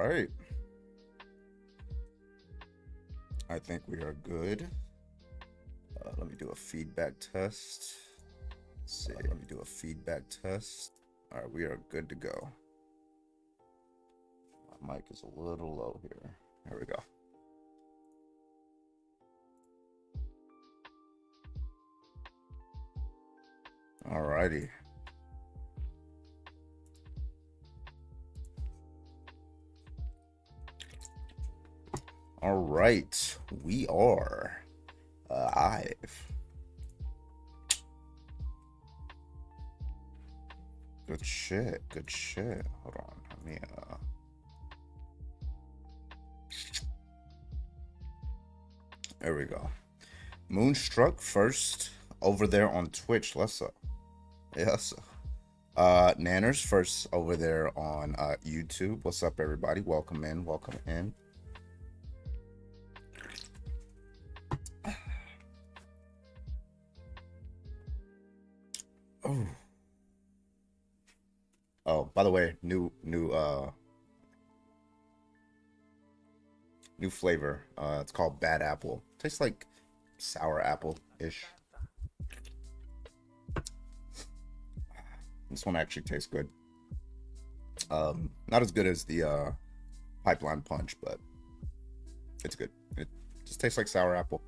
right. I think we are good. Let me do a feedback test. Let's see. Let me do a feedback test. All right, we are good to go. My mic is a little low here. There we go. All righty. All right, we are live. Good shit. Good shit. Hold on. Let me There we go. Moonstruck first over there on Twitch. Let's yes. Nanners first over there on YouTube. What's up, everybody? Welcome in. Welcome in. Oh. Oh, by the way, new flavor. It's called Bad Apple. Tastes like sour apple-ish. This one actually tastes good. Not as good as the Pipeline Punch, but it's good. It just tastes like sour apple.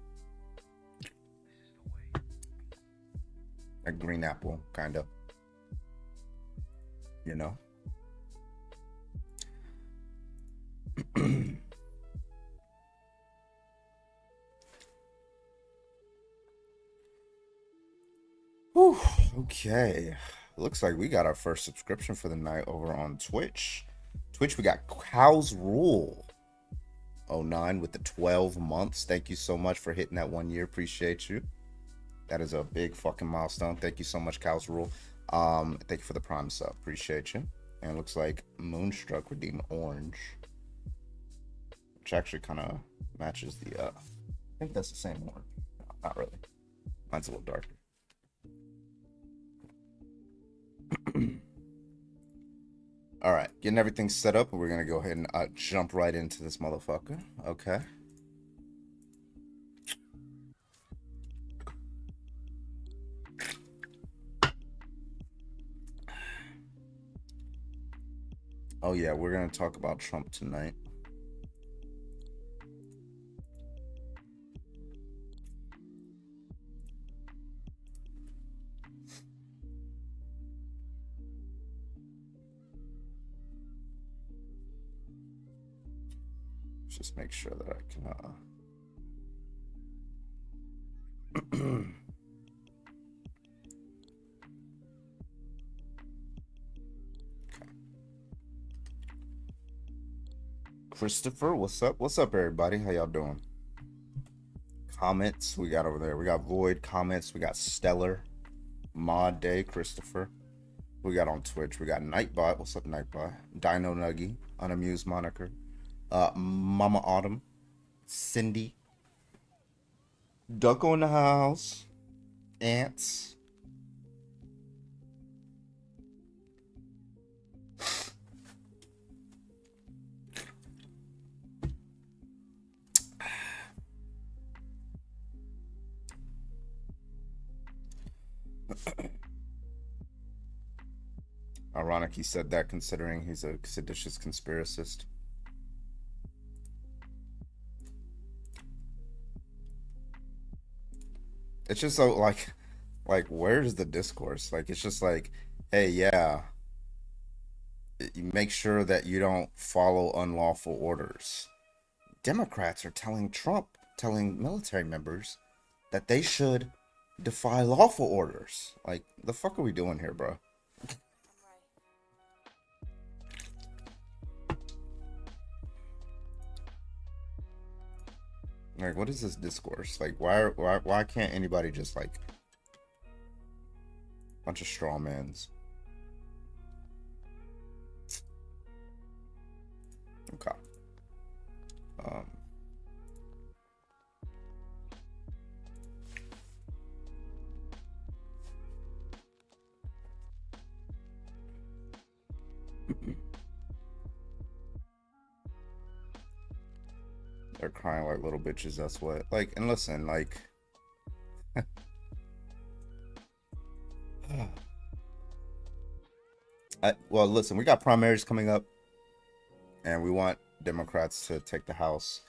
Like green apple, kind of. You know? Whew, okay. Looks like we got our first subscription for the night over on Twitch. Twitch, we got Cows Rule 09 with the 12 months. Thank you so much for hitting that 1 year. Appreciate you. That is a big fucking milestone. Thank you so much, Cows Rule. Thank you for the Prime sub. Appreciate you. And it looks like Moonstruck redeemed orange, which actually kind of matches the. I think that's the same one. No, not really. Mine's a little darker. All right, getting everything set up. We're gonna go ahead and jump right into this motherfucker. Okay. Oh yeah, we're gonna talk about Trump tonight. Just make sure that I can okay. Christopher, what's up? What's up, everybody? How y'all doing? Comments we got over there. We got Void comments. We got Stellar, Mod Day, Christopher. We got on Twitch. We got Nightbot. What's up, Nightbot? Dino Nuggy, Unamused Moniker. Mama Autumn, Cindy, Ducko in the house, Ants. Ironic he said that considering he's a seditious conspiracist. It's just so like where's the discourse? Like it's just like, hey, yeah, you make sure that you don't follow unlawful orders. Democrats are telling military members that they should defy lawful orders. Like the fuck are we doing here, bro? Like what is this discourse? Like why can't anybody just like bunch of straw mans? Okay. They're crying like little bitches. That's what. Like, and listen, like. Well, listen, we got primaries coming up, and we want Democrats to take the House.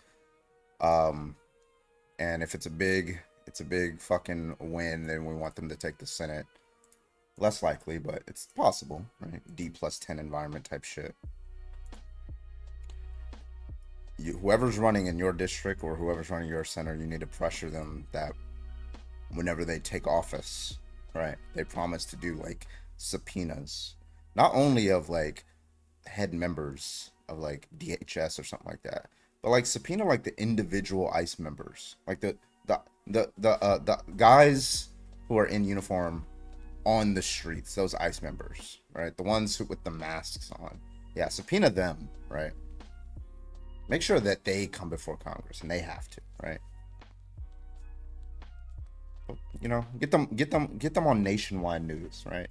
Um, and if it's a big fucking win, then we want them to take the Senate. Less likely, but it's possible, right? D+10 environment type shit. Whoever's running in your district or whoever's running your center, you need to pressure them that whenever they take office, right, they promise to do like subpoenas, not only of like head members of like DHS or something like that, but like subpoena like the individual ICE members, like the guys who are in uniform on the streets, those ICE members, right, the ones who, with the masks on. Yeah, subpoena them, right? Make sure that they come before Congress, and they have to, right? You know, get them on nationwide news, right?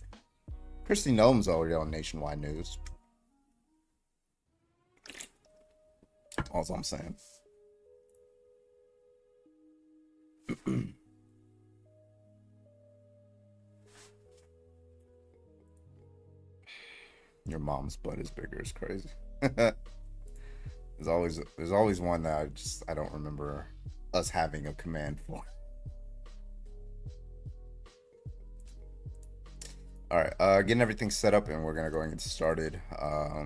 Kristi Noem's already on nationwide news. All I'm saying. Your mom's butt is bigger. It's crazy. There's always one that I don't remember us having a command for. All right, getting everything set up, and we're gonna go and get started. A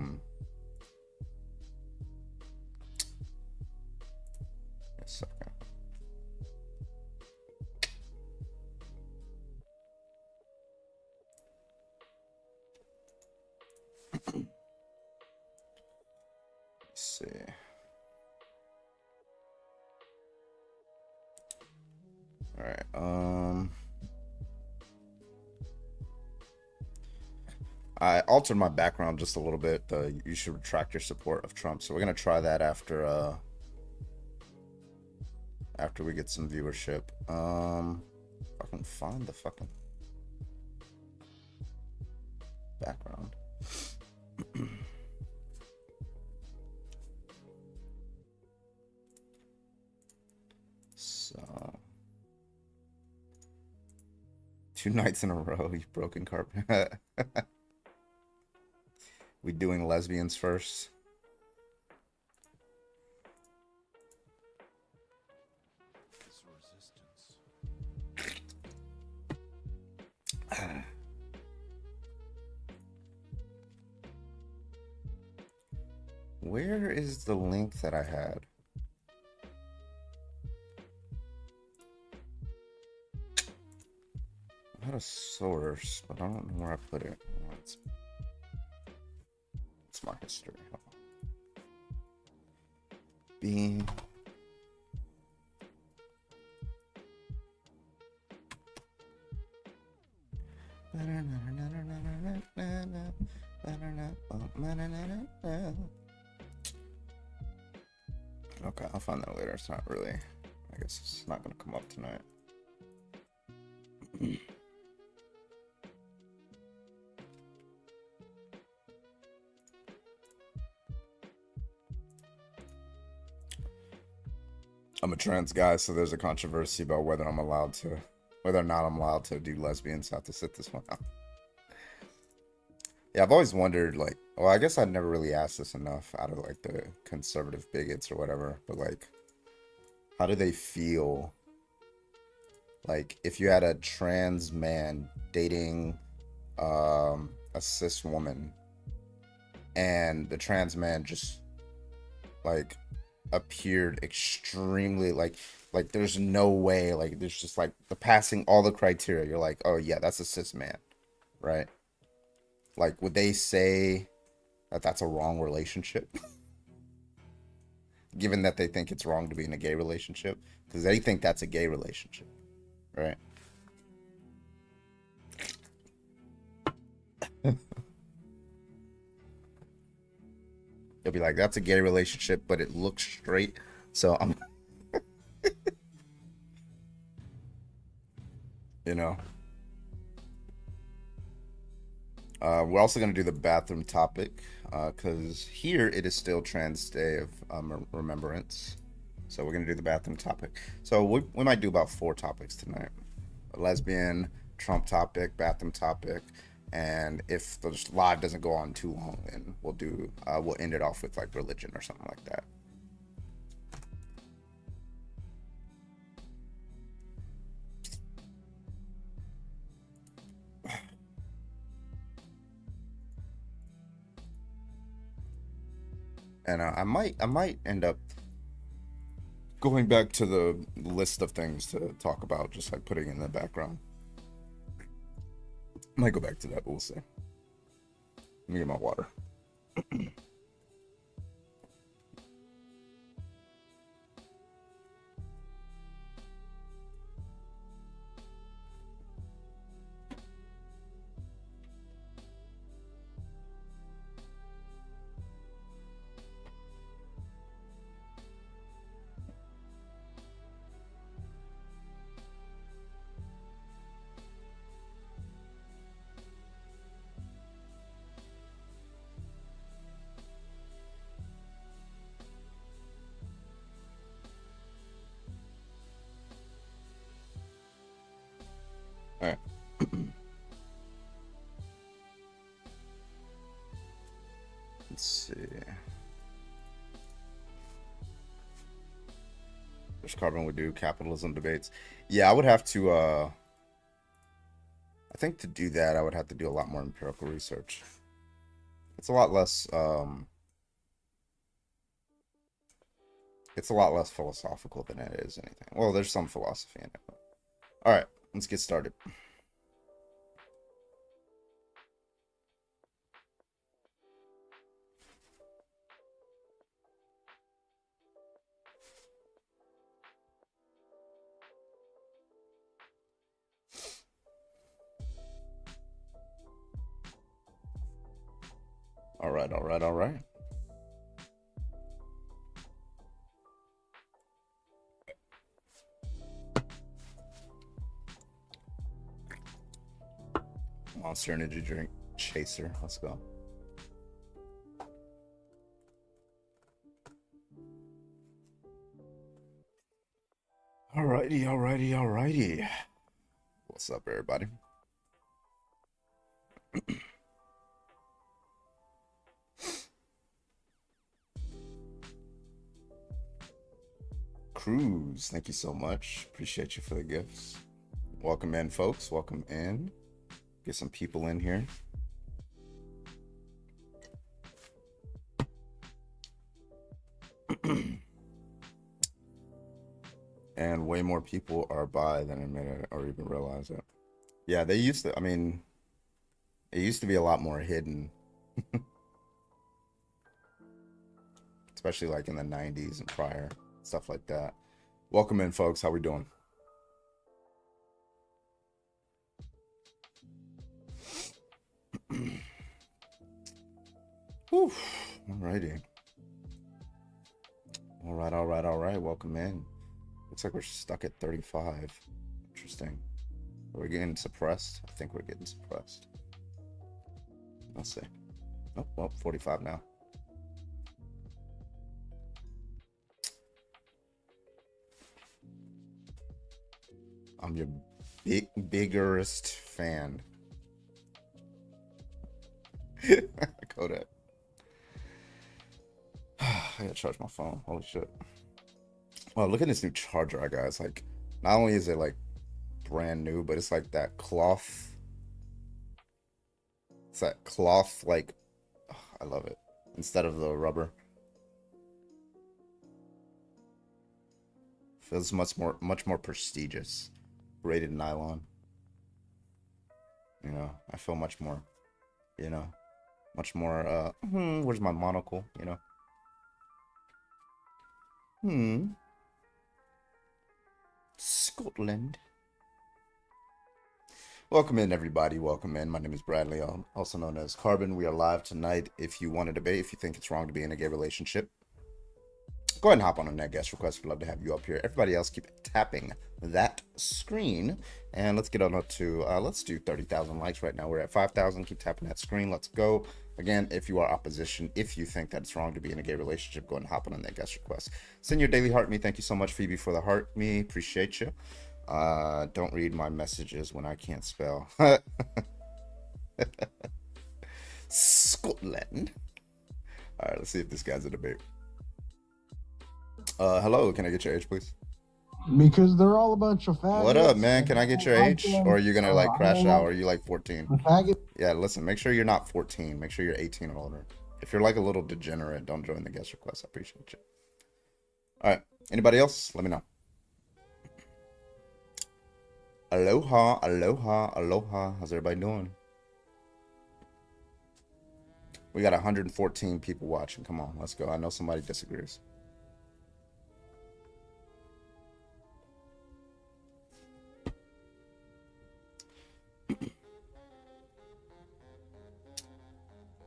second. Let's see. All right. I altered my background just a little bit. You should retract your support of Trump. So we're gonna try that after we get some viewership. If I can find the fucking background. So 2 nights in a row, you broken carpet. We doing lesbians first. Where is the link that I had? I had a source, but I don't know where I put it. It's my history. B. Okay, I'll find that later. It's not really, I guess it's not gonna come up tonight. I'm a trans guy, so there's a controversy about whether or not I'm allowed to do lesbians. I have to sit this one out. Yeah, I've always wondered, like, well, I guess I'd never really asked this enough out of like the conservative bigots or whatever, but like, how do they feel like if you had a trans man dating a cis woman, and the trans man just like appeared extremely like there's no way, like there's just like the passing all the criteria, you're like, oh yeah, that's a cis man, right? Like, would they say that that's a wrong relationship? Given that they think it's wrong to be in a gay relationship, because they think that's a gay relationship, right? They'll be like, that's a gay relationship, but it looks straight, so I'm you know. We're also going to do the bathroom topic, because here it is still Trans Day of Remembrance. So we're gonna do the bathroom topic. So we might do about 4 topics tonight: a lesbian, Trump topic, bathroom topic, and if the live doesn't go on too long, then we'll end it off with like religion or something like that. And I might end up going back to the list of things to talk about, just like putting in the background. Might go back to that, but we'll see. Let me get my water. All right. Let's see. Which Carbon would do capitalism debates. Yeah, I would have to. I think to do that, I would have to do a lot more empirical research. It's a lot less. It's a lot less philosophical than it is anything. Well, there's some philosophy in it. But... All right, let's get started. All right, all right, all right. Monster Energy drink chaser. Let's go. Alrighty, alrighty, alrighty. What's up, everybody? Cruz, thank you so much. Appreciate you for the gifts. Welcome in, folks. Welcome in. Get some people in here. And way more people are by than admit or even realize it. Yeah, they used to. I mean, it used to be a lot more hidden. Especially like in the 90s and prior, stuff like that. Welcome in, folks. How we doing? Whew. Alrighty. All right, all right, all right. Welcome in. Looks like we're stuck at 35. Interesting. Are we getting suppressed? I think we're getting suppressed. Let's see. Oh, well, 45 now. I'm your biggest fan. Kodak. I gotta charge my phone. Holy shit. Well, look at this new charger I got. It's like, not only is it like brand new, but it's like that cloth. It's that cloth, like, oh, I love it. Instead of the rubber. Feels much more prestigious. Braided nylon. You know, I feel much more, you know, much more, where's my monocle, you know? Scotland. Welcome in, everybody. Welcome in. My name is Bradley, also known as Carbon. We are live tonight. If you want to debate, if you think it's wrong to be in a gay relationship, go ahead and hop on a net guest request. We'd love to have you up here. Everybody else, keep tapping that screen. And let's get on up to, let's do 30,000 likes right now. We're at 5,000. Keep tapping that screen. Let's go. Again, if you are opposition, if you think that it's wrong to be in a gay relationship, go ahead and hop on that guest request. Send your daily heart me. Thank you so much, Phoebe, for the heart me. Appreciate you. Don't read my messages when I can't spell. Scotland. All right, let's see if this guy's a debate. Hello, can I get your age, please? Because they're all a bunch of faggots. What up, man? Can I get your age? Or are you gonna like crash out? Or are you like 14? Faggot. Yeah, listen, make sure you're not 14. Make sure you're 18 or older. If you're like a little degenerate, don't join the guest request. I appreciate you. All right. Anybody else? Let me know. Aloha, aloha, aloha. How's everybody doing? We got 114 people watching. Come on, let's go. I know somebody disagrees.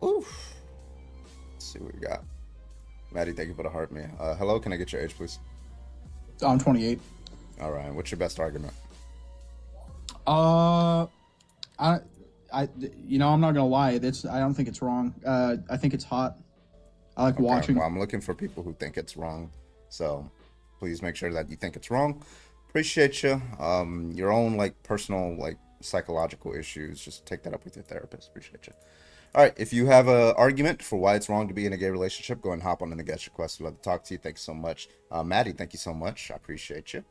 Oof. Let's see what we got. Maddie, thank you for the heart, man. Hello, can I get your age, please? I'm 28. All right. What's your best argument? I'm not gonna lie. I don't think it's wrong. I think it's hot. I like watching. Well, I'm looking for people who think it's wrong. So please make sure that you think it's wrong. Appreciate you. Your own like personal like psychological issues, just take that up with your therapist. Appreciate you. All right, if you have an argument for why it's wrong to be in a gay relationship, go and hop on in the guest request. We'd love to talk to you. Thanks so much. Maddie, thank you so much. I appreciate you.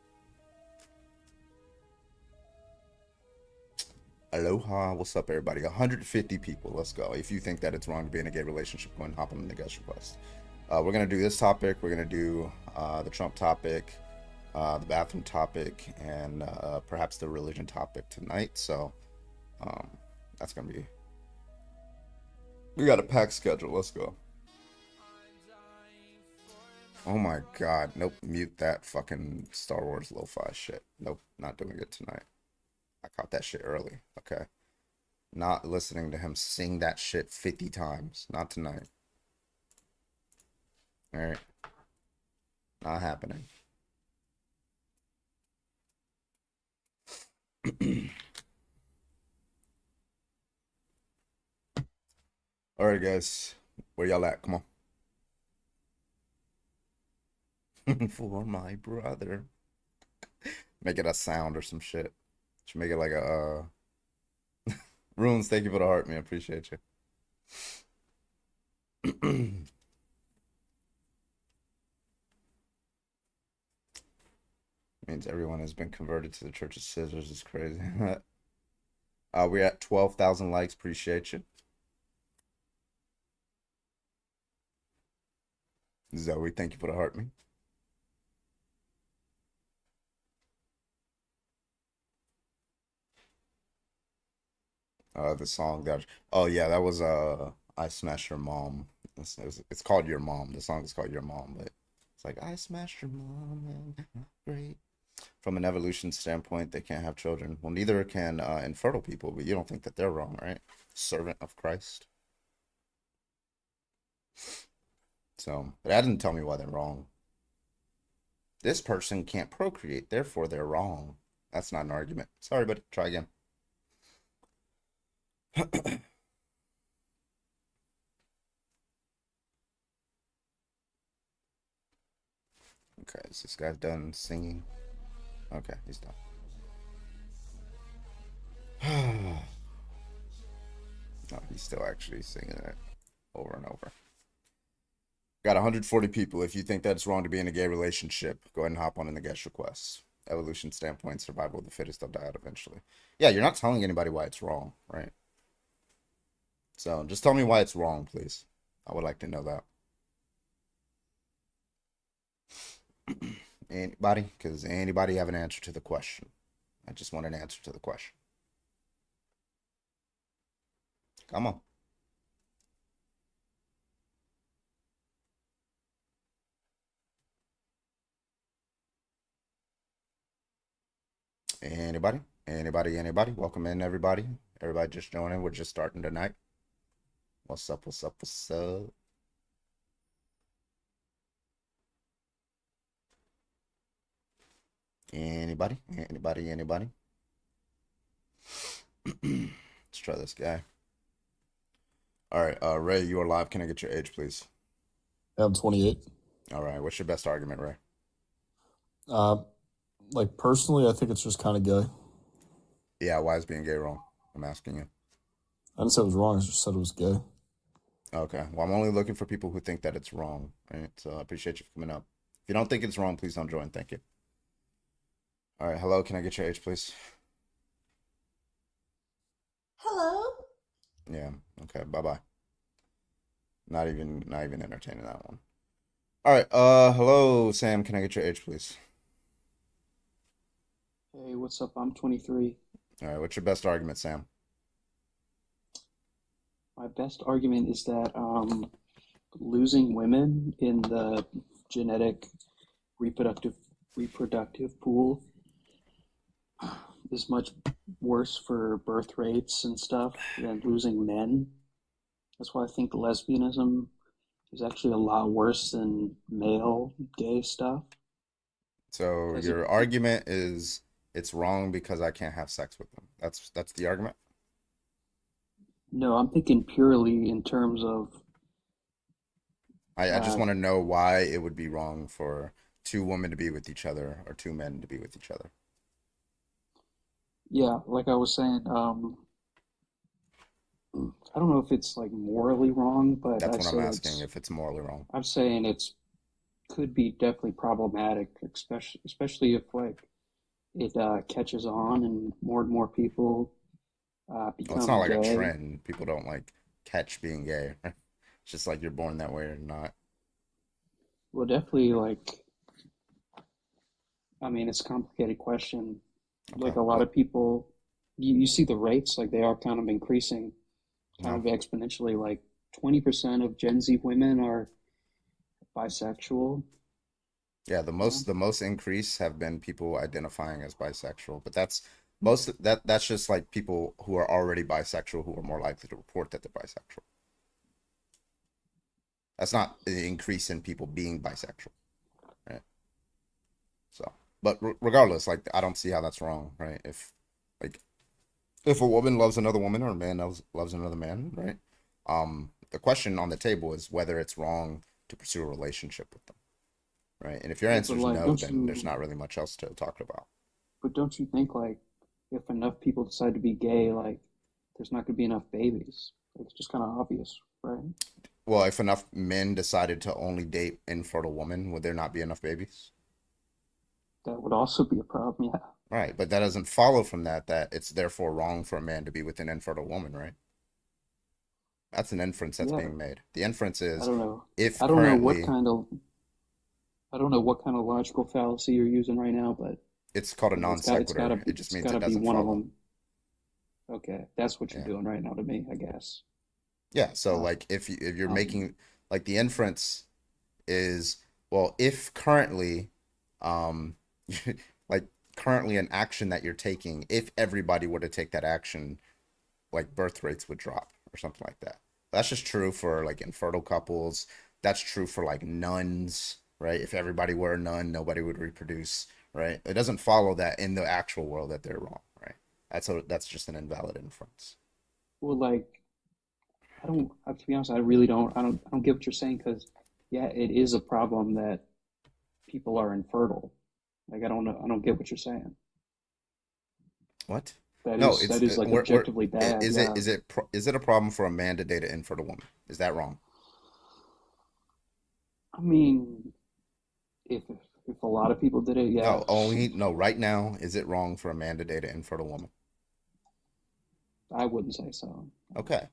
Aloha. What's up, everybody? 150 people. Let's go. If you think that it's wrong to be in a gay relationship, go and hop on in the guest request. We're going to do this topic. We're going to do the Trump topic, the bathroom topic, and perhaps the religion topic tonight. So that's going to be... We got a packed schedule. Let's go. Oh my god. Nope. Mute that fucking Star Wars lo-fi shit. Nope. Not doing it tonight. I caught that shit early. Okay. Not listening to him sing that shit 50 times. Not tonight. Alright. Not happening. Alright, guys. Where y'all at? Come on. For my brother. Make it a sound or some shit. Should make it like a Runes, thank you for the heart, man. Appreciate you. Means everyone has been converted to the Church of Scissors. It's crazy. We're at 12,000 likes. Appreciate you. Zoe, thank you for the heart, man. The song that... Oh, yeah, that was I Smashed Your Mom. It's called Your Mom. The song is called Your Mom, but it's like, I smashed your mom, great. From an evolution standpoint, they can't have children. Well, neither can infertile people, but you don't think that they're wrong, right? Servant of Christ. So, but that didn't tell me why they're wrong. This person can't procreate, therefore they're wrong. That's not an argument. Sorry, but try again. Okay, is this guy done singing? Okay, he's done. No, he's still actually singing it over and over. Got 140 people. If you think that it's wrong to be in a gay relationship, go ahead and hop on in the guest requests. Evolution standpoint, survival of the fittest, they'll die out eventually. Yeah, you're not telling anybody why it's wrong, right? So just tell me why it's wrong, please. I would like to know that. Anybody? Because anybody have an answer to the question? I just want an answer to the question. Come on. Anybody? Anybody? Welcome in, everybody. Everybody just joining. We're just starting tonight. What's up? What's up? What's up? Anybody? Anybody? Let's try this guy. All right, Ray, you are live. Can I get your age, please? I'm 28. All right, what's your best argument, Ray? Uh, like personally, I think it's just kind of gay. Yeah, why is being gay wrong? I'm asking you. I didn't say it was wrong. I just said it was gay. Okay, well, I'm only looking for people who think that it's wrong, right? So I appreciate you for coming up. If you don't think it's wrong, please don't join. Thank you. All right, hello, can I get your age, please? Hello. Yeah, okay, bye-bye. Not even entertaining that one. All right, hello, Sam, can I get your age, please? Hey, what's up? I'm 23. All right, what's your best argument, Sam? My best argument is that losing women in the genetic reproductive reproductive pool is much worse for birth rates and stuff than losing men. That's why I think lesbianism is actually a lot worse than male gay stuff. So Because your argument is it's wrong because I can't have sex with them. That's the argument? no, I'm thinking purely in terms of I just uh, want to know why it would be wrong for two women to be with each other or two men to be with each other. yeah, like I was saying, I don't know if it's like morally wrong, but That's I'd what I'm say asking, if it's morally wrong. I'm saying it's could be definitely problematic, especially if like it catches on and more people Well, it's not become like a gay. trend. People don't like catch being gay. It's just like you're born that way or not. Well, definitely like I mean it's a complicated question. Okay. Like a lot Well, of people, you see the rates like they are kind of increasing, kind no. of exponentially. Like 20% of Gen Z women are bisexual. Yeah, Yeah, the most increase have been people identifying as bisexual, but that's just like people who are already bisexual who are more likely to report that they're bisexual. That's not an increase in people being bisexual, right? So, but regardless, like I don't see how that's wrong, right? Like if a woman loves another woman or a man loves another man, right? The question on the table is whether it's wrong to pursue a relationship with them, right? And if your yeah, answer but is like, no, then there's not really much else to talk about. don't you think like if enough people decide to be gay, like there's not going to be enough babies? Like, it's just kind of obvious, right? Well, if enough men decided to only date infertile women, would there not be enough babies? That would also be a problem. Yeah, Right, but that doesn't follow from that it's therefore wrong for a man to be with an infertile woman, right? That's an inference that's yeah. being made. The inference I is don't know. if I don't know what currently kind of I don't know what kind of logical fallacy you're using right now, but it's called a non it's gotta sequitur, be it just it's means gotta it be doesn't one of follow. them. Okay, that's what you're Yeah. doing right now to me, I guess. Yeah, so Uh, like if you're um, making like the inference is well, if currently um like currently an action that you're taking, if everybody were to take that action, like birth rates would drop or something like that. That's just true for like infertile couples. That's true for like nuns, right? If everybody were a nun, nobody would reproduce, right? It doesn't follow that in the actual world that they're wrong, right? That's just an invalid inference. well, like to be honest, I really I don't get what you're saying because yeah, it is a problem that people are infertile. Like I don't get what you're saying. What? No, it's That is like objectively bad. Yeah, is it a problem for a man to date an infertile woman? Is that wrong? I mean, if if a lot of people did it, yeah, No, only no, right now, is it wrong for a man to date an infertile woman? I wouldn't say so. Okay.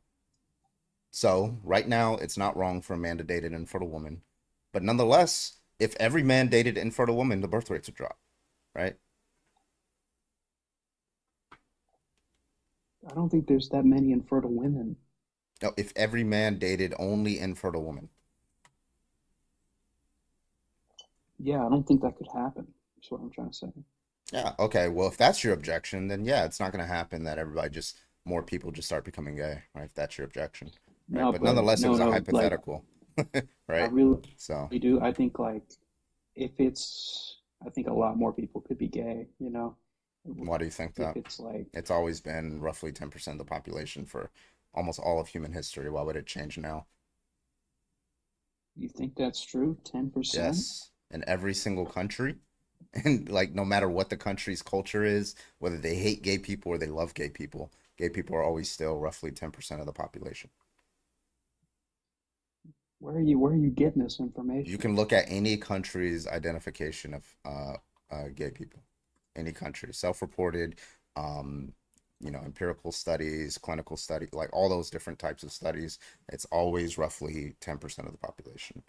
So right now, it's not wrong for a man to date an infertile woman, but nonetheless, if every man dated an infertile woman, the birth rates would drop, right? I don't think there's that many infertile women. No, if every man dated only infertile women. Yeah, I don't think that could happen. That's what I'm trying to say. Yeah, okay. Well, if that's your objection, then yeah, it's not going to happen that everybody just more people just start becoming gay, right? If that's your objection, right? No, But but nonetheless, it was a no, like hypothetical, I right? really So, do. I think like if it's, I think a lot more people could be gay, you know, why do you think if that? it's like, It's always been roughly 10% of the population for almost all of human history. Why would it change now? You think that's true? 10%? Yes, in every single country. And like no matter what the country's culture is, whether they hate gay people or they love gay people are always still roughly 10% of the population. Where are you getting this You information? can look at any country's identification of gay people. Any country, self-reported, um, empirical studies, clinical study, like all those different types of studies. It's always roughly 10% of the population.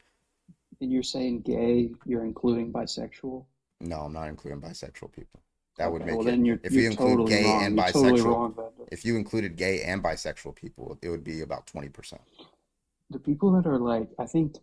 And you're saying gay, you're including bisexual? No, I'm not including bisexual people. That would Okay, make well it, then if you you're include totally gay wrong. and You're totally bisexual, wrong about that. if you included gay and bisexual people, it would be about 20%. The people that are like, I think,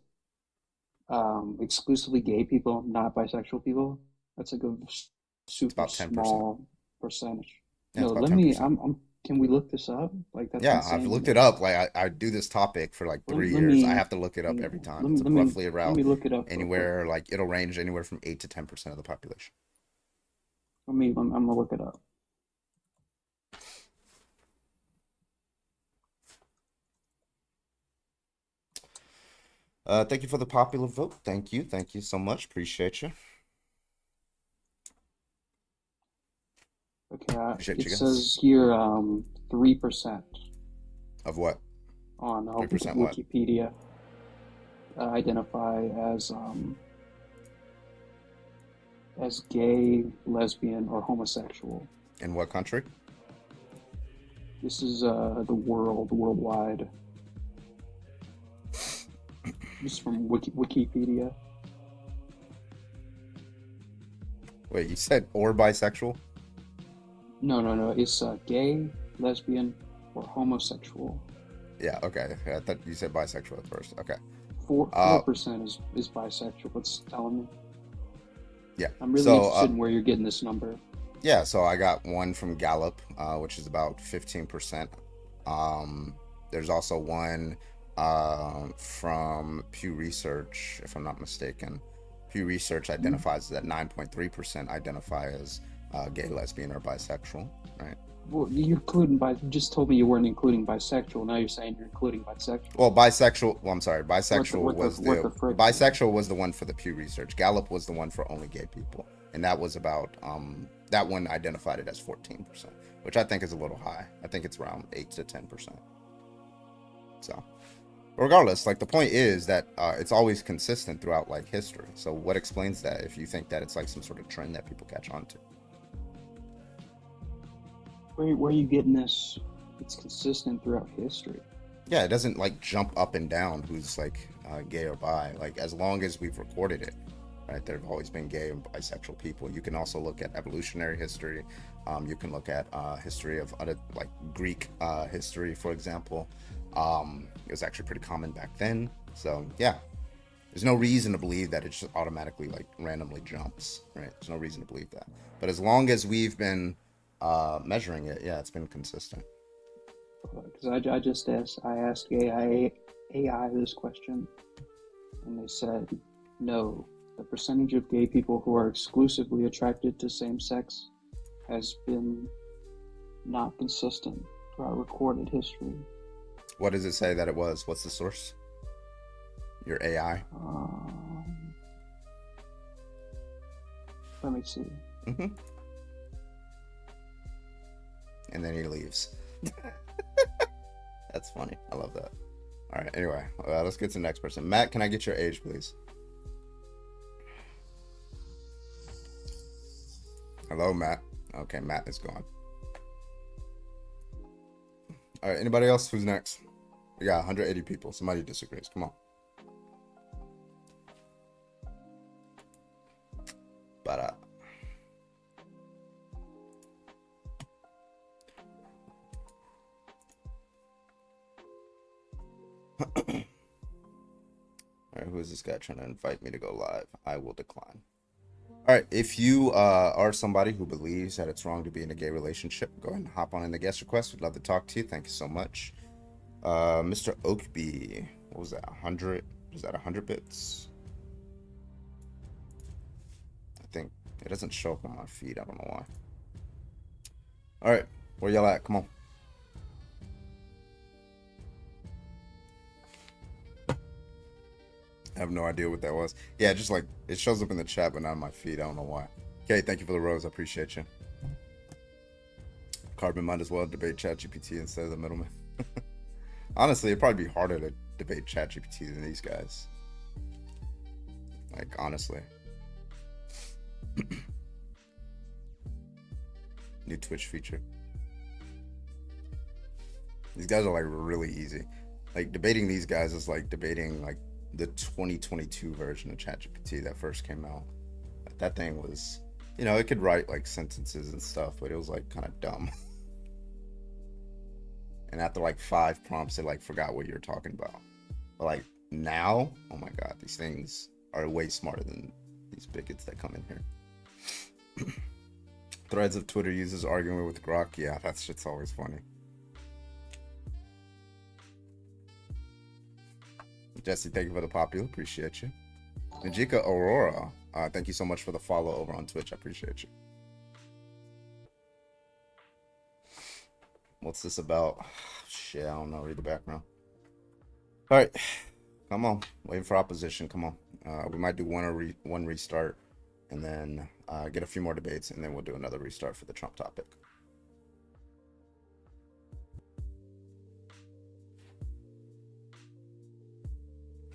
exclusively gay people, not bisexual people, that's like a It's super about 10%. small percentage. Yeah, it's No, about let me, 10%. can we look this up? Like, that's Yeah, I've insane to looked me. it up. Like I do this topic for like Let, 3 years. I have to look it up every time. It's let roughly let around me look it up real quick. anywhere, like it'll range anywhere from 8 to 10% of the population. I'm gonna look it up. Thank you for the popular vote. Thank you. Thank you so much. Appreciate you. Okay, Appreciate it you guys. says here 3% Of what? on 3% what? Wikipedia identify as gay, lesbian, or homosexual. In what country? This is worldwide. This is from Wikipedia. Wait, you said or bisexual? No. It's gay, lesbian, or homosexual. Yeah, okay. I thought you said bisexual at first. Okay. 4% is bisexual. It's telling me. Yeah. I'm really So, interested in where you're getting this number. yeah, so I got one from Gallup, which is about 15%. There's also one from Pew Research, if I'm not mistaken. Pew Research identifies that 9.3% identify as gay, lesbian, or bisexual, right? Well, you're including you just told me you weren't including bisexual. Now you're saying you're including bisexual. Well, bisexual. Well, I'm sorry. Bisexual What was the frick? bisexual was the one for the Pew Research. Gallup was the one for only gay people, and that was about that one identified it as 14%, which I think is a little high. I think it's around 8 to 10%. So, regardless, like the point is that it's always consistent throughout like history. So, what explains that? If you think that it's like some sort of trend that people catch on to. Where are you getting this? It's consistent throughout history. Yeah, it doesn't like jump up and down who's like gay or bi. Like as long as we've recorded it, right? There have always been gay and bisexual people. You can also look at evolutionary history. You can look at history of other like Greek history, for example. It was actually pretty common back then. So yeah, there's no reason to believe that it just automatically like randomly jumps, right? There's no reason to believe that. But as long as we've been measuring it, yeah, it's been consistent. Because I asked AI this question, and they said no. The percentage of gay people who are exclusively attracted to same sex has been not consistent throughout recorded history. What does it say that it was? What's the source? Your AI? Let me see. Mm-hmm. And then he leaves. That's funny. I love that. All right. Anyway, let's get to the next person. Matt, can I get your age, please? Hello, Matt. Okay, Matt is gone. All right. Anybody else? Who's next? We got 180 people. Somebody disagrees. Come on. But all right, who is this guy trying to invite me to go live? I will decline. All right, if you are somebody who believes that it's wrong to be in a gay relationship, go ahead and hop on in the guest request. We'd love to talk to you. Thank you so much. Mr. Oakby, what was that? 100? Was that 100 bits? I think it doesn't show up on my feed. I don't know why. All right, where y'all at? Come on. have no idea what that was. Yeah, just like it shows up in the chat, but not on my feed. I don't know why. Okay, thank you for the rose. I appreciate you. Carbon might as well debate ChatGPT instead of the middleman. Honestly, it'd probably be harder to debate ChatGPT than these guys. Like, honestly. New Twitch feature. These guys are like really easy. Like debating these guys is like debating like the 2022 version of ChatGPT that first came out. That thing was, you know, it could write like sentences and stuff, but it was like kind of dumb. And after like 5 prompts, it like forgot what you're talking about. But like now, oh my god, these things are way smarter than these bigots that come in here. Threads of Twitter users arguing with Grok. Yeah, that shit's always funny. Jesse, thank you for the popular. Appreciate you. Najika Aurora, thank you so much for the follow over on Twitch. I appreciate you. What's this about? Shit, I don't know. Read the background. All right, come on. Waiting for opposition. Come on. We might do one restart, and then get a few more debates, and then we'll do another restart for the Trump topic.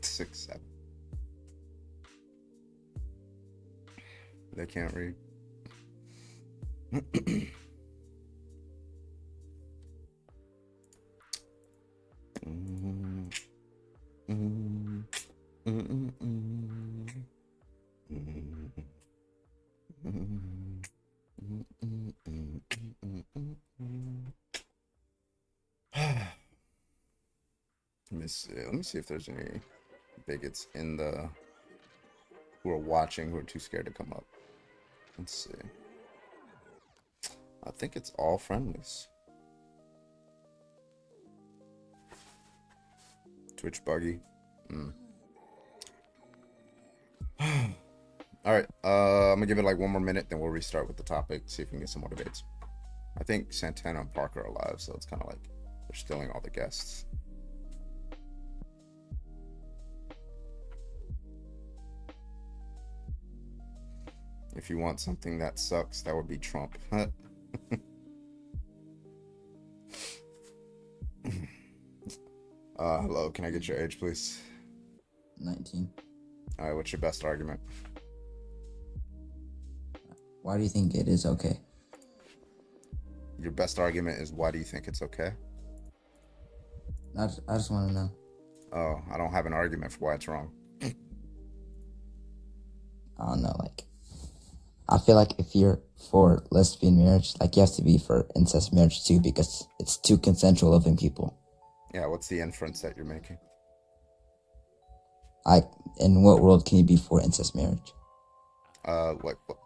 Six, 7. They can't read. Let me see if there's any bigots in the who are watching who are too scared to come up. Let's see. I think it's all friendlies. Twitch buggy. All right, I'm gonna give it like one more minute, then we'll restart with the topic, see if we can get some more debates. I think Santana and Parker are alive, so it's kind of like they're stealing all the guests. If you want something that sucks, that would be Trump. Hello, can I get your age, please? 19. All right, what's your best argument? Why do you think it is okay? Your best argument is why do you think it's okay? I just want to know. Oh, I don't have an argument for why it's wrong. I don't know, like, I feel like if you're for lesbian marriage, like, you have to be for incest marriage too, because it's two consensual living people. Yeah, what's the inference that you're making? In what world can you be for incest marriage?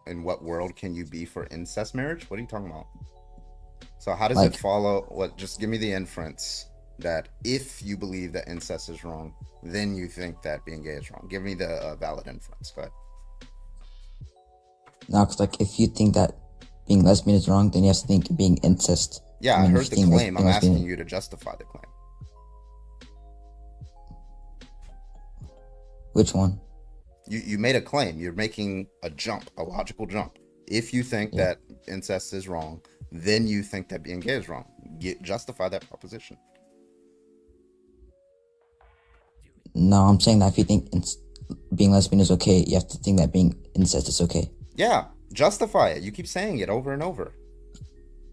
In what world can you be for incest marriage? What are you talking about? So how does Like- it follow? Just give me the inference that if you believe that incest is wrong, then you think that being gay is wrong. Give me the valid inference. Go ahead. No, because, like, if you think that being lesbian is wrong, then you have to think being incest. Yeah, I mean, heard if the you think claim. I'm being lesbian- asking you to justify the claim. Which one? You made a claim. You're making a jump, a logical jump. If you think that incest is wrong, then you think that being gay is wrong. Justify that proposition. No, I'm saying that if you think being lesbian is okay, you have to think that being incest is okay. Yeah, justify it. You keep saying it over and over.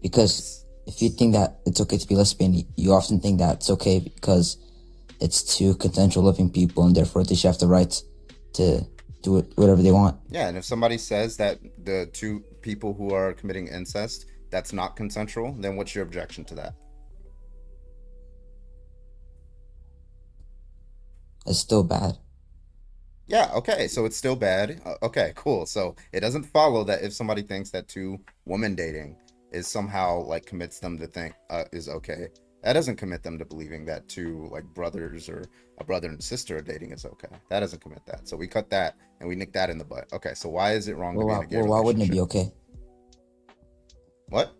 Because if you think that it's okay to be lesbian, you often think that it's okay because it's two consensual living people, and therefore they should have the right to do whatever they want. Yeah, and if somebody says that the two people who are committing incest, that's not consensual, then what's your objection to that? It's still bad. Yeah, okay, so it's still bad. Okay, cool. So it doesn't follow that if somebody thinks that two women dating is somehow like commits them to think is okay. That doesn't commit them to believing that two like brothers or a brother and sister are dating is okay. That doesn't commit that. So we cut that and we nick that in the butt. Okay, so why is it wrong to be in a gay why wouldn't it be relationship? okay? What?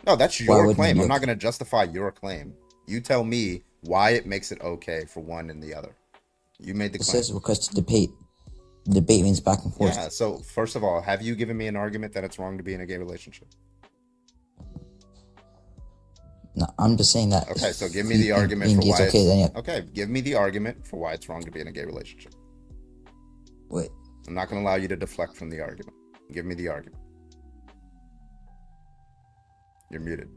No, that's Why your wouldn't it claim. be I'm not okay? going to justify your claim. You tell me why it makes it okay for one and the other. You made the It claim. says request to debate. Debate means back and forth. Yeah. So first of all, have you given me an argument that it's wrong to be in a gay relationship? No, I'm just saying that. Okay. So give me if the you think argument being for gay is why. okay, then yeah. Okay. Give me the argument for why it's wrong to be in a gay relationship. Wait. I'm not going to allow you to deflect from the argument. Give me the argument. You're muted.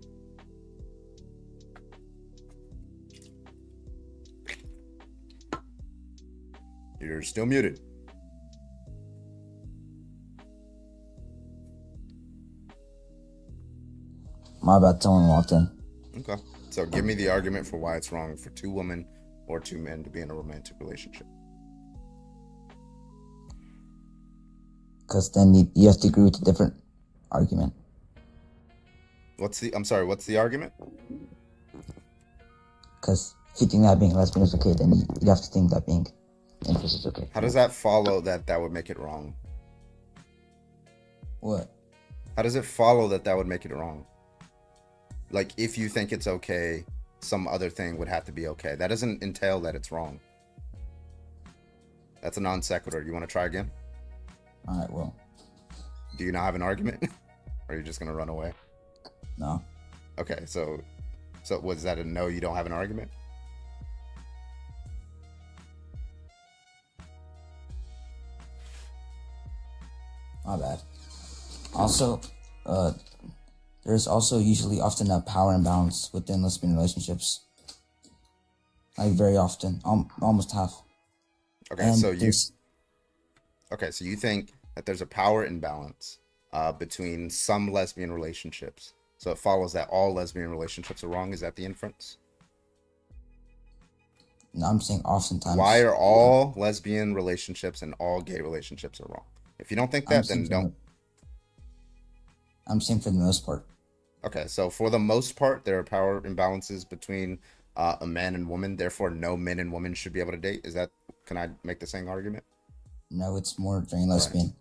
You're still muted. My bad, someone walked in. Okay. So give me the argument for why it's wrong for two women or two men to be in a romantic relationship. Because then you have to agree with a different argument. I'm sorry, what's the argument? Because if you think that being lesbian is okay, then you have to think that being interest is okay. How does that follow that would make it wrong? What? How does it follow that would make it wrong? Like, if you think it's okay, some other thing would have to be okay. That doesn't entail that it's wrong. That's a non sequitur. You want to try again? All right, well, Do you not have an argument? Or are you just going to run away? no. Okay, so was that a no, you don't have an argument? My bad. Also, there's also usually often a power imbalance within lesbian relationships. Like very often, almost half. Okay, And so there's- you think that there's a power imbalance between some lesbian relationships. So it follows that all lesbian relationships are wrong. Is that the inference? No, I'm saying oftentimes. Why are all lesbian relationships and all gay relationships are wrong? If you don't think that, then don't. I'm saying for the most part. Okay, so for the most part, there are power imbalances between a man and woman. Therefore, no men and women should be able to date. Can I make the same argument? No, it's more during lesbian.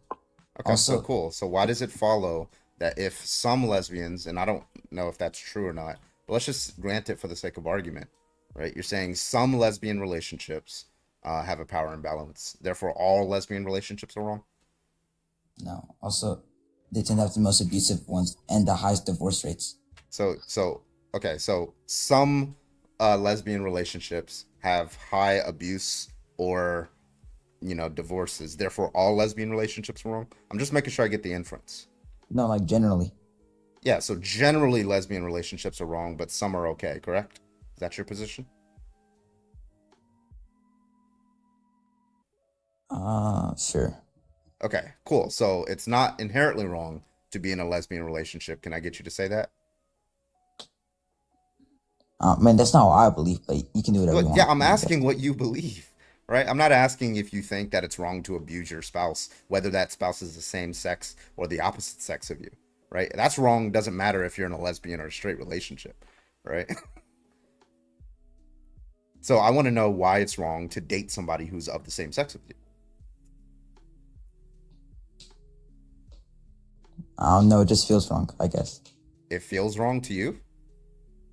Okay, Also- so cool. So why does it follow that if some lesbians, and I don't know if that's true or not, but let's just grant it for the sake of argument, right? You're saying some lesbian relationships have a power imbalance. Therefore, all lesbian relationships are wrong? No. Also, they tend to have the most abusive ones and the highest divorce rates. So some lesbian relationships have high abuse or divorces. Therefore, all lesbian relationships are wrong. I'm just making sure I get the inference. No, like generally. Yeah, so generally lesbian relationships are wrong, but some are okay, correct? Is that your position? Sure. Okay, cool. So it's not inherently wrong to be in a lesbian relationship. Can I get you to say that? Man, that's not what I believe, but you can do whatever you want. Yeah, I'm asking what you believe, right? I'm not asking if you think that it's wrong to abuse your spouse, whether that spouse is the same sex or the opposite sex of you, right? That's wrong. Doesn't matter if you're in a lesbian or a straight relationship, right? So I want to know why it's wrong to date somebody who's of the same sex with you. I don't know, it just feels wrong, I guess. It feels wrong to you?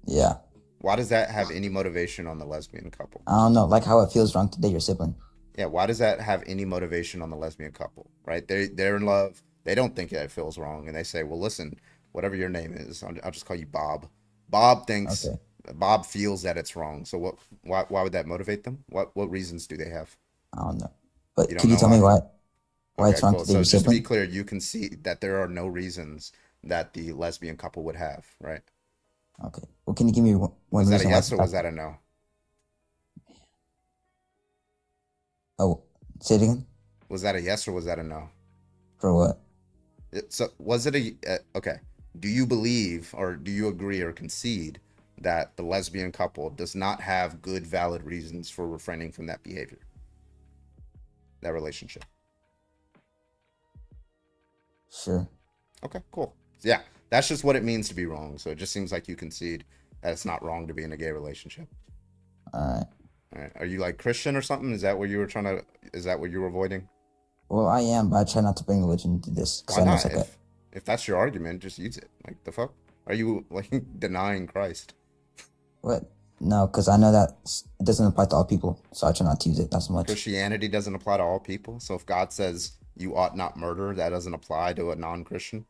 Yeah. Why does that have any motivation on the lesbian couple? I don't know, like how it feels wrong to date your sibling. Yeah, why does that have any motivation on the lesbian couple, right? They're in love. They don't think that it feels wrong. And they say, well, listen, whatever your name is, I'll just call you Bob. Bob thinks, Okay. Bob feels that it's wrong. So why would that motivate them? What reasons do they have? I don't know. But You don't could you know tell me why? why it's wrong cool. to date So your just to be sibling? clear, you can see that there are no reasons that the lesbian couple would have, right? Okay. Well, can you give me one Was that a reason why yes it's or was not- that a no? Oh, say it again? Was that a yes or was that a no? For what? So was it okay? Do you believe or do you agree or concede that the lesbian couple does not have good, valid reasons for refraining from that behavior, that relationship? Sure. Okay, cool. Yeah, that's just what it means to be wrong. So it just seems like you concede that it's not wrong to be in a gay relationship. Alright. All right. Are you like Christian or something? Is that what you were avoiding? Well, I am, but I try not to bring religion into this. Because Why I know not? it's like If that's your argument, just use it. Like the fuck? Are you like denying Christ? what? No, because I know that it doesn't apply to all people, so I try not to use it that much. Christianity doesn't apply to all people. So if God says you ought not murder, that doesn't apply to a non-Christian.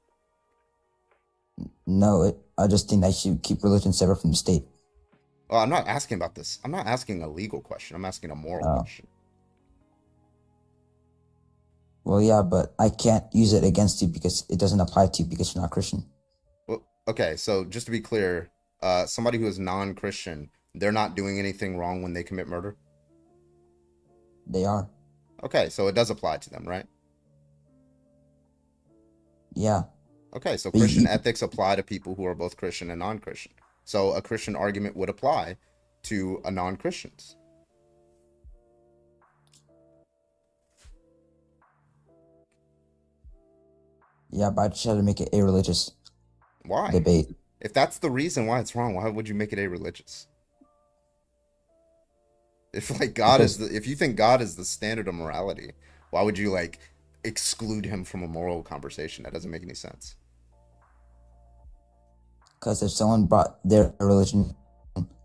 No, I just think that you should keep religion separate from the state. Well, I'm not asking about this. I'm not asking a legal question. I'm asking a moral Oh. question. Well, yeah, but I can't use it against you because it doesn't apply to you because you're not Christian. Well, okay, so just to be clear, somebody who is non-Christian, they're not doing anything wrong when they commit murder? They are. Okay, so it does apply to them, right? Yeah. Okay, so But Christian you- ethics apply to people who are both Christian and non-Christian. So a Christian argument would apply to a non-Christians. Yeah, but I try to make it a religious Why? debate. If that's the reason why it's wrong, why would you make it a religious? If like God is the, if you think God is the standard of morality, why would you like exclude him from a moral conversation? That doesn't make any sense. Because if someone brought their religion,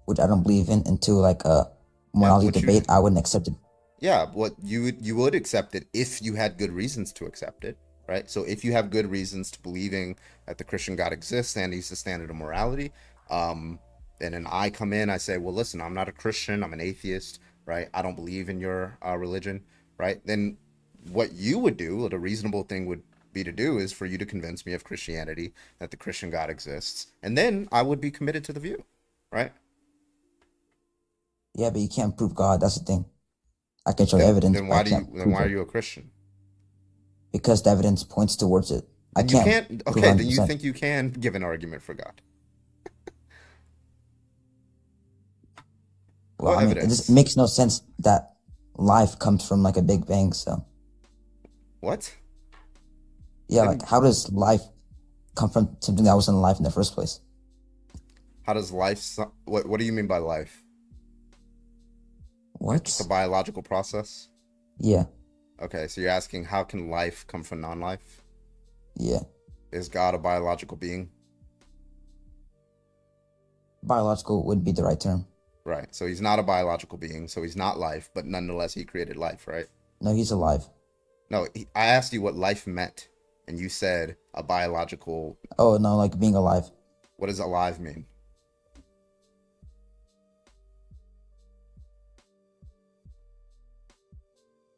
which I don't believe in, into like a morality what you- debate, I wouldn't accept it. Yeah, what you would accept it if you had good reasons to accept it, right? So if you have good reasons to believing that the Christian God exists and he's the standard of morality, and then I come in, I say, well, listen, I'm not a Christian, I'm an atheist, right? I don't believe in your religion, right? Then what you would do, what a reasonable thing would be to do, is for you to convince me of Christianity, that the Christian God exists, and then I would be committed to the view, right? Yeah, but you can't prove God. That's the thing. I can show Then, evidence. then but I why do you? can't Then prove why are it. you a Christian? Because the evidence points towards it. I You can't. can't. prove Okay, then you 100%. think you can give an argument for God? Well, What I mean, it evidence? just makes no sense that life comes from like a big bang. So What? yeah, Then- like how does life come from something that wasn't alive in the first place? How does life? What do you mean by life? What? It's a biological process. Yeah, Okay, so you're asking how can life come from non-life? yeah. Is God a biological being? Biological would be the right term. Right. So he's not a biological being, so he's not life, but nonetheless he created life, right? No, he's alive. No, I asked you what life meant, and you said a biological. Oh no, like being alive. What does alive mean?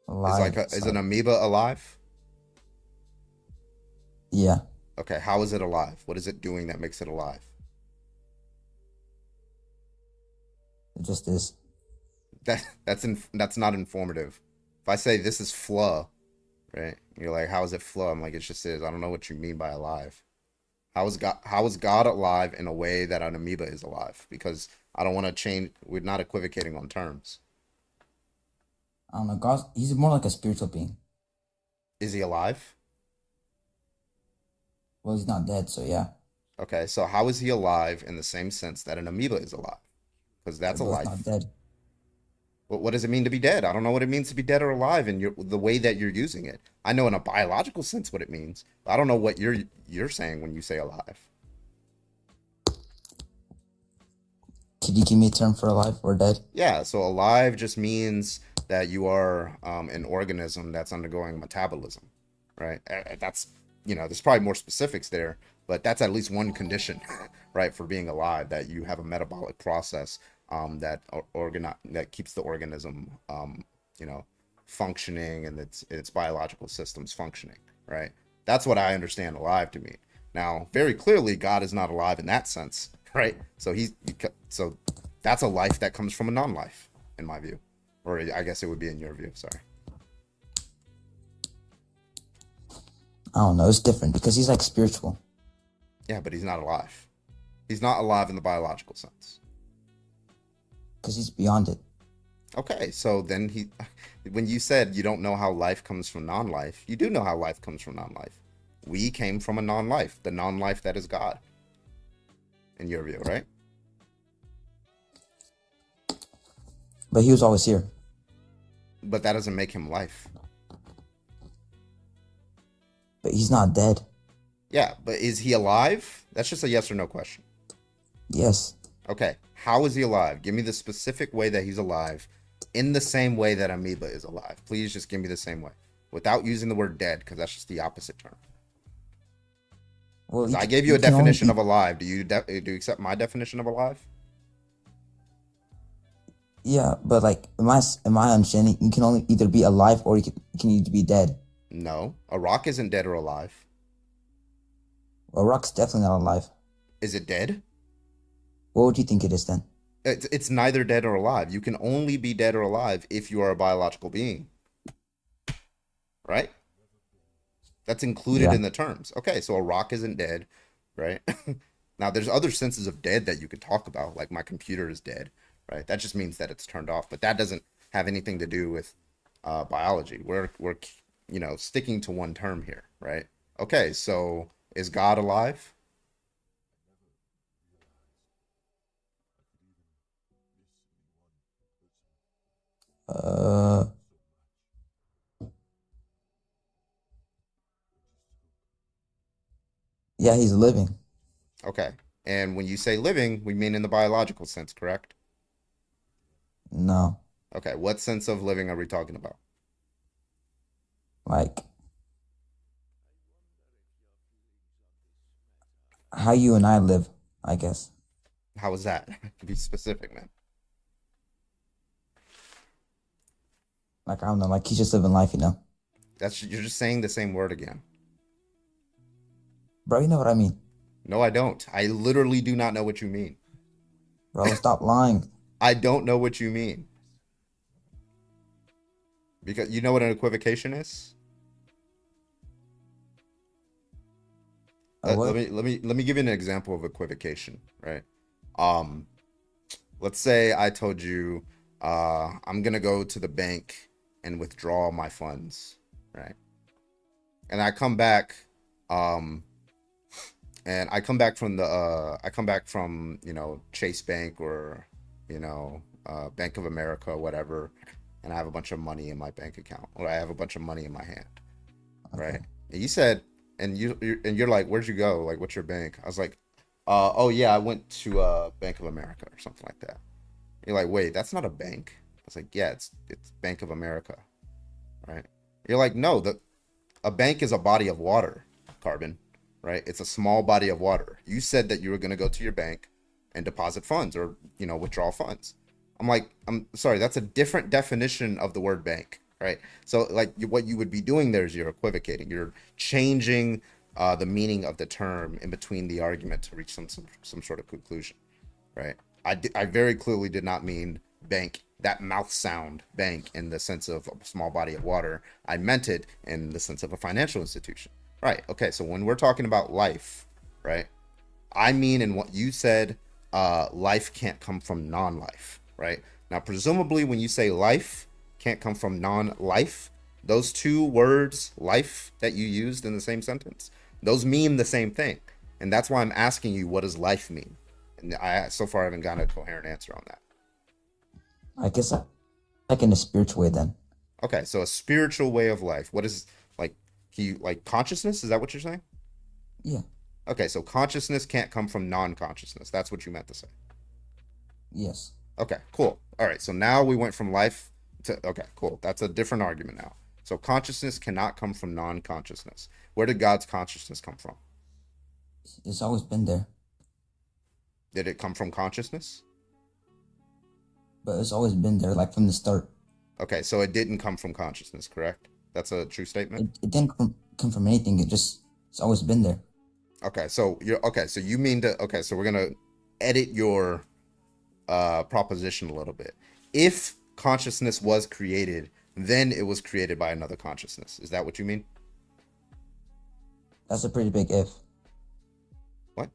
Alive. Is an amoeba alive? Yeah. Okay, how is it alive? What is it doing that makes it alive? It just is. That's not informative. If I say this is Fla, right? You're like, how is it Fla? I'm like, it just is. I don't know what you mean by alive. How is God alive in a way that an amoeba is alive? Because I don't want to change. We're not equivocating on terms. I don't know. God, he's more like a spiritual being. Is he alive? Well, he's not dead, so yeah. Okay, so how is he alive in the same sense that an amoeba is alive? Because that's a Well, he's life. not dead. What does it mean to be dead? I don't know what it means to be dead or alive in the way that you're using it. I know in a biological sense what it means, but I don't know what you're saying when you say alive. Could you give me a term for alive or dead? Yeah, so alive just means that you are an organism that's undergoing metabolism, right? That's, there's probably more specifics there, but that's at least one condition, right, for being alive, that you have a metabolic process that keeps the organism, functioning, and its biological systems functioning, right? That's what I understand alive to mean. Now, very clearly, God is not alive in that sense, right? So so that's a life that comes from a non-life, in my view, or I guess it would be in your view. Sorry. I don't know. It's different because he's like spiritual. Yeah, but he's not alive. He's not alive in the biological sense. Because he's beyond it. Okay, so then when you said you don't know how life comes from non-life, you do know how life comes from non-life. We came from a non-life, the non-life that is God, in your view, right? But he was always here. But that doesn't make him life. But he's not dead. Yeah, but is he alive? That's just a yes or no question. Yes. Okay, How is he alive? Give me the specific way that he's alive, in the same way that amoeba is alive. Please just give me the same way, without using the word dead, because that's just the opposite term. Well, I gave you a definition of a. alive. Do you do you accept my definition of alive? Yeah, but like in my understanding, you can only either be alive or you can either be dead. No, a rock isn't dead or alive. A rock's definitely not alive. Is it dead? What would you think it is then? It's neither dead or alive. You can only be dead or alive if you are a biological being, right? That's included Yeah. in the terms. Okay, so a rock isn't dead, right? Now, there's other senses of dead that you could talk about, like my computer is dead, right? That just means that it's turned off, but that doesn't have anything to do with biology. We're sticking to one term here, right? Okay, so is God alive? Uh, yeah, he's living. Okay, and when you say living, we mean in the biological sense, correct? No, Okay, what sense of living are we talking about? like how you and I live, I guess. How is that? Be specific, man. Like I don't know, like he's just living life, you know. You're just saying the same word again. Bro, you know what I mean. No, I don't. I literally do not know what you mean. Bro, stop lying. I don't know what you mean. Because you know what an equivocation is? What? Let me give you an example of equivocation, right? Um, let's say I told you I'm gonna go to the bank and withdraw my funds, right? And I come back, and I come back from Chase Bank or Bank of America or whatever, and I have a bunch of money in my bank account, or I have a bunch of money in my hand, right? Okay. And you said, and you're like, where'd you go? Like, what's your bank? I was like, oh yeah, I went to Bank of America or something like that. You're like, wait, that's not a bank. I was like, yeah, it's Bank of America, right? You're like, no, a bank is a body of water, Carbon, right? It's a small body of water. You said that you were going to go to your bank and deposit funds or withdraw funds. I'm like, I'm sorry, that's a different definition of the word bank, right? So like what you would be doing there is you're equivocating. You're changing the meaning of the term in between the argument to reach some sort of conclusion, right? I very clearly did not mean bank, that mouth sound bank in the sense of a small body of water. I meant it in the sense of a financial institution. Right. Okay. So when we're talking about life, right, I mean, in what you said, life can't come from non-life, right? Now, presumably when you say life can't come from non-life, those two words, life, that you used in the same sentence, those mean the same thing. And that's why I'm asking you, what does life mean? And so far I haven't gotten a coherent answer on that. I guess like in a spiritual way then. Okay, so a spiritual way of life. What is like consciousness? Is that what you're saying? Yeah. Okay, so consciousness can't come from non-consciousness. That's what you meant to say. Yes. Okay, cool. All right, so now we went from life to, okay, cool. That's a different argument now. So consciousness cannot come from non-consciousness. Where did God's consciousness come from? It's always been there. Did it come from consciousness? But it's always been there, like from the start. Okay, so it didn't come from consciousness, correct? That's a true statement? It didn't come from anything. It's always been there. Okay, so you mean to, okay, so we're gonna edit your proposition a little bit. If consciousness was created, then it was created by another consciousness. Is that what you mean? That's a pretty big if. What?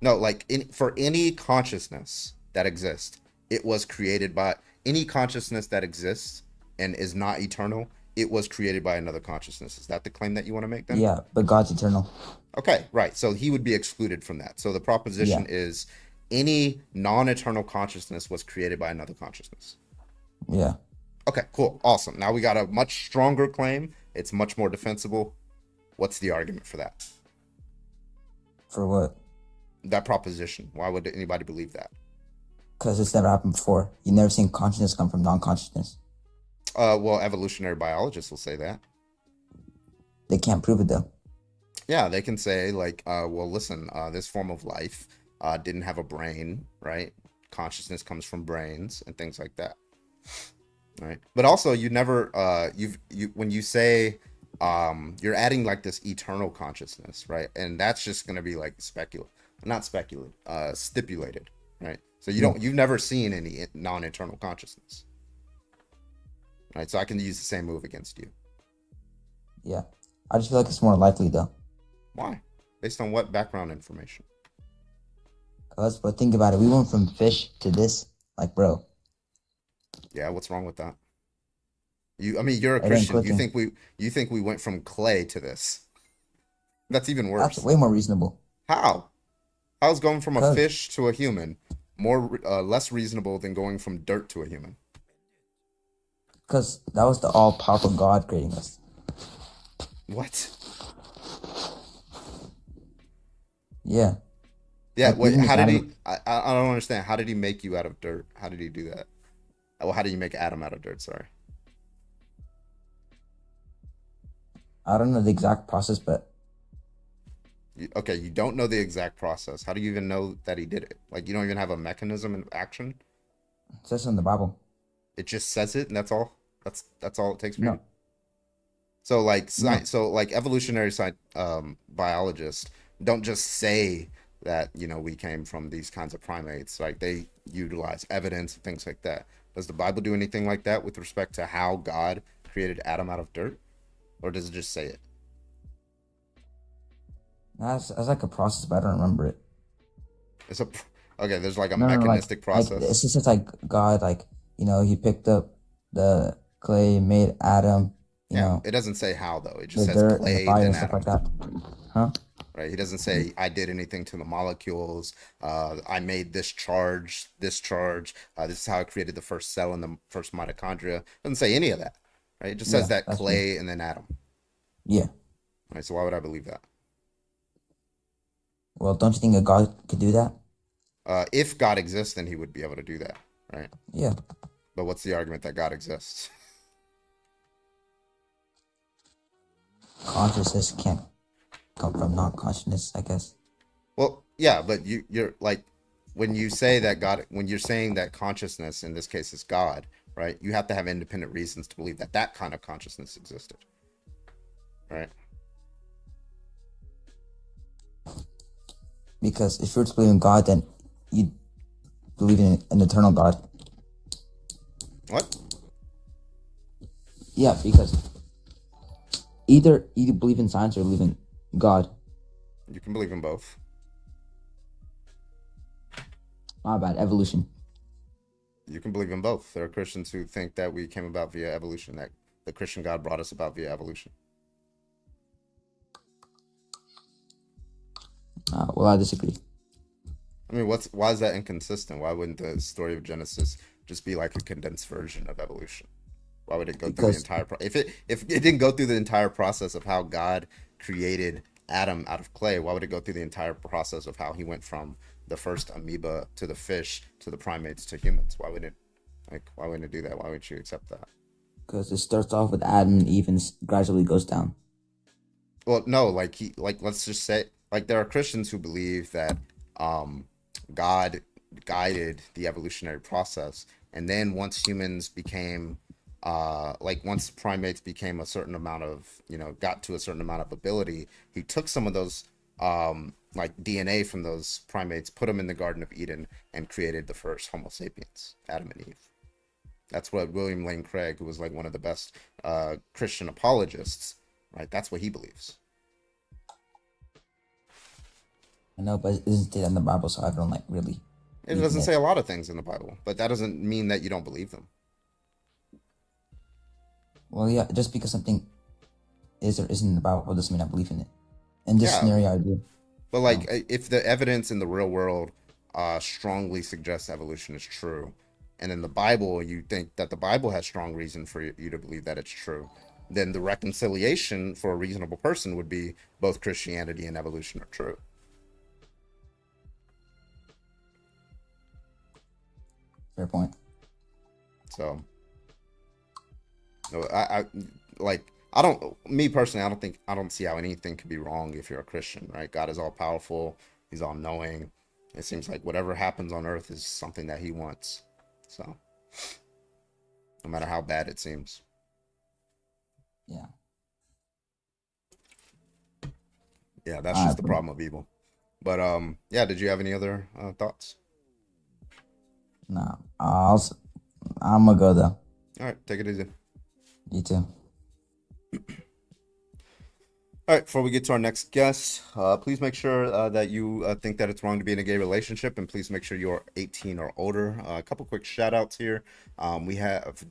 No, like for any consciousness that exists, it was created by any consciousness that exists and is not eternal. It was created by another consciousness. Is that the claim that you want to make then? Yeah, but God's eternal. Okay, right. So he would be excluded from that. So the proposition is any non-eternal consciousness was created by another consciousness. Yeah. Okay, cool. Awesome. Now we got a much stronger claim. It's much more defensible. What's the argument for that? For what? That proposition. Why would anybody believe that? Because it's never happened before. You never seen consciousness come from non-consciousness. Well, evolutionary biologists will say that. They can't prove it though. Yeah, they can say like, well, listen, this form of life didn't have a brain, right? Consciousness comes from brains and things like that, right? But also, you never, when you say, you're adding like this eternal consciousness, right? And that's just gonna be like stipulated, right? So you've never seen any non-eternal consciousness, right? So I can use the same move against you. Yeah. I just feel like it's more likely though. Why? Based on what background information? But think about it. We went from fish to this. Like, bro. Yeah, what's wrong with that? I mean, you're a It ain't Christian. clicking. You think we went from clay to this? That's even worse. That's way more reasonable. How? How's going from a 'Cause- fish to a human less reasonable than going from dirt to a human? Because that was the all-powerful God creating us. What? Yeah. Yeah. Like, Wait. even How did he? Adam- I don't understand. How did he make you out of dirt? How did he do that? Well, how did you make Adam out of dirt? Sorry. I don't know the exact process, but Okay, you don't know the exact process. How do you even know that he did it? Like, you don't even have a mechanism in action. it says in the Bible. It just says it, and that's all. That's all it takes for No. you. So like No. so like evolutionary biologists don't just say that we came from these kinds of primates. Like they utilize evidence and things like that. Does the Bible do anything like that with respect to how God created Adam out of dirt, or does it just say it? That's like a process, but I don't remember it. It's a okay. There's like a No, mechanistic process. It's just like God, like, he picked up the clay, made Adam, Yeah, it doesn't say how though. It just the says dirt and clay the fire then and stuff Adam. like that. Huh? Right? He doesn't say I did anything to the molecules. I made this charge, this charge. This is how I created the first cell in the first mitochondria. Doesn't say any of that. Right? It just says Yeah, that that's clay and then Adam. Yeah. Right? So why would I believe that? Well, don't you think a God could do that? If God exists, then he would be able to do that. Right? Yeah. But what's the argument that God exists? Consciousness can't come from non-consciousness, I guess. Well, yeah, but you're like when you say that God, when you're saying that consciousness in this case is God, right? You have to have independent reasons to believe that that kind of consciousness existed, right? Because if you were to believe in God, then you believe in an eternal God. What? Yeah, because either you believe in science or believe in God. You can believe in both. My bad, evolution. You can believe in both. There are Christians who think that we came about via evolution, that the Christian God brought us about via evolution. Well, I disagree. I mean, why is that inconsistent? Why wouldn't the story of Genesis just be like a condensed version of evolution? Why would it go through the entire if it didn't go through the entire process of how God created Adam out of clay, why would it go through the entire process of how he went from the first amoeba to the fish to the primates to humans? Why wouldn't it do that? Why wouldn't you accept that? Because it starts off with Adam and Eve and gradually goes down. Well, no, let's just say there are Christians who believe that God guided the evolutionary process, and then once humans became once primates became a certain amount of got to a certain amount of ability, he took some of those DNA from those primates, put them in the Garden of Eden, and created the first Homo sapiens, Adam and Eve. That's what William Lane Craig, who was like one of the best Christian apologists, right? That's what he believes. I know, but it doesn't say that in the Bible, so I don't really. It doesn't say a lot of things in the Bible, but that doesn't mean that you don't believe them. Well, yeah, just because something is or isn't in the Bible doesn't mean I believe in it. In this scenario, I do. But if the evidence in the real world strongly suggests evolution is true, and in the Bible you think that the Bible has strong reason for you to believe that it's true, then the reconciliation for a reasonable person would be both Christianity and evolution are true. Fair point. So, no, I like, I don't, me personally, I don't see how anything could be wrong if you're a Christian, right? God is all powerful. He's all knowing. It seems like whatever happens on earth is something that he wants. So, no matter how bad it seems. Yeah. Yeah, that's just the problem of evil. But yeah, did you have any other thoughts? No. I'm gonna go though. All right, take it easy. You too. All right, before we get to our next guest, please make sure that you think that it's wrong to be in a gay relationship, and please make sure you're 18 or older. A couple quick shout outs here. We have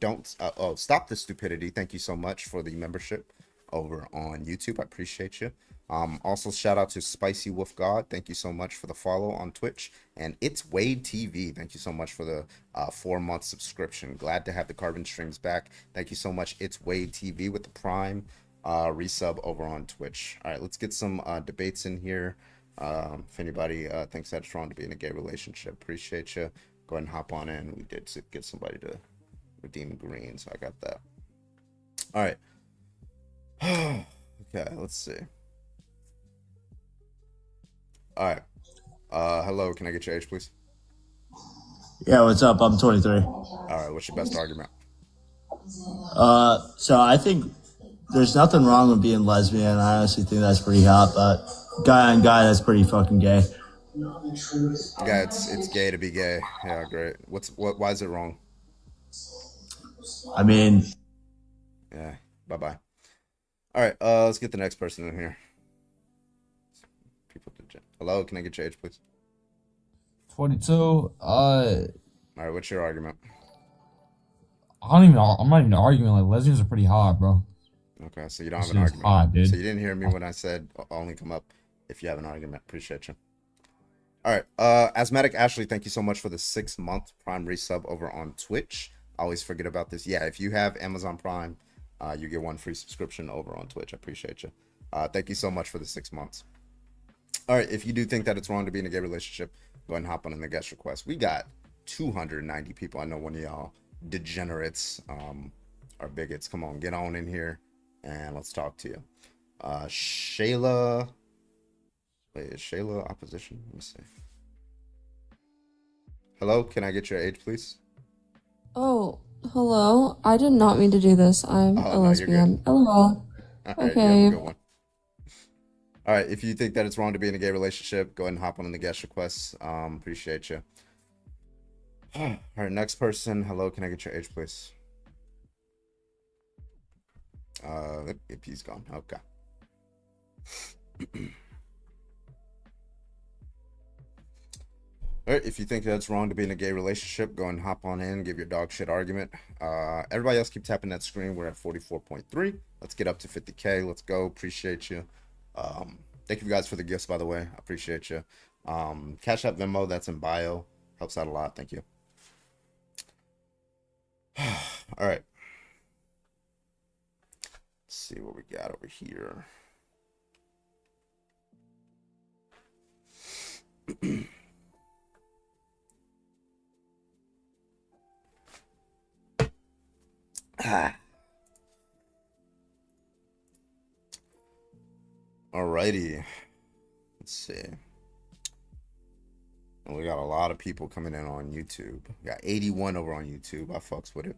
Stop the Stupidity. Thank you so much for the membership over on YouTube. I appreciate you. Also, shout out to Spicy Wolf God. Thank you so much for the follow on Twitch. And It's Wade TV. Thank you so much for the 4-month subscription. Glad to have the Carbon Streams back. Thank you so much, It's Wade TV, with the Prime resub over on Twitch. All right, let's get some debates in here. If anybody thinks that it's wrong to be in a gay relationship, appreciate you. Go ahead and hop on in. We did get somebody to redeem green, so I got that. All right. Okay, let's see. All right. Hello, can I get your age, please? Yeah, what's up? I'm 23. All right, what's your best argument? So I think there's nothing wrong with being lesbian. I honestly think that's pretty hot, but guy on guy, that's pretty fucking gay. Yeah, it's gay to be gay. Yeah, great. Why is it wrong? I mean, Yeah, bye-bye. All right, let's get the next person in here. Hello, can I get your age, please? 22. All right, what's your argument? I'm not even arguing. Like, lesbians are pretty hot, bro. Okay, so you don't have an Lesbians argument. hot, dude. So you didn't hear me when I said only come up if you have an argument. Appreciate you. All right, Asthmatic Ashley, thank you so much for the 6-month Prime resub over on Twitch. I always forget about this. Yeah, if you have Amazon Prime, you get 1 free subscription over on Twitch. I appreciate you. Thank you so much for the 6 months. All right, if you do think that it's wrong to be in a gay relationship, go ahead and hop on in the guest request. We got 290 people. I know one of y'all degenerates are bigots. Come on, get on in here and let's talk to you. Shayla. Wait, is Shayla opposition? Let me see. Hello, can I get your age, please? Oh, hello. I did not mean to do this. I'm a lesbian. LOL. All right, Okay. you have a good one. All right, if you think that it's wrong to be in a gay relationship, go ahead and hop on in the guest requests. Appreciate you. All right, next person. Hello, can I get your age, please? If he's gone. Okay. All right, if you think that's wrong to be in a gay relationship, go and hop on in, give your dog shit argument. Everybody else keep tapping that screen. We're at 44.3. Let's get up to 50K. Let's go. Appreciate you. Thank you guys for the gifts, by the way. I appreciate you. Cash App Venmo, that's in bio. Helps out a lot. Thank you. All right. Let's see what we got over here. Alrighty. Let's see. And we got a lot of people coming in on YouTube. We got 81 over on YouTube. I fucks with it.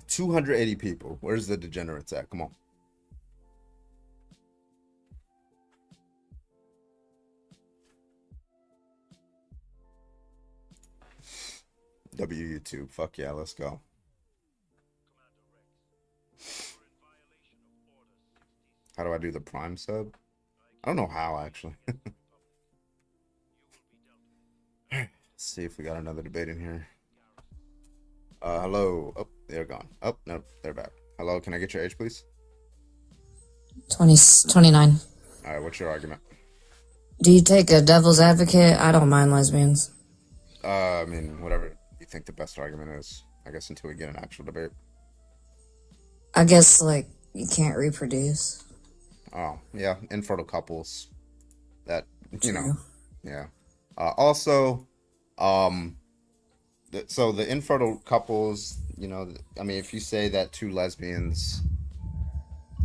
280 people. Where's the degenerates at? Come on. W YouTube. Fuck yeah, let's go. How do I do the Prime sub? I don't know how, actually. Let's see if we got another debate in here. Hello. Oh, they're gone. Oh, no, they're back. Hello, can I get your age, please? 29. All right, what's your argument? Do you take a devil's advocate? I don't mind lesbians. I mean, whatever you think the best argument is, I guess, until we get an actual debate. I guess, like, you can't reproduce. Oh, yeah, infertile couples. That, you know, yeah. Also, um, so the infertile couples, you know, I mean, if you say that two lesbians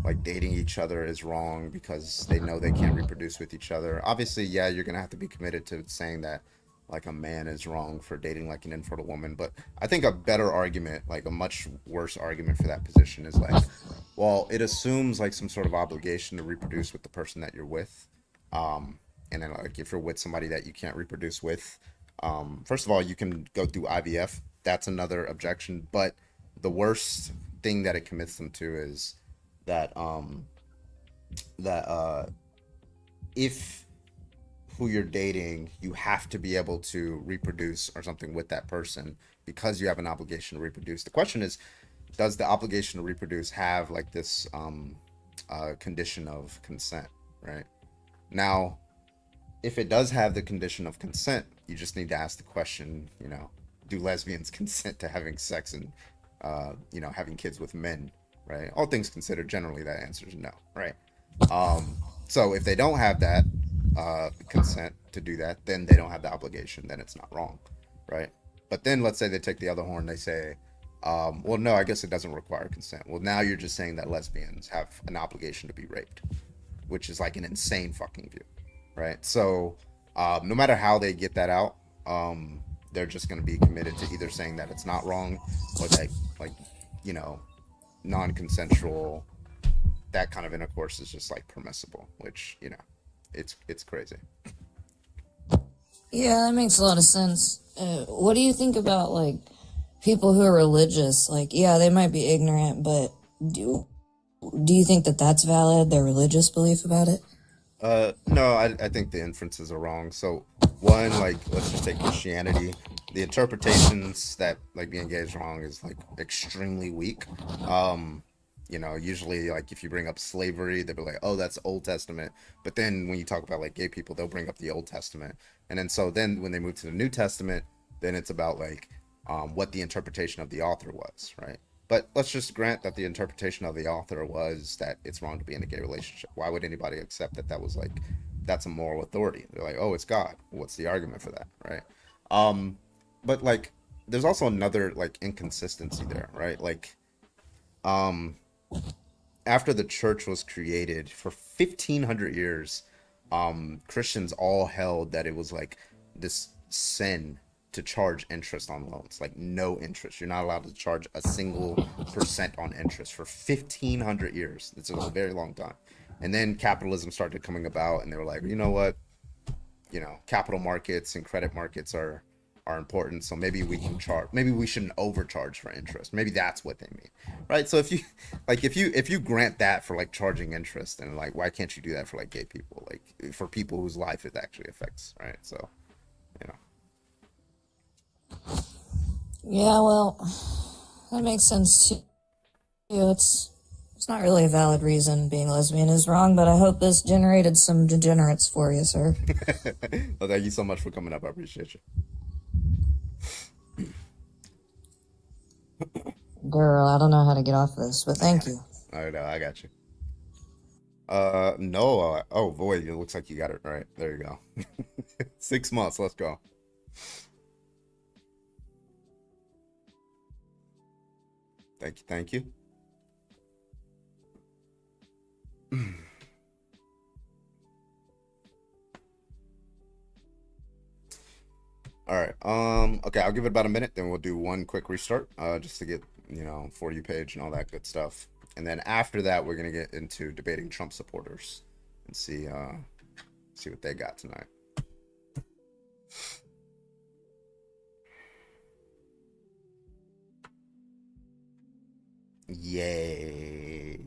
like dating each other is wrong because they know they can't reproduce with each other, obviously, yeah, you're gonna have to be committed to saying that like a man is wrong for dating like an infertile woman. But I think a better argument, like a much worse argument for that position is like, well, it assumes like some sort of obligation to reproduce with the person that you're with. And then like if you're with somebody that you can't reproduce with, first of all, you can go through IVF. That's another objection. But the worst thing that it commits them to is that if who you're dating, you have to be able to reproduce or something with that person because you have an obligation to reproduce. The question is, does the obligation to reproduce have like this condition of consent, right? Now, if it does have the condition of consent, you just need to ask the question, you know, do lesbians consent to having sex and, you know, having kids with men, right? All things considered, generally that answer is no, right? So if they don't have that consent to do that, then they don't have the obligation, then it's not wrong, right? But then let's say they take the other horn, they say, well, no, I guess it doesn't require consent. Well, now you're just saying that lesbians have an obligation to be raped, which is like an insane fucking view, right? So no matter how they get that out, they're just going to be committed to either saying that it's not wrong or that, like, you know, non-consensual, that kind of intercourse is just like permissible, which, you know, it's crazy. Yeah, that makes a lot of sense. What do you think about like people who are religious? Like, yeah, they might be ignorant, but do you think that that's valid? Their religious belief about it? No, I think the inferences are wrong. So one, like, let's just take Christianity. The interpretations that like being gay is wrong is like extremely weak. You know, usually like if you bring up slavery, they'll be like, oh, that's Old Testament. But then when you talk about like gay people, they'll bring up the Old Testament. And then so then when they move to the New Testament, then it's about like what the interpretation of the author was, right? But let's just grant that the interpretation of the author was that it's wrong to be in a gay relationship. Why would anybody accept that that was like, that's a moral authority? They're like, oh, it's God. What's the argument for that, right? But like, there's also another like inconsistency there, right? Like, after the church was created for 1500 years, Christians all held that it was like this sin to charge interest on loans, like no interest. You're not allowed to charge a single percent on interest for 1500 years. It's a very long time. And then capitalism started coming about and they were like, you know what, you know, capital markets and credit markets are important, so maybe we can charge, maybe we shouldn't overcharge for interest. Maybe that's what they mean, right? So if you like if you grant that for like charging interest, and like why can't you do that for like gay people, like for people whose life it actually affects, right? So, you know. Yeah, well, that makes sense too. It's not really a valid reason being lesbian is wrong, but I hope this generated some degenerates for you, sir. Well, thank you so much for coming up. I appreciate you. Girl, I don't know how to get off this, but thank you. I know, I got you. No, oh, Void, it looks like you got it right. There you go. 6 months, let's go. Thank you. All right. Okay, I'll give it about a minute, then we'll do one quick restart, just to get, you know, For You page and all that good stuff. And then after that, we're gonna get into debating Trump supporters and see what they got tonight. Yay.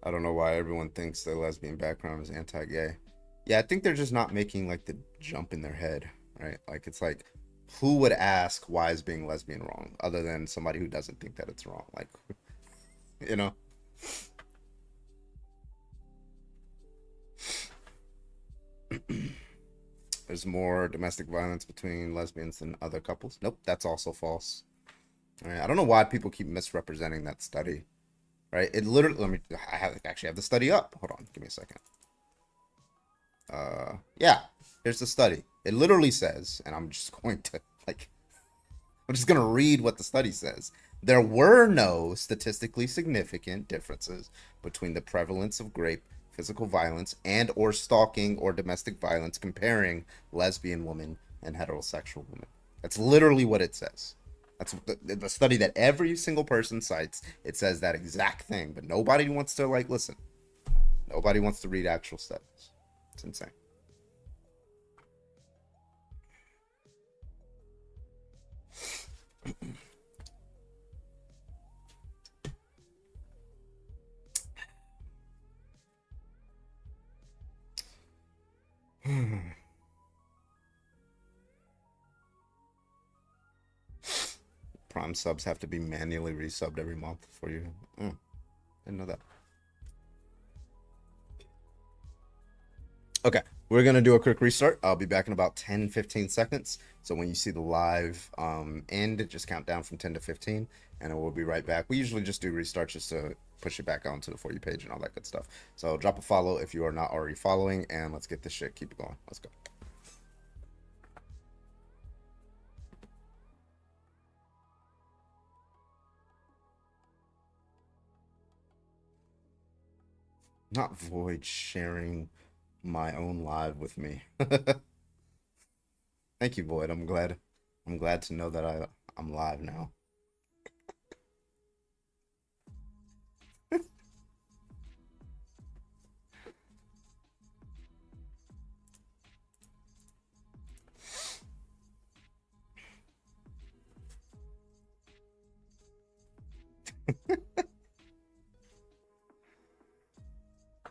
I don't know why everyone thinks their lesbian background is anti-gay. Yeah, I think they're just not making like the jump in their head, right? Like it's like, who would ask why is being lesbian wrong other than somebody who doesn't think that it's wrong? Like, you know? There's more domestic violence between lesbians than other couples. Nope, that's also false. All right, I don't know why people keep misrepresenting that study, right? It literally, actually have the study up. Hold on, give me a second. Yeah, here's the study. It literally says, and I'm just going to I'm just going to read what the study says. There were no statistically significant differences between the prevalence of rape, physical violence, and or stalking or domestic violence comparing lesbian women and heterosexual women. That's literally what it says. That's the study that every single person cites. It says that exact thing, but nobody wants to listen. Nobody wants to read actual studies. It's insane. Prime subs have to be manually resubbed every month for you. Didn't know that. Okay, we're gonna do a quick restart. I'll be back in about 10-15 seconds. So when you see the live end, just count down from 10 to 15, and then we'll be right back. We usually just do restarts just to push it back onto the For You page and all that good stuff. So drop a follow if you are not already following, and let's get this shit. Keep it going. Let's go. Not Void sharing my own live with me. Thank you, Void. I'm glad to know that I'm live now.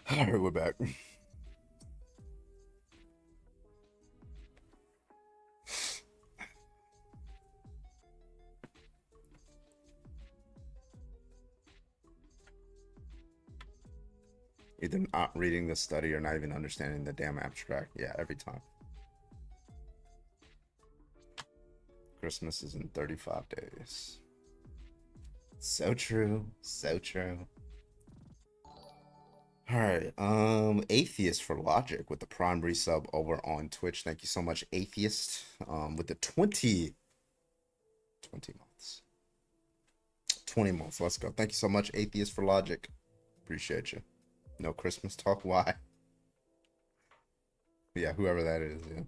All right, we're back. Either not reading the study or not even understanding the damn abstract. Yeah, every time. Christmas is in 35 days. So true. So true. All right. Atheist for Logic with the Prime resub over on Twitch. Thank you so much, Atheist. With the 20 months. 20 months. Let's go. Thank you so much, Atheist for Logic. Appreciate you. No Christmas talk. Why? Yeah, whoever that is. Yeah.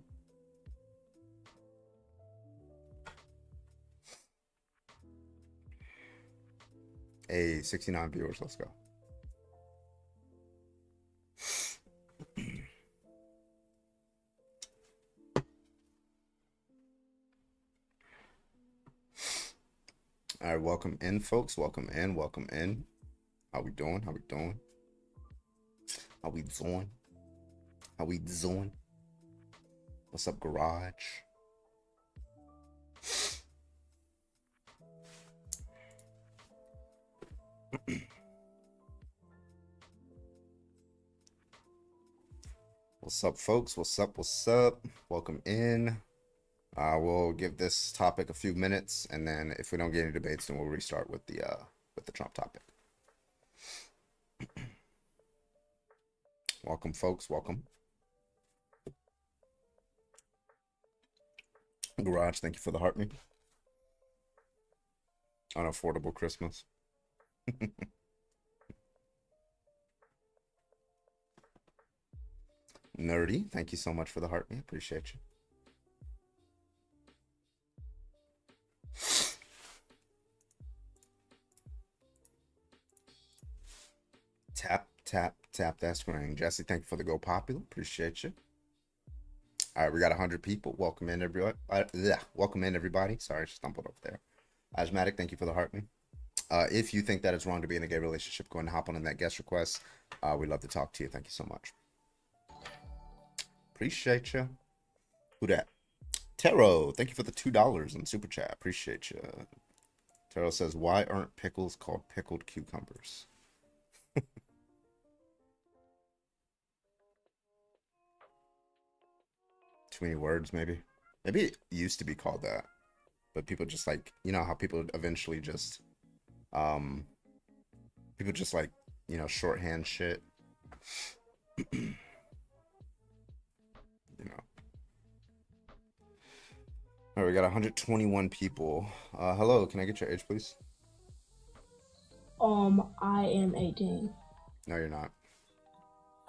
Hey, 69 viewers. Let's go. All right, welcome in, folks. Welcome in. Welcome in. How we doing? How we doing? How we doing? How we doing? What's up, Garage? What's up, folks? What's up? What's up? Welcome in. We'll give this topic a few minutes, and then if we don't get any debates, then we'll restart with the Trump topic. Welcome, folks. Welcome. Garage, thank you for the heart me. Unaffordable Christmas. Nerdy, thank you so much for the heart me. Appreciate you. Tap, tap, tap that screen. Jesse, thank you for the Go Popular. Appreciate you. All right, we got 100 people. Welcome in, everybody. Welcome in, everybody. Sorry, I stumbled over there. Asthmatic, thank you for the heart me. If you think that it's wrong to be in a gay relationship, go and hop on in that guest request. We'd love to talk to you. Thank you so much. Appreciate you. Who that? Taro, thank you for the $2 in Super Chat. Appreciate you. Taro says, why aren't pickles called pickled cucumbers? Too many words, maybe. Maybe it used to be called that, but people just like, you know how people eventually just people just like, you know, shorthand shit. All right, we got 121 people. Hello, can I get your age, please? I am 18. No, you're not.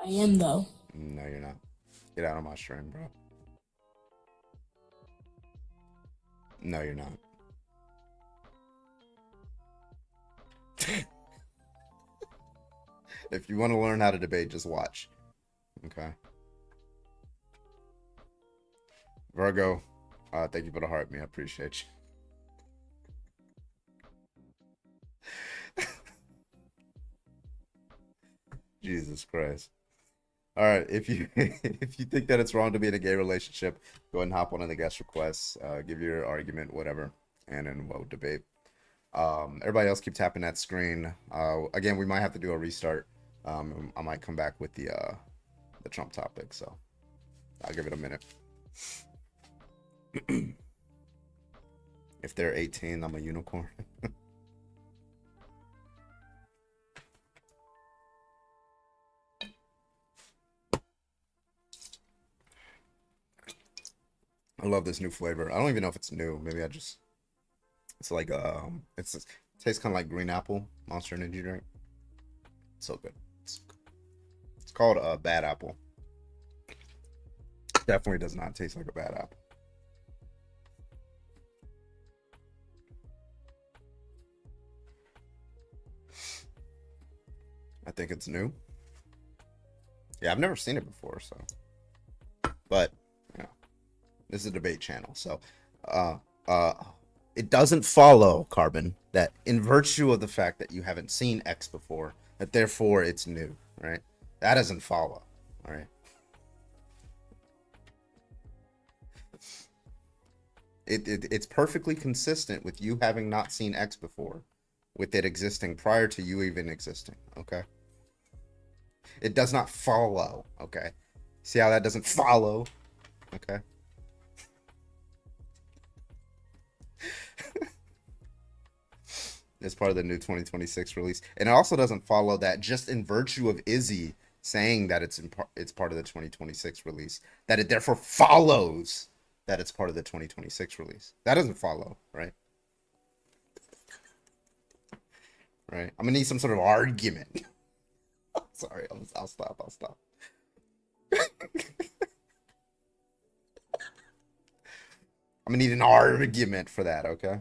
I am though. No, you're not. Get out of my stream, bro. No, you're not. If you want to learn how to debate, just watch. Okay. Virgo, thank you for the heart, man. I appreciate you. Jesus Christ. All right, if you if you think that it's wrong to be in a gay relationship, go ahead and hop on in the guest requests, give your argument, whatever, and then we'll debate. Everybody else keep tapping that screen. Again, we might have to do a restart. I might come back with the Trump topic, so I'll give it a minute. If they're 18, I'm a unicorn. I love this new flavor. I don't even know if it's new. Maybe it's like it tastes kind of like green apple Monster Energy drink. So good. It's called Bad Apple. Definitely does not taste like a bad apple. I think it's new. Yeah, I've never seen it before, so. But, you know, this is a debate channel, so it doesn't follow, Carbon, that in virtue of the fact that you haven't seen X before, that therefore it's new, right? That doesn't follow, all right? It's perfectly consistent with you having not seen X before, with it existing prior to you even existing, okay? It does not follow, okay? See how that doesn't follow, okay? It's part of the new 2026 release. And it also doesn't follow that just in virtue of Izzy saying that it's part of the 2026 release, that it therefore follows that it's part of the 2026 release. That doesn't follow, right? Right? I'm gonna need some sort of argument. Sorry, I'll stop. I'm gonna need an argument for that, okay?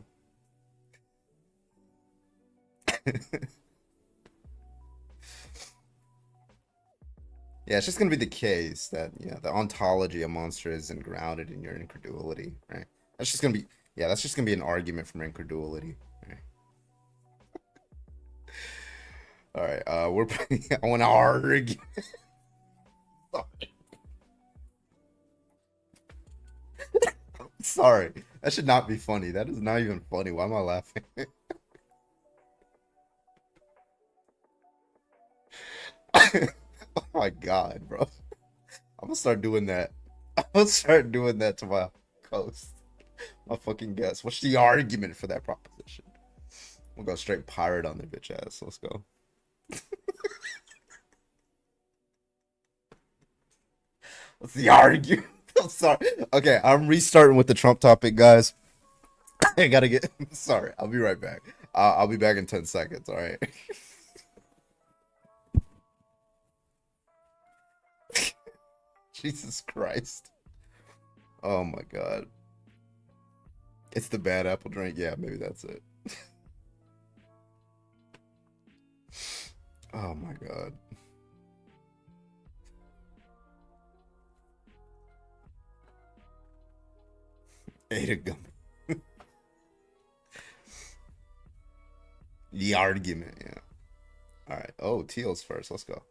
Yeah, it's just gonna be the case that, yeah, the ontology of monster isn't grounded in your incredulity, right? That's just gonna be, yeah, that's just gonna be an argument from incredulity, right? All right, I want to argue. Sorry, that should not be funny. That is not even funny. Why am I laughing? Oh my god, bro. I'm gonna start doing that. I'm gonna start doing that to my host. My fucking guest. What's the argument for that proposition? We'll go straight pirate on their bitch ass. Let's go. What's the argument? I'm sorry. Okay, I'm restarting with the Trump topic, guys. I gotta get. Sorry, I'll be right back. I'll be back in 10 seconds. All right. Jesus Christ. Oh my god. It's the bad apple drink. Yeah, maybe that's it. Oh my god. Ate a gum. The argument, yeah. All right. Oh, Teal's first. Let's go.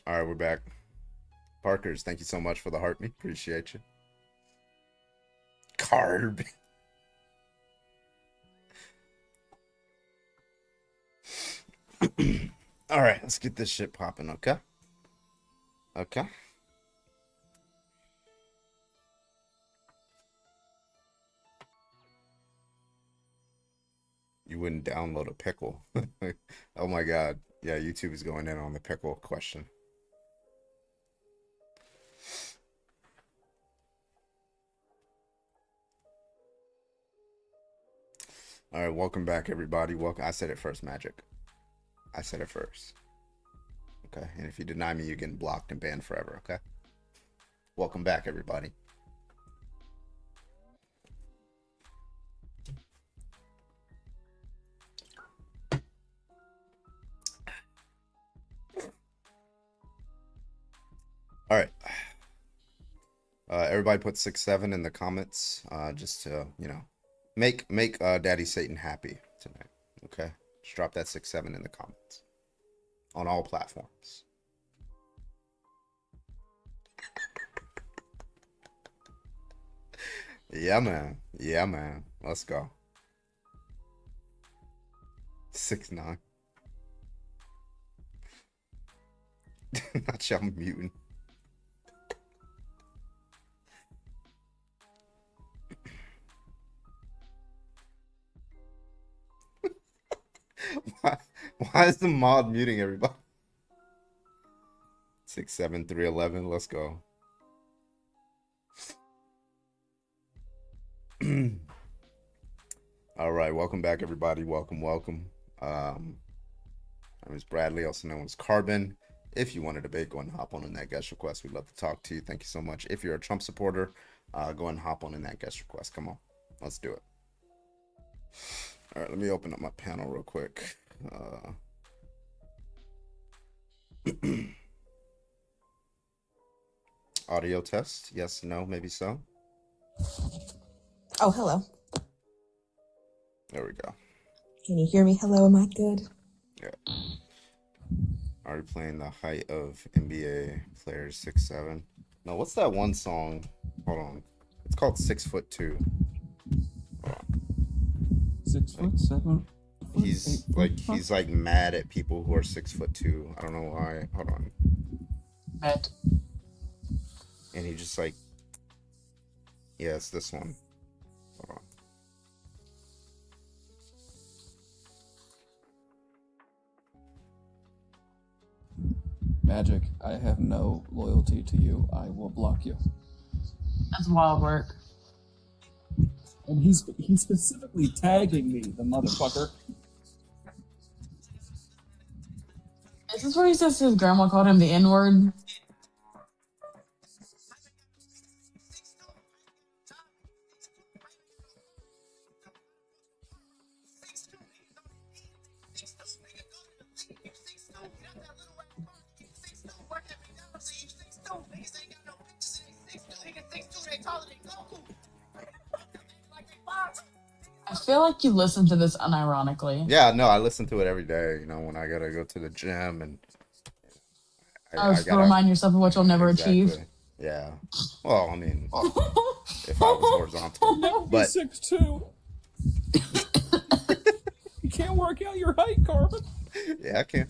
All right, we're back. Parkers, thank you so much for the heart. Me appreciate you. Carb. All right, let's get this shit popping, okay? Okay. you wouldn't download a pickle. Oh my God. Yeah, YouTube is going in on the pickle question. All right, welcome back, everybody. Welcome. I said it first, Magic. I said it first. Okay, and if you deny me, you're getting blocked and banned forever, okay? Welcome back, everybody. All right. Everybody put 6-7 in the comments, just to, you know, make Daddy Satan happy tonight, okay? Just drop that 6-7 in the comments on all platforms. Yeah, man. Yeah, man. Let's go. 6-9. Not y'all mutant. Why is the mod muting everybody? 6-7, 3-11. Let's go. All right, welcome back, everybody. Welcome. My name is Bradley, also known as Carbon. If you want to debate, go ahead and hop on in that guest request. We'd love to talk to you. Thank you so much. If you're a Trump supporter, go ahead and hop on in that guest request. Come on, let's do it. All right, let me open up my panel real quick. Audio test. Yes, no, maybe so. Oh, hello. There we go. Can you hear me? Hello, am I good? Yeah. Are you playing the height of NBA players 6'7"? No, what's that one song? Hold on. It's called 6'2". Hold on. 6'7". He's like mad at people who are 6'2". I don't know why. Hold on. Mad. And he just like, yeah, it's this one. Hold on. Magic, I have no loyalty to you. I will block you. That's wild work. And he's specifically tagging me, the motherfucker. Is this where he says his grandma called him the N-word? I feel like you listen to this unironically. Yeah, no, I listen to it every day. You know, when I gotta go to the gym and I gotta remind yourself of what you'll never achieve. Yeah. Well, I mean, if I was horizontal, but 6'2". You can't work out your height, Carbon. Yeah, I can.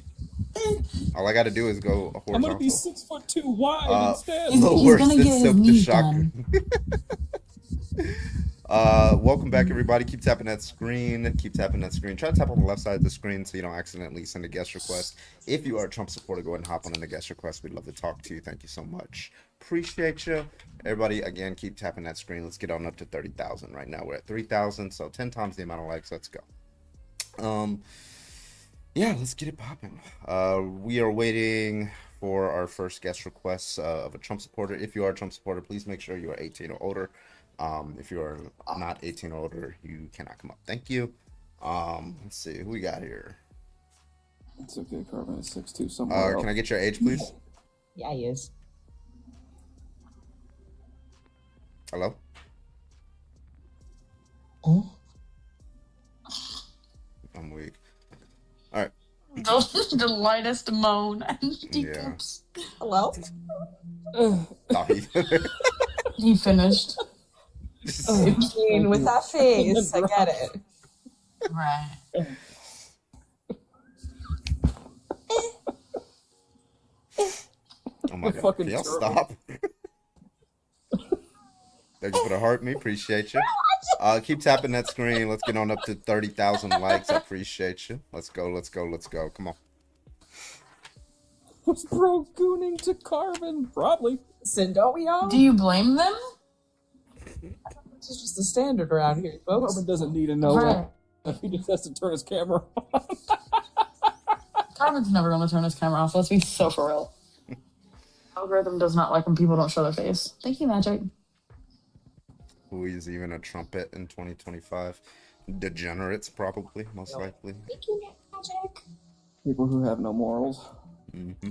All I gotta do is go horizontal. I'm gonna be 6'2" wide instead. He's gonna get his knees done. Welcome back, everybody. Keep tapping that screen. Keep tapping that screen. Try to tap on the left side of the screen so you don't accidentally send a guest request. If you are a Trump supporter, go ahead and hop on in the guest request. We'd love to talk to you. Thank you so much. Appreciate you. Everybody, again, keep tapping that screen. Let's get on up to 30,000. Right now we're at 3,000, so 10 times the amount of likes. Let's go. Yeah, let's get it popping. We are waiting for our first guest request of a Trump supporter. If you are a Trump supporter, please make sure you are 18 or older. If you are not 18 or older, you cannot come up. Thank you. Let's see who we got here. It's okay, Carbon is 6'2". Somewhere can I get your age, please? Yeah, he is. Hello? Oh? I'm weak. All right. The lightest moan. Yeah. Hello? Oh, He finished. I mean, with that face, I get it. Right. Oh my God. Can y'all stop? Thank you for the heart, me. Appreciate you. Keep tapping that screen. Let's get on up to 30,000 likes. I appreciate you. Let's go. Let's go. Let's go. Come on. Was bro gooning to Carbon? Probably. Listen, don't we all? Do you blame them? This is just the standard around here, folks. Carbon doesn't need to know Right. that. He just has to turn his camera on. Carmen's never gonna turn his camera off. Let's be so for real. Algorithm does not like when people don't show their face. Thank you, Magic. Who is even a trumpet in 2025? Degenerates, probably, most likely. Thank you, Magic. People who have no morals. Mm-hmm.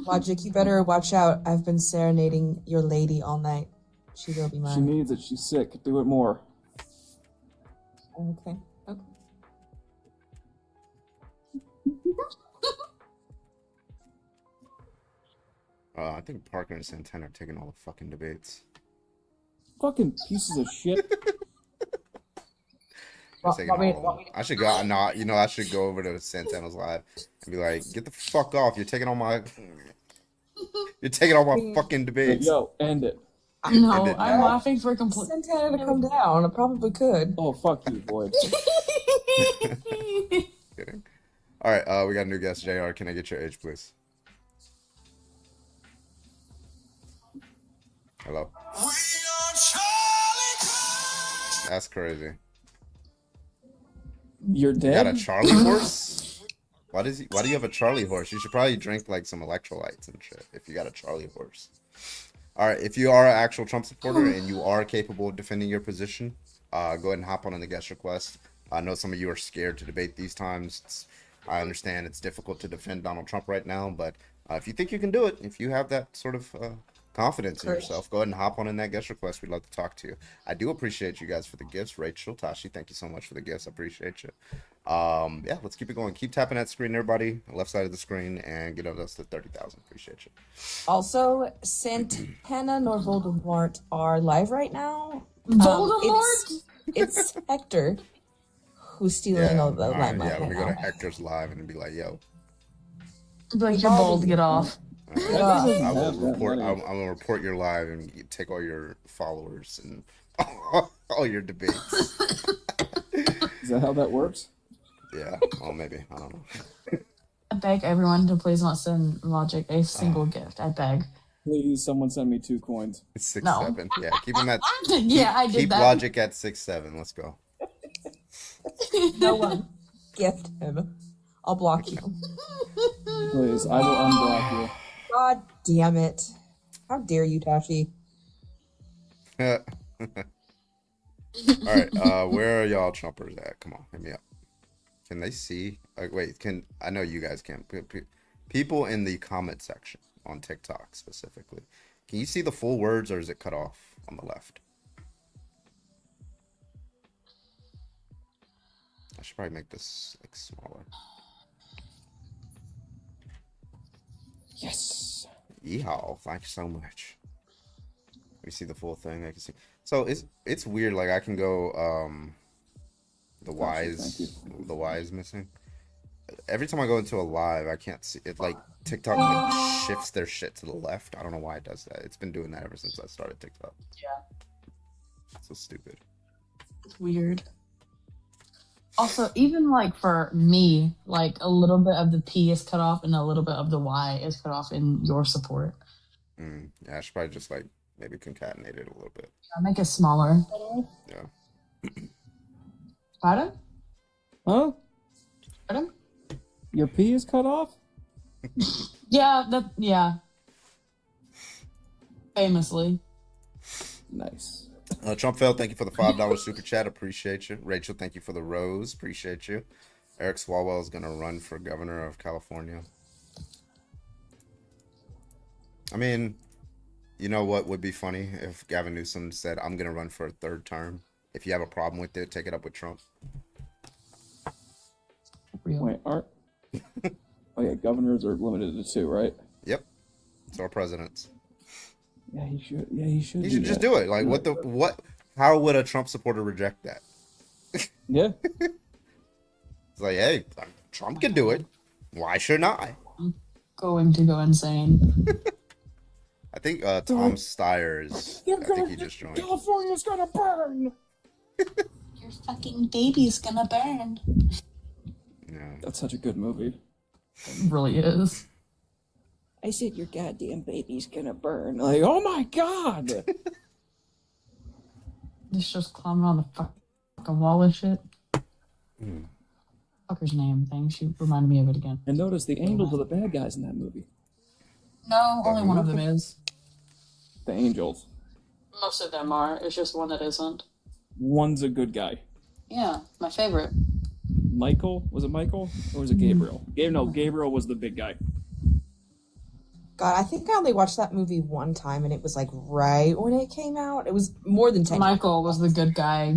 Logic, you better watch out. I've been serenading your lady all night. She will be She mine. needs it. She's sick. Do it more. Okay. Okay. I think Parker and Santana are taking all the fucking debates. Fucking pieces of shit. They're taking all of them. I should go. No, you know, I should go over to Santana's live and be like, "Get the fuck off! You're taking all my, you're taking all my fucking debates." Yo, end it. No, End it I'm now. laughing for complete. Santana to come down. I probably could. Oh, fuck you, Boyd. Kidding. All right, we got a new guest, JR. Can I get your age, please? Hello. That's crazy. You're You dead? got a Charlie horse? Why do you have a Charlie horse? You should probably drink like some electrolytes and shit if you got a Charlie horse. All right, if you are an actual Trump supporter and you are capable of defending your position, go ahead and hop on in the guest request. I know some of you are scared to debate these times. I understand it's difficult to defend Donald Trump right now, but if you think you can do it, if you have that sort of confidence in yourself, go ahead and hop on in that guest request. We'd love to talk to you. I do appreciate you guys for the gifts. Rachel, Tashi, thank you so much for the gifts. I appreciate you. Yeah, let's keep it going. Keep tapping that screen, everybody, left side of the screen, and get us to 30,000. Appreciate you. Also, Santana nor Voldemort are live right now. Voldemort? It's Hector who's stealing all the all right, limelight yeah, let me right go to now. Hector's live and be like, yo. Like, you're bold, get off. I will report. I'm gonna report your live and take all your followers and all your debates. Is that how that works? Yeah, well, maybe I don't know. I beg everyone to please not send Logic a single gift. I beg. Please, someone send me 2 coins. It's 6-7. No. Yeah, keep him at. Yeah, I did keep that. Logic at 6-7. Let's go. No one gift him. I'll block you. Please, I will unblock you. God damn it. How dare you, Tashi? All right, where are y'all Trumpers at? Come on, hit me up. Can they see? Wait, I know you guys can. People in the comment section on TikTok specifically, can you see the full words or is it cut off on the left? I should probably make this like smaller. Yes. Yeehaw! Thank you so much. Let me see the full thing. I can see. So it's weird. Like I can go. The Y is missing. Every time I go into a live, I can't see it. Like TikTok like, shifts their shit to the left. I don't know why it does that. It's been doing that ever since I started TikTok. Yeah. So stupid. It's weird. Also, even like for me, like a little bit of the P is cut off and a little bit of the Y is cut off in your support. Yeah, I should probably just like maybe concatenate it a little bit. Make it smaller. Yeah. Pardon? Huh? Pardon? Your P is cut off? Yeah. Famously. Nice. Trump failed. Thank you for the $5 super chat. Appreciate you. Rachel, thank you for the rose. Appreciate you. Eric Swalwell is going to run for governor of California. I mean, you know what would be funny if Gavin Newsom said, I'm going to run for a 3rd term. If you have a problem with it, take it up with Trump. Wait, aren't... Oh yeah, governors are limited to 2, right? Yep. It's our presidents. Yeah, he should. Yeah, he should. He should just do it. Like, how would a Trump supporter reject that? Yeah. It's like, hey, Trump can do it. Why shouldn't I? I'm going to go insane. think Tom Steyer is. I think he just joined. California's gonna burn. Your fucking baby's gonna burn. Yeah. That's such a good movie. It really is. I said your goddamn baby's gonna burn. Like, oh my god! This just climbing on the fucking wall and shit. Mm. Fucker's name thing. She reminded me of it again. And notice the angels are the bad guys in that movie. No, only one of them is. The angels. Most of them are. It's just one that isn't. One's a good guy. Yeah, my favorite. Michael? Was it Michael? Or was it Gabriel? No, Gabriel was the big guy. God, I think I only watched that movie one time, and it was like right when it came out. It was more than 10 Michael was the good guy.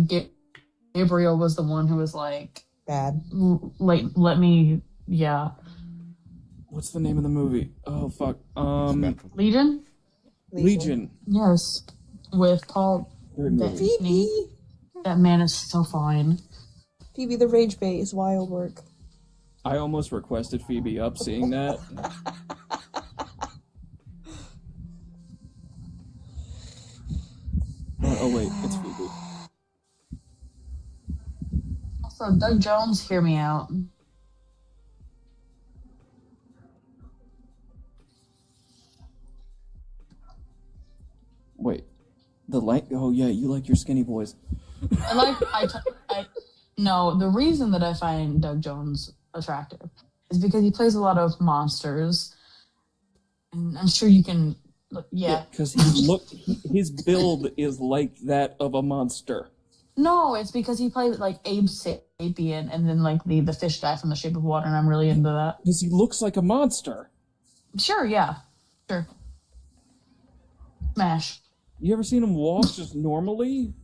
Gabriel was the one who was like bad. Let me. Yeah. What's the name of the movie? Oh fuck. Legion. Legion. Yes, with Paul. Phoebe. That man is so fine. Phoebe the Rage Bait is wild work. I almost requested Phoebe up seeing that. Oh wait, it's Phoebe. Also, Doug Jones, hear me out. Wait, oh yeah, you like your skinny boys. No, the reason that I find Doug Jones attractive is because he plays a lot of monsters, and I'm sure you can. Yeah, because his build is like that of a monster. No, it's because he played like Abe Sapien, and then like the fish guy from The Shape of Water, and I'm really into that. Because he looks like a monster. Sure, yeah, sure. Smash. You ever seen him walk just normally?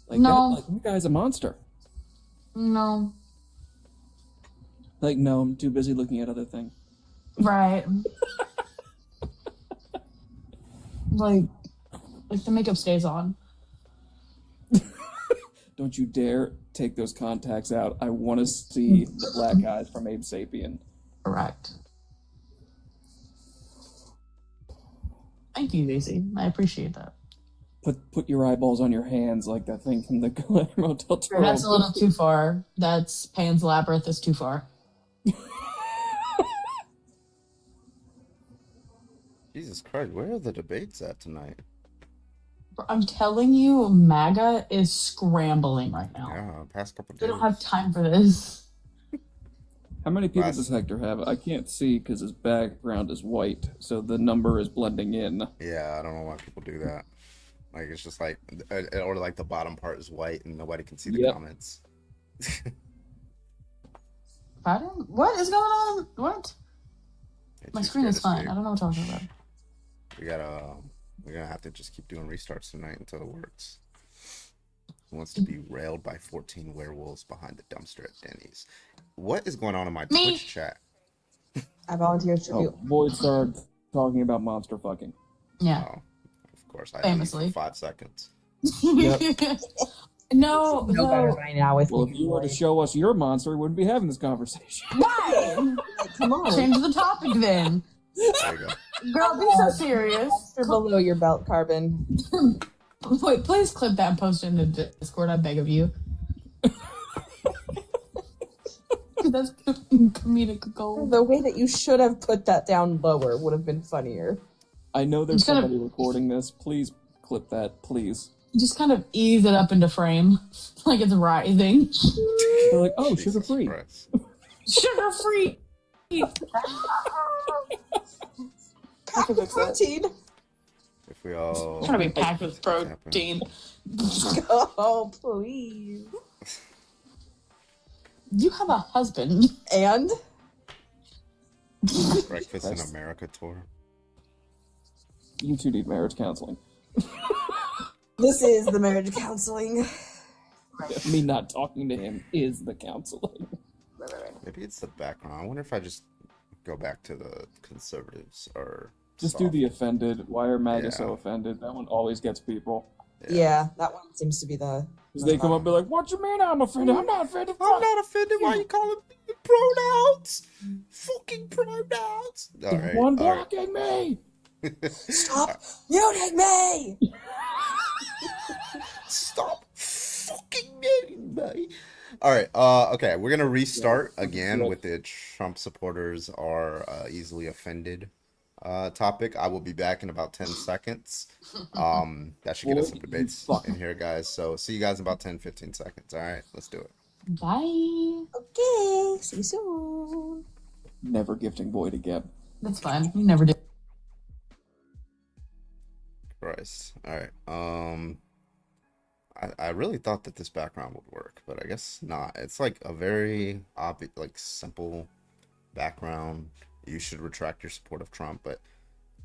Like No. That guy's a monster. No. Like, no, I'm too busy looking at other things. Right. like the makeup stays on. Don't you dare take those contacts out. I want to see the black eyes from Abe Sapien. Correct. Thank you, Daisy. I appreciate that. Put your eyeballs on your hands like that thing from the Guillermo del Toro. That's a little too far. That's Pan's Labyrinth is too far. Jesus Christ, where are the debates at tonight? I'm telling you, MAGA is scrambling right now. Yeah, past couple days. They don't have time for this. How many people does Hector have? I can't see because his background is white, so the number is blending in. Yeah, I don't know why people do that. Like, it's just like, or like the bottom part is white and nobody can see the comments. Pardon? What is going on? What? My screen is fine. I don't know what I'm talking about. We're gonna have to just keep doing restarts tonight until it works. Who wants to be railed by 14 werewolves behind the dumpster at Denny's? What is going on in my Twitch chat? I volunteered to do. Void started talking about monster fucking. Yeah. Oh, of course. I Famously. for 5 seconds. No, better by now. Well, if you were to show us your monster, we wouldn't be having this conversation. Why? Come on. Change the topic then. There you go. Girl, be so serious. You're below your belt, Carbon. Wait, please clip that and post it in the Discord. I beg of you. That's comedic gold. The way that you should have put that down lower would have been funnier. I know there's somebody recording this. Please clip that, please. Just kind of ease it up into frame, like it's rising. They're like, oh, sugar free. Sugar free. Packed with protein. If we all Trying to be packed with protein. Oh, please. You have a husband. And? Breakfast in America tour. You two need marriage counseling. This is the marriage counseling. Me not talking to him is the counseling. Maybe it's the background. I wonder if I just go back to the conservatives or just do the offended. Why are MAGA so offended? That one always gets people. Yeah, that one seems to be the. Because they come up and be like, "What you mean I'm offended? I'm not offended. I'm not offended. Why are you calling me pronouns? Fucking pronouns." All right, one blocking me. Stop muting me! Stop fucking muting me. All right. Okay. We're gonna restart again with the Trump supporters are easily offended topic. I will be back in about 10 seconds. That should get us some debates in here, guys. So see you guys in about 10-15 seconds. All right. Let's do it. Bye. Okay, see you soon. Never gifting boy to Geb. That's fine. We never do. Christ. All right. I really thought that this background would work, but I guess not. It's like a very obvious, like simple background. You should retract your support of Trump, but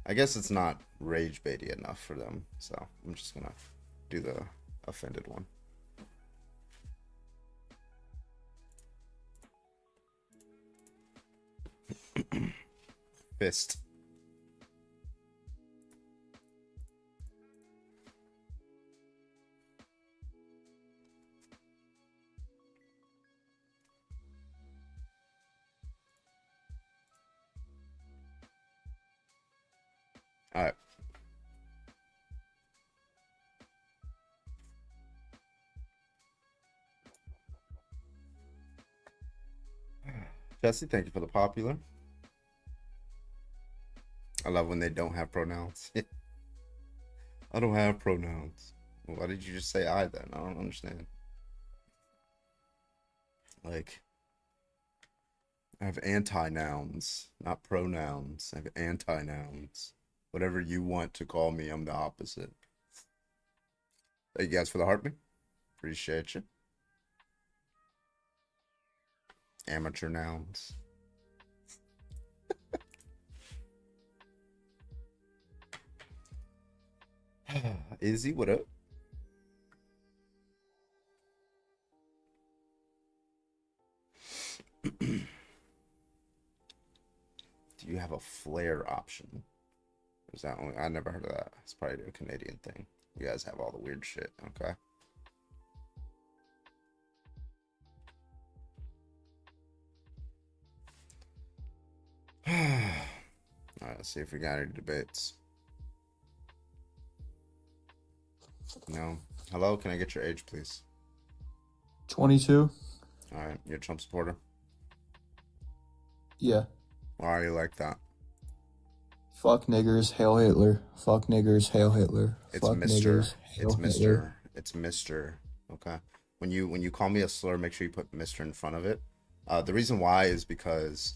I guess it's not rage baity enough for them. So I'm just gonna do the offended one. Fist. All right. Jesse, thank you for the popular. I love when they don't have pronouns. I don't have pronouns. Why did you just say I then? I don't understand. Like, I have anti-nouns, not pronouns. I have anti-nouns. Whatever you want to call me, I'm the opposite. Thank you guys for the heartbeat. Appreciate you. Amateur nouns. Izzy, what up? Do you have a flare option? Is that only? I never heard of that. It's probably a Canadian thing. You guys have all the weird shit. Okay. All right, let's see if we got any debates. No. Hello, can I get your age, please? 22. All right, you're a Trump supporter? Yeah. Why are you like that? Fuck niggers, hail Hitler. Fuck niggers, hail Hitler. It's Fuck Mr. niggers, hail It's Hitler. Mr. It's Mr. Okay. When you call me a slur, make sure you put Mr. in front of it. The reason why is because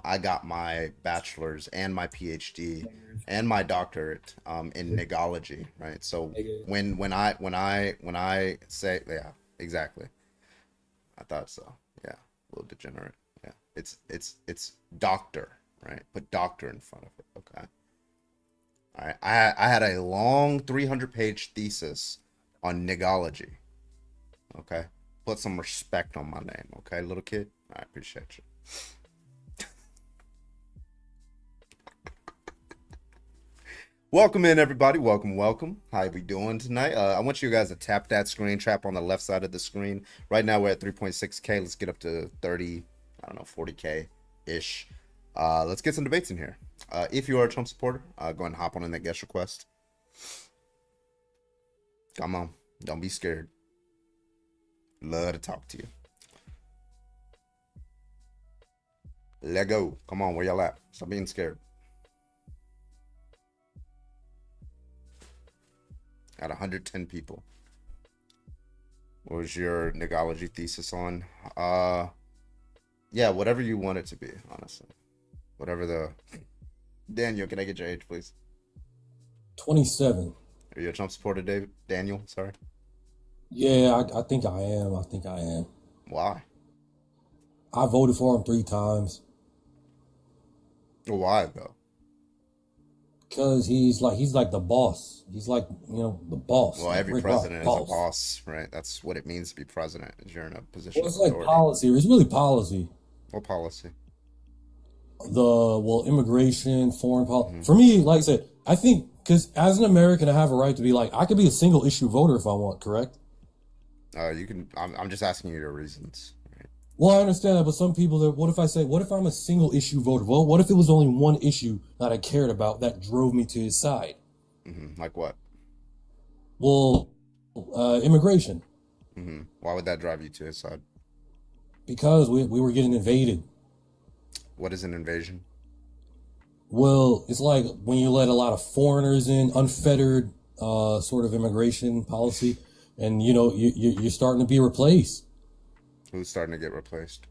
I got my bachelor's and my PhD and my doctorate in nigology, right? So when I say, yeah, exactly. I thought so. Yeah, a little degenerate. Yeah, it's doctor, right? Put doctor in front of it. Okay. All right. I had a long 300-page thesis on nigology. Okay. Put some respect on my name. Okay, little kid. I appreciate you. Welcome in, everybody. Welcome. How we doing tonight? I want you guys to tap that screen trap on the left side of the screen. Right now we're at 3.6K. Let's get up to 30, I don't know, 40K-ish. Let's get some debates in here. If you are a Trump supporter, go ahead and hop on in that guest request. Come on. Don't be scared. Love to talk to you. Let go. Come on, where y'all at? Stop being scared. Got 110 people. What was your nigology thesis on? Yeah, whatever you want it to be, honestly. Whatever the... Daniel, can I get your age, please? 27. Are you a Trump supporter, Daniel? Sorry. Yeah, I think I am. Why? I voted for him 3 times. Why, though? Because he's like the boss. He's like, the boss. Well, like every Rick president Ross, is a boss, right? That's what it means to be president, is you're in a position Well, it's of like authority. policy. It's really policy. What policy? Immigration, foreign policy. For me, like I said, I think, because as an American, I have a right to be like, I could be a single issue voter if I want, correct? You can. I'm just asking you your reasons. Right? Well, I understand that, but some people, what if I'm a single issue voter? Well, what if it was only one issue that I cared about that drove me to his side? Like what? Well, immigration. Why would that drive you to his side? Because we were getting invaded. What is an invasion? Well, it's like when you let a lot of foreigners in, unfettered sort of immigration policy, and you're starting to be replaced. Who's starting to get replaced?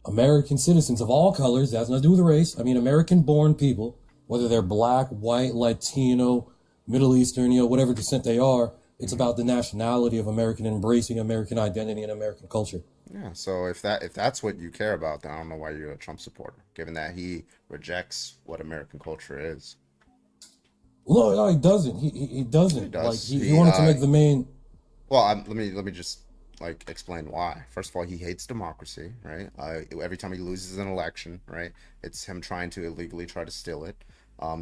American citizens of all colors. That has nothing to do with race. I mean, American-born people, whether they're black, white, Latino, Middle Eastern, whatever descent they are. It's about the nationality of American, embracing American identity and American culture. Yeah, so if that's what you care about, then I don't know why you're a Trump supporter, given that he rejects what American culture is. No, he doesn't. He doesn't. He does. Like he wanted to make the main. Well, let me just explain why. First of all, he hates democracy, right? Every time he loses an election, right, it's him trying to illegally try to steal it.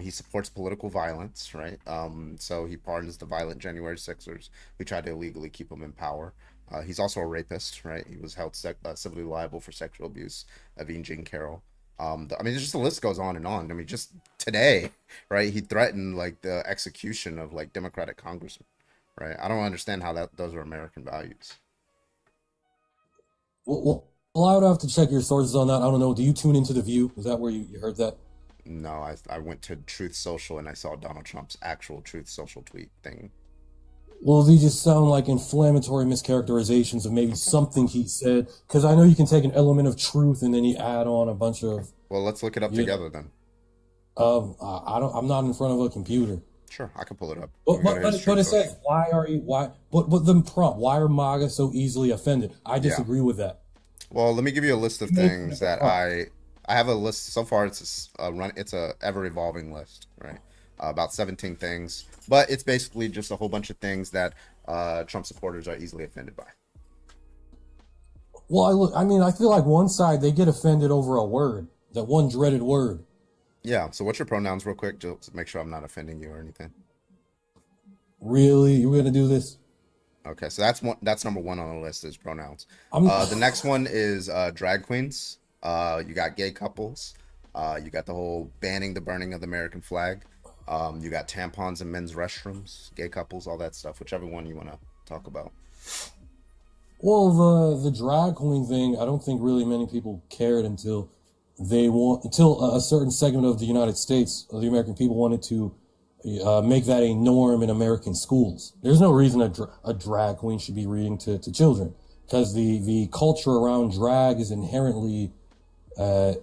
He supports political violence, right? So he pardons the violent January 6ers who tried to illegally keep him in power. He's also a rapist, right? He was held civilly liable for sexual abuse of Jean Carroll. Just the list goes on and on. I mean, just today, right? He threatened the execution of Democratic congressmen, right? I don't understand how those are American values. Well, I would have to check your sources on that. I don't know. Do you tune into The View? Is that where you heard that? No, I went to Truth Social and I saw Donald Trump's actual Truth Social tweet thing. Well, these just sound like inflammatory mischaracterizations of maybe something he said. Because I know you can take an element of truth and then you add on a bunch of. Well, let's look it up together then. I'm not in front of a computer. Sure, I can pull it up. But it says But the prompt, why are MAGA so easily offended? I disagree with that. Well, let me give you a list of things that I have a list so far. It's a ever evolving list, right? About 17 things, but it's basically just a whole bunch of things that Trump supporters are easily offended by. Well, I feel like one side, they get offended over a word, that one dreaded word. Yeah. So what's your pronouns real quick, just to make sure I'm not offending you or anything? Really? You're going to do this? Okay. So that's number one on the list is pronouns. The next one is drag queens. You got gay couples. You got the whole banning the burning of the American flag. You got tampons in men's restrooms, gay couples, all that stuff, whichever one you want to talk about. Well, the drag queen thing, I don't think really many people cared until a certain segment of the United States, of the American people, wanted to make that a norm in American schools. There's no reason a drag queen should be reading to children, because the culture around drag is inherently can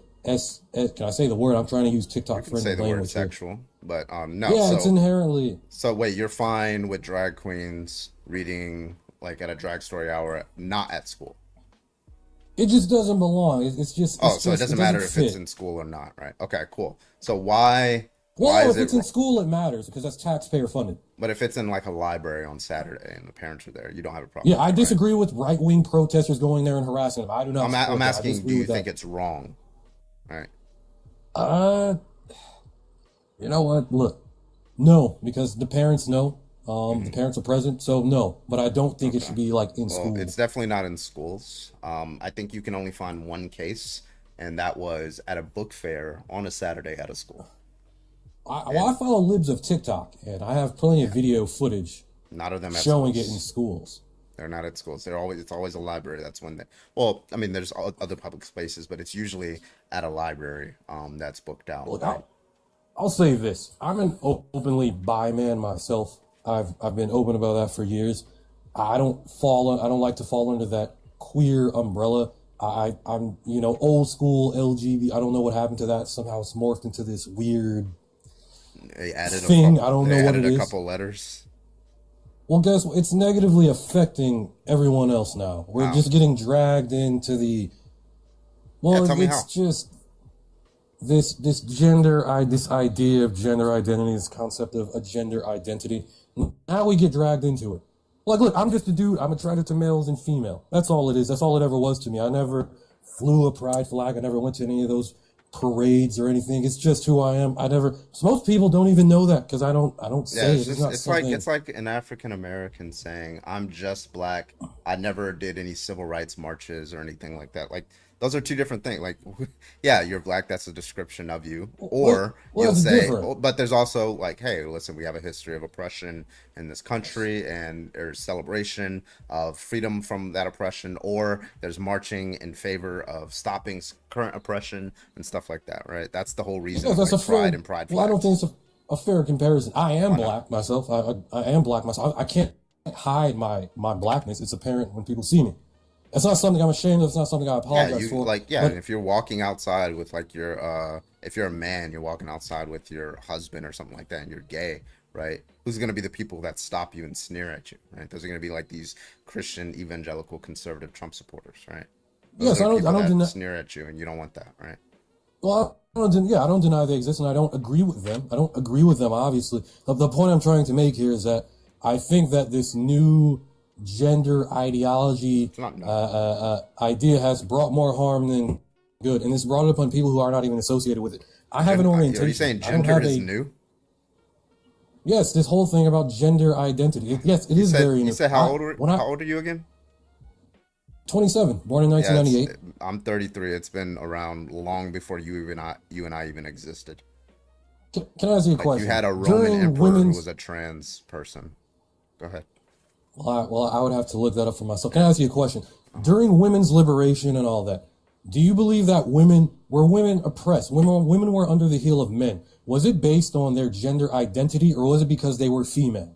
I say the word? I'm trying to use TikTok friendly language. Say the word sexual, but no. Yeah, it's inherently. So wait, you're fine with drag queens reading at a drag story hour, not at school? It just doesn't belong. It's just. So it doesn't matter if it's in school or not, right? Okay, cool. So why? Well, if it's in school, it matters because that's taxpayer funded. But if it's in a library on Saturday and the parents are there, you don't have a problem. Yeah, I disagree with right wing protesters going there and harassing them. I do not. I'm asking, do you think it's wrong? All right. You know what? Look, no, because the parents know. The parents are present, so no. But I don't think it should be in school. It's definitely not in schools. I think you can only find one case, and that was at a book fair on a Saturday at a school. I follow libs of TikTok, and I have plenty of video footage. Not of them showing it in schools. They're not at schools. It's always a library. That's when there's other public spaces, but it's usually at a library that's booked out. Look, I'll say this. I'm an openly bi man myself. I've been open about that for years. I don't like to fall under that queer umbrella. I'm old school LGBT. I don't know what happened to that. Somehow it's morphed into this weird thing. I don't know what it is. A couple letters. Well, guess what? It's negatively affecting everyone else now. We're just getting dragged into the. Well, it's just this idea of gender identity, this concept of a gender identity. Now we get dragged into it. Look, I'm just a dude. I'm attracted to males and female. That's all it is. That's all it ever was to me. I never flew a pride flag. I never went to any of those parades or anything. It's just who I am. Most people don't even know that because I don't Yeah, say it. It's not something. it's like an African American saying, "I'm just black. I never did any civil rights marches or anything like that." Like those are two different things. Like, yeah, you're black. That's a description of you. Or you'll it's say, different. but there's also like, hey, listen, we have a history of oppression in this country, and there's celebration of freedom from that oppression, or there's marching in favor of stopping current oppression and stuff like that, right? That's the whole reason. Yeah, that's like, a fair. pride and pride Well, I don't flags. think it's a fair comparison. I am Why not? black myself. I am black myself. I can't hide my blackness. It's apparent when people see me. It's not something I'm ashamed of. It's not something I Yeah, apologize you for. like yeah, But and if you're walking outside with like your if you're a man, you're walking outside with your husband or something like that, and you're gay, right? Who's gonna be the people that stop you and sneer at you, right? Those are gonna be like these Christian evangelical conservative Trump supporters, right? Those yes, are I the don't. I people don't that deny. sneer at you, and you don't want that, right? Well, I don't deny they exist, and I don't agree with them. I don't agree with them. Obviously, the point I'm trying to make here is that I think that this new gender ideology idea has brought more harm than good, and it's brought it upon people who are not even associated with it. I have an orientation. Are you saying I don't gender have is a new? yes. This whole thing about gender identity. Yes, it is very You new. said how old are you again? 27, born in Yeah, it's, 1998. I'm 33. It's been around long before you and I even existed. Can I ask you a Like question? you had a Roman During emperor who women's was a trans person. Go ahead. Well, I would have to look that up for myself. Can I ask you a question? During women's liberation and all that, do you believe that women oppressed? Women were under the heel of men. Was it based on their gender identity, or was it because they were female?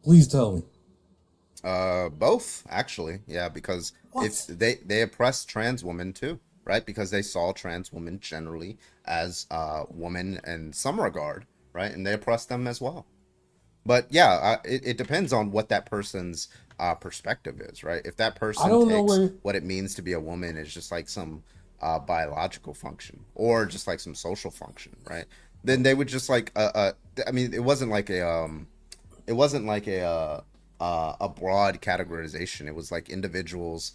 Please tell me. Both actually, yeah, because if they oppressed trans women too, right? Because they saw trans women generally as women in some regard, right? And they oppressed them as well. But yeah, it depends on what that person's perspective is, right? If that person don't know takes where- what it means to be a woman is just like some biological function or just like some social function, right? Then they would just like I mean, it wasn't like a broad categorization. It was like individuals.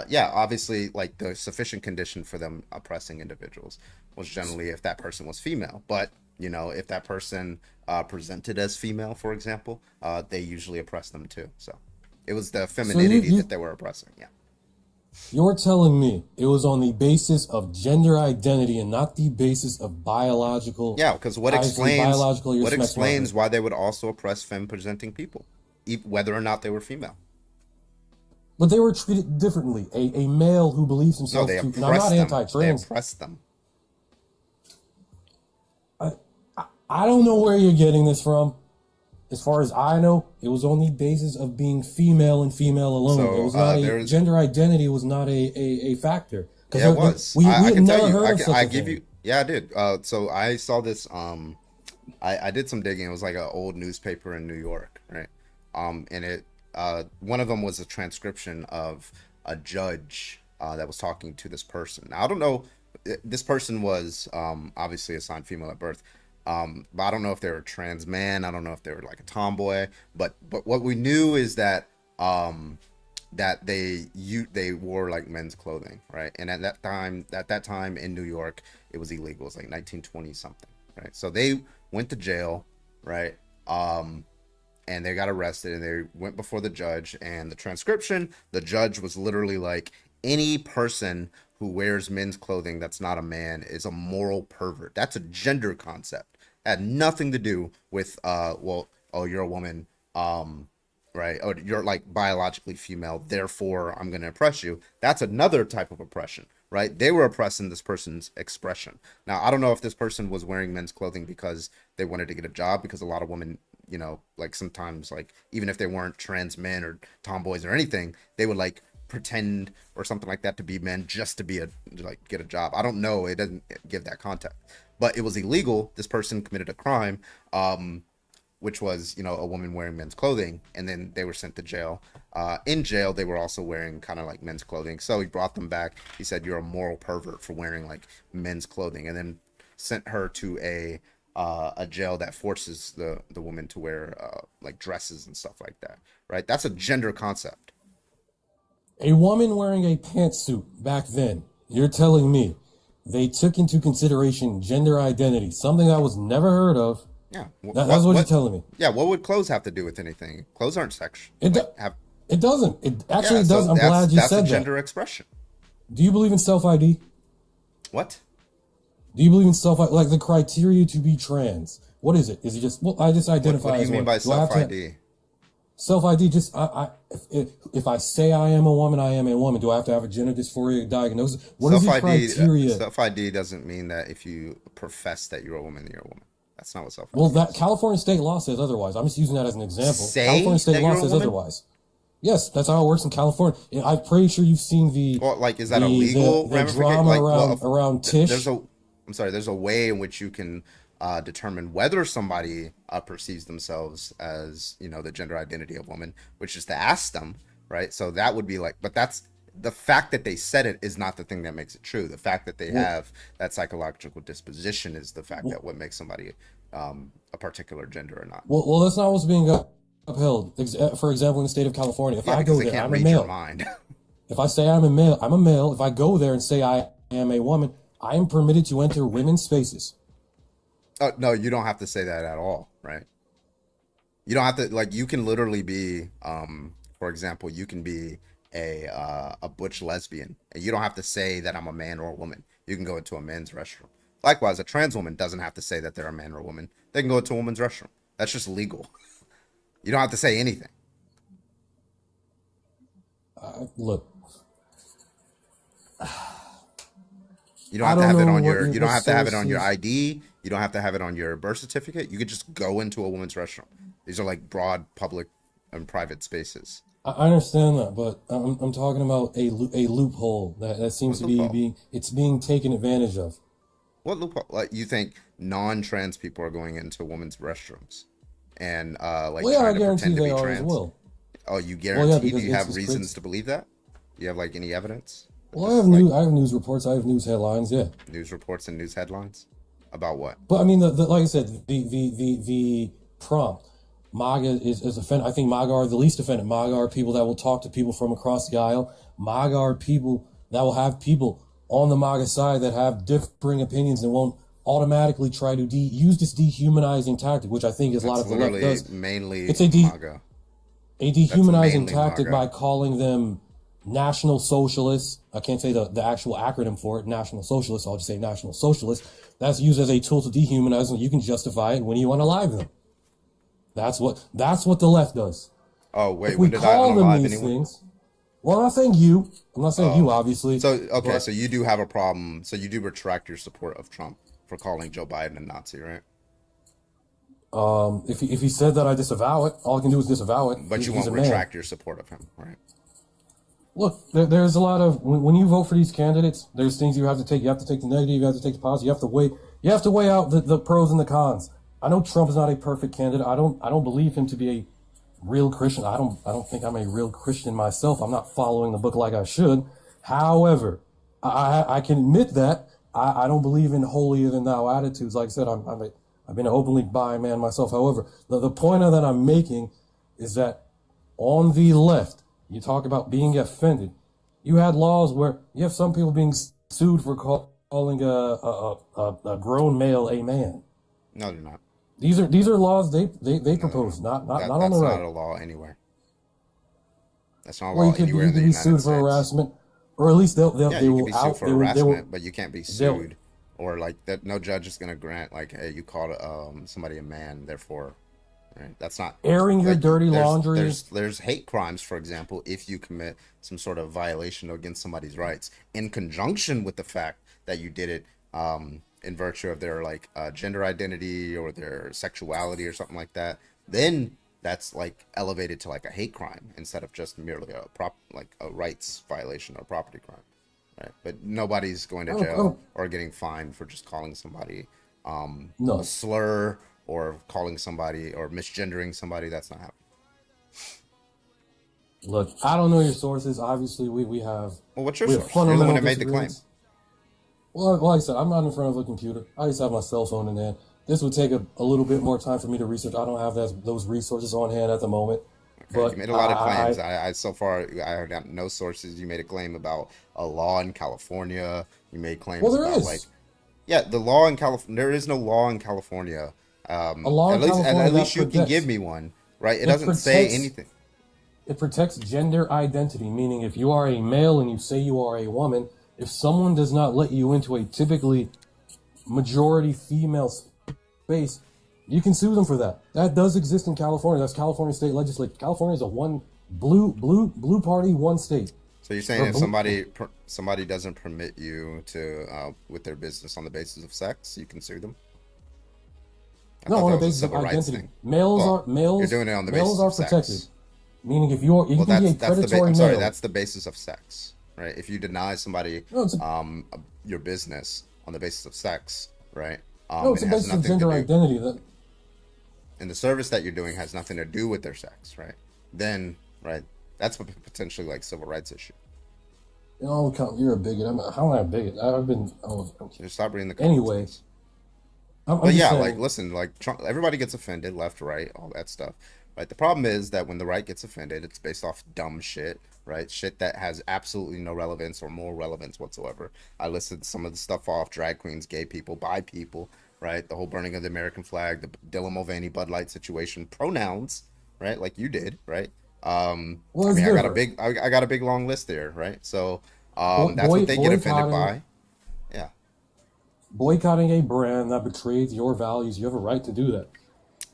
Yeah, obviously, like the sufficient condition for them oppressing individuals was generally if that person was female. But you know, if that person presented as female, for example, they usually oppress them too. So it was the femininity that they were oppressing. Yeah. You're telling me it was on the basis of gender identity and not the basis of biological. Yeah, because what obviously, biological, you're smack explains smarter. why they would also oppress femme-presenting people, whether or not they were female. But they were treated differently. A male who believes No, himself they to. And I'm oppressed not them. anti-trans. They oppressed them. I don't know where you're getting this from. As far as I know, it was on the basis of being female and female alone. So, It was not there's- gender identity was not a factor. 'Cause Yeah, it there- was. We I had can never tell you. heard of such I a give thing. you. Yeah, I did. So I saw this. I did some digging. It was like an old newspaper in New York, right? And it one of them was a transcription of a judge that was talking to this person. Now I don't know. This person was obviously assigned female at birth. But I don't know if they were a trans man. I don't know if they were like a tomboy. But what we knew is that that they wore like men's clothing, right? And at that time in New York, it was illegal. It was like 1920 something, right? So they went to jail, right? And they got arrested and they went before the judge. And the transcription, the judge was literally like, any person who wears men's clothing that's not a man is a moral pervert. That's a gender concept. It had nothing to do with well, oh, you're a woman, right? Oh, you're like biologically female, therefore I'm gonna oppress you. That's another type of oppression, right? They were oppressing this person's expression. Now I don't know if this person was wearing men's clothing because they wanted to get a job, because a lot of women, you know, like sometimes, like even if they weren't trans men or tomboys or anything, they would like pretend or something like that to be men just to be get a job. I don't know, it doesn't give that context, but it was illegal. This person committed a crime, which was, you know, a woman wearing men's clothing, and then they were sent to jail. In jail they were also wearing kind of like men's clothing, so he brought them back. He said, you're a moral pervert for wearing like men's clothing, and then sent her to a jail that forces the woman to wear like dresses and stuff like that, right? That's a gender concept. A woman wearing a pantsuit back then, you're telling me they took into consideration gender identity, something I was never heard of. Yeah, That's what you're telling me. Yeah, what would clothes have to do with anything? Clothes aren't sex. It doesn't. It actually does. So I'm glad you said that. That's a gender expression. Do you believe in self ID? What? Do you believe in self like the criteria to be trans? What is it? Is it just I just identify? What do you as mean one. by self ID? Self ID, just if I say I am a woman, I am a woman. Do I have to have a gender dysphoria diagnosis? What is the criteria? Self ID doesn't mean that if you profess that you're a woman, you're a woman. That's not what self ID Well, that California state law says otherwise. I'm just using that as an example. California state law says otherwise. Yes, that's how it works in California. I'm pretty sure you've seen the is that a legal the drama around Tish. There's a way in which you can determine whether somebody perceives themselves as, the gender identity of woman, which is to ask them, right? So that would be but that's the fact that they said it is not the thing that makes it true. The fact that they have that psychological disposition is the fact that what makes somebody a particular gender or not. Well, that's not what's being upheld. For example, in the state of California, if I go there, I'm a male. If I say I'm a male, I'm a male. If I go there and say I am a woman, I am permitted to enter women's spaces. Oh, no, you don't have to say that at all, right? You don't have to, you can literally be, for example, you can be a butch lesbian, and you don't have to say that I'm a man or a woman. You can go into a men's restroom. Likewise, a trans woman doesn't have to say that they're a man or a woman. They can go into a woman's restroom. That's just legal. You don't have to say anything. Look. You don't have to have it on your. You don't have to have it on your ID. You don't have to have it on your birth certificate. You could just go into a woman's restroom. These are broad public and private spaces. I understand that, but I'm talking about a loophole that seems to be being taken advantage of. What loophole? You think non-trans people are going into women's restrooms and trying to pretend to be trans? Well. Oh, you guarantee? Do you have reasons to believe that? Do you have any evidence? Well, I have news reports. I have news headlines. Yeah. News reports and news headlines about what? But I mean, like I said, the prompt. MAGA is offended. I think MAGA are the least offended. MAGA are people that will talk to people from across the aisle. MAGA are people that will have people on the MAGA side that have differing opinions and won't automatically try to use this dehumanizing tactic, which I think is a lot of the left does. It's MAGA. A dehumanizing tactic by calling them National Socialists. I can't say the actual acronym for it, National Socialists. I'll just say National Socialists. That's used as a tool to dehumanize them. You can justify it when you unalive them. That's what the left does. Oh, wait, when did I unalive anyone? Well, I'm not saying you. I'm not saying you, obviously. So, okay, so you do have a problem. So you do retract your support of Trump for calling Joe Biden a Nazi, right? If he said that, I disavow it. All I can do is disavow it. But you won't retract your support of him, right? Look, there's a lot of when you vote for these candidates, there's things you have to take. You have to take the negative. You have to take the positive. You have to weigh out the pros and the cons. I know Trump is not a perfect candidate. I don't believe him to be a real Christian. I don't think I'm a real Christian myself. I'm not following the book like I should. However, I can admit that I don't believe in holier than thou attitudes. Like I said, I've been an openly bi man myself. However, the point that I'm making is that on the left, you talk about being offended. You had laws where you have some people being sued for calling a grown male a man. No, they're not. These are laws they propose, not on the right. That's not a law anywhere. That's not a law you could anywhere in the be United sued States. for harassment, or at least they you will can be sued out. for harassment, but you can't be sued, or that. No judge is going to grant hey, you called somebody a man, therefore. Right? That's not airing your dirty laundry. There's hate crimes, for example, if you commit some sort of violation against somebody's rights in conjunction with the fact that you did it in virtue of their gender identity or their sexuality or something like that. Then that's elevated to a hate crime instead of just merely a rights violation or property crime. Right? But nobody's going to jail or getting fined for just calling somebody a slur. Or calling somebody or misgendering somebody. That's not happening. Look, I don't know your sources. Obviously, we have. Well, what's your source? You're the one that made the claim. Well, like I said, I'm not in front of a computer. I just have my cell phone in hand. This would take a little bit more time for me to research. I don't have those resources on hand at the moment. But you made a lot of claims. I so far I got no sources. You made a claim about a law in California. You made claims about like, yeah, the law in California. There is no law in California. A law in California at least you can give me one, right? It doesn't say anything. It protects gender identity, meaning if you are a male and you say you are a woman, if someone does not let you into a typically majority female space, you can sue them for that. That does exist in California. That's California state legislature. California is a one blue party, one state. So you're saying if somebody doesn't permit you to with their business on the basis of sex, you can sue them? No, on the basis of identity. Males are You're doing it on the basis of protected. sex. Meaning if you can be a predatory male. That's the basis of sex, right? If you deny somebody your business on the basis of sex, right? No, it's the basis of gender identity. And the service that you're doing has nothing to do with their sex, right? Then, right, that's potentially like civil rights issue. You're a bigot. How am I a bigot? Just stop reading the comments. Anyway. But yeah, saying, like, listen, like, Trump, everybody gets offended, left, right, all that stuff, right? The problem is that when the right gets offended, it's based off dumb shit, right? Shit that has absolutely no relevance or more relevance whatsoever. I listed some of the stuff off: drag queens, gay people, bi people, right? The whole burning of the American flag, the Dylan Mulvaney Bud Light situation, pronouns, right? Like you did, right? I got a big long list there, right? So that's what they get offended by. Yeah. Boycotting a brand that betrays your values, you have a right to do that.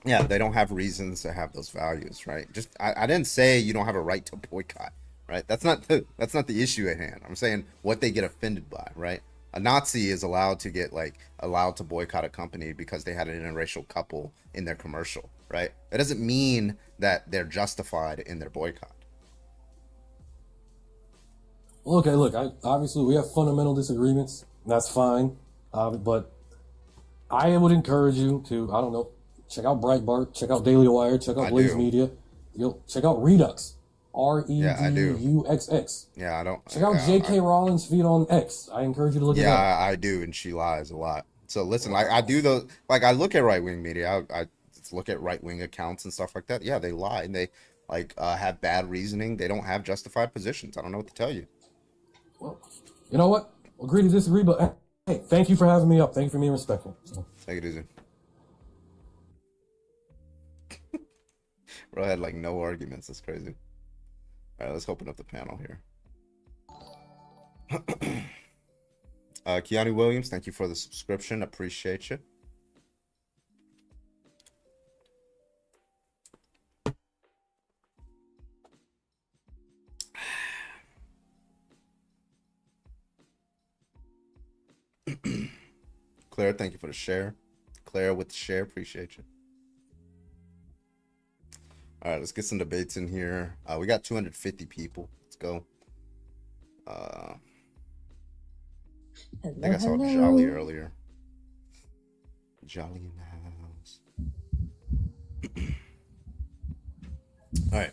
Yeah, they don't have reasons to have those values, right? Just I didn't say you don't have a right to boycott, right? That's not the issue at hand. I'm saying what they get offended by, right? A Nazi is allowed to boycott a company because they had an interracial couple in their commercial, right? That doesn't mean that they're justified in their boycott. Okay, look, obviously we have fundamental disagreements. That's fine. But I would encourage you to, I don't know, check out Breitbart, check out Daily Wire, check out Blaze Media. Check out Redux. REDUXX. Yeah, I don't. Check out J.K. Rowling's feed on X. I encourage you to look at that. Yeah, I do, and she lies a lot. So listen, like I do those, like I look at right wing media. I look at right wing accounts and stuff like that. Yeah, they lie and they have bad reasoning. They don't have justified positions. I don't know what to tell you. Well, you know what? Agree to disagree, but hey, thank you for having me up. Thank you for being respectful. So. Take it easy. Bro, I had like no arguments. That's crazy. All right, let's open up the panel here. Keanu Williams, thank you for the subscription. Appreciate you. Claire, thank you for the share. Claire with the share, appreciate you. All right, let's get some debates in here. We got 250 people. Let's go. I think I saw Jolly earlier. Jolly in the house. All right.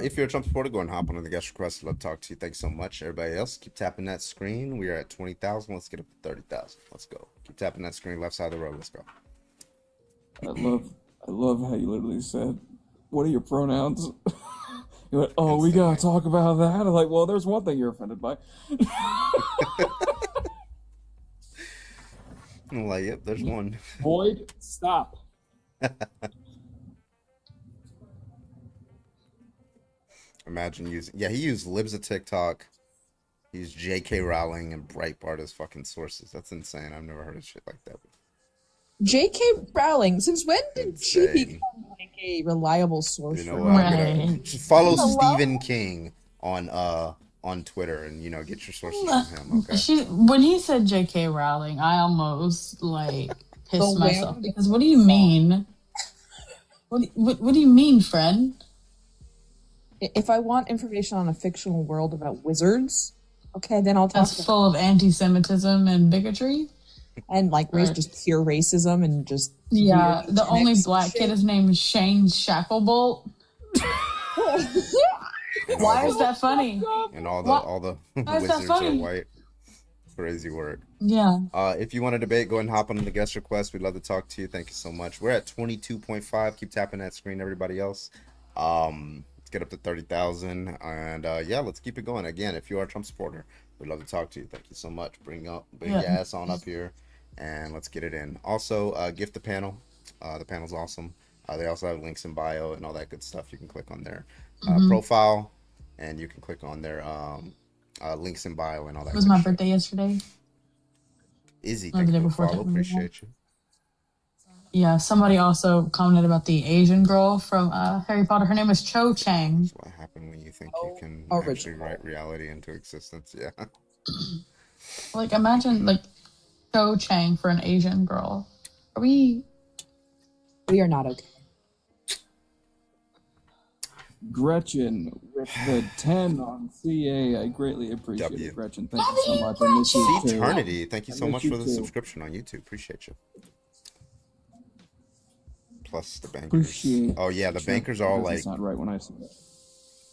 If you're a Trump supporter, go and hop on the guest request. I'd love to talk to you. Thanks so much. Everybody else, keep tapping that screen. We are at 20,000. Let's get up to 30,000. Let's go. Keep tapping that screen, left side of the road. Let's go. I love how you literally said, "What are your pronouns?" You went, "Oh, we gotta talk about that." I'm like, well, there's one thing you're offended by. I'm like, yep, there's one. Boyd, stop. Imagine using, he used libs of TikTok. He used J.K. Rowling and Breitbart as fucking sources. That's insane. I've never heard of shit like that. J.K. Rowling, since when did she become like a reliable source? You know what? Just follow Stephen King on Twitter and get your sources from him. Okay. When he said J.K. Rowling, I almost pissed myself because what do you mean? What do you mean, friend? If I want information on a fictional world about wizards, okay, then I'll talk. That's full of anti-Semitism and bigotry. And just pure racism and just the only black kid is named Shane Shacklebolt. Why is that funny? And all the wizards are white. Crazy work. Yeah. If you want to debate, go ahead and hop on the guest request. We'd love to talk to you. Thank you so much. We're at 22.5. Keep tapping that screen, everybody else. Let's get up to 30,000, and yeah, let's keep it going. Again, if you are a Trump supporter, we'd love to talk to you. Thank you so much. Bring your ass on up here, and let's get it in. Also, gift the panel. The panel's awesome. They also have links in bio and all that good stuff. You can click on their profile, and you can click on their links in bio and all that. It was my birthday yesterday. Izzy, thank you for the follow. Appreciate you. Yeah, somebody also commented about the Asian girl from Harry Potter. Her name is Cho Chang. That's what happened when you think you can actually write reality into existence. Yeah. Like, imagine, like, Cho Chang for an Asian girl. We are not okay. Gretchen with the 10 on CA. I greatly appreciate it, Gretchen. Thank you so much. I miss you too. Eternity, thank you so much for the subscription on YouTube. Appreciate you. Plus the bankers. Oh yeah, the bankers are all like. That's not right when I say that.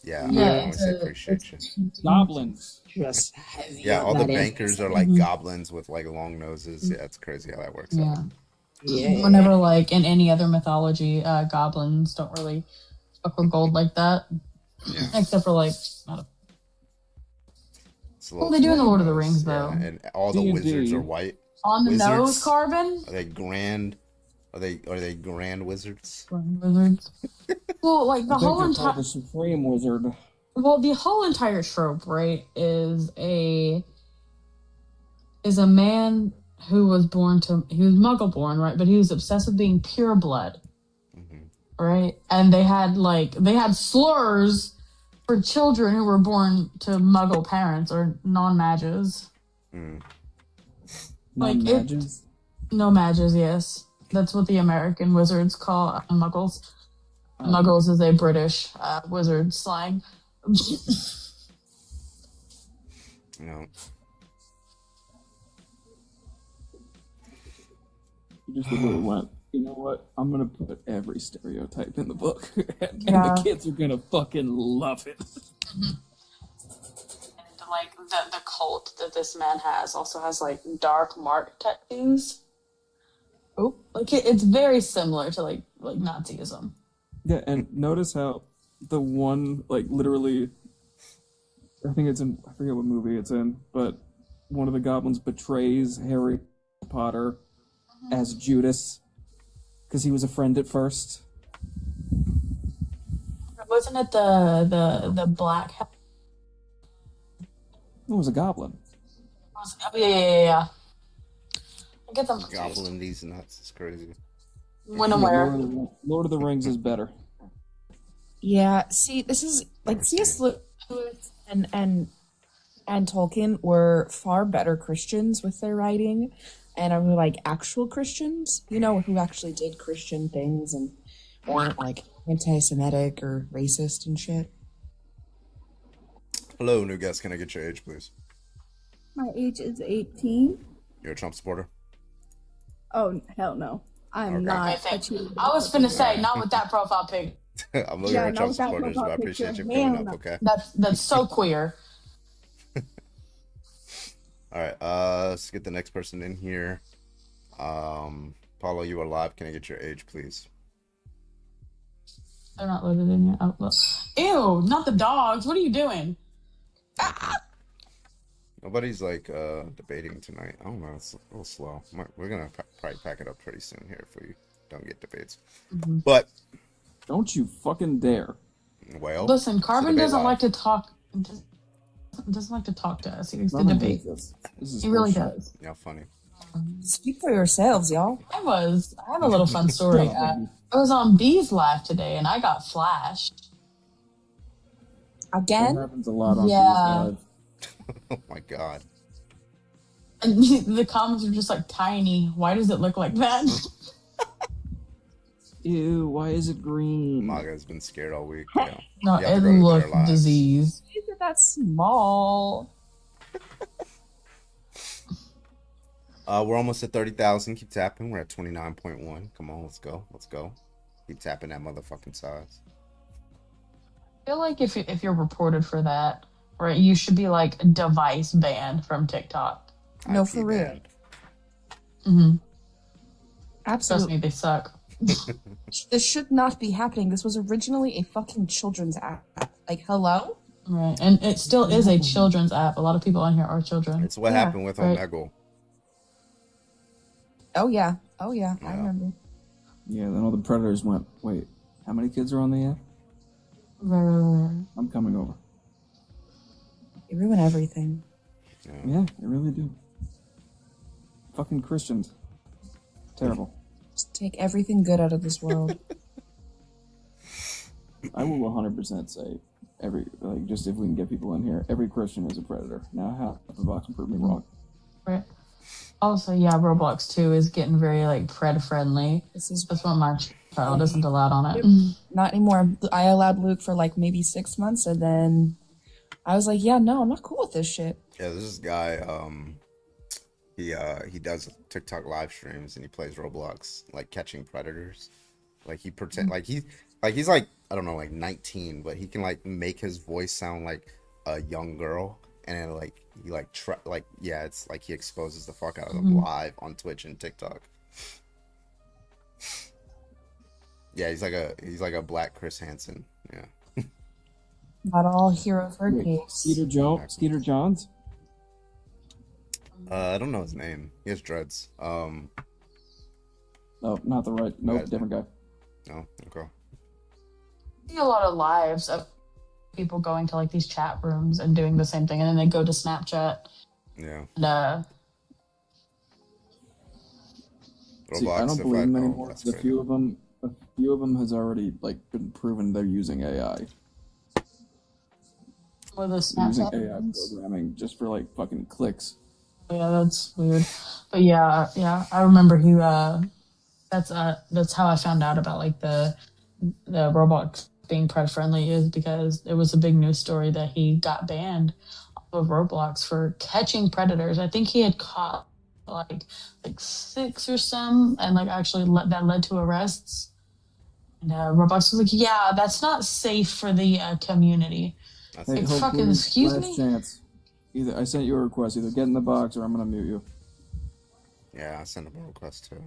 Yeah, I always say appreciate you. Goblins. Just heavy. Yeah, all the bankers are like goblins with like long noses. Yeah, it's crazy how that works out. Yeah. Whenever, like, in any other mythology, goblins don't really fuck with gold like that. Yeah. Except for, like, well, they do in the Lord of the Rings, though. And all the wizards are white. On the nose, Carbon? Are they grand? Are they grand wizards? Grand wizards. Well, like, the whole entire... the supreme wizard. Well, the whole entire trope, right, is a man who was he was Muggle born, right? But he was obsessed with being pure blood, right? And they had slurs for children who were born to Muggle parents or non-mages. Non-mages? No mages, yes. That's what the American wizards call Muggles. Muggles is a British wizard slang. No. You just really went, you know what? I'm going to put every stereotype in the book, and the kids are going to fucking love it. And, like, the cult that this man has also has, like, dark mark tattoos. Oh, like, it's very similar to, like Nazism. Yeah, and notice how the one, like, literally, I think it's in, I forget what movie it's in, but one of the goblins betrays Harry Potter as Judas because he was a friend at first. Wasn't it the black? It was a goblin. Yeah. I get them. Goblin these nuts is crazy. When I'm where? Lord of the Rings is better. Yeah, see, this is like C.S. Lewis and Tolkien were far better Christians with their writing, and are like actual Christians, you know, who actually did Christian things and weren't like anti-Semitic or racist and shit. Hello, new guest. Can I get your age, please? My age is 18. You're a Trump supporter? Oh, hell no. I'm not. I was finna say, not with that profile pic. I'm looking at Trump supporters, but I appreciate you pulling up, okay? That's so queer. All right, let's get the next person in here. Paulo, you are live. Can I get your age, please? They're not loaded in yet. Oh, look. Ew, not the dogs. What are you doing? Nobody's like debating tonight. I don't know. It's a little slow. We're gonna probably pack it up pretty soon here if we don't get debates. But don't you fucking dare. Well, listen, Carbon doesn't like to talk. Doesn't like to talk to us. He likes to debate. He really does. Yeah, funny. Speak for yourselves, y'all. I have a little fun story. I was on Bee's Live today, and I got flashed. Again? That happens a lot on Bee's Live. Oh my god. And the comments are just like tiny. Why does it look like that? Ew, why is it green? Maga's been scared all week. Yeah. No, it looked diseased. Is it that small? We're almost at 30,000. Keep tapping. We're at 29.1. Come on, let's go. Let's go. Keep tapping that motherfucking size. I feel like if you're reported for that, right, you should be like device banned from TikTok. No, for real. Mm-hmm. Absolutely. Trust me, they suck. This should not be happening. This was originally a fucking children's app. Like, hello? Right, and it still is a children's app. A lot of people on here are children. It's what happened with Omegle. Oh yeah, I remember. Yeah, then all the predators went, wait, how many kids are on the app? Right. I'm coming over. They ruin everything. Yeah, they really do. Fucking Christians. Terrible. Just take everything good out of this world. I will 100% say just if we can get people in here, every Christian is a predator. Now, how the box can prove me wrong? Right. Also, yeah, Roblox 2 is getting very like pred friendly. That's what my child isn't allowed on it. Not anymore. I allowed Luke for like maybe 6 months, and then I was like, yeah, no, I'm not cool with this shit. Yeah, this guy, he does TikTok live streams and he plays Roblox, like catching predators. Like he pretend like he's like, I don't know, like 19, but he can like make his voice sound like a young girl, and then like he it's like he exposes the fuck out of them live on Twitch and TikTok. Yeah, he's like a black Chris Hansen. Yeah. Not all heroes are gays. Skeeter Johns? I don't know his name. He has dreads. Oh, not the right. Nope, different guy. No, okay. I see a lot of lives of people going to like these chat rooms and doing the same thing, and then they go to Snapchat. Yeah. And, See, I don't believe them anymore. A few of them has already like been proven they're using AI. Or the They're using Snapchat AI ones. programming just for like fucking clicks. Yeah, that's weird. But yeah, I remember he. That's how I found out about like the Roblox being pred friendly, is because it was a big news story that he got banned of Roblox for catching predators. I think he had caught like 6 or some, and like actually that led to arrests. And Roblox was like, yeah, that's not safe for the community. Hey, Like, Hope, fucking please, excuse last me. chance. Either I sent you a request. Either get in the box or I'm gonna mute you. Yeah, I sent him a request too.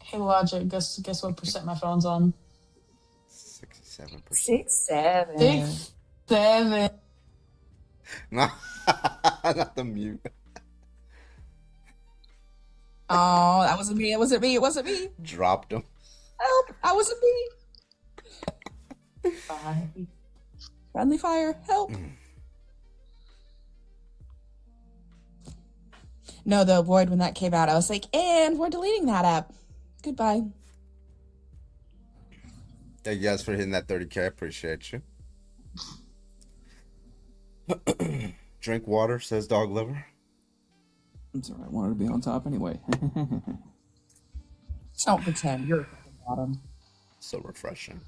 Hey, Logic, guess what percent my phone's on? 67%. 6'7". 6'7". No, not the mute. Oh, that wasn't me. It wasn't me. It wasn't me. Dropped him. Help! That wasn't me. Bye. Friendly fire. Help. No, though, Boyd, when that came out, I was like, and we're deleting that app. Goodbye. Thank you guys for hitting that 30K. I appreciate you. Drink water, says Dog Liver. I'm sorry, I wanted to be on top anyway. Don't pretend. You're at the bottom. So refreshing.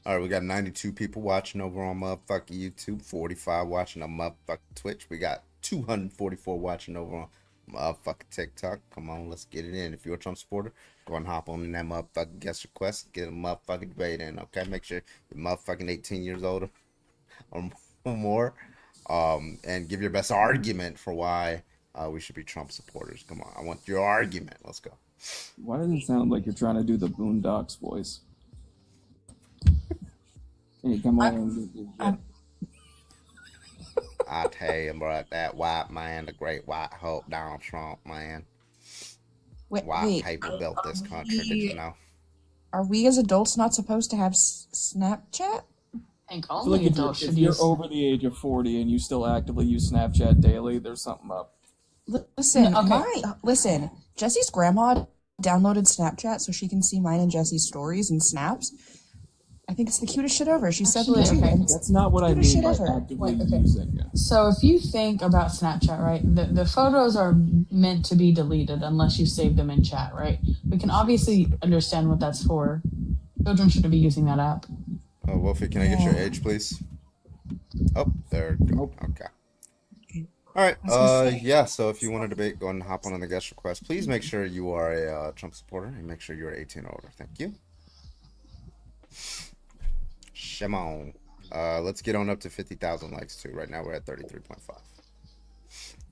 All right, we got 92 people watching over on motherfucking YouTube, 45 watching on motherfucking Twitch. We got 244 watching over on motherfucking TikTok. Come on, let's get it in. If you're a Trump supporter, go and hop on in that motherfucking guest request. Get a motherfucking debate in, okay? Make sure you're motherfucking 18 years older or more. And give your best argument for why we should be Trump supporters. Come on, I want your argument. Let's go. Why does it sound like you're trying to do the Boondocks voice? Hey, come on. I tell you, bro, that white man, the great white hope, Donald Trump, man. White people built this country, did you know? Are we as adults not supposed to have Snapchat? I think I feel only like adults if should you're use. over the age of 40 and you still actively use Snapchat daily, there's something up. Listen, Okay. listen. Jesse's grandma downloaded Snapchat so she can see mine and Jesse's stories and snaps. I think it's the cutest shit ever. She's Actually, 72. okay. That's not what I Cutest mean shit by ever. actively using it. So if you think about Snapchat, right, the photos are meant to be deleted unless you save them in chat, right? We can obviously understand what that's for. Children shouldn't be using that app. Oh, Wolfie, can I get your age, please? Oh, there we go. Okay. All right. Yeah, so if you want to debate, go ahead and hop on the guest request. Please make sure you are a Trump supporter and make sure you're 18 or older. Thank you. Shimon. Let's get on up to 50,000 likes too. Right now we're at 33.5.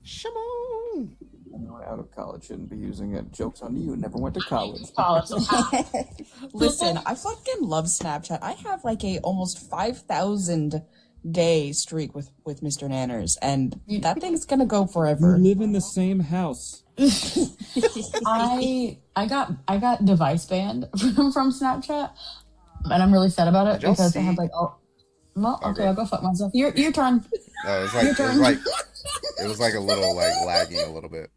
Shimon. Anyone out of college shouldn't be using it. Joke's on you. Never went to college. Listen, I fucking love Snapchat. I have like a almost 5,000 day streak with Mr. Nanners, and that thing's gonna go forever. You live in the same house. I got device banned from Snapchat, and I'm really sad about it because I had like well, okay, I'll go fuck myself. Your turn. No, it was like a little like lagging a little bit.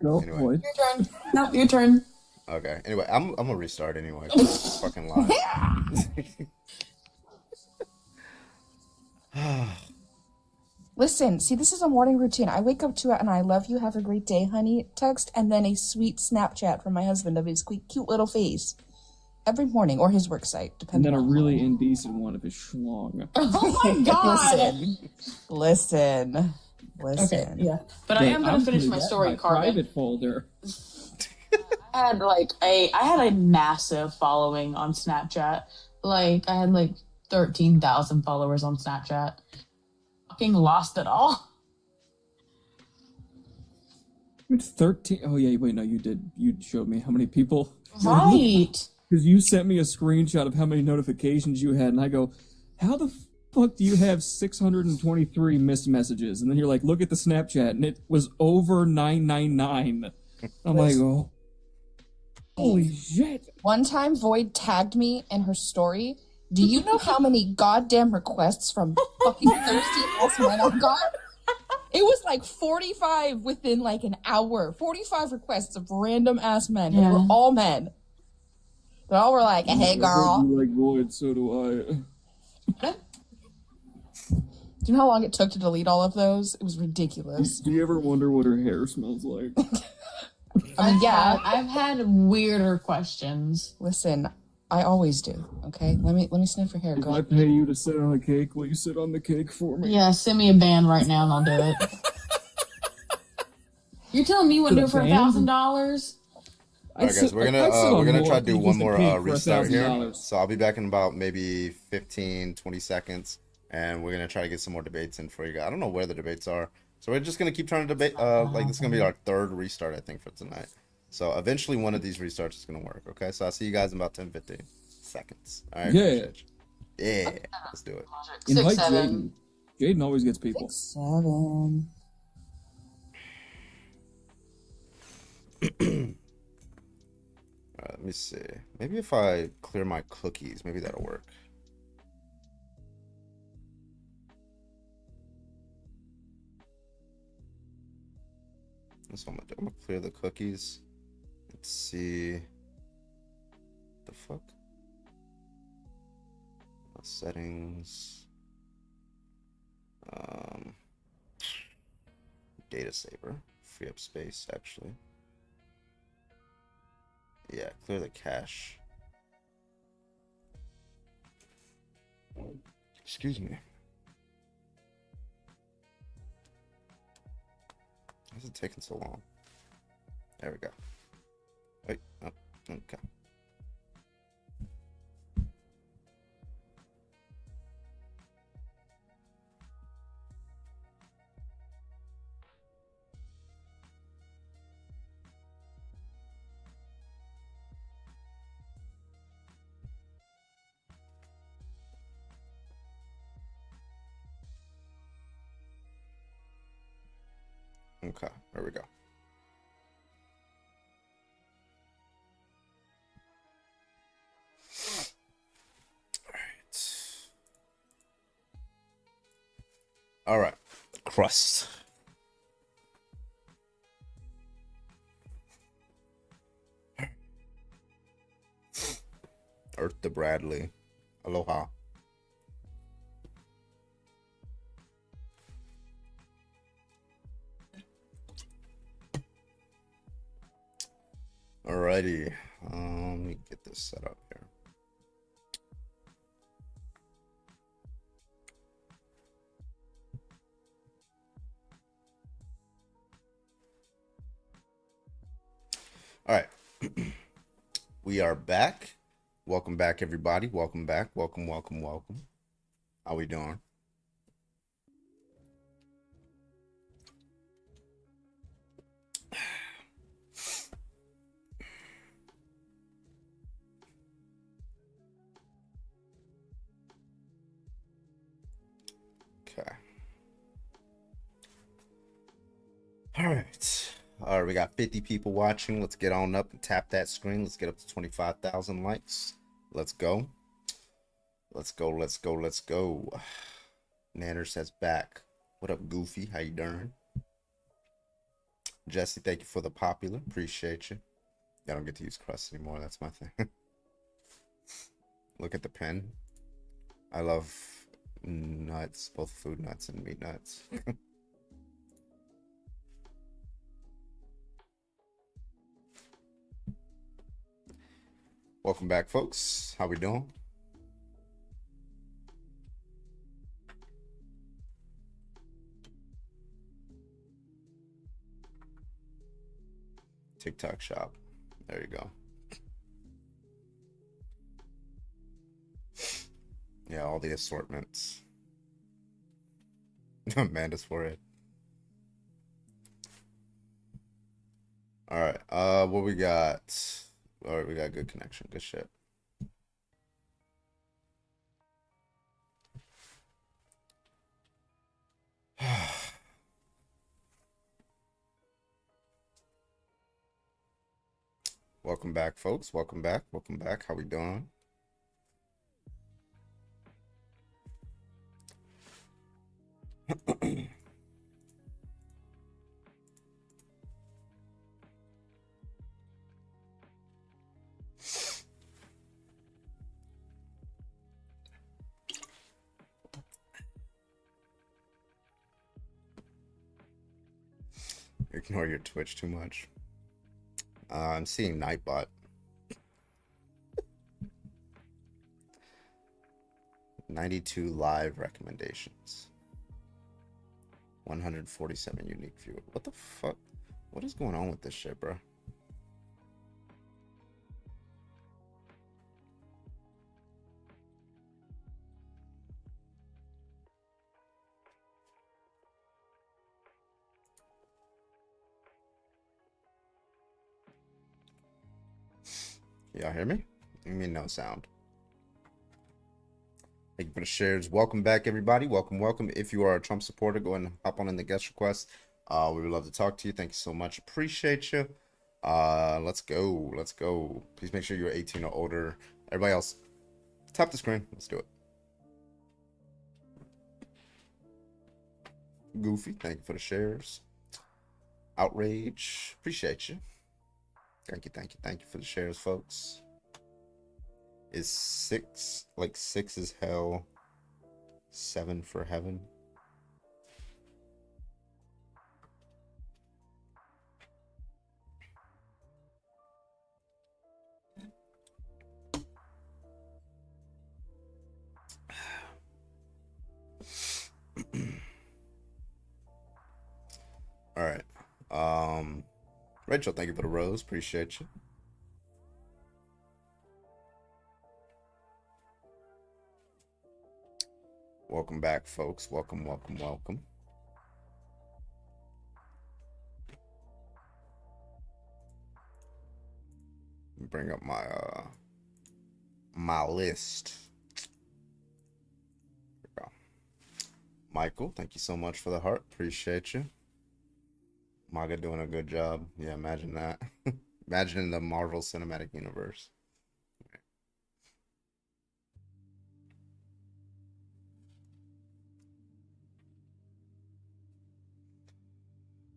Go, anyway. boy. Your turn. No, your turn. Okay. Anyway, I'm gonna restart anyway. Fucking lie. Listen, see, this is a morning routine. I wake up to it and I love you, have a great day, honey, text, and then a sweet Snapchat from my husband of his cute little face. Every morning, or his work site, And depending then a on really indecent one of his schlong. Oh my god! Listen. Okay, yeah. But I am gonna finish my story, Carmen. Private folder. I had a massive following on Snapchat. Like I had like 13,000 followers on Snapchat. Fucking lost it all. You had 13. Oh yeah, wait, no, you did. You showed me how many people. Right. Because you sent me a screenshot of how many notifications you had, and I go, how the fuck do you have 623 missed messages? And then you're like, look at the Snapchat, and it was over 999. I'm like, oh, holy shit. One time, Void tagged me in her story. Do you know how many goddamn requests from fucking thirsty ass men I got? It was like 45 within like an hour. 45 requests of random ass men. They were all men. They all were like, hey, girl. You like Void, so do I. Do you know how long it took to delete all of those? It was ridiculous. Do you ever wonder what her hair smells like? I mean, yeah. I've had weirder questions. Listen, I always do. Okay, let me sniff your hair. If Go. I pay you to sit on a cake, will you sit on the cake for me? Yeah, send me a band right now and I'll do it. You're telling me you wouldn't do it for $1,000? Alright guys, we're gonna try to do one more restart here. So I'll be back in about maybe 15-20 seconds, and we're gonna try to get some more debates in for you guys. I don't know where the debates are, so we're just gonna keep trying to debate. Like this is gonna be our third restart, I think, for tonight. So eventually one of these restarts is gonna work. Okay, so I'll see you guys in about 10-15 seconds. All right. Yeah. Let's do it. Invite Jaden. Jaden always gets people. 7. Let me see. Maybe if I clear my cookies, maybe that'll work. That's what I'm gonna do. I'm gonna clear the cookies. Let's see. The fuck? Settings. Data saver. Free up space, actually. Yeah, clear the cache. Excuse me. Why is it taking so long? There we go. Wait, oh, okay. Okay, there we go. All right. Crust. Earth to Bradley. Aloha. Alrighty, let me get this set up here. All right, we are back. Welcome back, everybody. Welcome back. Welcome. How we doing? All right, we got 50 people watching. Let's get on up and tap that screen. Let's get up to 25,000 likes. Let's go. Let's go, let's go, let's go. Nanner says back. What up, Goofy? How you doing? Jesse, thank you for the popular. Appreciate you. I don't get to use crust anymore. That's my thing. Look at the pen. I love nuts, both food nuts and meat nuts. Welcome back, folks. How we doing? TikTok shop. There you go. Yeah, all the assortments. Amanda's forehead. All right. What we got? All right, we got good connection. Good shit. Welcome back, folks. Welcome back. Welcome back. How we doing? Ignore your Twitch too much. I'm seeing Nightbot. 92 live recommendations. 147 unique viewers. What the fuck? What is going on with this shit, bro? Y'all hear me? I mean, no sound. Thank you for the shares. Welcome back, everybody. Welcome, welcome. If you are a Trump supporter, go ahead and hop on in the guest request. We would love to talk to you. Thank you so much. Appreciate you. Let's go. Let's go. Please make sure you're 18 or older. Everybody else, tap the screen. Let's do it. Goofy, thank you for the shares. Outrage, appreciate you. Thank you, thank you, thank you for the shares, folks. Is 6 like 6 is hell, 7 for heaven? All right. Rachel, thank you for the rose. Appreciate you. Welcome back, folks. Welcome, welcome, welcome. Bring up my my list. There we go. Michael, thank you so much for the heart. Appreciate you. Maga doing a good job. Yeah, imagine that. Imagine in the Marvel Cinematic Universe.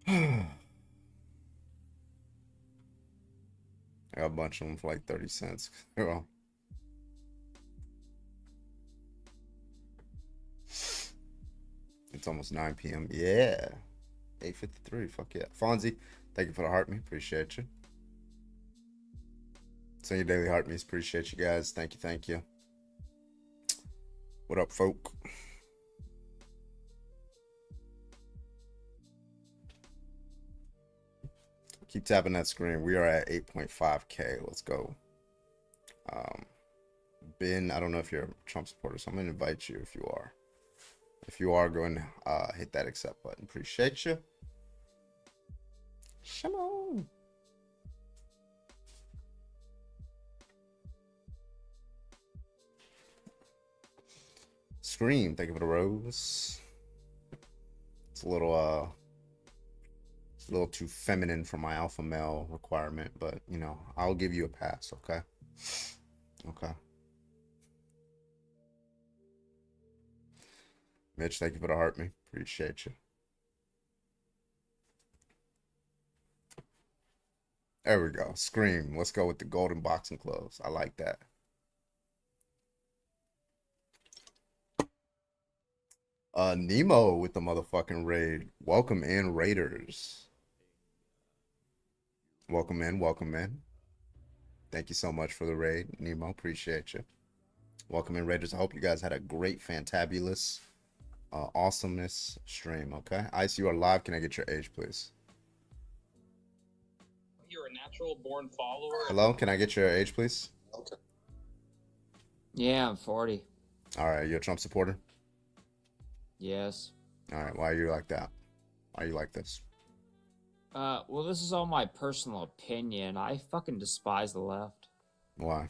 I got a bunch of them for like 30 cents. Well, it's almost 9 p.m. Yeah. 8:53. Fuck yeah. Fonzie, thank you for the heart me. Appreciate you. Send your daily heart me. Appreciate you guys. Thank you. Thank you. What up, folk? Keep tapping that screen. We are at 8.5K. Let's go. Ben, I don't know if you're a Trump supporter, so I'm going to invite you if you are. If you are, go and hit that accept button. Appreciate you. Come on. Scream, thank you for the rose. It's a little a little too feminine for my alpha male requirement, but you know, I'll give you a pass, okay? Okay. Mitch, thank you for the heart me. Appreciate you. There we go. Scream. Let's go with the golden boxing gloves. I like that. Nemo with the motherfucking raid. Welcome in, Raiders. Welcome in, welcome in. Thank you so much for the raid, Nemo. Appreciate you. Welcome in, Raiders. I hope you guys had a great, fantabulous, awesomeness stream, okay? Ice, you are live. Can I get your age, please? You're a natural born follower. Hello, can I get your age, please? Okay. Yeah, I'm 40. All right, you're a Trump supporter? Yes. All right, why are you like that? Why are you like this? Well, this is all my personal opinion. I fucking despise the left. Why?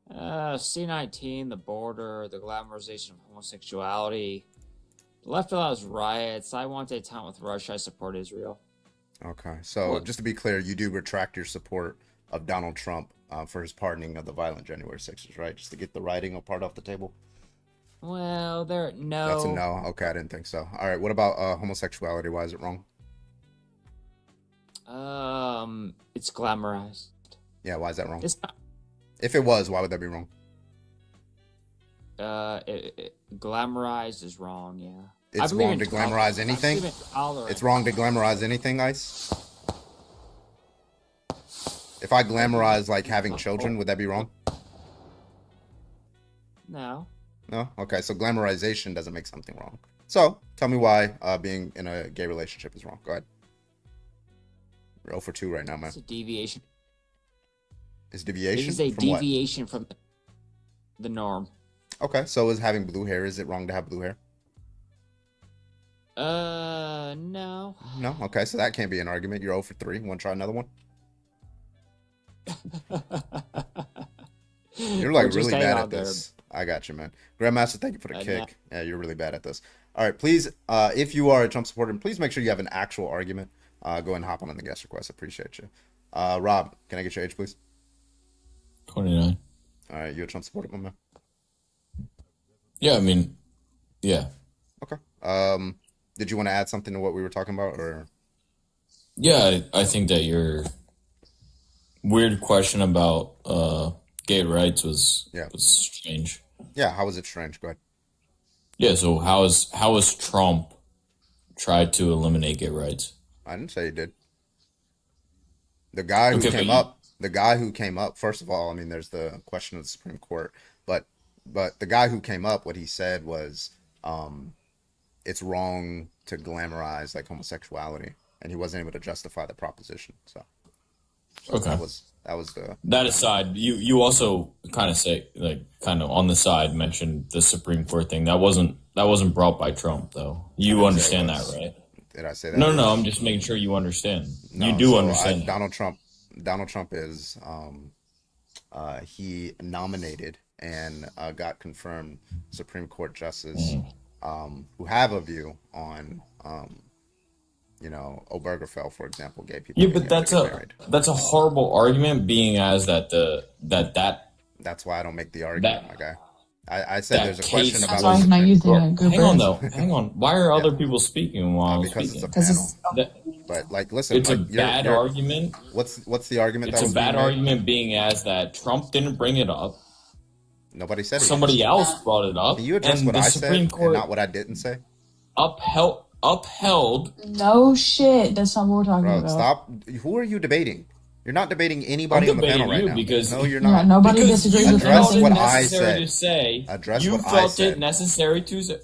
C-19, the border, the glamorization of homosexuality. The left allows riots. I want detente with Russia. I support Israel. Okay, so just to be clear, you do retract your support of Donald Trump for his pardoning of the violent January 6th, right? Just to get the rioting part off the table? Well, no. That's a no. Okay, I didn't think so. All right, what about homosexuality? Why is it wrong? It's glamorized. Yeah, why is that wrong? It's not. If it was, why would that be wrong? Glamorized is wrong, yeah. It's wrong to glamorize anything? It's wrong to glamorize anything, Ice? If I glamorize, like, having children, would that be wrong? No. No? Okay, so glamorization doesn't make something wrong. So, tell me why being in a gay relationship is wrong. Go ahead. We're 0 for 2 right now, man. It's a deviation. Is deviation? It is a from what? deviation from the norm. Okay, so is having blue hair, is it wrong to have blue hair? No. No? Okay, so that can't be an argument. You're 0 for 3. Want to try another one? You're like really bad at this. I got you, man. Grandmaster, thank you for the kick. Yeah, you're really bad at this. All right, please, if you are a Trump supporter, please make sure you have an actual argument. Go ahead and hop on the guest request. I appreciate you. Rob, can I get your age, please? 29. All right, you a Trump supporter, my man? Yeah, I mean, yeah. Okay. Did you want to add something to what we were talking about, or? Yeah, I think that your weird question about gay rights was strange. Yeah, how was it strange? Go ahead. Yeah, so how has Trump tried to eliminate gay rights? I didn't say he did. The guy who came up, first of all, I mean, there's the question of the Supreme Court, but the guy who came up, what he said was, it's wrong to glamorize like homosexuality, and he wasn't able to justify the proposition. So, okay, that was the. That aside, you also kind of say, like, kind of on the side mentioned the Supreme Court thing. That wasn't brought by Trump, thoh. You understand that, right? Did I say that? No, I'm just making sure you understand. No, you do understand. Donald Trump is he nominated and got confirmed Supreme Court justice who have a view on Obergefell, for example, gay people. Yeah, but that's a horrible argument, being as that that's why I don't make the argument, my guy. I said there's a question about. Why am I using a good Hang on, though. Hang on. Why are other people speaking while I'm speaking? Because it's a panel. But like, listen, it's a bad argument. What's the argument? It's a bad argument, being as that Trump didn't bring it up. Nobody said it. Somebody else brought it up. Can you address what I said and not what I didn't say? Upheld. No shit. That's not what we're talking about. Stop. Who are you debating? You're not debating anybody on the panel right now. Because no, you're not. Yeah, nobody disagrees with address anything. what I said. To say, address you what I felt said. it necessary to say.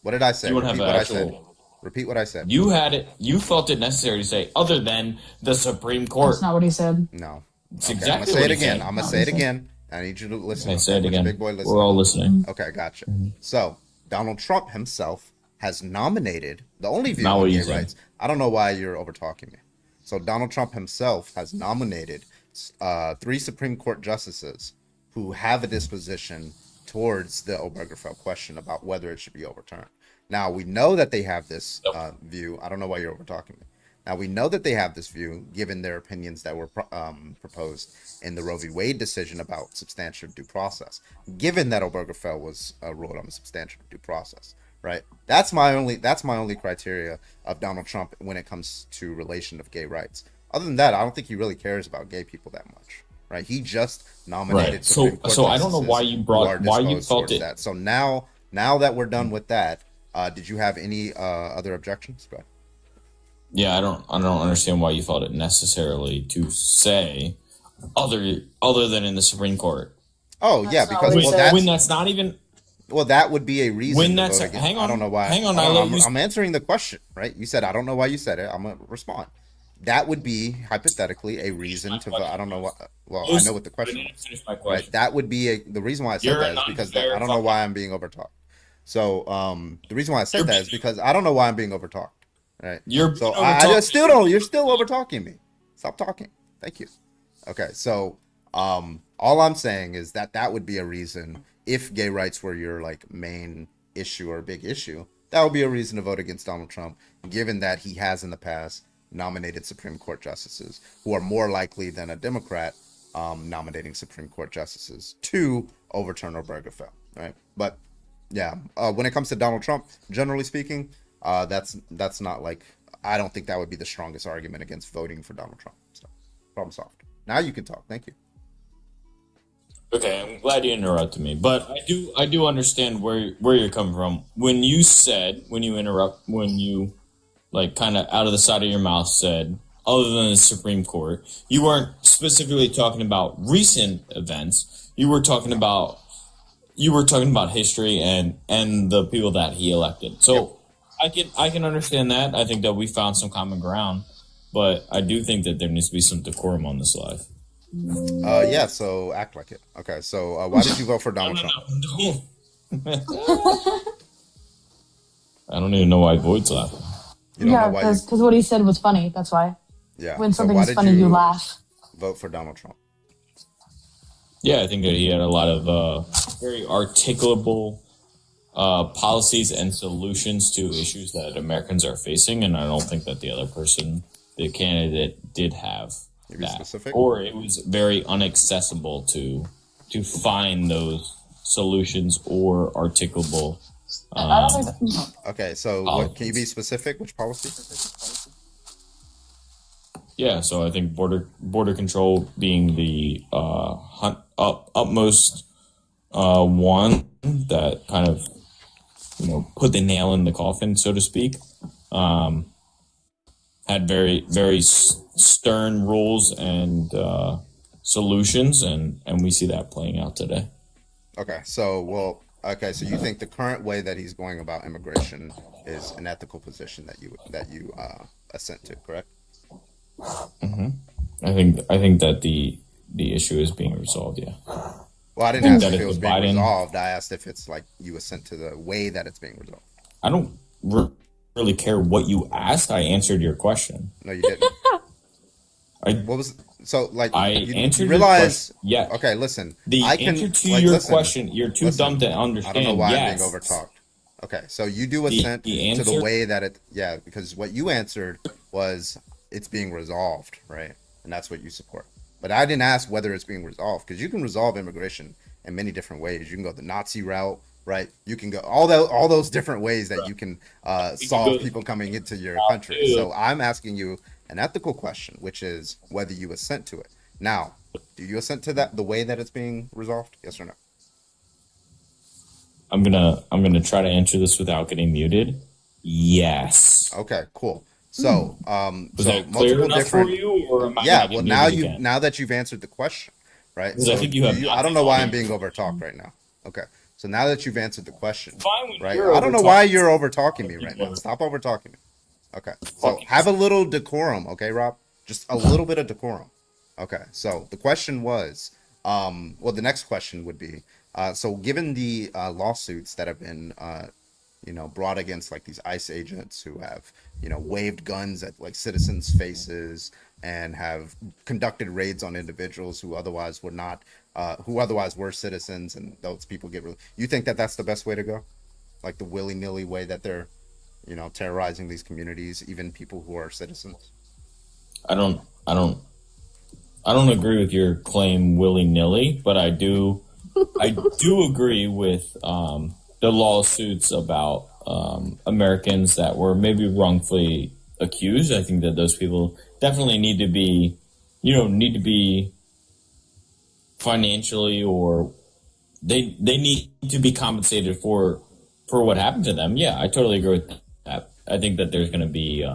What did I say? You Repeat what I said. Repeat what I said. You had it. You felt it necessary to say, other than the Supreme Court. That's not what he said. No. It's exactly I'm gonna say it again. I'm gonna say it again. I need you to listen. Okay, say it again. Big boy, listen. We're all listening. Okay, gotcha. So Donald Trump himself has nominated the only view Not on what gay you said. rights. I don't know why you're over talking me. So Donald Trump himself has nominated 3 Supreme Court justices who have a disposition towards the Obergefell question about whether it should be overturned. Now we know that they have this view. I don't know why you're over talking me. Now we know that they have this view, given their opinions that were proposed in the Roe v. Wade decision about substantive due process. Given that Obergefell was ruled on substantive due process, right? That's my only criteria of Donald Trump when it comes to relation of gay rights. Other than that, I don't think he really cares about gay people that much, right? He just nominated. Right. So I don't know why you felt it. That. So now that we're done with that, did you have any other objections? Go ahead. Yeah, I don't understand why you felt it necessarily to say other than in the Supreme Court. Oh yeah, because when that's not even. Well, that would be a reason. When that's hang on, I don't know why. Hang on, I'm answering the question, right? You said I don't know why you said it. I'm gonna respond. That would be hypothetically a reason to vote. I don't know what. Well, I know what the question is. Right? That would be the reason why I said that is because I don't know why I'm being overtalked. So the reason why I said that is because I don't know why I'm being overtalked. Right. I just still don't. You're still over talking me. Stop talking. Thank you. Okay. So all I'm saying is that would be a reason if gay rights were your like main issue or big issue. That would be a reason to vote against Donald Trump, given that he has in the past nominated Supreme Court justices who are more likely than a Democrat nominating Supreme Court justices to overturn Obergefell. Right. But yeah, when it comes to Donald Trump, generally speaking. That's not like, I don't think that would be the strongest argument against voting for Donald Trump. So problem solved. Now you can talk. Thank you. Okay, I'm glad you interrupted me, but I do understand where you're coming from. When you like kind of out of the side of your mouth said, other than the Supreme Court, you weren't specifically talking about recent events. You were talking about history and the people that he elected. So. Yep. I can understand that. I think that we found some common ground, but I do think that there needs to be some decorum on this live. Yeah, so act like it. Okay, so why did you vote for Donald Trump? I don't even know why Void's laughing. Yeah, because what he said was funny. That's why. Yeah. When something is funny, you laugh. Vote for Donald Trump. Yeah, I think that he had a lot of very articulable policies and solutions to issues that Americans are facing, and I don't think that the candidate did have that, specific? Or it was very inaccessible to find those solutions or articulable. Okay, so can you be specific? Which policy? Yeah, so I think border control being the utmost one that kind of put the nail in the coffin, so to speak. Had very, very stern rules and solutions, and we see that playing out today. Okay, so you think the current way that he's going about immigration is an ethical position that you assent to, correct? Mm-hmm. I think that the issue is being resolved. Yeah. Well, I didn't ask if it was being resolved. I asked if it's like you assent to the way that it's being resolved. I don't really care what you asked. I answered your question. No, you didn't. I answered your question. Yeah. Okay, listen. The answer to your question, you're too dumb to understand. I don't know why I'm being overtalked. Okay, so you do assent to the way that it. Yeah, because what you answered was it's being resolved, right? And that's what you support. But I didn't ask whether it's being resolved, because you can resolve immigration in many different ways. You can go the Nazi route, right? You can go all those different ways that you can solve people coming into your country. So I'm asking you an ethical question, which is whether you assent to it. Now, do you assent to that the way that it's being resolved? Yes or no? I'm gonna try to answer this without getting muted. Yes. Okay, cool. So, was that clear enough for you, or am I now that you've answered the question, right? So I think I don't know why I'm being overtalked right now. Okay, so now that you've answered the question, right? I don't know why you're overtalking me right now. Stop overtalking me. Okay, so have a little decorum, okay, Rob? Just a little bit of decorum. Okay, so the question was, the next question would be, so given the lawsuits that have been brought against like these ICE agents who have, waved guns at like citizens' faces and have conducted raids on individuals who otherwise were citizens, and those people get you think that that's the best way to go? like the willy-nilly way that they're, terrorizing these communities, even people who are citizens? I don't agree with your claim willy-nilly, but I do agree with the lawsuits about Americans that were maybe wrongfully accused. I think that those people definitely need to be financially, or they need to be compensated for what happened to them. Yeah, I totally agree with that. I think that there's going to be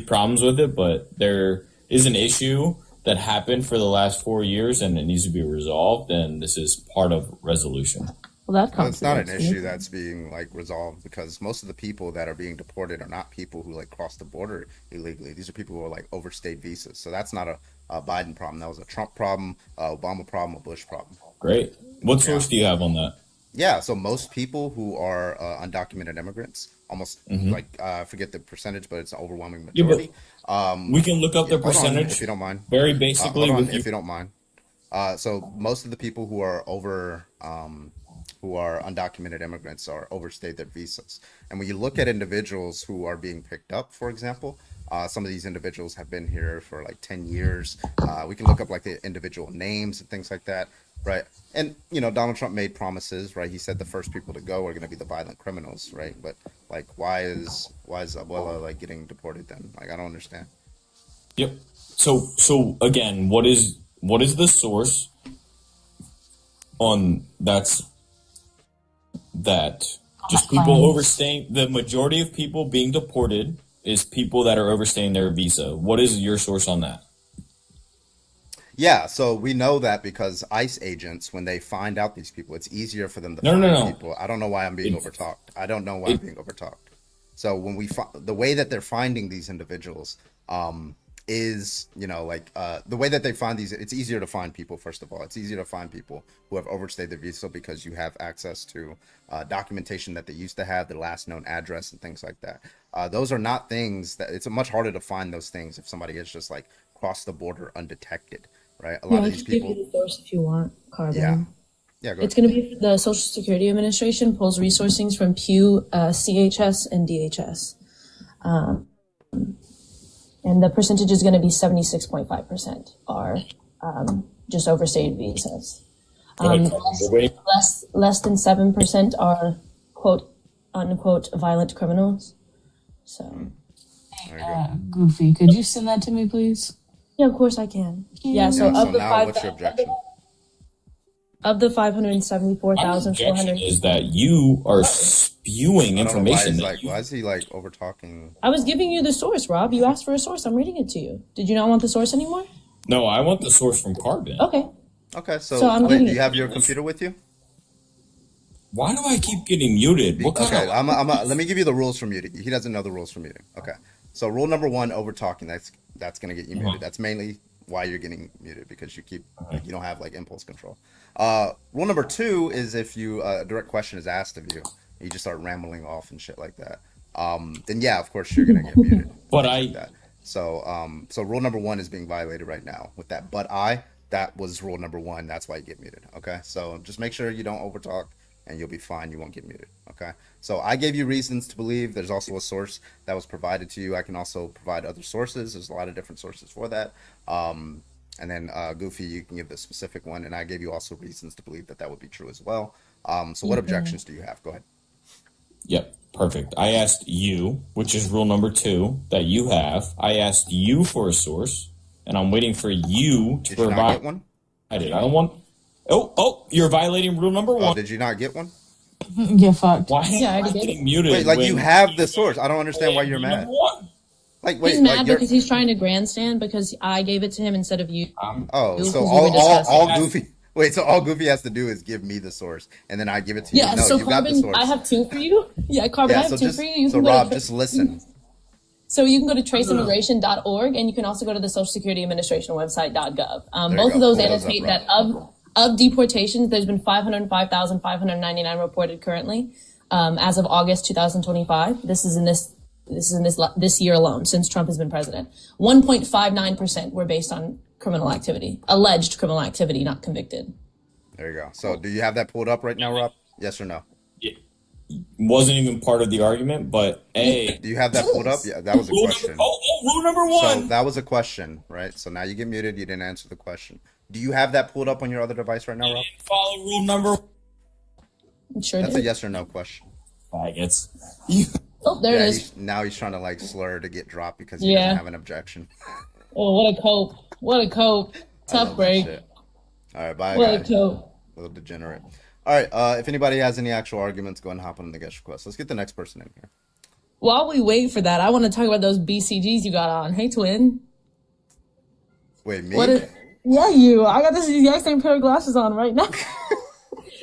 problems with it, but there is an issue that happened for the last 4 years, and it needs to be resolved, and this is part of resolution. Well, It's not an issue that's being resolved, because most of the people that are being deported are not people who cross the border illegally. These are people who are overstayed visas. So that's not a Biden problem. That was a Trump problem, Obama problem, a Bush problem. Great. What source do you have on that? Yeah, so most people who are undocumented immigrants, almost I forget the percentage, but it's an overwhelming majority. We can look up the percentage if you don't mind. Very basically, if you don't mind. So most of the people who are undocumented immigrants are overstayed their visas. And when you look at individuals who are being picked up, for example, some of these individuals have been here for 10 years. We can look up the individual names and things like that, right? And Donald Trump made promises, right? He said the first people to go are going to be the violent criminals, right? But why is Abuela getting deported then? I don't understand. Yep. So again, what is the source on that just people overstaying? The majority of people being deported is people that are overstaying their visa. What is your source on that? Yeah, so we know that because ICE agents, when they find out these people, it's easier for them to find people. I don't know why I'm being overtalked. I'm being overtalked. So when the way that they're finding these individuals is, the way that they find these, it's easier to find people, first of all. It's easier to find people who have overstayed their visa because you have access to documentation that they used to have, their last known address and things like that. Those are not things that, it's much harder to find those things if somebody has just crossed the border undetected, right? A lot of these people. Give you the source if you want, Carbon. Yeah, go It's going to be the Social Security Administration pulls resourcing from Pew, CHS, and DHS. And the percentage is going to be 76.5% are just overstayed visas. Less than 7% are quote unquote violent criminals. So, Goofy, could you send that to me, please? Yeah, of course I can. Yeah, so of the what's your objection? Of the 574,400 is that you are spewing information. Why is he over talking? I was giving you the source, Rob. You asked for a source. I'm reading it to you. Did you not want the source anymore? No, I want the source from Carbon. Okay. So do you have your computer with you? Why do I keep getting muted? Let me give you the rules for muting. He doesn't know the rules for muting. Okay. So rule number 1, over talking. That's going to get you muted. That's mainly why you're getting muted, because you don't have impulse control. Rule number 2 is if a direct question is asked of you, you just start rambling off and shit like that. Then yeah, of course you're gonna get muted. So rule number 1 is being violated right now with that. That was rule number 1. That's why you get muted. Okay. So just make sure you don't overtalk, and you'll be fine. You won't get muted. Okay. So I gave you reasons to believe. There's also a source that was provided to you. I can also provide other sources. There's a lot of different sources for that. And then Goofy, you can give the specific one. And I gave you also reasons to believe that would be true as well. So what objections do you have? Go ahead. Yep. Perfect. I asked you, which is rule number 2 that you have. I asked you for a source, and I'm waiting for you to provide. Did you not get one? I did. I don't want. Oh! You're violating rule number 1. Did you not get one? Get fucked. Why am I getting muted? Wait, you have the source. I don't understand why you're mad. He's mad because he's trying to grandstand because I gave it to him instead of you. So all Goofy. Wait, so all Goofy has to do is give me the source, and then I give it to you. Yeah, so Carbon, got the source. I have 2 for you. Yeah, Carbon, I have 2 for you. So Rob, just listen. So you can go to traceimmigration.org, and you can also go to the Social Security Administration website .gov. Both of those annotate that of deportations, there's been 505,599 reported currently as of August 2025. This is in this year alone since Trump has been president. 1.59% were based on criminal activity, alleged criminal activity, not convicted. There you go. So do you have that pulled up right now, Rob? Yes or no? wasn't even part of the argument, but A. Do you have that pulled up? Yeah, that was a question. Rule number one. So that was a question, right? So now you get muted. You didn't answer the question. Do you have that pulled up on your other device right now, Rob? Follow rule number. Sure. That's a yes or no question. Faggots. Oh, there it is. Now he's trying to like slur to get dropped because he Yeah. doesn't have an objection. Oh, what a cope! What a cope! Tough break. All right, bye, What a guys. cope! Little degenerate. All right, if anybody has any actual arguments, go and hop on the guest request. Let's get the next person in here. While we wait for that, I want to talk about those BCGs you got on. Hey, twin. Wait, me? Yeah, you. I got this exact same pair of glasses on right now.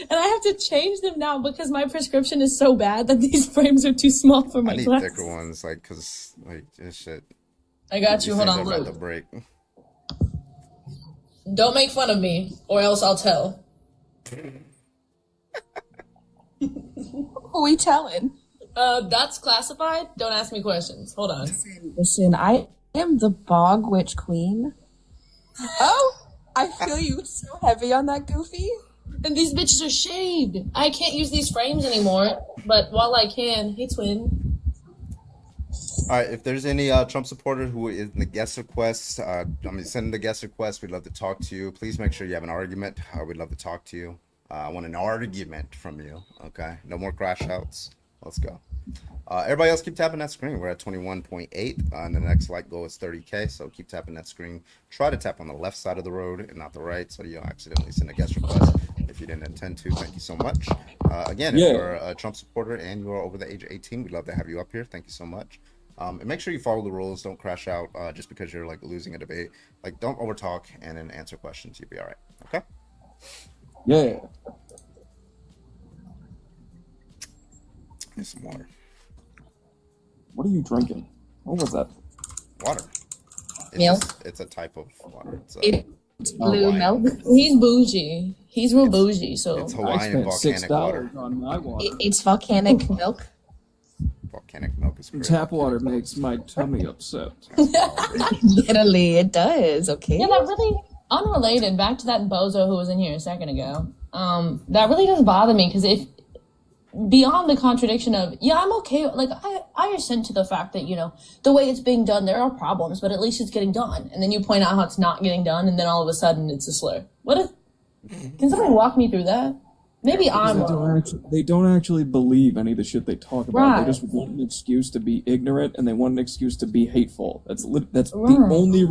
And I have to change them now because my prescription is so bad that these frames are too small for my I need glasses. thicker ones, like, cause like this shit. I got you. Hold These on, things are about Luke. to break. Don't make fun of me, or else I'll tell. Who are we telling? That's classified. Don't ask me questions. Hold on. Listen, I am the bog witch queen. Oh, I feel you so heavy on that, Goofy. And these bitches are shaved. I can't use these frames anymore, but while I can, hey twin. All right, if there's any Trump supporter who is in the guest request, send the guest request. We'd love to talk to you. Please make sure you have an argument. We'd love to talk to you. I want an argument from you. Okay, no more crash outs. Let's go. Everybody else, keep tapping that screen. We're at 21.8, and the next like goal is 30K. So keep tapping that screen. Try to tap on the left side of the road and not the right, so you don't accidentally send a guest request if you didn't intend to. Thank you so much. Again, if you're a Trump supporter and you are over the age of 18, we'd love to have you up here. Thank you so much. And make sure you follow the rules. Don't crash out just because you're like losing a debate. Like, don't overtalk and then answer questions. You'll be all right. Okay. Yeah. Here's some water. What are you drinking? What was that? Water. Milk? It's a type of water. It's blue milk. He's bougie. He's real bougie. So It's Hawaiian volcanic water. on my water. It's volcanic milk. Volcanic milk is great. Tap water makes my tummy upset. Literally, it does. Okay. Yeah, that really unrelated. Back to that bozo who was in here a second ago. That really does bother me because if beyond the contradiction of I'm okay. Like I assent to the fact that the way it's being done, there are problems, but at least it's getting done. And then you point out how it's not getting done, and then all of a sudden it's a slur. Can somebody walk me through that? Maybe I'm wrong. They don't actually believe any of the shit they talk about. Right. They just want an excuse to be ignorant, and they want an excuse to be hateful. That's Right. the only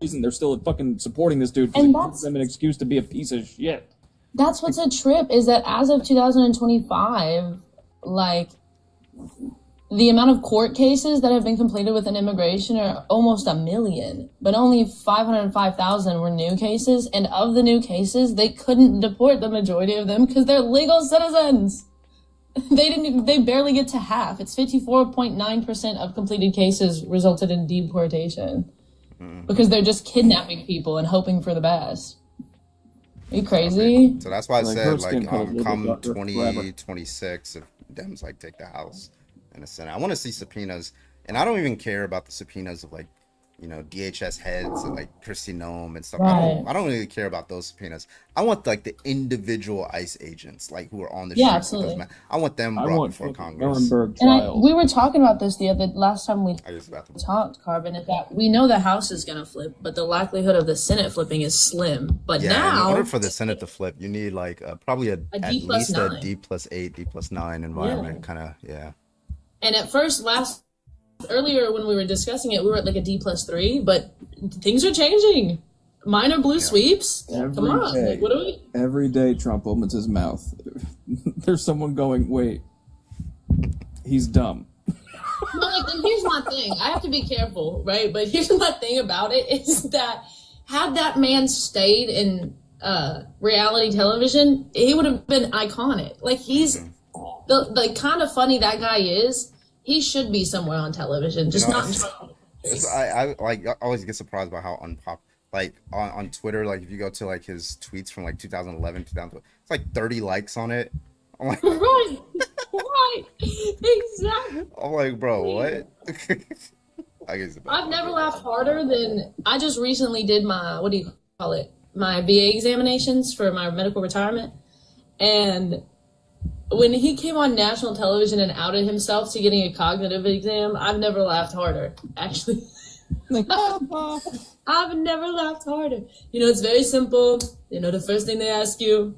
reason they're still fucking supporting this dude. And Because it gives them an excuse to be a piece of shit. That's what's a trip is that as of 2025, like the amount of court cases that have been completed within immigration are almost 1 million, but only 505,000 were new cases. And of the new cases, they couldn't deport the majority of them because they're legal citizens. They barely get to half. It's 54.9% of completed cases resulted in deportation because they're just kidnapping people and hoping for the best. Are you crazy? So that's why I Like, said, her skin color will come be darker forever. 2026, if Dems take the House and the Senate, I want to see subpoenas, and I don't even care about the subpoenas of DHS heads and like Kristi Noem and stuff. Right. I don't really care about those subpoenas. I want the individual ICE agents who are on the Yeah, streets. with those absolutely. men. I want them I brought want before fucking Congress. Nuremberg And trials. we were talking about this the last time we I use the bathroom. talked, Carbon, is that we know the House is going to flip, but the likelihood of the Senate flipping is slim. But Yeah, in now, order for the Senate to flip, you need probably at D plus least a 9. D+8, D+9 environment. Kind of, yeah. and at first, earlier when we were discussing it, we were at a D+3, but things are changing. Minor blue sweeps. Come on. What are we? Every day Trump opens his mouth, there's someone going, wait, he's dumb. And here's my thing. I have to be careful, right? But here's my thing about it is that had that man stayed in reality television, he would have been iconic. He's the kind of funny that guy is. He should be somewhere on television, just not. I always get surprised by how on Twitter, if you go to his tweets from 2011, 2012, it's 30 likes on it. I'm like, right, exactly. I'm like, bro, what? I've never laughed harder than I just recently did my my VA examinations for my medical retirement, and when he came on national television and outed himself to getting a cognitive exam, I've never laughed harder. Actually, I've never laughed harder. You know, it's very simple. You know, the first thing they ask you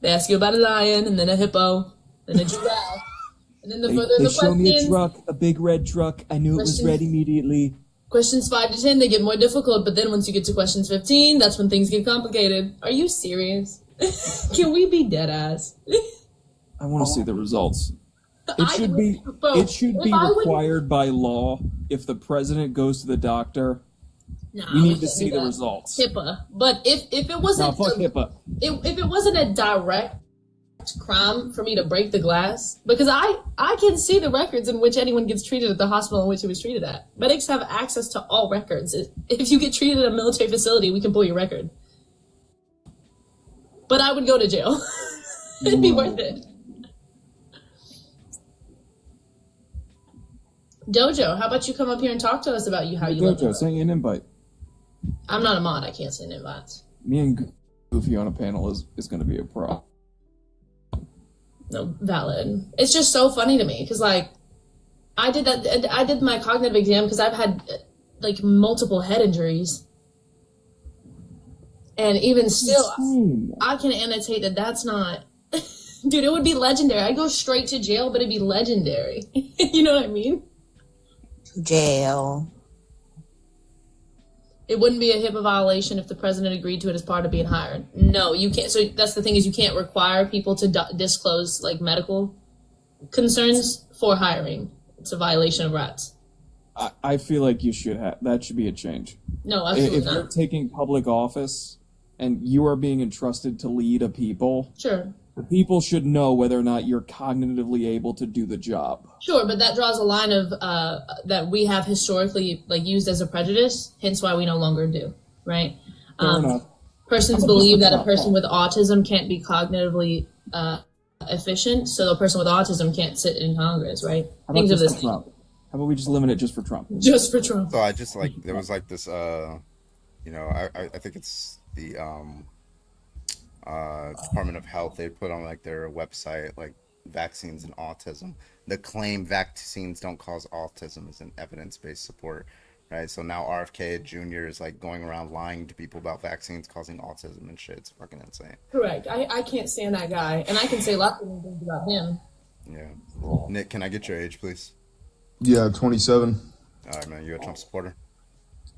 about a lion, and then a hippo, then a giraffe, and then the further They the show me a questions. truck, a big red truck. I knew it was red immediately. Questions 5 to 10, they get more difficult, but then once you get to questions 15, that's when things get complicated. Are you serious? Can we be dead ass? I want to see the results. It should be if required by law if the president goes to the doctor. Nah, we we need to can't see do the that. results. HIPAA. But if it wasn't No, fuck HIPAA. If it wasn't a direct crime for me to break the glass, because I can see the records in which anyone gets treated at the hospital in which he was treated at. Medics have access to all records. If you get treated at a military facility, we can pull your record. But I would go to jail. It'd be worth it. Dojo, how about you come up here and talk to us about how you live? Dojo, send you an invite. I'm not a mod. I can't send invites. Me and Goofy on a panel is going to be a pro. No, valid. It's just so funny to me because, like, I did my cognitive exam because I've had, like, multiple head injuries. And even still, I can annotate that that's not... Dude, it would be legendary. I'd go straight to jail, but it'd be legendary. You know what I mean? Jail. It wouldn't be a HIPAA violation if the president agreed to it as part of being hired. No, you can't. So that's the thing, is you can't require people to disclose, like, medical concerns for hiring. It's a violation of rights. I feel like you should have that. Should be a change. No, absolutely If not. you're taking public office and you are being entrusted to lead a people, Sure. the people should know whether or not you're cognitively able to do the job. Sure, but that draws a line of that we have historically, like, used as a prejudice, hence why we no longer do, right? Fair enough. Persons How about believe just that for a person Trump? with autism can't be cognitively efficient, so a person with autism can't sit in Congress, right? How about Things of just this for Trump? How about we just limit it just for Trump? Just for Trump. So I just like there was like this you know, I think it's the Department of Health, they put on like their website like vaccines and autism. The claim vaccines don't cause autism is an evidence-based support, right? So now RFK Jr. is like going around lying to people about vaccines causing autism and shit. It's fucking insane. Correct. I can't stand that guy, and I can say lots of things about him. Yeah. Nick, can I get your age, please? Yeah, 27. All right, man. You a Trump supporter?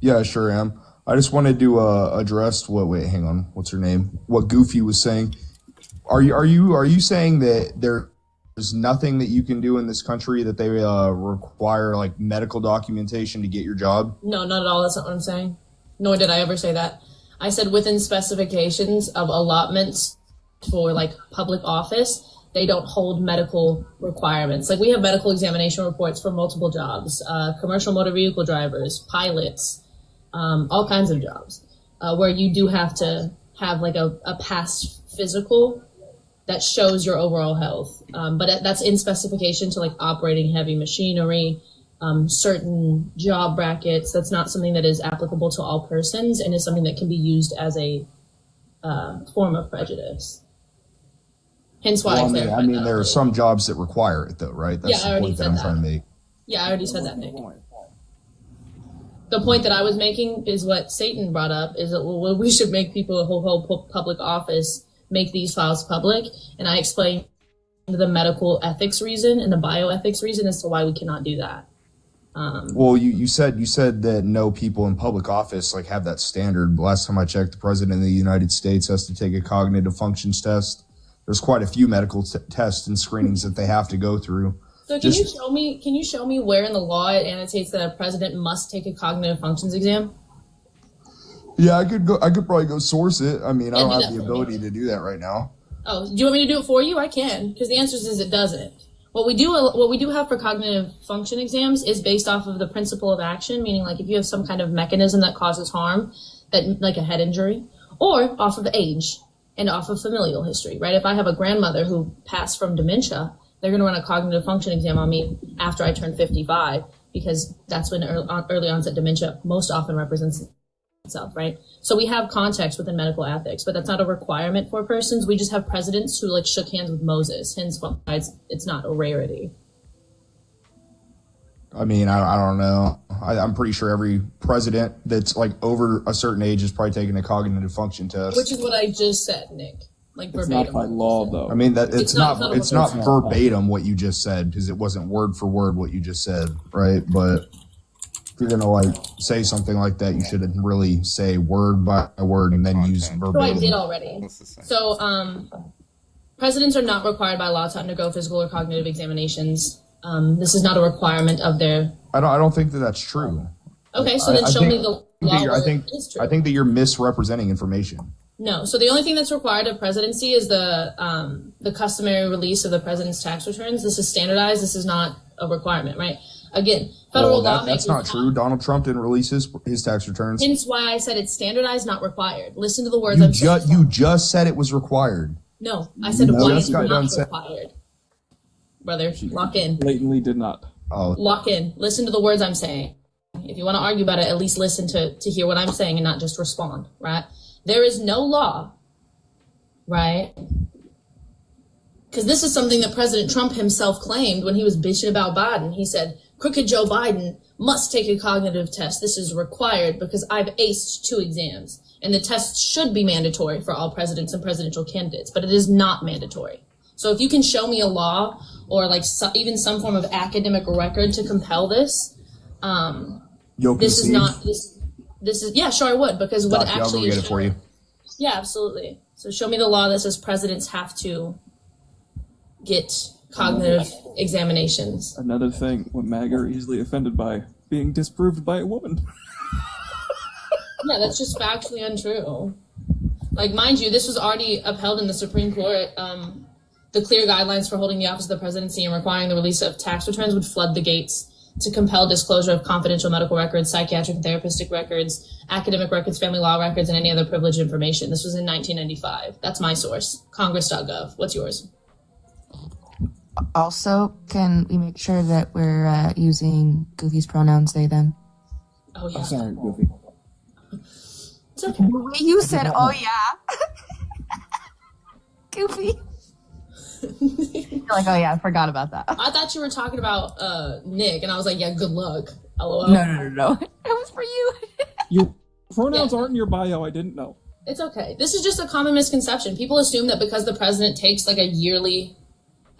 Yeah, I sure am. I just wanted to address hang on, what's her name? What Goofy was saying. Are you saying that there's nothing that you can do in this country that they require like medical documentation to get your job? No, not at all. That's not what I'm saying. Nor did I ever say that. I said within specifications of allotments for, like, public office, they don't hold medical requirements. Like, we have medical examination reports for multiple jobs, commercial motor vehicle drivers, pilots, all kinds of jobs, where you do have to have, like, a past physical that shows your overall health. But that's in specification to, like, operating heavy machinery, certain job brackets. That's not something that is applicable to all persons and is something that can be used as a form of prejudice. Hence why I mean, there are some jobs that require it, though, right? That's Yeah, I the already point that said I'm that. trying to make. Yeah, I already said that, Nick. The point that I was making is what Satan brought up, is that we should make people who hold public office make these files public. And I explained the medical ethics reason and the bioethics reason as to why we cannot do that. Well, you said that no people in public office like have that standard. Last time I checked, the president of the United States has to take a cognitive functions test. There's quite a few medical tests and screenings that they have to go through. So can you show me where in the law it annotates that a president must take a cognitive functions exam? Yeah, I could probably go source it. I mean, I don't do have that the for me. ability to do that right now. Oh, do you want me to do it for you? I can, because the answer is it doesn't. What we do have for cognitive function exams is based off of the principle of action, meaning like if you have some kind of mechanism that causes harm, that like a head injury, or off of age and off of familial history, right? If I have a grandmother who passed from dementia, they're going to run a cognitive function exam on me after I turn 55, because that's when early onset dementia most often represents itself, right? So we have context within medical ethics, but that's not a requirement for persons. We just have presidents who like shook hands with Moses, hence why it's not a rarity. I mean, I don't know. I'm pretty sure every president that's like over a certain age is probably taking a cognitive function test. Which is what I just said, Nick. Like It's verbatim. not by law, though. I mean, that it's not not verbatim what you just said, because it wasn't word for word what you just said, right? But if you're gonna like say something like that, you should really say word by word and then use So I verbatim. did already. So presidents are not required by law to undergo physical or cognitive examinations. This is not a requirement of their. I don't think that that's true. Okay, so then show me the law where it is true. I think that you're misrepresenting information. No. So the only thing that's required of presidency is the customary release of the president's tax returns. This is standardized. This is not a requirement, right? Again, federal law that's not true. Donald Trump didn't release his tax returns. Hence why I said it's standardized, not required. Listen to the words I'm saying. You just said it was required. No, I said No, why that's it's not not done said. required. Brother, lock in. Blatantly did not. Oh. Lock in. Listen to the words I'm saying. If you want to argue about it, at least listen to hear what I'm saying and not just respond, right? There is no law, right? Because this is something that President Trump himself claimed when he was bitching about Biden. He said, crooked Joe Biden must take a cognitive test. This is required because I've aced 2 exams. And the test should be mandatory for all presidents and presidential candidates, but it is not mandatory. So if you can show me a law or like even some form of academic record to compel this, this is not this is yeah, sure I would, because what Doc, I'll actually go get it for you. Yeah, absolutely. So show me the law that says presidents have to get cognitive examinations. Another thing, what MAGA are easily offended by being disproved by a woman. Yeah, that's just factually untrue. Like, mind you, this was already upheld in the Supreme Court. The clear guidelines for holding the office of the presidency and requiring the release of tax returns would flood the gates to compel disclosure of confidential medical records, psychiatric and therapeutic records, academic records, family law records, and any other privileged information. This was in 1995. That's my source, congress.gov. What's yours? Also, can we make sure that we're using Goofy's pronouns, they, them? Oh, yeah. I'm sorry, Goofy. It's okay. The way you said, oh, yeah. Goofy. You're like, oh, yeah, I forgot about that. I thought you were talking about Nick, and I was like, yeah, good luck. LOL. No. It was for you. Your pronouns aren't in your bio. I didn't know. It's okay. This is just a common misconception. People assume that because the president takes like a yearly,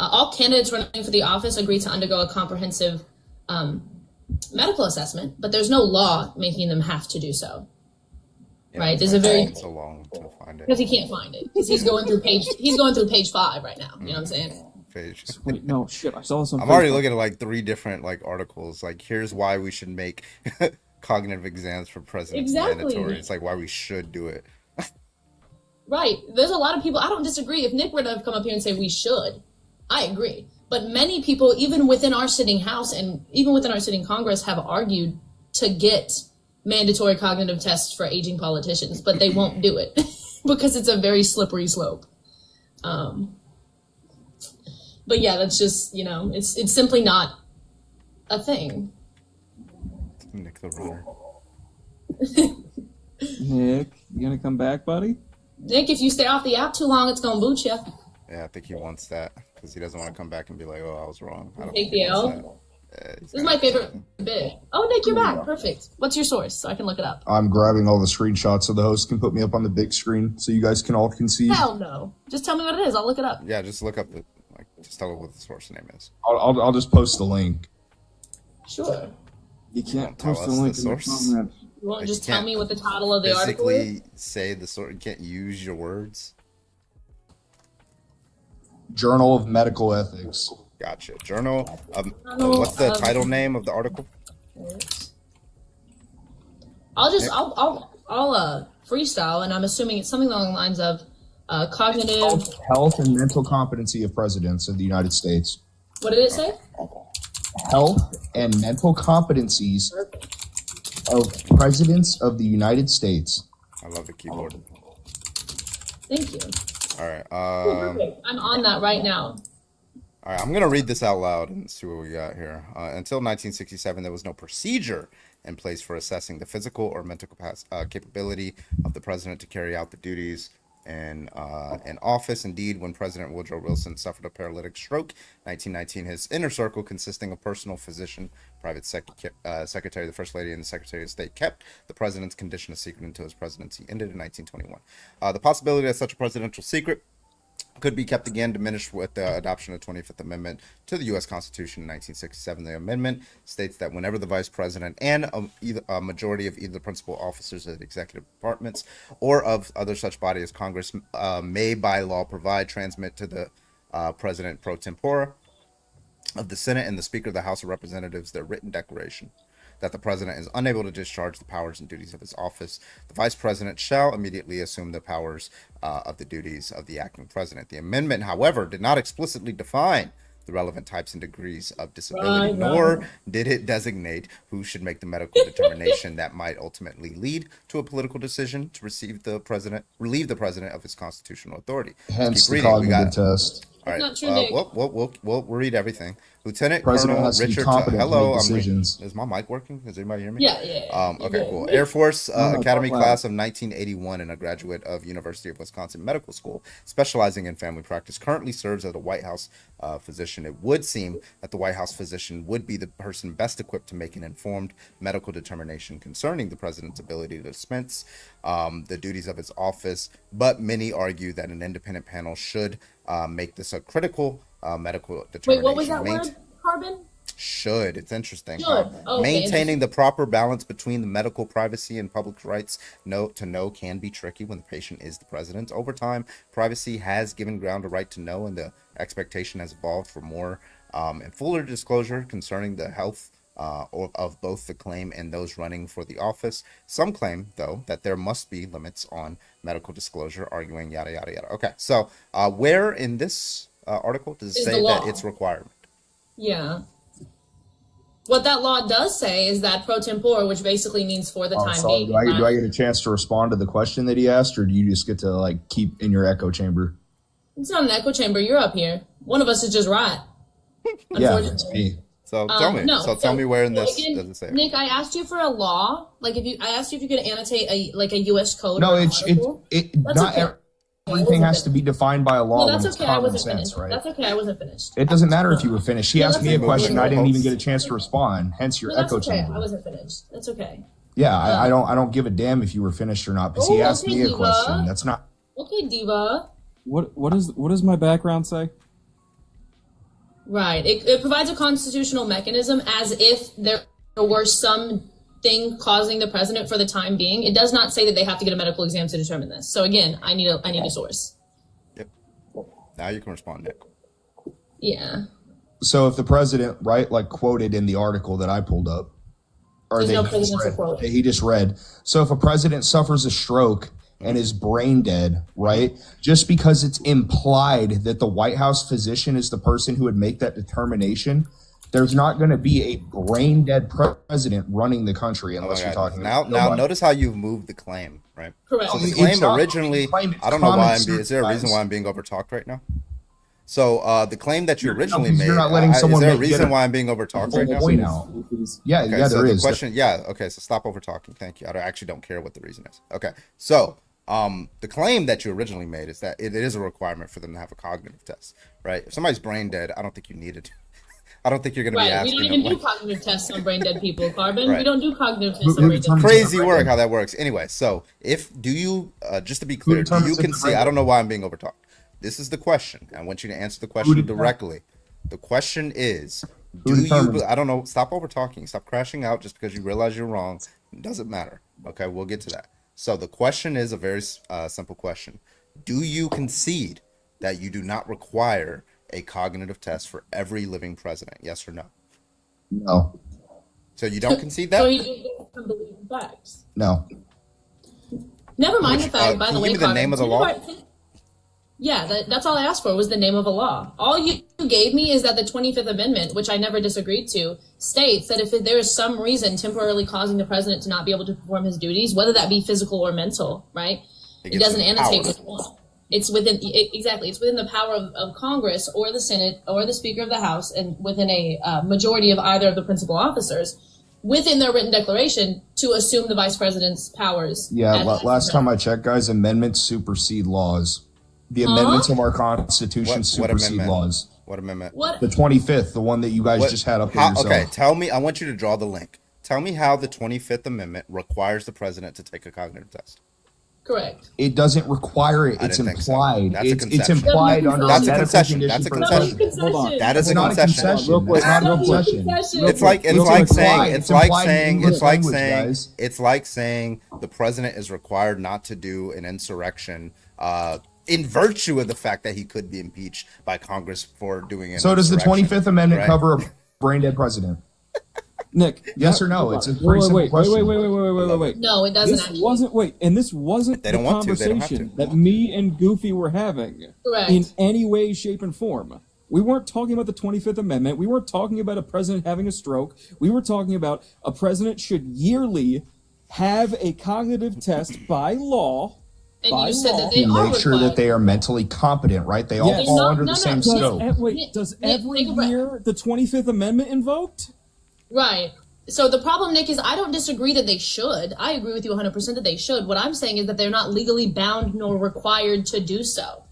all candidates running for the office agree to undergo a comprehensive medical assessment, but there's no law making them have to do so. Yeah, right? There's a very so long to find it because he can't find it because he's going through page 5 right now. You know what I'm saying? page. Wait, no shit. I saw this on I'm Facebook. already looking at like 3 different like articles. Like, here's why we should make cognitive exams for presidents mandatory. It's like why we should do it. Right. There's a lot of people. I don't disagree. If Nick were to come up here and say we should, I agree. But many people, even within our sitting House and even within our sitting Congress, have argued to get mandatory cognitive tests for aging politicians, but they won't do it because it's a very slippery slope. But yeah, that's just, you know, it's simply not a thing. Nick the runner. Nick, you gonna come back, buddy? Nick, if you stay off the app too long, it's gonna boot you. Yeah, I think he wants that because he doesn't want to come back and be like, "Oh, I was wrong." I don't Take think the he wants L. that. This is my favorite bit. Oh, Nick, you're back. Perfect. What's your source so I can look it up? I'm grabbing all the screenshots so the host can put me up on the big screen so you guys can all conceive. Hell no. Just tell me what it is. I'll look it up. Yeah, just look up just tell me what the source name is. I'll just post the link. Sure. You can't Tell post the us link the in the source. comments. You won't Like, just you tell can't me what the title of the article is? Basically, say the source. You can't use your words. Journal of Medical Ethics. Gotcha. Journal. Journal What's the of- title name of the article? I'll freestyle, and I'm assuming it's something along the lines of cognitive. Health and mental competency of presidents of the United States. What did it say? Health and mental competencies of presidents of the United States. I love the keyboard. Thank you. All right. Cool, perfect. I'm on that right now. All right, I'm going to read this out loud and see what we got here. Until 1967, there was no procedure in place for assessing the physical or mental capability of the president to carry out the duties in office. Indeed, when President Woodrow Wilson suffered a paralytic stroke in 1919, his inner circle, consisting of personal physician, private secretary, the First Lady, and the Secretary of State, kept the president's condition a secret until his presidency ended in 1921. The possibility that such a presidential secret could be kept again diminished with the adoption of the 25th Amendment to the U.S. Constitution in 1967. The amendment states that whenever the vice president and a majority of either the principal officers of the executive departments or of other such body as Congress may by law provide, transmit to the president pro tempore of the Senate and the Speaker of the House of Representatives their written declaration that the president is unable to discharge the powers and duties of his office, the vice president shall immediately assume the powers of the duties of the acting president. The amendment, however, did not explicitly define the relevant types and degrees of disability, nor did it designate who should make the medical determination that might ultimately lead to a political decision to relieve the president of his constitutional authority. Hence the cognitive test. All right. Not true, Nick. We'll read everything. Lieutenant President Colonel has to be Richard. competent to Hello. make decisions. Is my mic working? Does anybody hear me? Yeah. Okay, cool. Air Force Academy class of 1981 and a graduate of University of Wisconsin Medical School, specializing in family practice. Currently serves as a White House physician. It would seem that the White House physician would be the person best equipped to make an informed medical determination concerning the president's ability to dispense the duties of his office. But many argue that an independent panel should make this a critical medical determination. Wait, what was that word? Carbon? Should. It's interesting. Should. Okay. Maintaining the proper balance between the medical privacy and public rights to know can be tricky when the patient is the president. Over time, privacy has given ground to right to know, and the expectation has evolved for more and fuller disclosure concerning the health of both the claim and those running for the office. Some claim, though, that there must be limits on medical disclosure, arguing yada, yada, yada. Okay, so where in this article does it say that it's requirement? Yeah. What that law does say is that pro tempore, which basically means for the time being. Do I get a chance to respond to the question that he asked, or do you just get to like keep in your echo chamber? It's not an echo chamber. You're up here. One of us is just right. Yeah, it's me. So tell me. No, tell me where in this again, does it say? Nick, I asked you for a law. Like I asked you if you could annotate a U.S. code. No, That's not okay. everything has to be defined by a law. No, that's when it's okay. I common wasn't sense, finished. right? That's okay. I wasn't finished. It doesn't matter if you were finished. He asked me a question. I didn't even get a chance to respond. Hence your No, that's echo okay. chamber. I wasn't finished. That's okay. Yeah, I don't give a damn if you were finished or not, because he asked me a question. That's not Okay, Diva. What does my background say? Right. It provides a constitutional mechanism as if there were something causing the president for the time being. It does not say that they have to get a medical exam to determine this. So again, I need a source. Yep. Now you can respond, Nick. Yeah. So if the president, right, like quoted in the article that I pulled up, or There's they no just presidential read, quote. he just read. So if a president suffers a stroke and is brain dead, right, just because it's implied that the White House physician is the person who would make that determination, there's not going to be a brain dead president running the country unless you're talking about now notice how you've moved the claim, right? Correct. So the claim originally, I don't know why is there a reason why I'm being overtalked right now? So the claim that you originally made, you're not letting is someone there a get reason a why I'm being overtalked right now? point out. Yeah, Okay, yeah, so there the is. question, okay, so stop over talking. Thank you. I actually don't care what the reason is. Okay, so the claim that you originally made is that it is a requirement for them to have a cognitive test, right? If somebody's brain dead, I don't think you need it. I don't think you're going to be Right. We asking don't even them, do cognitive tests on brain dead people, Carbon. Right. We don't do cognitive tests on brain dead people. Crazy work how that works. Anyway, so do you just to be clear, do you concede? I don't know why I'm being overtalked. This is the question. I want you to answer the question directly. The question is, I don't know, stop over talking, stop crashing out just because you realize you're wrong. It doesn't matter. Okay, we'll get to that. So the question is a very simple question. Do you concede that you do not require a cognitive test for every living president? Yes or no? No. So you don't concede that? So you just believe in facts. No. Never mind the fact, by can the you way, give me the name of the law? Yeah, that's all I asked for was the name of a law. All you gave me is that the 25th Amendment, which I never disagreed to, states that if there is some reason temporarily causing the president to not be able to perform his duties, whether that be physical or mental, right? It doesn't annotate which one. It's within exactly. It's within the power of Congress or the Senate or the Speaker of the House, and within a majority of either of the principal officers, within their written declaration, to assume the vice president's powers. Yeah, last time I checked, guys, amendments supersede laws. The amendments of our Constitution supersede laws. What amendment? What? The 25th, the one that you guys just had up there yourself. Okay, tell me. I want you to draw the link. Tell me how the 25th Amendment requires the president to take a cognitive test. Correct. It doesn't require it. It's implied. It's implied under That's a a concession. That's a concession. Hold on. That is a Not concession. It's not a concession. It's like saying the president is required not to do an insurrection in virtue of the fact that he could be impeached by Congress for doing it. So does the 25th Amendment cover a brain dead president? Nick, yes or no? It's a pretty simple question. Wait. No, it doesn't. This wasn't They the don't want to, they don't have conversation to. that me and Goofy were having Correct. in any way, shape, and form. We weren't talking about the 25th Amendment. We weren't talking about a president having a stroke. We were talking about a president should yearly have a cognitive test by law. And you said that they to are make sure that they are mentally competent, right? They all Yes. fall under the same scope. Does every year the 25th Amendment invoked? Right. So the problem, Nick, is I don't disagree that they should. I agree with you 100% that they should. What I'm saying is that they're not legally bound nor required to do so.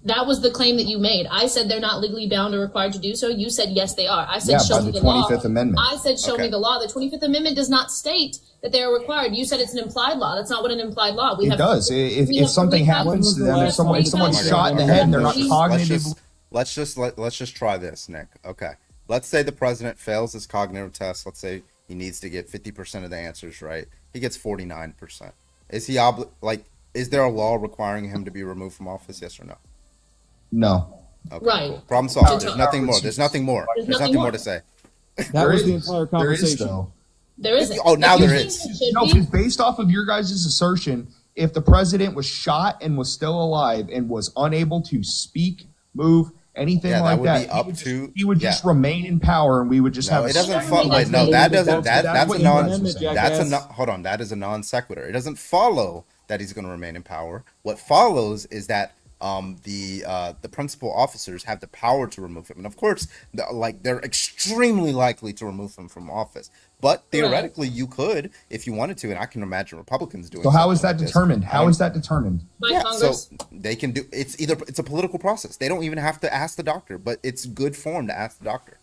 That was the claim that you made. I said they're not legally bound or required to do so. You said yes, they are. I said show by me the the law. 25th Amendment. I said show me the law. The 25th Amendment does not state that they are required. You said it's an implied law. That's not what an implied law. It does. If something happens to them, if someone's shot in the head and they're not cognitive. Let's just try this, Nick. Okay. Let's say the president fails his cognitive test. Let's say he needs to get 50% of the answers right. He gets 49%. Is he is there a law requiring him to be removed from office? Yes or no? No. Okay, right. Cool. Problem solved. There's nothing more. There's nothing more. There's nothing more to say. That was the entire conversation. There is, though. There isn't. Oh, now there is. No, because based off of your guys' assertion, if the president was shot and was still alive and was unable to speak, move, anything like that, he would just remain in power, and we would just have. It doesn't follow. Wait, no, that doesn't. Hold on. That is a non sequitur. It doesn't follow that he's going to remain in power. What follows is that the principal officers have the power to remove him, and of course, they're extremely likely to remove him from office. But theoretically, you could, if you wanted to, and I can imagine Republicans doing. So how is that determined? How is that determined? By Congress. So they can do. It's a political process. They don't even have to ask the doctor, but it's good form to ask the doctor.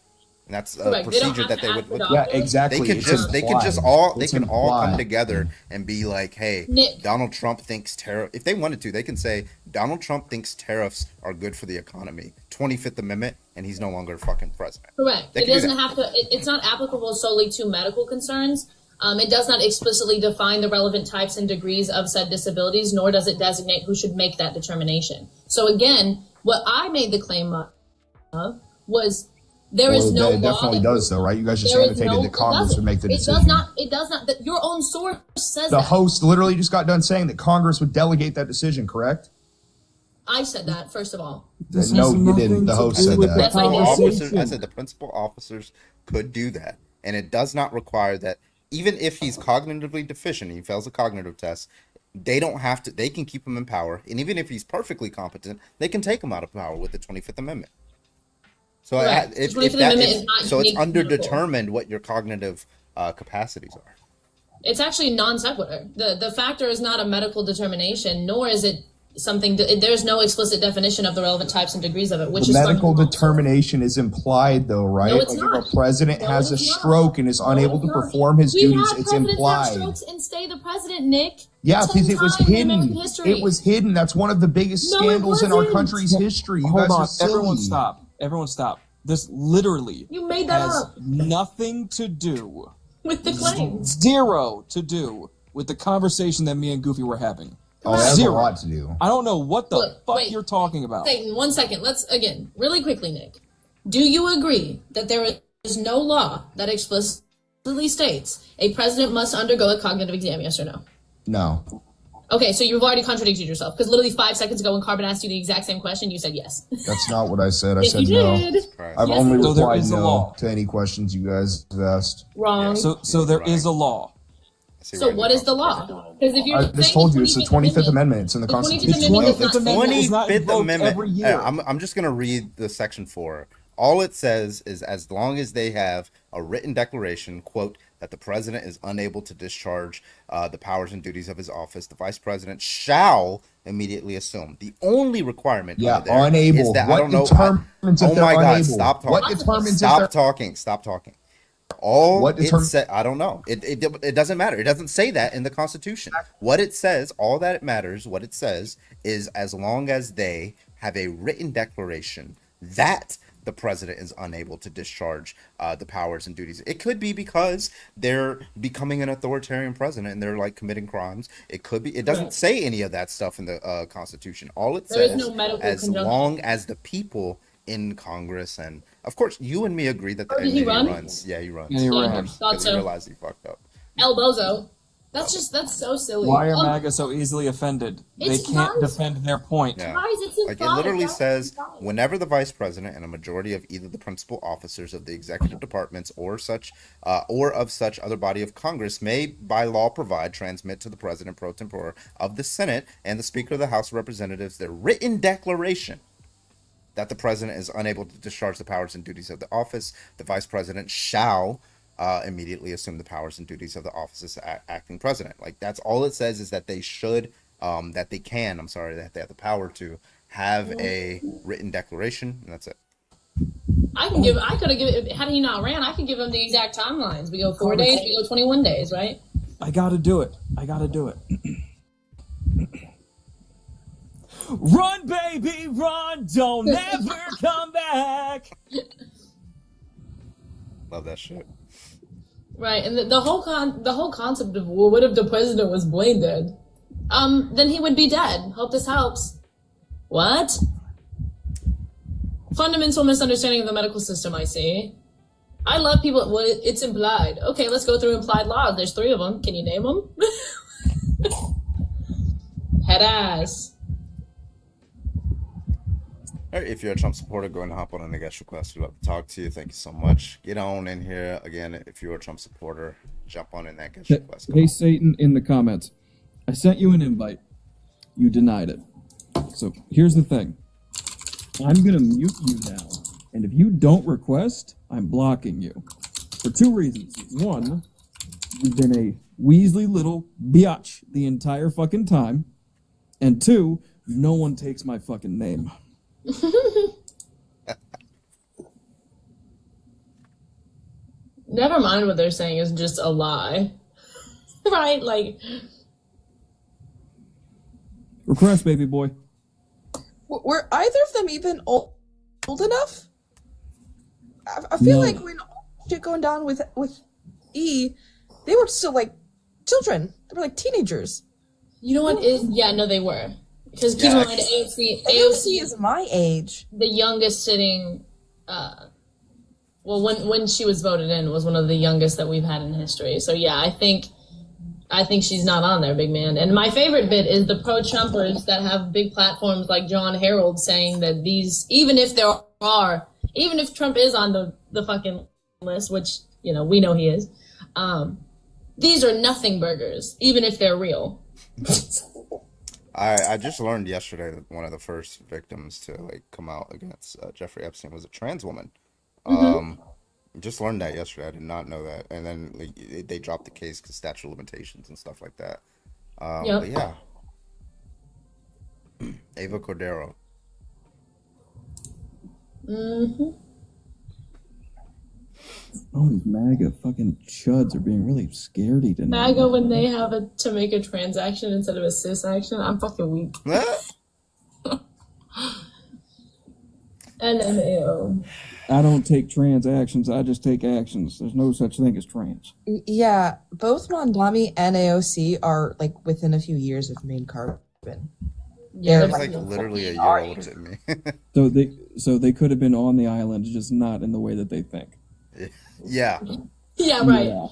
And that's a procedure that they would. Yeah, exactly. They can all come together and be like, "Hey, Nick. Donald Trump thinks tariff." If they wanted to, they can say Donald Trump thinks tariffs are good for the economy. 25th Amendment, and he's no longer fucking president. Correct. It doesn't have to. It's not applicable solely to medical concerns. It does not explicitly define the relevant types and degrees of said disabilities, nor does it designate who should make that determination. So again, what I made the claim of was. There is no law. It definitely does, though, right? You guys just annotated that Congress would make the decision. It does not. Your own source says that. The host literally just got done saying that Congress would delegate that decision, correct? I said that, first of all. No, you didn't. The host said that. I said the principal officers could do that. And it does not require that, even if he's cognitively deficient, he fails a cognitive test, they don't have to, they can keep him in power. And even if he's perfectly competent, they can take him out of power with the 25th Amendment. So it's underdetermined what your cognitive capacities are. It's actually non sequitur. The factor is not a medical determination, nor is it something. There's no explicit definition of the relevant types and degrees of it. Which the medical determination is implied, though, right? No, it's not. If a president has a stroke and is unable to perform his duties, it's implied. Have strokes and stay the president, Nick. Yeah, because it was hidden. It was hidden. That's one of the biggest scandals in our country's history. You guys are silly. Everyone stop. This literally you made that has up. Nothing to do with the claim. Zero to do with the conversation that me and Goofy were having. Oh, that has a lot to do. I don't know what the fuck you're talking about. Wait, 1 second. Let's, again, really quickly, Nick. Do you agree that there is no law that explicitly states a president must undergo a cognitive exam, yes or no? No. Okay, so you've already contradicted yourself, because literally 5 seconds ago when Carbon asked you the exact same question, you said yes. That's not what I said. I Yes, said you no. did. I've only replied no to any questions you guys have asked. Wrong. So there is a law. So what is the law? Because if you're I just told you it's the 25th Amendment. It's in the The Constitution. 25th Amendment The does not say that. 25th Amendment. every year. I'm just going to read the section 4. All it says is as long as they have a written declaration, quote, that the president is unable to discharge the powers and duties of his office, the vice president shall immediately assume. The only requirement Yeah, there unable. is that What I don't know. determines if Oh they're my God! unable? Stop talking. What determines if Stop they're- talking. Stop talking. All What it determines- said, I don't know. It doesn't matter. It doesn't say that in the Constitution. What it says, all that it matters, what it says is as long as they have a written declaration that the president is unable to discharge the powers and duties. It could be because they're becoming an authoritarian president and they're like committing crimes. It could be. It doesn't say any of that stuff in the Constitution. All it There is says, no medical as conjunction. long as the people in Congress and of course you and me agree that the Oh, did he run? runs. Yeah, he runs. Yeah, he ran. Thought Because he so. realized he fucked up. El Bozo. That's so silly. Why are Oh, MAGA so easily offended? They It's can't guys. defend their point. Yeah. Guys, it's in Like it five, literally guys. says, whenever the vice president and a majority of either the principal officers of the executive departments or of such other body of Congress may by law provide, transmit to the president pro tempore of the Senate and the Speaker of the House of Representatives their written declaration that the president is unable to discharge the powers and duties of the office, the vice president shall immediately assume the powers and duties of the office as acting president. Like that's all it says is that they should, that they have the power to have a written declaration, and that's it. I could have given. Had he not ran, I could give him the exact timelines. We go 4 days. We go 21 days. Right? I gotta do it. Run, baby, run! Don't ever come back. Love that shit. Right, and the whole concept of, well, what if the president was brain dead? Then he would be dead. Hope this helps. What? Fundamental misunderstanding of the medical system, I see. I love people. Well, it's implied. Okay, let's go through implied laws. There's 3 of them. Can you name them? Head ass. All right, if you're a Trump supporter, go ahead and hop on the guest request. We'd love to talk to you. Thank you so much. Get on in here. Again, if you're a Trump supporter, jump on in that guest request. Hey, Satan, in the comments, I sent you an invite. You denied it. So here's the thing. I'm going to mute you now. And if you don't request, I'm blocking you. For 2 reasons. 1, you've been a Weasley little biatch the entire fucking time. And 2, no one takes my fucking name. Never mind what they're saying is just a lie. Right? Like, Request, baby boy. Were either of them even old enough? I feel No. like when shit going down with E, they were still like children. They were like teenagers. you know what is? Yeah, no, they were. Because keep in Yeah. mind, AOC AOC is my age. The youngest sitting, well, when she was voted in, was one of the youngest that we've had in history. So yeah, I think she's not on there, big man. And my favorite bit is the pro-Trumpers that have big platforms like John Harold saying that these, even if Trump is on the fucking list, which, you know, we know he is, these are nothing burgers, even if they're real. I just learned yesterday that one of the first victims to like come out against Jeffrey Epstein was a trans woman. Just learned that yesterday. I did not know that. And then like, they dropped the case because statute of limitations and stuff like that. Yep. But yeah, Ava Cordero. Mm-hmm. Oh, these MAGA fucking chuds are being really scaredy tonight. MAGA when they have to make a transaction instead of a cis action, I'm fucking weak. LMAO. I don't take transactions, I just take actions. There's no such thing as trans. Yeah, both Mondami and AOC are like within a few years of main carbon. Yeah, They're He's like literally a year older than me. So they could have been on the island, just not in the way that they think. Yeah. Yeah, right. Yeah.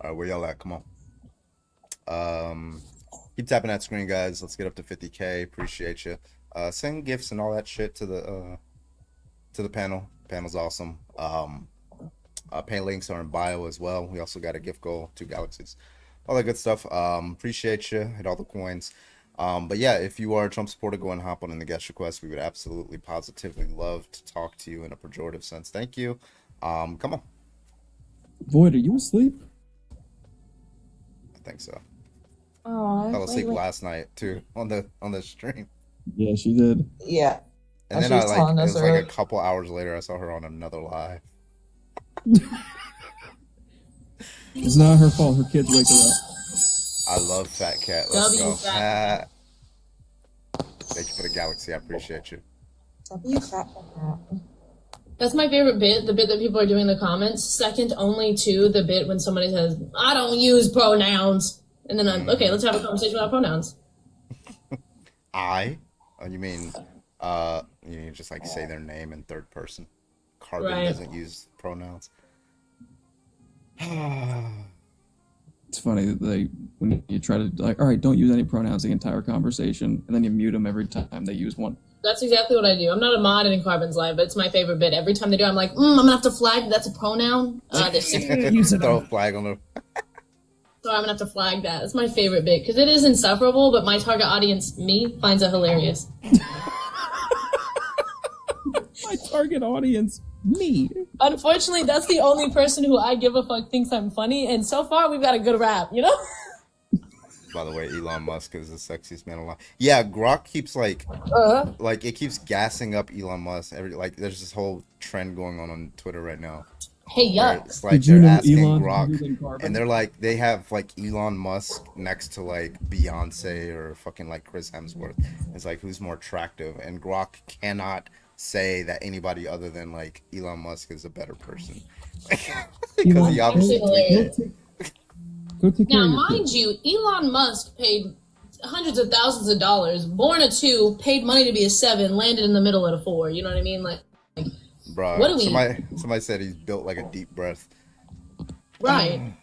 All right, where y'all at? Come on. Keep tapping that screen, guys. Let's get up to 50K. Appreciate you. Send gifts and all that shit to the to the panel. Panel's awesome. Pay links are in bio as well. We also got a gift goal, 2 galaxies, all that good stuff. Appreciate you. Hit all the coins. But yeah, if you are a Trump supporter, go and hop on in the guest request. We would absolutely, positively love to talk to you in a pejorative sense. Thank you. Come on. Void, are you asleep? I think so. Oh, Fell asleep last night too on the stream. Yeah, she did. Yeah. And then it was like a couple hours later, I saw her on another live. It's not her fault. Her kids wake her up. I love Fat Cat. Let's W go. Fat Thank you for the galaxy. I appreciate you. That's my favorite bit, the bit that people are doing in the comments. Second only to the bit when somebody says, I don't use pronouns. And then I'm, okay, let's have a conversation about pronouns. I? Oh, you mean, you just like say their name in third person. Carbon Right. doesn't use pronouns. It's funny that when you try to like, all right, don't use any pronouns the entire conversation, and then you mute them every time they use one. That's exactly what I do. I'm not a mod in Carbon's Live, but it's my favorite bit. Every time they do, I'm like, I'm gonna have to flag that's a pronoun. Throw a flag on them. So I'm gonna have to flag that. It's my favorite bit because it is insufferable, but my target audience, me, finds it hilarious. My target audience, me. Unfortunately, that's the only person who I give a fuck thinks I'm funny, and so far we've got a good rap, you know? By the way, Elon Musk is the sexiest man alive. Yeah, Grok keeps like it keeps gassing up Elon Musk. There's this whole trend going on Twitter right now. Hey, where yuck. it's like Did you they're know asking Elon Grok, is in Carbon? and they're like they have like Elon Musk next to like Beyonce or fucking like Chris Hemsworth. It's like who's more attractive, and Grok cannot say that anybody other than like Elon Musk is a better person because he obviously Hilarious. Go take care Now, of your mind you, Elon Musk paid hundreds of thousands of dollars, born a 2, paid money to be a 7, landed in the middle at a 4. You know what I mean? Like Bro, what do we? somebody said he's built like a deep breath. Right.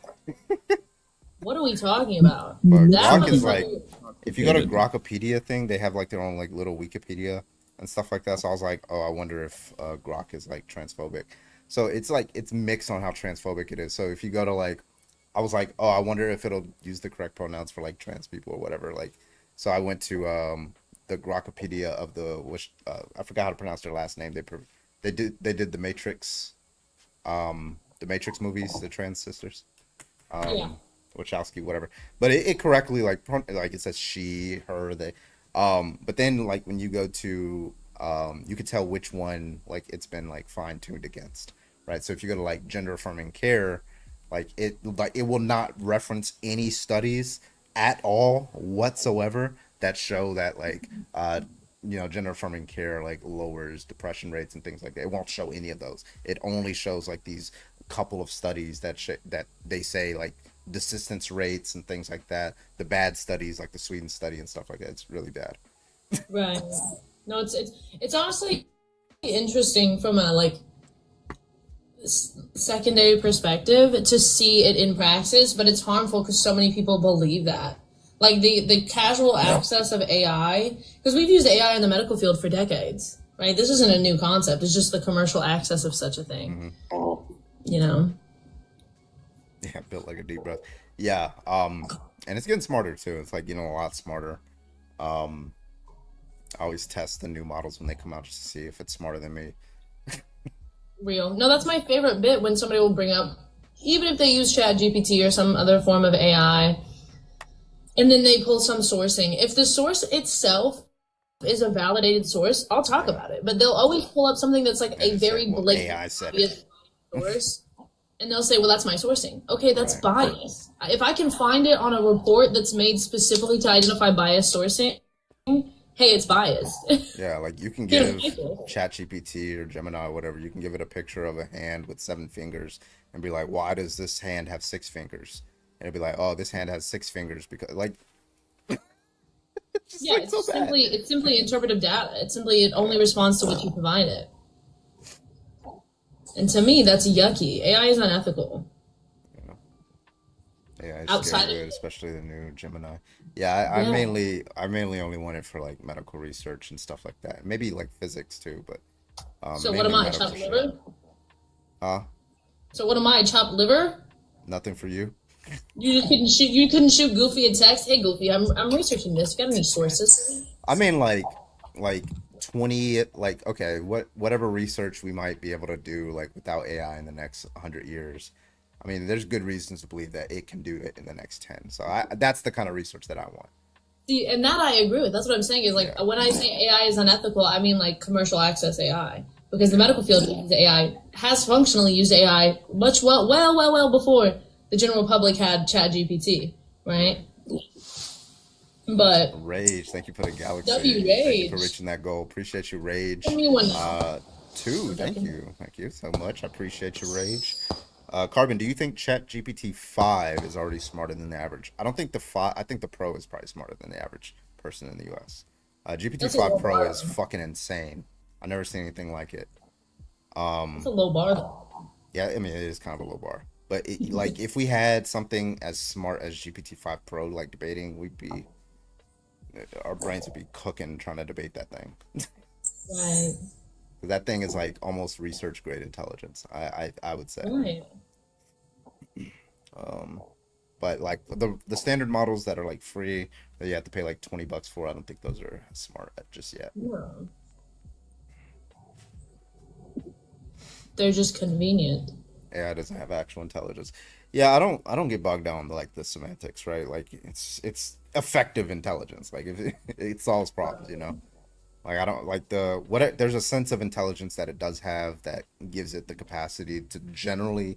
What are we talking about? But That Grok is like, motherfucker- if you go to Grokopedia thing, they have like their own like little Wikipedia and stuff like that. So I was like, oh, I wonder if Grok is like transphobic. So it's like it's mixed on how transphobic it is. So if you go to like, I was like, oh, I wonder if it'll use the correct pronouns for like trans people or whatever. Like, so I went to the Grokopedia of which I forgot how to pronounce their last name. They did the Matrix, the Matrix movies, the trans sisters. Yeah. Wachowski, whatever, but it correctly like it says she, her, they, but then like when you go to you can tell which one like it's been like fine tuned against, right? So if you go to like gender affirming care, like it will not reference any studies at all whatsoever that show that like gender affirming care like lowers depression rates and things like that. It won't show any of those. It only shows like these couple of studies that they say like desistance rates and things like that, the bad studies like the Sweden study and stuff like that. It's really bad. Right. No, it's honestly interesting from a like secondary perspective to see it in practice, but it's harmful because so many people believe that. Like the casual access of AI, because we've used AI in the medical field for decades, right? This isn't a new concept. It's just the commercial access of such a thing. You know? Yeah, built like a deep breath. Yeah, and it's getting smarter too. It's like, a lot smarter. I always test the new models when they come out just to see if it's smarter than me. Real. No, that's my favorite bit when somebody will bring up, even if they use ChatGPT or some other form of AI, and then they pull some sourcing. If the source itself is a validated source, I'll talk about it. But they'll always pull up something that's like a very blatant AI said it. source, and they'll say, well, that's my sourcing. Okay, that's bias. If I can find it on a report that's made specifically to identify bias sourcing, hey, it's biased. Yeah, like you can give ChatGPT or Gemini or whatever, you can give it a picture of a hand with 7 fingers and be like, why does this hand have 6 fingers? And it'll be like, oh, this hand has 6 fingers because like yeah, like it's simply interpretive data. It only responds to what you provide it. And to me, that's yucky. AI is unethical. Yeah, it's Outside scary, of- especially the new Gemini. Yeah, I mainly only want it for like medical research and stuff like that. Maybe like physics too, but So what am I, chopped liver? Huh? So what am I, chopped liver? Nothing for you. You just couldn't shoot. You couldn't shoot Goofy a text. Hey, Goofy, I'm researching this. You got any sources? I mean, like 20, like, okay, whatever research we might be able to do, like, without AI in the next 100 years. I mean, there's good reasons to believe that it can do it in the next 10. So that's the kind of research that I want. See, and that I agree with. That's what I'm saying is, like, when I say AI is unethical, I mean, like, commercial access AI. Because the medical field uses AI, has functionally used AI much well before the general public had ChatGPT, right? But Rage, thank you for the galaxy. W Rage. Thank you for reaching that goal. Appreciate you, Rage. Give me one. 2, thank you so much. I appreciate your Rage. Carbon, do you think ChatGPT 5 is already smarter than the average? I don't think I think the Pro is probably smarter than the average person in the US. GPT-5 Pro is fucking insane. I've never seen anything like it. It's a low bar, though. Yeah, I mean, it is kind of a low bar. But, like, if we had something as smart as GPT-5 Pro, like, debating, our brains would be cooking trying to debate that thing. Right. That thing is, like, almost research-grade intelligence, I would say. Right. But, like, the standard models that are, like, free, that you have to pay, like, $20 for, I don't think those are smart just yet. No. They're just convenient. AI doesn't have actual intelligence. Yeah, I don't get bogged down like the semantics, right? Like it's effective intelligence. Like if it solves problems, you know. Like I don't like there's a sense of intelligence that it does have that gives it the capacity to generally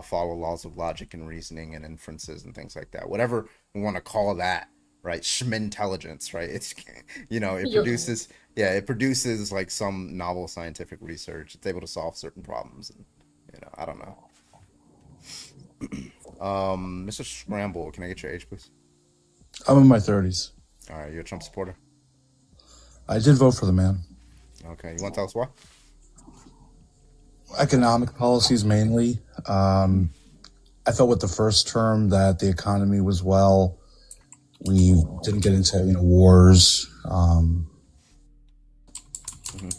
follow laws of logic and reasoning and inferences and things like that. Whatever we want to call that, right? Schmintelligence, right? It's it produces like some novel scientific research. It's able to solve certain problems, and I don't know. Mr. Scramble, can I get your age, please? I'm in my 30s. All right, you're a Trump supporter? I did vote for the man. Okay, you want to tell us why? Economic policies mainly. I felt with the first term that the economy was well. We didn't get into wars.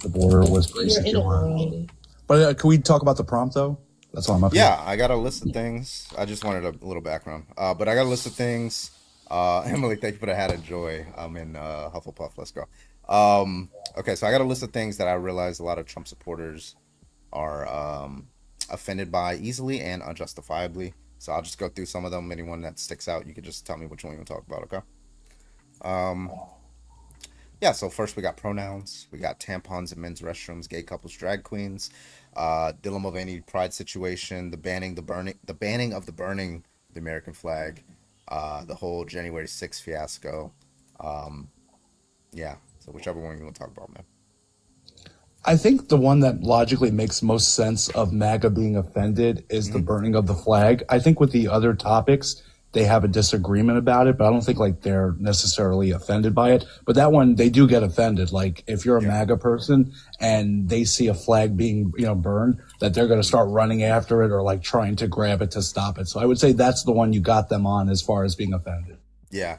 The border was pretty secure. But can we talk about the prompt though? That's all I'm up here. Yeah, I got a list of things. I just wanted a little background. But I got a list of things. Emily, thank you for the hat of joy. I'm in Hufflepuff. Let's go. Okay, so I got a list of things that I realize a lot of Trump supporters are offended by easily and unjustifiably. So I'll just go through some of them. Anyone that sticks out, you can just tell me which one you want to talk about, okay? Yeah, so first we got pronouns. We got tampons in men's restrooms, gay couples, drag queens, Dylan Mulvaney pride situation, the banning of the burning of the American flag, the whole January 6th fiasco. Yeah, so whichever one you want to talk about, man. I think the one that logically makes most sense of MAGA being offended is the burning of the flag. I think with the other topics, they have a disagreement about it, but I don't think like they're necessarily offended by it. But that one, they do get offended. Like if you're a MAGA person and they see a flag being, burned, that they're going to start running after it or like trying to grab it to stop it. So I would say that's the one you got them on as far as being offended. Yeah.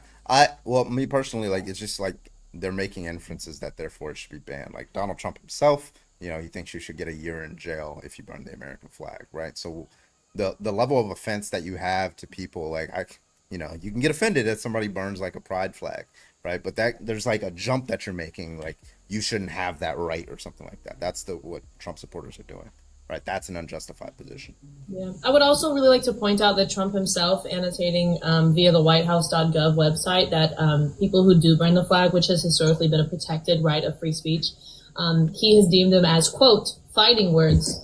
Me personally, like, it's just like they're making inferences that therefore it should be banned. Like Donald Trump himself, he thinks you should get a year in jail if you burn the American flag, right? So the level of offense that you have to people, like, you can get offended if somebody burns like a pride flag, right? But there's like a jump that you're making, like you shouldn't have that right or something like that. That's what Trump supporters are doing, right? That's an unjustified position. Yeah. I would also really like to point out that Trump himself annotating via the whitehouse.gov website that people who do burn the flag, which has historically been a protected right of free speech, he has deemed them as, quote, fighting words.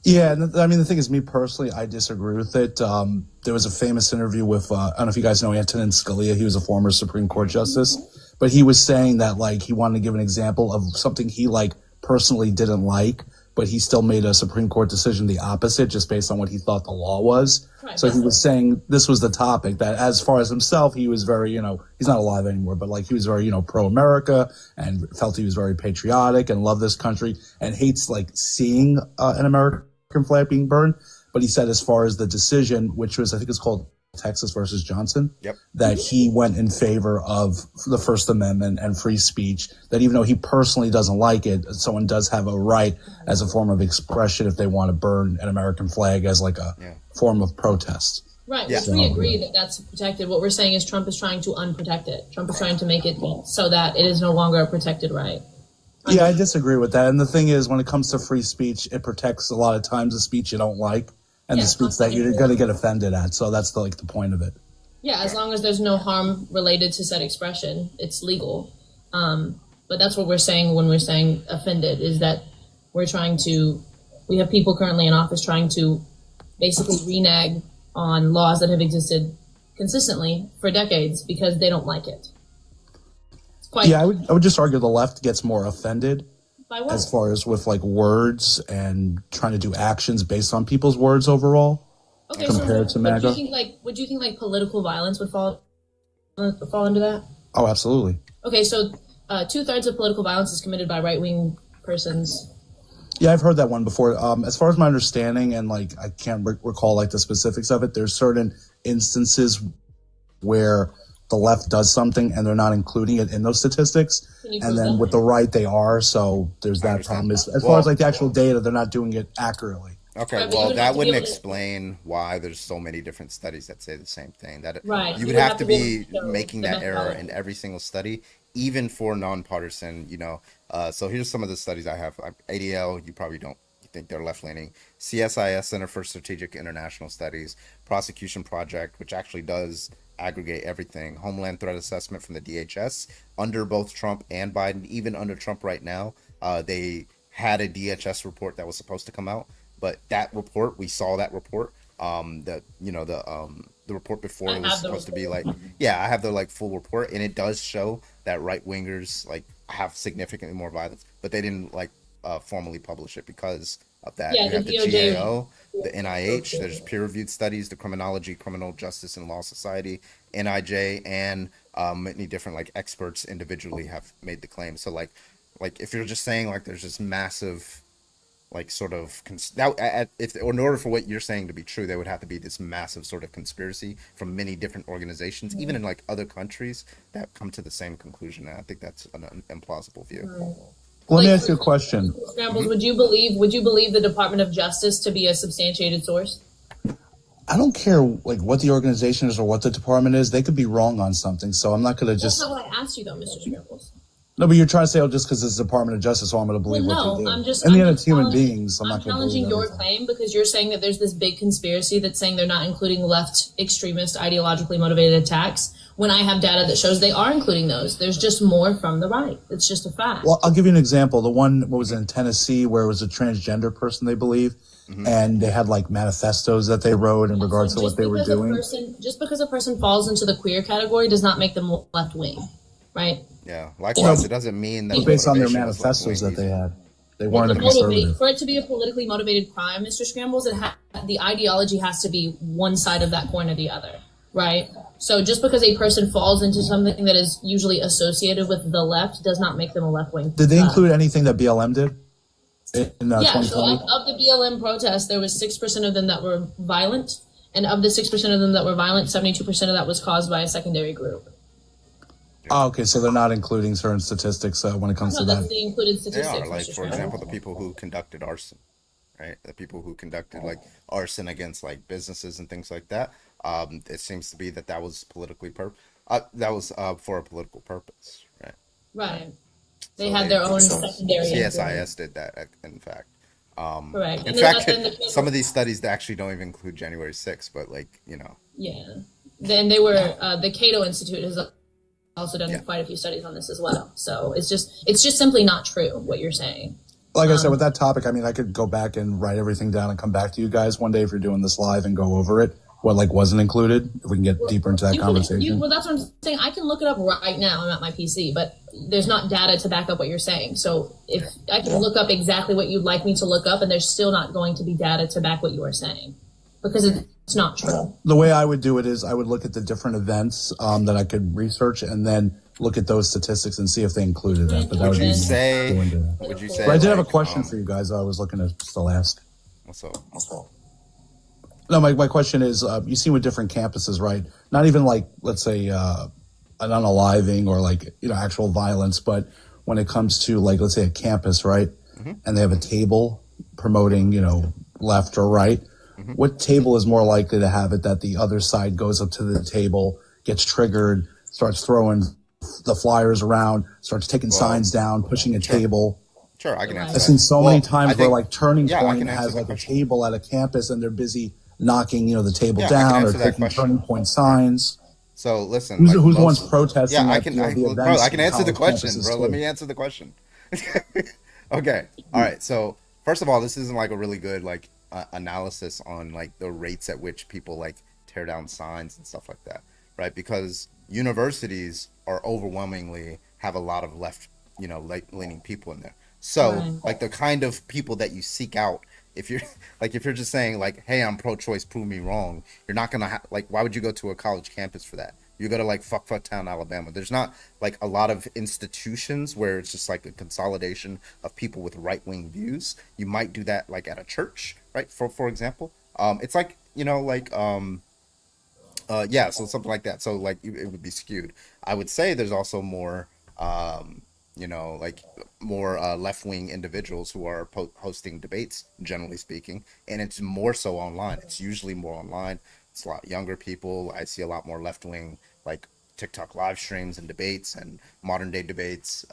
Yeah, I mean, the thing is, me personally, I disagree with it. There was a famous interview with, I don't know if you guys know Antonin Scalia. He was a former Supreme Court justice, but he was saying that, like, he wanted to give an example of something he, like, personally didn't like, but he still made a Supreme Court decision the opposite just based on what he thought the law was. Right. So he was saying this was the topic that as far as himself, he was very, he's not alive anymore, but like he was very, pro-America and felt he was very patriotic and loved this country and hates like seeing an American flag being burned. But he said as far as the decision, which was, I think it's called Texas versus Johnson, Yep. that he went in favor of the First Amendment and free speech, that even though he personally doesn't like it, someone does have a right as a form of expression if they want to burn an American flag as like a form of protest. Right, which we agree that that's protected. What we're saying is Trump is trying to unprotect it. Trump is trying to make it so that it is no longer a protected right. Yeah, I disagree with that. And the thing is, when it comes to free speech, it protects a lot of times the speech you don't like and the speech that you're going to get offended at. So that's the point of it. Yeah, as long as there's no harm related to said expression, it's legal. But that's what we're saying when we're saying offended, is that we have people currently in office trying to basically renege on laws that have existed consistently for decades because they don't like it. I would just argue the left gets more offended By what? as far as with like words and trying to do actions based on people's words overall compared to MAGA. Would you think political violence would fall into that? Oh, absolutely. Okay, so 2/3 of political violence is committed by right-wing persons. Yeah, I've heard that one before. As far as my understanding, and I can't recall the specifics of it, there's certain instances where the left does something and they're not including it in those statistics. And then with the right, they are. So there's that problem. As far as the actual data, they're not doing it accurately. Okay, well, that wouldn't explain why there's so many different studies that say the same thing. Right. You would have to be making that error in every single study, even for nonpartisan, so here's some of the studies I have. ADL, you probably don't think they're left-leaning. CSIS, Center for Strategic International Studies. Prosecution Project, which actually does aggregate everything. Homeland Threat Assessment from the DHS. Under both Trump and Biden, even under Trump right now, they had a DHS report that was supposed to come out. But that report, we saw that report. The report before it was supposed to be I have the full report, and it does show that right wingers have significantly more violence, but they didn't formally publish it because of that. Yeah, you have the DOJ. GAO, the NIH. There's peer-reviewed studies, the Criminology, Criminal Justice and Law Society, NIJ, and many different experts individually have made the claim. So if you're just saying there's this massive if in order for what you're saying to be true, there would have to be this massive sort of conspiracy from many different organizations, even in other countries, that come to the same conclusion. And I think that's an implausible view. Let me ask you a question. Scrambles, would you believe the Department of Justice to be a substantiated source? I don't care what the organization is or what the department is. They could be wrong on something. So I'm not going to just... That's not what I asked you though, Mr. Scrambles. No, but you're trying to say, just because it's the Department of Justice, so I'm going to believe what they do. I'm just... And the I'm end, just it's human challenging- beings. I'm not going to believe challenging your everything. claim because you're saying that there's this big conspiracy that's saying they're not including left extremist ideologically motivated attacks when I have data that shows they are including those. There's just more from the right. It's just a fact. Well, I'll give you an example. The one, what was it, in Tennessee, where it was a transgender person, they believe, and they had manifestos that they wrote in regards to what they were doing. Just because a person falls into the queer category does not make them left wing, right? Yeah. Likewise, it doesn't mean that But based on their motivation is manifestos that left-wing they had, they weren't a conservative. For it to be a politically motivated crime, Mr. Scrambles, the ideology has to be one side of that coin or the other, right? So just because a person falls into something that is usually associated with the left does not make them a left wing. Did they include anything that BLM did in Yeah, 2020? so of the BLM protests, there was 6% of them that were violent, and of the 6% of them that were violent, 72% of that was caused by a secondary group. Oh, okay, so they're not including certain statistics when it comes No, to that's that. the included They statistics. are, Mr. for Scrambles. example, the people who conducted arson, right? The people who conducted arson against businesses and things like that. It seems to be that was politically that was for a political purpose, right? Right. They had their own secondary. CSIS did that, in fact. Correct. In And fact, then some of these studies actually don't even include January 6th, but Yeah. Then they were the Cato Institute has also done quite a few studies on this as well. So it's just simply not true what you're saying. Like I said, with that topic, I could go back and write everything down and come back to you guys one day if you're doing this live and go over it. What wasn't included, if we can get deeper into that conversation. Well, that's what I'm saying. I can look it up right now. I'm at my PC, but there's not data to back up what you're saying. So if I can look up exactly what you'd like me to look up, and there's still not going to be data to back what you are saying because it's not true. The way I would do it is I would look at the different events that I could research and then look at those statistics and see if they included that. But that would you say? Would you say? But I did have a question for you guys. I was looking to still ask. What's up? No, my question is, you see with different campuses, right? Not even like, let's say, an unaliving or like, actual violence, but when it comes to like, let's say a campus, right? And they have a table promoting, left or right. What table is more likely to have it that the other side goes up to the table, gets triggered, starts throwing the flyers around, starts taking signs down, pushing a table? Sure, I can answer I've seen that. so many times where like Turning I Point can has answer like the a question. table at a campus and they're busy knocking, the table Yeah, I can down or answer that taking question. Turning Point signs. So listen, Who's, like, who's the most- ones protesting? Yeah, I at, can, the bro. events I can in answer the college question, campuses, bro. too? Let me answer the question. Okay, all right. So first of all, this isn't like a really good like analysis on like the rates at which people like tear down signs and stuff like that, right? Because universities are overwhelmingly have a lot of left, leaning people in there. So Right. like the kind of people that you seek out, if you're if you're just saying like, hey, I'm pro-choice, prove me wrong, you're not gonna like, why would you go to a college campus for that? You go to like Fucktown, Alabama. There's not like a lot of institutions where it's just like a consolidation of people with right-wing views. You might do that like at a church, right? For example, it's like yeah, so something like that. So like it would be skewed. I would say there's also more like more left-wing individuals who are hosting debates, generally speaking, and it's more so online. It's usually more online. It's a lot younger people. I see a lot more left-wing like TikTok live streams and debates and modern day debates.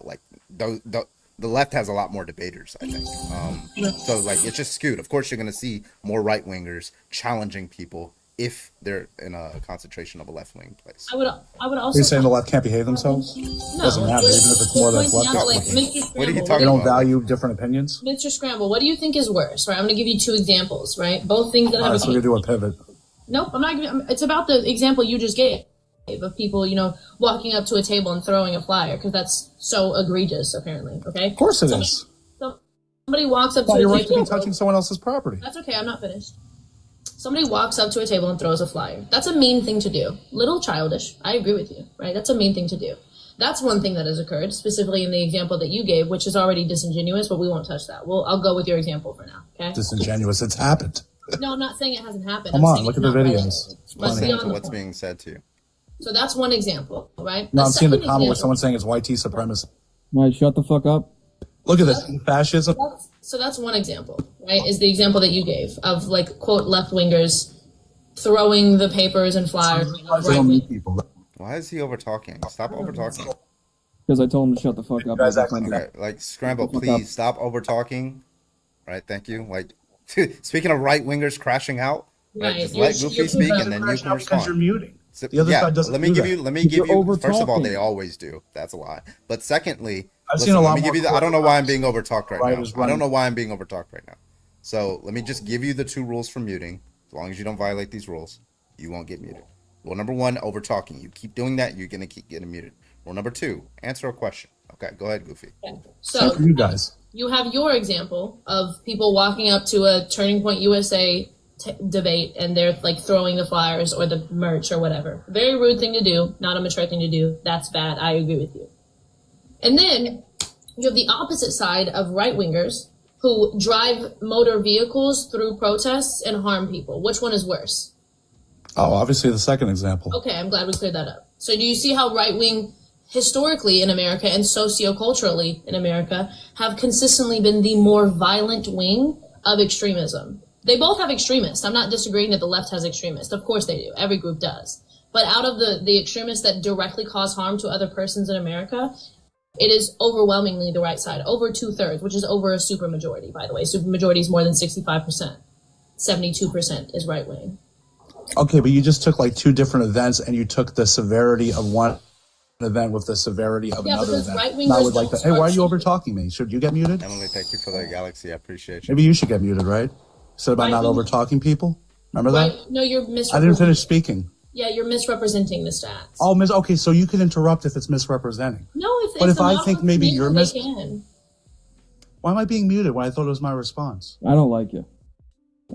Like the left has a lot more debaters, I think. So like it's just skewed. Of course, you're gonna see more right-wingers challenging people if they're in a concentration of a left-wing place. I would also. You're saying the left can't behave themselves? No, Doesn't matter, even if it's more than pointing out, like, left. Mr. Scramble, They don't value different opinions? Mr. Scramble, what do you think is worse? Right, I'm going to give you two examples. Right, both things that All have. right, so we can do a pivot. Nope, I'm not. It's about the example you just gave of people, walking up to a table and throwing a flyer because that's so egregious. Apparently, okay. Of course it is. Somebody walks up to You're a right to table. be touching someone else's property. That's okay. I'm not finished. Somebody walks up to a table and throws a flyer. That's a mean thing to do. Little childish. I agree with you, right? That's a mean thing to do. That's one thing that has occurred, specifically in the example that you gave, which is already disingenuous, but we won't touch that. I'll go with your example for now, okay? Disingenuous. It's happened. No, I'm not saying it hasn't happened. Come I'm on, saying look it's at the not videos. relevant. It's Let's funny. be on the What's point. being said to you? So that's one example, right? No, I'm seeing the second comment where example- someone's saying it's white supremacy. Mike, shut the fuck up. Look at this fascism. So that's one example, right? Is the example that you gave of like quote left wingers throwing the papers and flyers. Why is he over talking? Stop over talking. Because I told him to shut the fuck up. Okay, like Scramble, Shut the fuck please stop over talking. Right, thank you. Like speaking of right wingers crashing out, right? Just let Goofy speak and then you can respond. You're muting. So, The other yeah, side doesn't let me do give that. you. Let me You're give you. First of all, over-talking. they always do. That's a lie. But secondly, I've listen, seen a lot let me more give you. I don't know why I'm being courts overtalked right writers now. I don't running. know why I'm being overtalked right now. So let me just give you the two rules for muting. As long as you don't violate these rules, you won't get muted. Rule number one: over talking. You keep doing that, you're gonna keep getting muted. Rule number two: answer a question. Okay, go ahead, Goofy. So you guys. you have your example of people walking up to a Turning Point USA debate and they're like throwing the flyers or the merch or whatever. Very rude thing to do, not a mature thing to do. That's bad. I agree with you. And then you have the opposite side of right wingers who drive motor vehicles through protests and harm people. Which one is worse? Oh, obviously the second example. Okay, I'm glad we cleared that up. So do you see how right wing historically in America and socioculturally in America have consistently been the more violent wing of extremism? They both have extremists. I'm not disagreeing that the left has extremists. Of course they do. Every group does. But out of the extremists that directly cause harm to other persons in America, it is overwhelmingly the right side. Over 2/3, which is over a supermajority, by the way. Supermajority is more than 65%. 72% is right wing. Okay, but you just took like two different events and you took the severity of one event with the severity of Yeah, another because event. right-wingers And I would like don't that. Hey, why are you start over talking me? Should you get muted? Emily, thank you for the galaxy. I appreciate you. Maybe you should get muted, right? Said about not Right-wing- over talking people. Remember that? Right? No, you're I didn't misrepresenting. finish speaking. Yeah, you're misrepresenting the stats. Oh, okay, so you can interrupt if it's misrepresenting. No, But if the I model think is maybe made, you're they mis- can. Why am I being muted when I thought it was my response? I don't like you.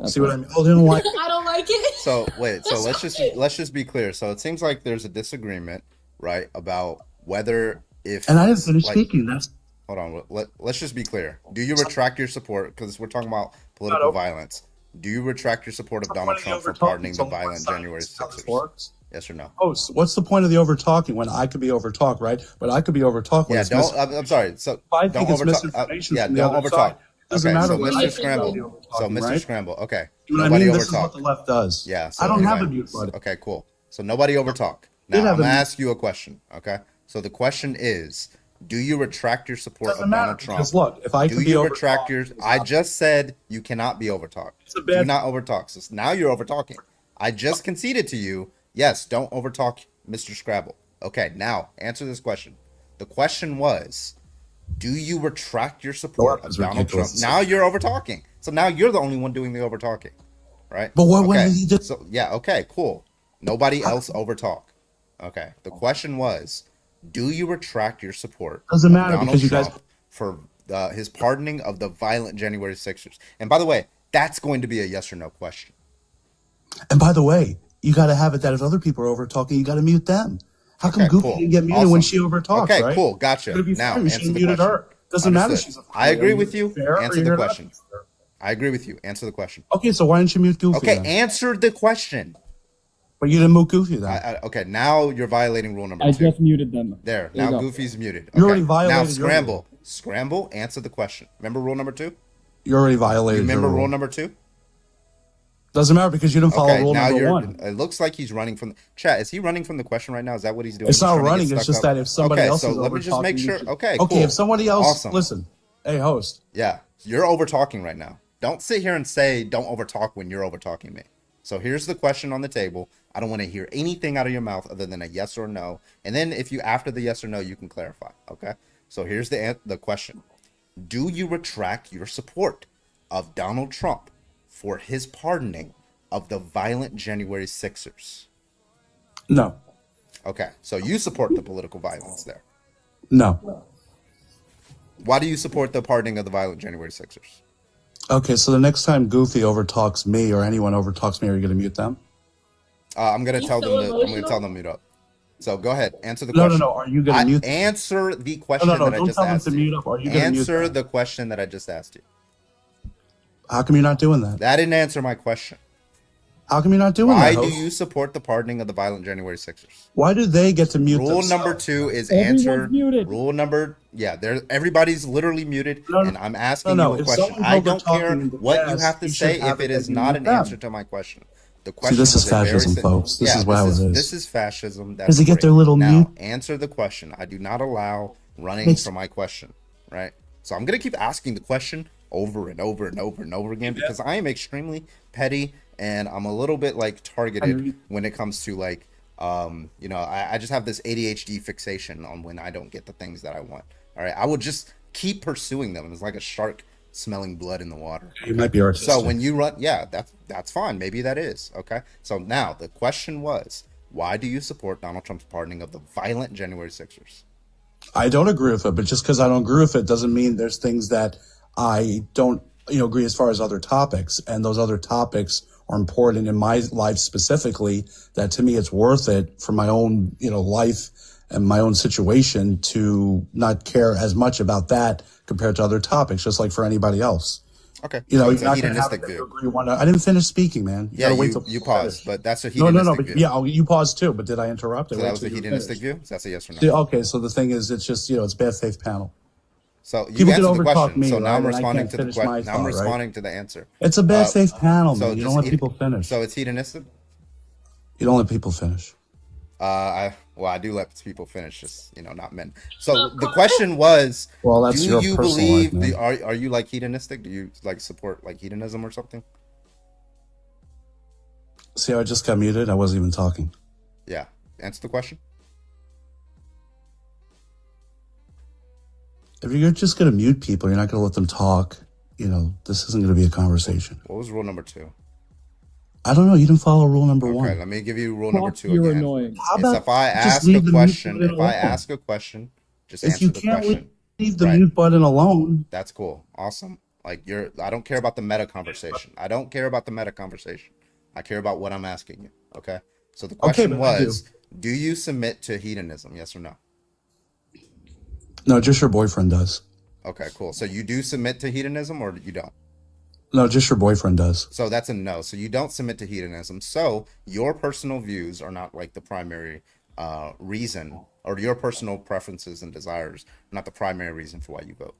See what I mean? Oh, they don't like. I don't like it. So wait, so let's just be clear. So it seems like there's a disagreement, right, about whether if And I didn't finish like- speaking. That's Hold on. Let's just be clear. Do you retract your support? Because we're talking about political violence. Do you retract your support of Donald Trump for pardoning the violent January 6ers? Yes or no? Oh, so what's the point of the over talking when I could be over talked, right? But I could be over talked. Yeah, don't. I'm sorry. So I don't think it's overtalk. misinformation Yeah, from the don't other overtalk. side. Doesn't Okay, matter so what Mr. I Scramble. think about So talking, Mr. right? Scramble. Okay. You know what I Nobody mean? This is overtalk. what the left does. Yeah. So I don't have a anyway, mute button. Okay, cool. So nobody overtalk. Did Now have I'm a gonna mute- ask you a question. Okay. So the question is, do you retract your support Doesn't of matter, Donald Trump? because look, if I do could be you over retract your? I just said you cannot be overtalked. a Do bad- not overtalk. So now you're overtalking. I just conceded to you. Yes, don't overtalk Mr. Scrabble. Okay, now answer this question. The question was, do you retract your support of that's Donald ridiculous. Trump? Now you're overtalking. So now you're the only one doing the overtalking, right? But what okay. did he do? So yeah, okay, cool. Nobody else overtalk. Okay. The question was, do you retract your support Doesn't of matter Donald because you guys- Trump for his pardoning of the violent January 6ers? And by the way, that's going to be a yes or no question. And by the way, you got to have it that if other people are over talking, you got to mute them. How come Okay, Goofy cool. didn't get muted Awesome. when she over talks? Okay, right? cool. Gotcha. It'd be Now, fair. You answer shouldn't the muted question. her. Doesn't matter. Understood. She's a I agree Are you with you. fair or Answer the you're not question. fair? I agree with you. Answer the question. Okay, so why didn't you mute Goofy? Okay, then? answer the question. But you didn't mute Goofy then. Okay, now you're violating rule number I 2. just muted them. There. There you Now go. Goofy's muted. You Okay. already violated Now your Scramble. Scramble, answer the question. Remember rule number 2? You already You violated. remember your rule number 2? Doesn't matter because you didn't follow Okay, rule now number you're. one. It looks like he's running from the chat. Is he running from the question right now? Is that what he's doing? It's He's not trying to get running. It's stuck just up? that if somebody okay, else so is let me just make over-talking, sure. you should- Okay, Okay, cool. if somebody else Awesome. listen, hey host, Yeah, you're over talking right now. Don't sit here and say don't over talk when you're over talking me. So here's the question on the table. I don't want to hear anything out of your mouth other than a yes or no. And then if you after the yes or no, you can clarify. Okay. So here's the question: do you retract your support of Donald Trump for his pardoning of the violent January 6ers? no, Okay, so you support the political violence there. no. Why do you support the pardoning of the violent January 6ers? Okay, so the next time Goofy overtalks me or anyone overtalks me, are you going to mute them? I'm gonna He's tell so them to. I'm gonna emotional. tell them to mute up. So go ahead, answer the No, question. no. Are you going to mute? Answer the question No, that I don't just tell them asked to you. mute up. Are you going to mute Answer them? the question that I just asked you. How come you're not doing that? That didn't answer my question. How come you're not doing Why that? do host? you support the pardoning of the violent January 6ers? Why do they get to mute Rule themselves? number 2 is Everyone's answer. muted. Rule number everybody's literally muted, No, and I'm asking no, you a if question. someone's I don't overtalking care in the what you past, have to you should say have if it it is that you not mute an them. answer to my question. The question this is was a very fascism, sim- folks. This is how it is. This is fascism. That's Does he get great. their little now, mute? answer the question. I do not allow running Makes- from my question, right? So I'm gonna keep asking the question over and over and over and over again because I am extremely petty and I'm a little bit like targeted when it comes to like I just have this ADHD fixation on when I don't get the things that I want. All right, I will just keep pursuing them. It's like a shark smelling blood in the water. You might be artistic. So when you run, yeah, that's fine. Maybe that is okay. So now the question was, why do you support Donald Trump's pardoning of the violent January 6ers? I don't agree with it, but just because I don't agree with it doesn't mean there's things that I don't, agree as far as other topics, and those other topics are important in my life specifically. That to me, it's worth it for my own, life and my own situation to not care as much about that compared to other topics, just like for anybody else. Okay, You know, so you're it's a not gonna have hedonistic to view. agree one. I didn't finish speaking, man. Yeah, gotta wait you till you finish. paused, but that's a No, hedonistic but view. yeah, you paused too. But did I interrupt? So I that wait was a till you hedonistic finish. view. So that's a yes or no. See, okay, so the thing is, it's just it's bad faith panel. So you People can answered the overtalk question. me, So now right, I'm and I responding can't to the finish question. my Now I'm thought, right? responding to the answer. It's a bad faith panel, so man. You just don't let hed- people finish. So it's hedonistic. You don't let people finish. I do let people finish, just not men. So the question was, Well, that's do your you personal believe life, man. are you like hedonistic? Do you like support like hedonism or something? See how I just got muted? I wasn't even talking. Yeah. Answer the question. If you're just going to mute people, you're not going to let them talk. This isn't going to be a conversation. What was rule number 2? I don't know. You didn't follow rule number one. Okay, let me give you rule number 2 You're again. annoying. How It's about if I just ask leave a the mute question, button if I alone? ask a question, just If answer you the can't question. leave the Right. mute button alone, That's cool. Awesome. Like I don't care about the meta conversation. I don't care about the meta conversation. I care about what I'm asking you. Okay. So the question but I do. was, do you submit to hedonism? Yes or no? no, just your boyfriend does. Okay, cool. So you do submit to hedonism or you don't? No, just your boyfriend does. So that's a no. So you don't submit to hedonism. So your personal views are not like the primary reason, or your personal preferences and desires are not the primary reason for why you vote.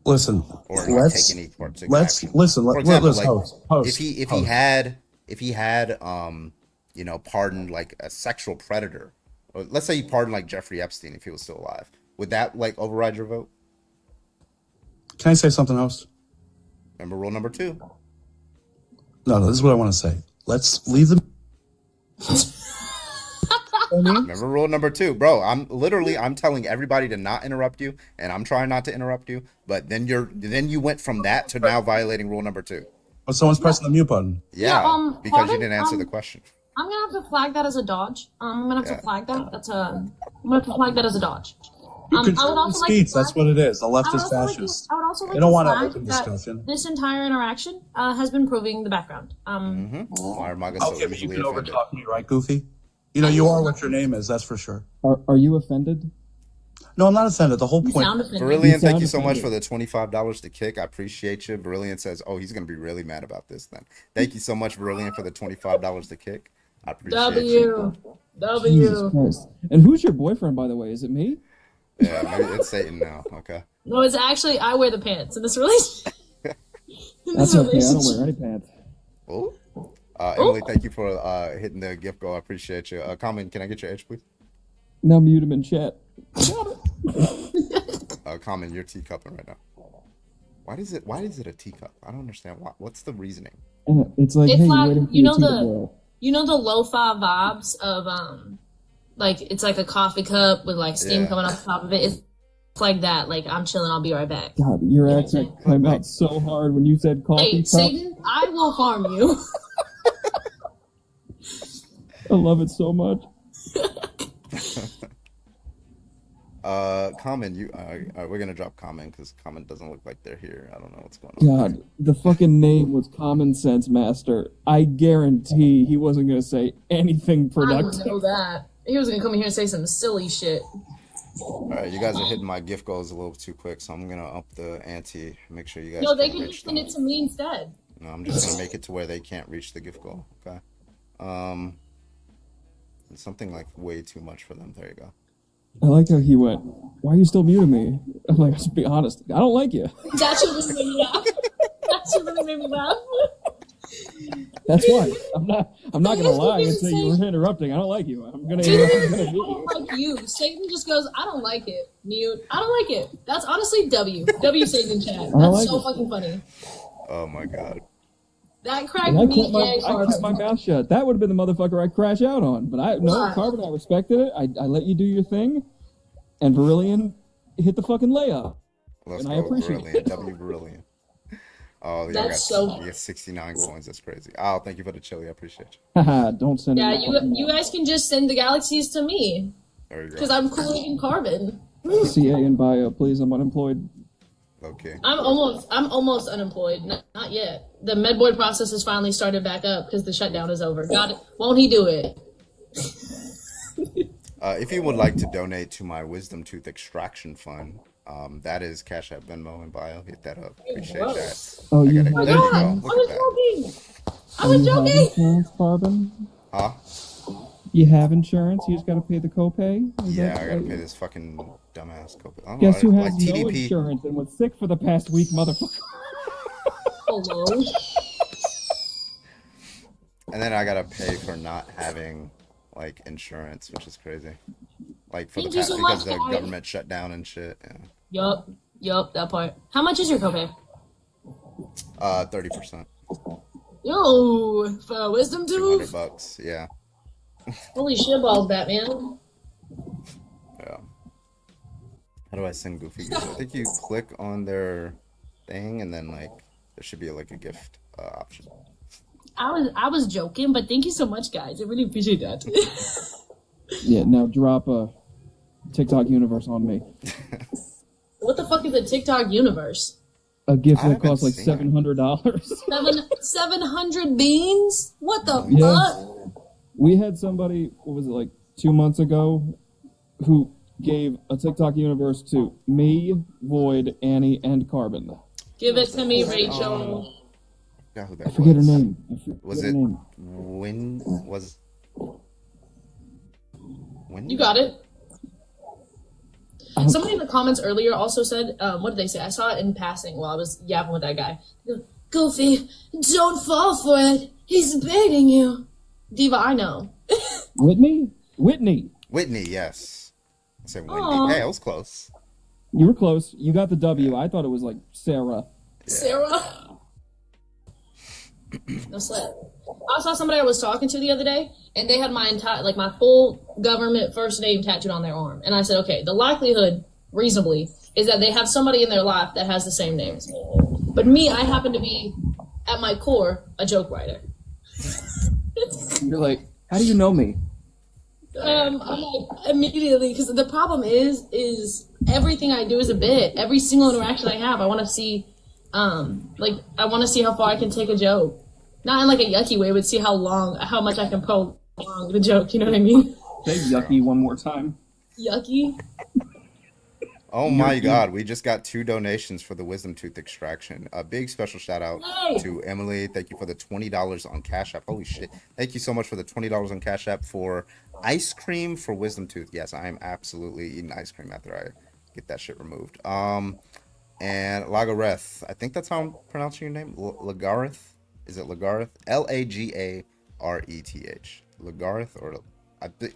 Listen, Or not take any particular action. listen. For example, Let's like host. if he had pardoned like a sexual predator, or let's say he pardoned like Jeffrey Epstein if he was still alive, would that like override your vote? Can I say something else? Remember rule number 2. No, this is what I want to say. Let's leave the. Remember rule number 2, bro. I'm telling everybody to not interrupt you, and I'm trying not to interrupt you. But then you went from that to now violating rule number 2. Oh, someone's pressing the mute button. Yeah, because pardon? you didn't answer the question. I'm gonna have to flag that as a dodge. I'm gonna have to flag that. I'm gonna have to flag that as a dodge. You control the speech. That's what it is. The left is fascist. I would also like They don't to want an flag open that discussion. this entire interaction has been proving the background. Why are MAGA so Okay, but you easily can offended? overtalk me, right, Goofy? You know, you are what your name is. That's for sure. Are you offended? No, I'm not offended. The whole point. Brilliant, thank you so much for the $25 to kick. I appreciate you. Brilliant says, "Oh, he's gonna be really mad about this." Then, thank you so much, Brilliant, for the $25 to kick. I appreciate you. Jesus Christ. And who's your boyfriend, by the way? Is it me? Yeah, maybe it's Satan now. Okay. No, it's actually I wear the pants in this relationship. That's okay. I don't wear any pants. Oh. Emily, thank you for hitting the gift goal. I appreciate you. Common, can I get your edge, please? Now mute him in chat. Common, you're teacupping right now. Why is it a teacup? I don't understand why. What's the reasoning? It's like, It's hey, like, waiting for you your know tea to the boil. lo-fi vibes of like it's like a coffee cup with like steam coming off the top of it. It's like that. Like I'm chilling. I'll be right back. God, your accent came out so hard when you said coffee Hey, cup. Satan, I will harm you. I love it so much. Common, we're gonna drop Common because Common doesn't look like they're here. I don't know what's going on. God, the fucking name was Common Sense Master. I guarantee he wasn't gonna say anything I productive. know that. He was gonna come in here and say some silly shit. All right, you guys are hitting my gift goals a little too quick, so I'm gonna up the ante. Make sure you guys. No, they can can reach just send them. it to me instead. No, I'm just gonna make it to where they can't reach the gift goal. Okay. It's something like way too much for them. There you go. I like how he went, "Why are you still muting me?" I'm like, "Let's be honest. I don't like you." That should really made me laugh. That should really made me laugh. That's why I'm not gonna lie and say you were interrupting. I don't like you. I'm gonna mute I you. don't like you. Satan just goes, I don't like it. Mute. I don't like it. That's honestly W Satan in chat. don't That's like so it. fucking funny. Oh my god. That cracked And I me kept and I kept my mouth shut. That would have been the motherfucker I'd crash out on. But Why? Carbon, I respected it. I let you do your thing, and Berillion hit the fucking layup. Let's And I go, appreciate Brilliant. it. W Brilliant. Oh, you That's got, so- you got 69 coins. That's crazy. Oh, thank you for the chili. I appreciate you. Haha, don't send Yeah, it. you guys can just send the galaxies to me. There you go. Because I'm cooler than Carbon. CA in bio, please. I'm unemployed. Okay. I'm almost unemployed. Not yet. The MedBoard process has finally started back up because the shutdown is over. God, won't he do it? If you would like to donate to my Wisdom Tooth Extraction Fund, that is Cash App, Venmo, and bio. Hit that up. Appreciate that. Oh, you There you go. Look at that. I was You have joking. insurance, Carbon? Huh? You have insurance? You just gotta pay the copay? Is Yeah, that- I gotta pay this fucking dumbass copay. I don't Guess know, who like has no TDP. insurance and was sick for the past week, motherfucker? Hello. And then I gotta pay for not having like insurance, which is crazy. Like for Thank the you so because much, the guys. government shut down and shit. Yeah. Yup, that part. How much is your copay? 30%. Yo, for Wisdom Tooth? $200. Yeah. Holy shitballs, Batman. Yeah. How do I send Goofy gifts? I think you click on their thing and then like there should be like a gift option. I was joking, but thank you so much, guys. I really appreciate that. Yeah, now drop a TikTok universe on me. What the fuck is a TikTok universe? A gift I that costs like haven't seen $700. 700 beans? What the Yeah. fuck? We had somebody, what was it, like 2 months ago, who gave a TikTok universe to me, Void, Annie, and Carbon. Give it to me, Rachel. forgot who that I forget her was. name. Was it when? You got it. Somebody in the comments earlier also said, what did they say? I saw it in passing while I was yapping with that guy. Goofy, don't fall for it. He's baiting you. Diva, I know. Whitney, yes. I said Wendy. Aw. Hey, I was close. you were close. You got the W. I thought it was like Sarah. Sarah. No slip. I saw somebody I was talking to the other day, and they had my entire, like, my full government first name tattooed on their arm. And I said, okay, the likelihood, reasonably, is that they have somebody in their life that has the same name as me. But me, I happen to be, at my core, a joke writer. You're like, how do you know me? I'm like, immediately, because the problem is everything I do is a bit. Every single interaction I have, I want to see, I want to see how far I can take a joke. Not in like a yucky way, but see how much I can prolong the joke, you know what I mean? Say yucky one more time. Yucky? Oh my God, we just got 2 donations for the wisdom tooth extraction. A big special shout out Yay! to Emily. Thank you for the $20 on Cash App. Holy shit. Thank you so much for the $20 on Cash App for ice cream for wisdom tooth. Yes, I am absolutely eating ice cream after I get that shit removed. And Lagareth, I think that's how I'm pronouncing your name. Lagareth? Is it Lagareth? Lagareth. Lagareth, or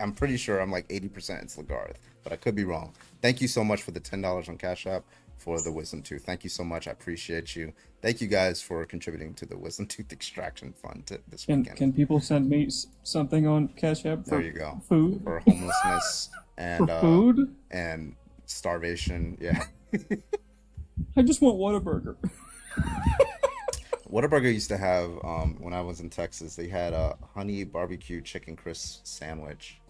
I'm pretty sure I'm like 80% it's Lagareth, but I could be wrong. Thank you so much for the $10 on Cash App for the wisdom tooth. Thank you so much. I appreciate you. Thank you guys for contributing to the wisdom tooth extraction fund this weekend. Can people send me something on Cash App? There you go. Food. For homelessness and for food and starvation. Yeah. I just want Whataburger. Whataburger used to have, when I was in Texas, they had a honey barbecue chicken crisp sandwich.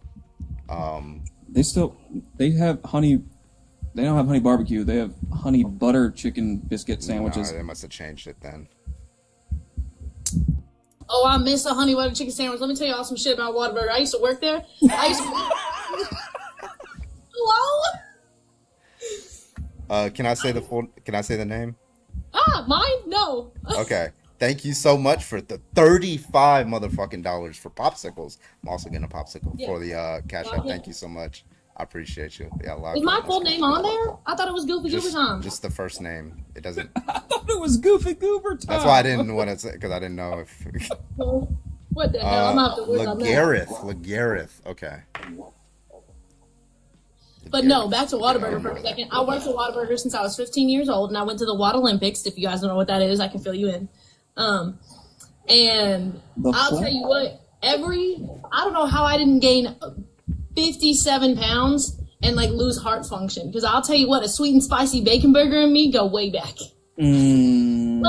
They have honey. They don't have honey barbecue. They have honey butter chicken biscuit sandwiches. No, they must have changed it then. Oh, I miss a honey butter chicken sandwich. Let me tell you all some shit about Whataburger. I used to work there. Hello? Can I say the name? Mine? No. Okay. Thank you so much for the $35 motherfucking dollars for popsicles. I'm also getting a popsicle for the Cash App. Thank you so much. I appreciate you. Yeah, Is my full name on there? I thought it was Goofy Goober Time. Just the first name. It doesn't. I thought it was Goofy Goober Time. That's why I didn't want to say, because I didn't know if. What the hell? I'm gonna have to work on that. Lagareth. Okay. But no, back to Whataburger for a second. I worked at Whataburger since I was 15 years old, and I went to the Watt Olympics. If you guys don't know what that is, I can fill you in. And I'll tell you what, I don't know how I didn't gain 57 pounds and like lose heart function. Because I'll tell you what, a sweet and spicy bacon burger and me go way back. Let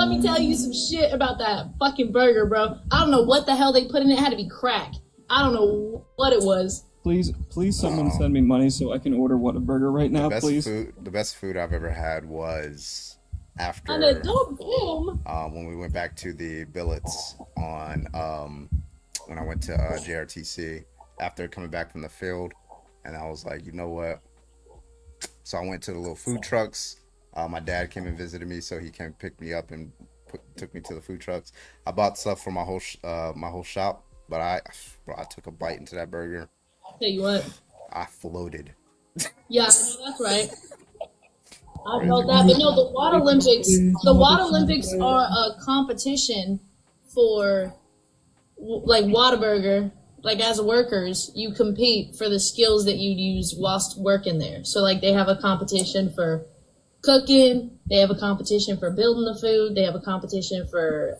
me tell you some shit about that fucking burger, bro. I don't know what the hell they put in it. It had to be crack. I don't know what it was. Please, someone send me money so I can order Whataburger right now, please. The best food I've ever had was after when we went back to the billets on when I went to JRTC after coming back from the field, and I was like, you know what? So I went to the little food trucks. My dad came and visited me, so he came pick me up and took me to the food trucks. I bought stuff for my whole shop, but I took a bite into that burger. Tell you what, I floated. Yeah, that's right. I felt that, but no, the Watt Olympics are a competition for like Whataburger. Like as workers, you compete for the skills that you use whilst working there. So like they have a competition for cooking, they have a competition for building the food, they have a competition for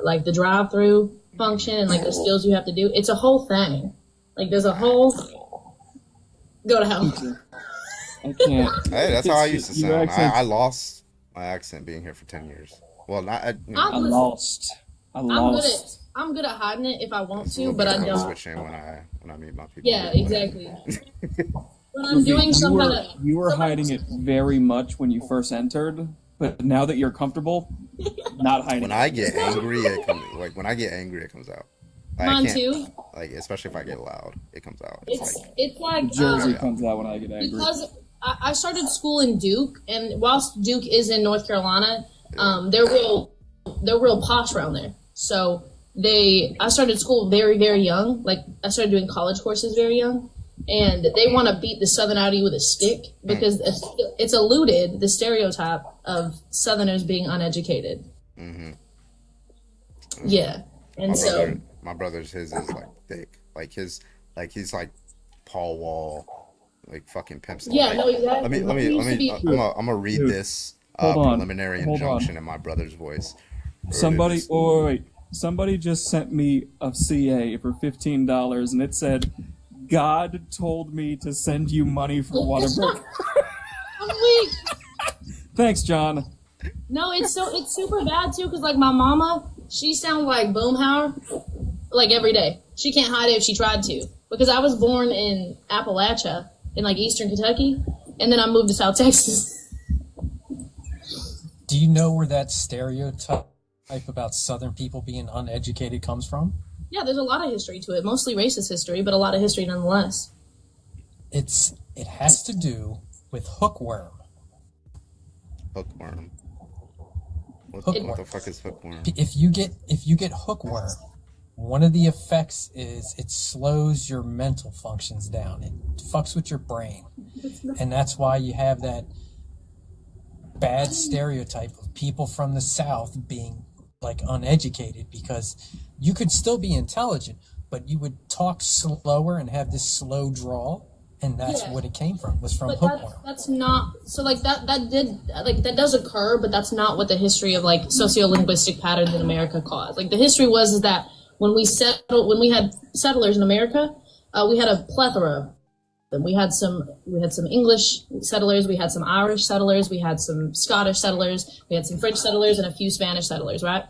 like the drive-through function and like the skills you have to do. It's a whole thing. Like there's a whole go to hell. I can't. Hey, that's how I used to sound. I lost my accent being here for 10 years. Well, not. I lost. I'm good at hiding it if I want to, but I don't. Switching when I meet my people. Yeah, exactly. When I'm doing some kind of. You were hiding it very much when you first entered, but now that you're comfortable, not hiding. When I get angry, it comes out. Like, Mine too. Like especially if I get loud, it comes out. It's like Jersey comes out when I get angry. Because I started school in Duke, and whilst Duke is in North Carolina, they're they're real posh around there. So I started school very, very young. Like I started doing college courses very young, and they want to beat the Southern out of you with a stick because it's eluded the stereotype of Southerners being uneducated. Mm-hmm. Yeah, and my brother's his is like thick, like he's like Paul Wall, like fucking pimps. Yeah, no, exactly. Let me. I'm gonna read this preliminary injunction in my brother's voice. Somebody just sent me a CA for $15, and it said, "God told me to send you money for Whataburger." I'm weak. Thanks, John. No, it's super bad too, because like my mama, she sounds like Boomhauer, like every day. She can't hide it if she tried to, because I was born in Appalachia in like Eastern Kentucky, and then I moved to South Texas. Do you know where that stereotype about Southern people being uneducated comes from? Yeah, there's a lot of history to it, mostly racist history, but a lot of history nonetheless. It has to do with hookworm. Hookworm. What the fuck is hookworm? If you get hookworm, one of the effects is it slows your mental functions down. It fucks with your brain. And that's why you have that bad stereotype of people from the South being like uneducated, because you could still be intelligent, but you would talk slower and have this slow drawl. And that's what it came from, was from hookworm. That's not, so like that does occur, but that's not what the history of like sociolinguistic patterns in America caused. Like the history was that when we had settlers in America, we had a plethora of them. We had some English settlers, we had some Irish settlers, we had some Scottish settlers, we had some French settlers, and a few Spanish settlers, right?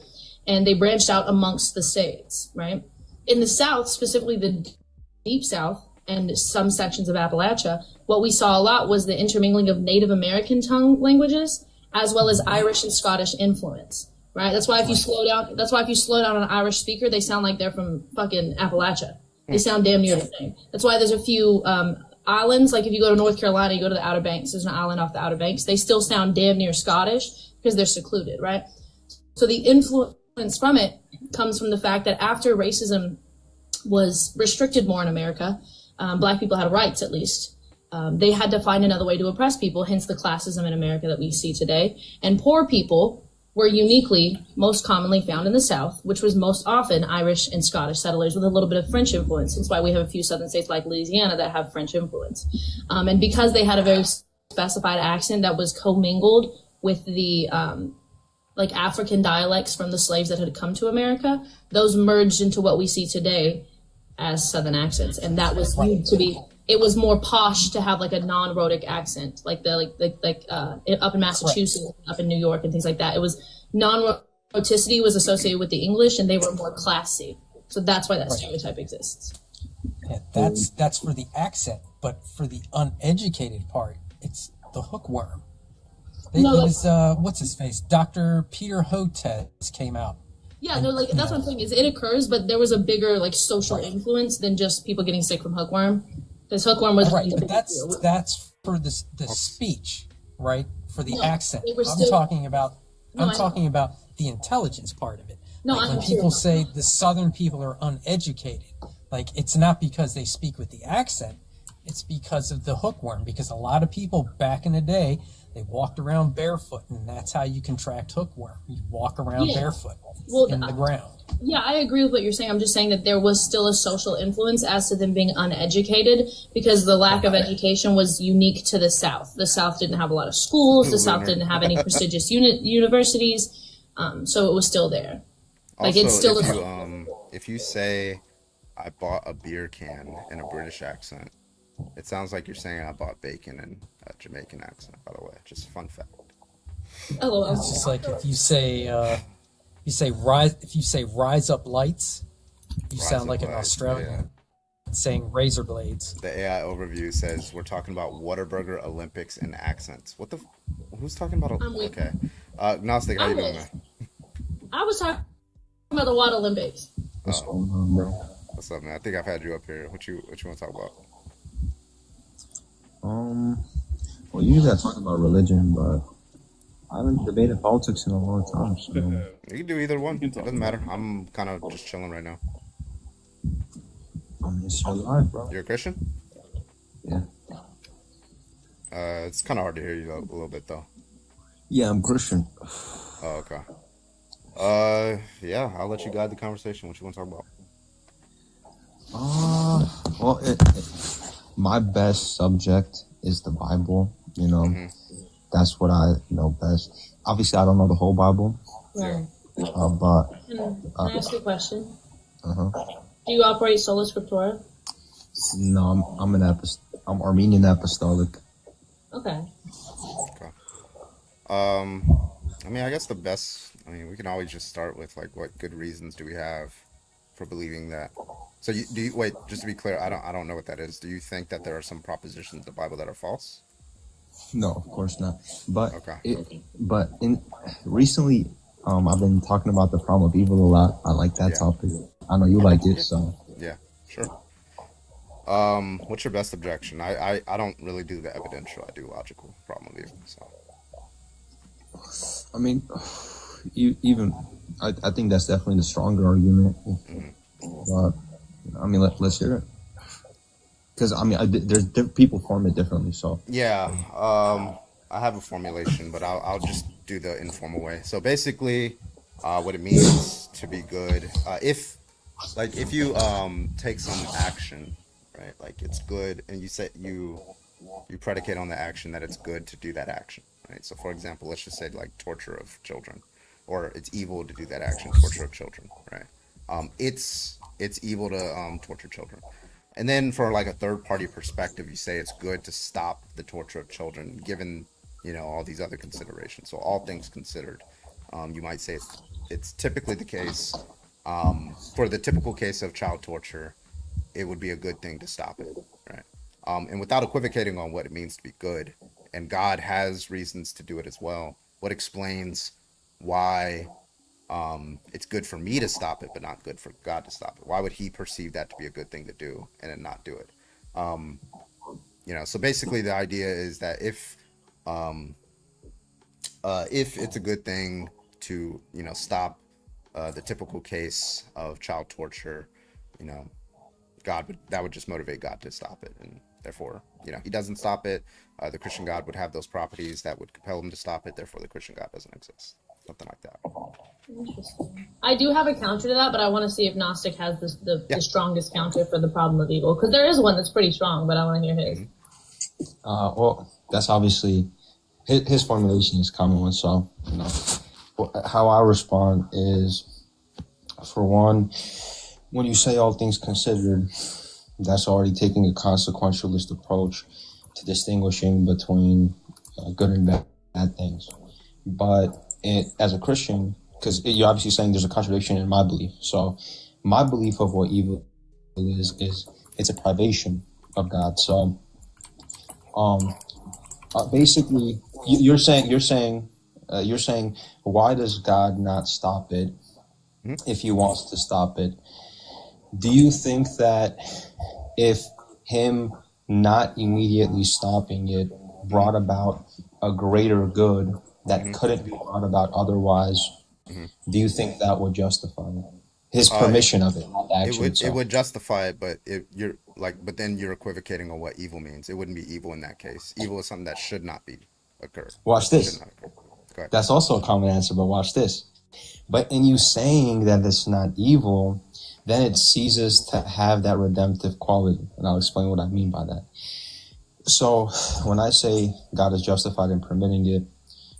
And they branched out amongst the states, right? In the South, specifically the Deep South, and some sections of Appalachia, what we saw a lot was the intermingling of Native American tongue languages, as well as Irish and Scottish influence, right? That's why if you slow down an Irish speaker, they sound like they're from fucking Appalachia. They sound damn near the same. That's why there's a few islands, like if you go to North Carolina, you go to the Outer Banks, there's an island off the Outer Banks, they still sound damn near Scottish because they're secluded, right? So the influence from it comes from the fact that after racism was restricted more in America, Black people had rights, at least. They had to find another way to oppress people, hence the classism in America that we see today. And poor people were uniquely most commonly found in the South, which was most often Irish and Scottish settlers with a little bit of French influence. That's why we have a few southern states like Louisiana that have French influence. And because they had a very specified accent that was commingled with the like African dialects from the slaves that had come to America, those merged into what we see today as Southern accents, and that was viewed to be. It was more posh to have like a non-rhotic accent, like up in Massachusetts, up in New York, and things like that. It was non-rhoticity was associated with the English, and they were more classy. So that's why that stereotype exists. Yeah, that's for the accent, but for the uneducated part, it's the hookworm. It was what's his face? Dr. Peter Hotez came out. Yeah, no, like that's what I'm saying is it occurs, but there was a bigger like social influence than just people getting sick from hookworm. Because hookworm was but that's for the speech, right? For the accent. I'm talking about the intelligence part of it. No, like when people say the Southern people are uneducated, like it's not because they speak with the accent, it's because of the hookworm. Because a lot of people back in the day, they walked around barefoot, and that's how you contract hookworm. You walk around barefoot in the ground. Yeah, I agree with what you're saying. I'm just saying that there was still a social influence as to them being uneducated because the lack of education was unique to the South. The South didn't have a lot of schools. The South didn't have any prestigious universities. So it was still there. Like also, it's still if you say, I bought a beer can in a British accent, it sounds like you're saying I bought bacon in a Jamaican accent, by the way. Just a fun fact. LOL. It's just like if you say rise up lights, you sound like an Australian saying razor blades. The AI overview says we're talking about Whataburger Olympics and accents. What the who's talking about okay. Gnostic, how you doing, man? I was talking about the Water Olympics. What's up, man? I think I've had you up here. What you want to talk about? Well, usually I talk about religion, but I haven't debated politics in a long time. So You can do either one. It doesn't matter. I'm kind of just chilling right now. it's your life, bro. You're a Christian? Yeah. It's kind of hard to hear you a little bit though. Yeah, I'm Christian. Oh, okay. Yeah, I'll let you guide the conversation. What you want to talk about? Well, my best subject is the Bible. You know, that's what I know best. Obviously, I don't know the whole Bible. Right. But Can I ask you a question? uh-huh. Do you operate sola scriptura? No, I'm Armenian apostolic. Okay. I mean, I guess we can always just start with like, what good reasons do we have for believing that? So wait, just to be clear, I don't know what that is. Do you think that there are some propositions in the Bible that are false? No, of course not. But Okay. Recently, I've been talking about the problem of evil a lot. I like that topic. I know you like it, so Yeah, sure. What's your best objection? I don't really do the evidential. I do logical problem of evil. So I mean, I think that's definitely the stronger argument. But I mean, let's hear it. Because I mean, people form it differently. So yeah, I have a formulation, but I'll just do the informal way. So basically, what it means to be good, if you take some action, right? Like it's good, and you say you predicate on the action that it's good to do that action, right? So for example, let's just say like torture of children, or it's evil to do that action, torture of children, right? It's evil to torture children. And then for like a third party perspective, you say it's good to stop the torture of children, given, all these other considerations. So all things considered, you might say it's typically the case, for the typical case of child torture, it would be a good thing to stop it, right? And without equivocating on what it means to be good, and God has reasons to do it as well, what explains why it's good for me to stop it, but not good for God to stop it? Why would he perceive that to be a good thing to do and then not do it? So basically the idea is that if it's a good thing to, stop the typical case of child torture, that would just motivate God to stop it. And therefore, he doesn't stop it. The Christian God would have those properties that would compel him to stop it. Therefore, the Christian God doesn't exist. Something like that. Interesting. I do have a counter to that, but I want to see if Gnostic has the strongest counter for the problem of evil, because there is one that's pretty strong, but I want to hear his. Well, that's obviously his formulation is a common one. So, how I respond is, for one, when you say all things considered, that's already taking a consequentialist approach to distinguishing between good and bad things. But as a Christian, because you're obviously saying there's a contradiction in my belief. So my belief of what evil is it's a privation of God. So basically, you're saying why does God not stop it if he wants to stop it? Do you think that if him not immediately stopping it brought about a greater good that couldn't be brought about otherwise, do you think that would justify his permission of it, not the action itself? It would justify it, but but then you're equivocating on what evil means. It wouldn't be evil in that case. Evil is something that should not occur. Watch this. Go ahead. That's also a common answer, but watch this. But in you saying that it's not evil, then it ceases to have that redemptive quality. And I'll explain what I mean by that. So when I say God is justified in permitting it,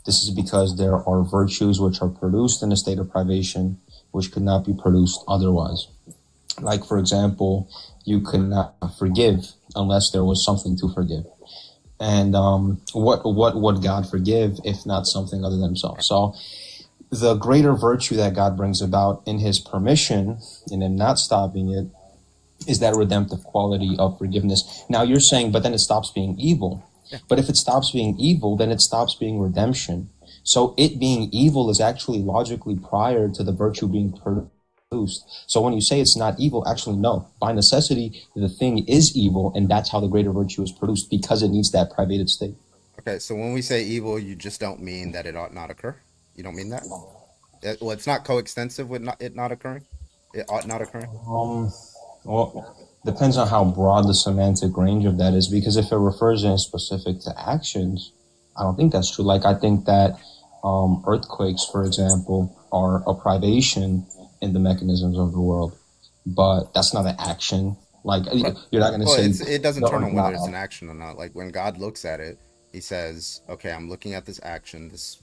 this is because there are virtues which are produced in a state of privation, which could not be produced otherwise. Like, for example, you could not forgive unless there was something to forgive. And what would God forgive if not something other than himself? So the greater virtue that God brings about in his permission and in not stopping it is that redemptive quality of forgiveness. Now you're saying, but then it stops being evil. Yeah. But if it stops being evil, then it stops being redemption. So it being evil is actually logically prior to the virtue being produced. So when you say it's not evil, actually no. By necessity, the thing is evil, and that's how the greater virtue is produced, because it needs that privated state. Okay, so when we say evil, you just don't mean that it ought not occur? You don't mean that? Well, it's not coextensive with it not occurring? It ought not occurring? Well, depends on how broad the semantic range of that is, because if it refers in specific to actions, I don't think that's true. Like, I think that earthquakes, for example, are a privation in the mechanisms of the world, but that's not an action. Like, you're not going to say... It doesn't turn on whether it's an action or not. Like, when God looks at it, he says, okay, I'm looking at this action, this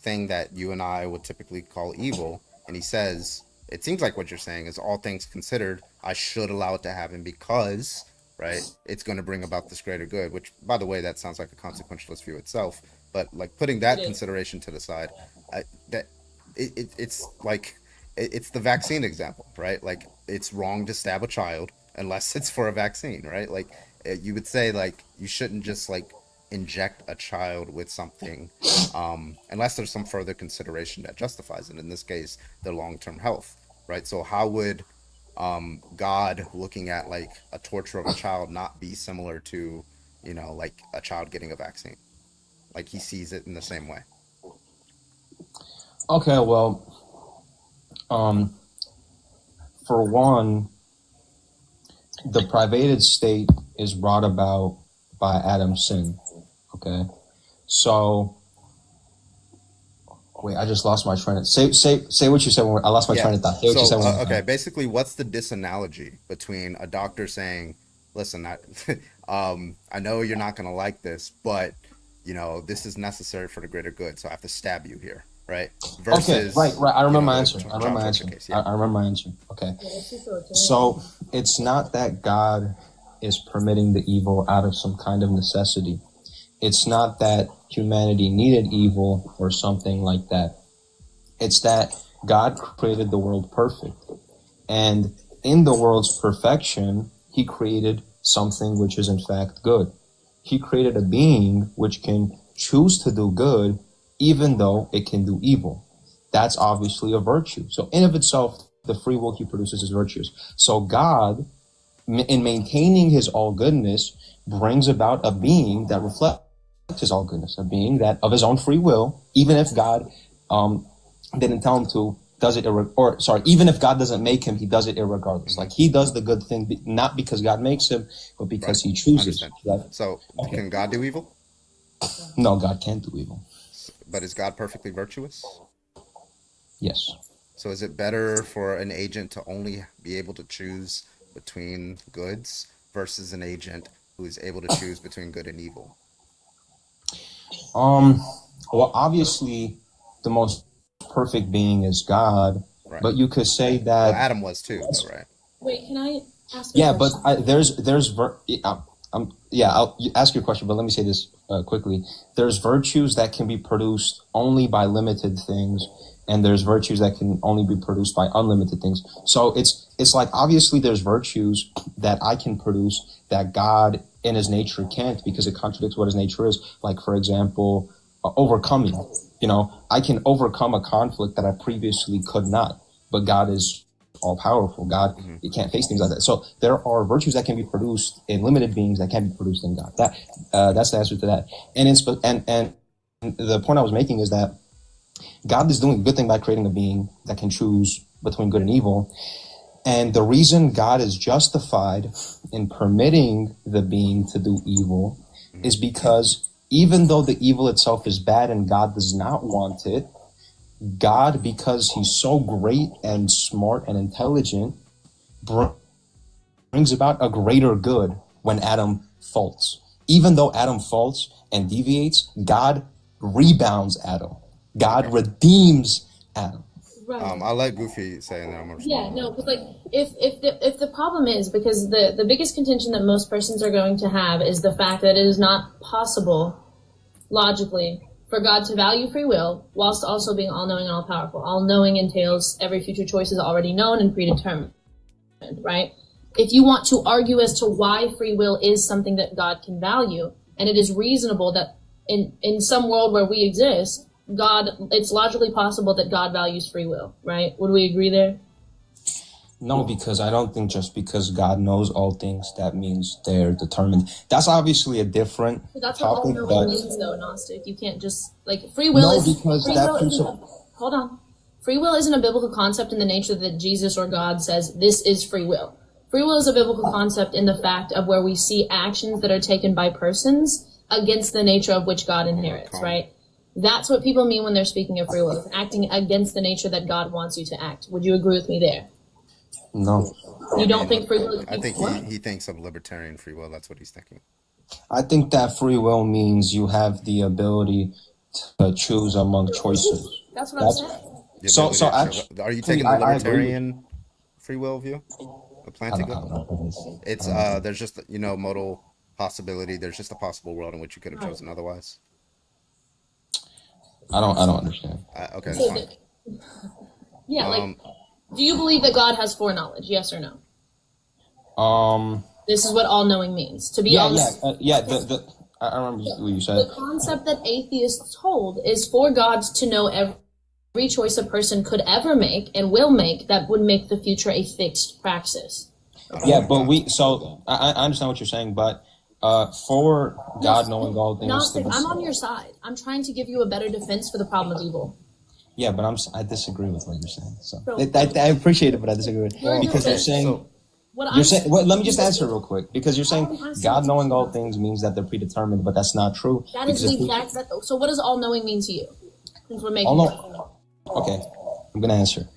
thing that you and I would typically call evil, and he says, it seems like what you're saying is, all things considered, I should allow it to happen because, right, it's going to bring about this greater good, which, by the way, that sounds like a consequentialist view itself, but, like, putting that consideration to the side, it's like, it's the vaccine example, right? Like, it's wrong to stab a child unless it's for a vaccine, right? Like, you would say, like, you shouldn't just, like, inject a child with something unless there's some further consideration that justifies it, in this case their long-term health, right? So how would God looking at like a torture of a child not be similar to, you know, like a child getting a vaccine? Like, he sees it in the same way. Okay, well, for one, the privated state is brought about by Adam's sin. Okay, so wait, I just lost my train of say what you said. I lost my train of thought. Say what you said. Okay, basically, what's the disanalogy between a doctor saying, "Listen, I know you're not going to like this, but you know this is necessary for the greater good, so I have to stab you here." Right? Versus, okay, right. I remember my answer. I remember my answer. Okay. So it's not that God is permitting the evil out of some kind of necessity. It's not that humanity needed evil or something like that. It's that God created the world perfect. And in the world's perfection, he created something which is in fact good. He created a being which can choose to do good even though it can do evil. That's obviously a virtue. So in of itself, the free will he produces is virtues. So God, in maintaining his all goodness, brings about a being that reflects his all goodness, a being that of his own free will, even if God didn't tell him to, does it, even if God doesn't make him, he does it irregardless. Like, he does the good thing, not because God makes him, but because he chooses. Right? So, can God do evil? No, God can't do evil. But is God perfectly virtuous? Yes. So is it better for an agent to only be able to choose between goods versus an agent who is able to choose between good and evil? Well, obviously, the most perfect being is God, right. But you could say that well, Adam was too, though, right? Wait, can I ask? I'll ask your question, but let me say this quickly. There's virtues that can be produced only by limited things, and there's virtues that can only be produced by unlimited things. So it's like, obviously there's virtues that I can produce that God in his nature can't, because it contradicts what his nature is. Like, for example, overcoming. You know, I can overcome a conflict that I previously could not, but God is all powerful. God, you can't face things like that. So there are virtues that can be produced in limited beings that can be produced in God. That's the answer to that. And the point I was making is that God is doing a good thing by creating a being that can choose between good and evil. And the reason God is justified in permitting the being to do evil is because even though the evil itself is bad and God does not want it, God, because he's so great and smart and intelligent, brings about a greater good when Adam faults. Even though Adam faults and deviates, God rebounds Adam. God redeems Adam. Right. I'll let Goofy say, and then I'm gonna Yeah, no, because like if the problem is, because the biggest contention that most persons are going to have is the fact that it is not possible logically for God to value free will whilst also being all-knowing and all-powerful. All-knowing entails every future choice is already known and predetermined, right? If you want to argue as to why free will is something that God can value, and it is reasonable that in some world where we exist, it's logically possible that God values free will, right? Would we agree there? No, because I don't think just because God knows all things, that means they're determined. That's obviously a different That's what all topic, knowing but means, though, Gnostic. You can't just like free will no, is because free that will isn't a, principle. hold on. Free will isn't a biblical concept in the nature that Jesus or God says this is free will. Free will is a biblical concept in the fact of where we see actions that are taken by persons against the nature of which God inherits, right? That's what people mean when they're speaking of free will, is acting against the nature that God wants you to act. Would you agree with me there? No. You don't think free will is I think he thinks of libertarian free will. That's what he's thinking. I think that free will means you have the ability to choose among choices. That's what I'm saying. So actually, are you taking the libertarian free will view? The Plantinga? It's there's just modal possibility. There's just a possible world in which you could have chosen otherwise. I don't understand. Okay, that's fine. Yeah, do you believe that God has foreknowledge? Yes or no? This is what all knowing means. To be honest. I remember what you said. The concept that atheists hold is for God to know every choice a person could ever make and will make that would make the future a fixed praxis. Okay? Yeah, but I understand what you're saying, but for God knowing all things. Gnostic, I'm on your side. I'm trying to give you a better defense for the problem of evil. Yeah, but I disagree with what you're saying. So I appreciate it, but I disagree with it because you're saying. Let me just answer real quick, because you're saying God knowing all things means that they're predetermined, but that's not true. That is the exact. So what does all knowing mean to you? Since we're making. Okay, I'm gonna answer.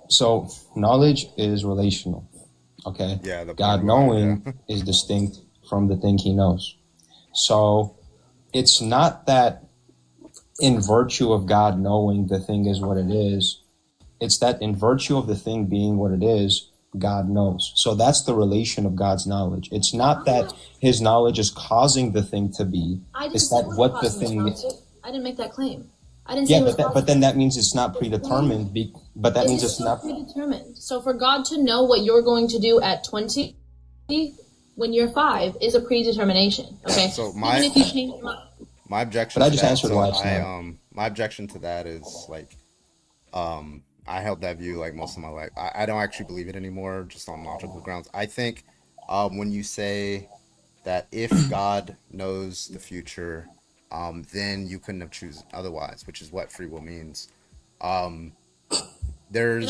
So knowledge is relational. Okay. Yeah. God knowing is distinct from the thing He knows. So it's not that in virtue of God knowing the thing is what it is. It's that in virtue of the thing being what it is, God knows. So that's the relation of God's knowledge. It's not that His knowledge is causing the thing to be. It's that what the thing is. I didn't make that claim. I didn't say but then that means it's not predetermined. But that means it's not predetermined. So for God to know what you're going to do at 20 when you're 5 is a predetermination. Okay. So even if you change your mind. My objection. But I just answered why it's my objection to that is I held that view like most of my life. I don't actually believe it anymore, just on logical grounds. I think when you say that if God knows the future, then you couldn't have chosen otherwise, which is what free will means. There's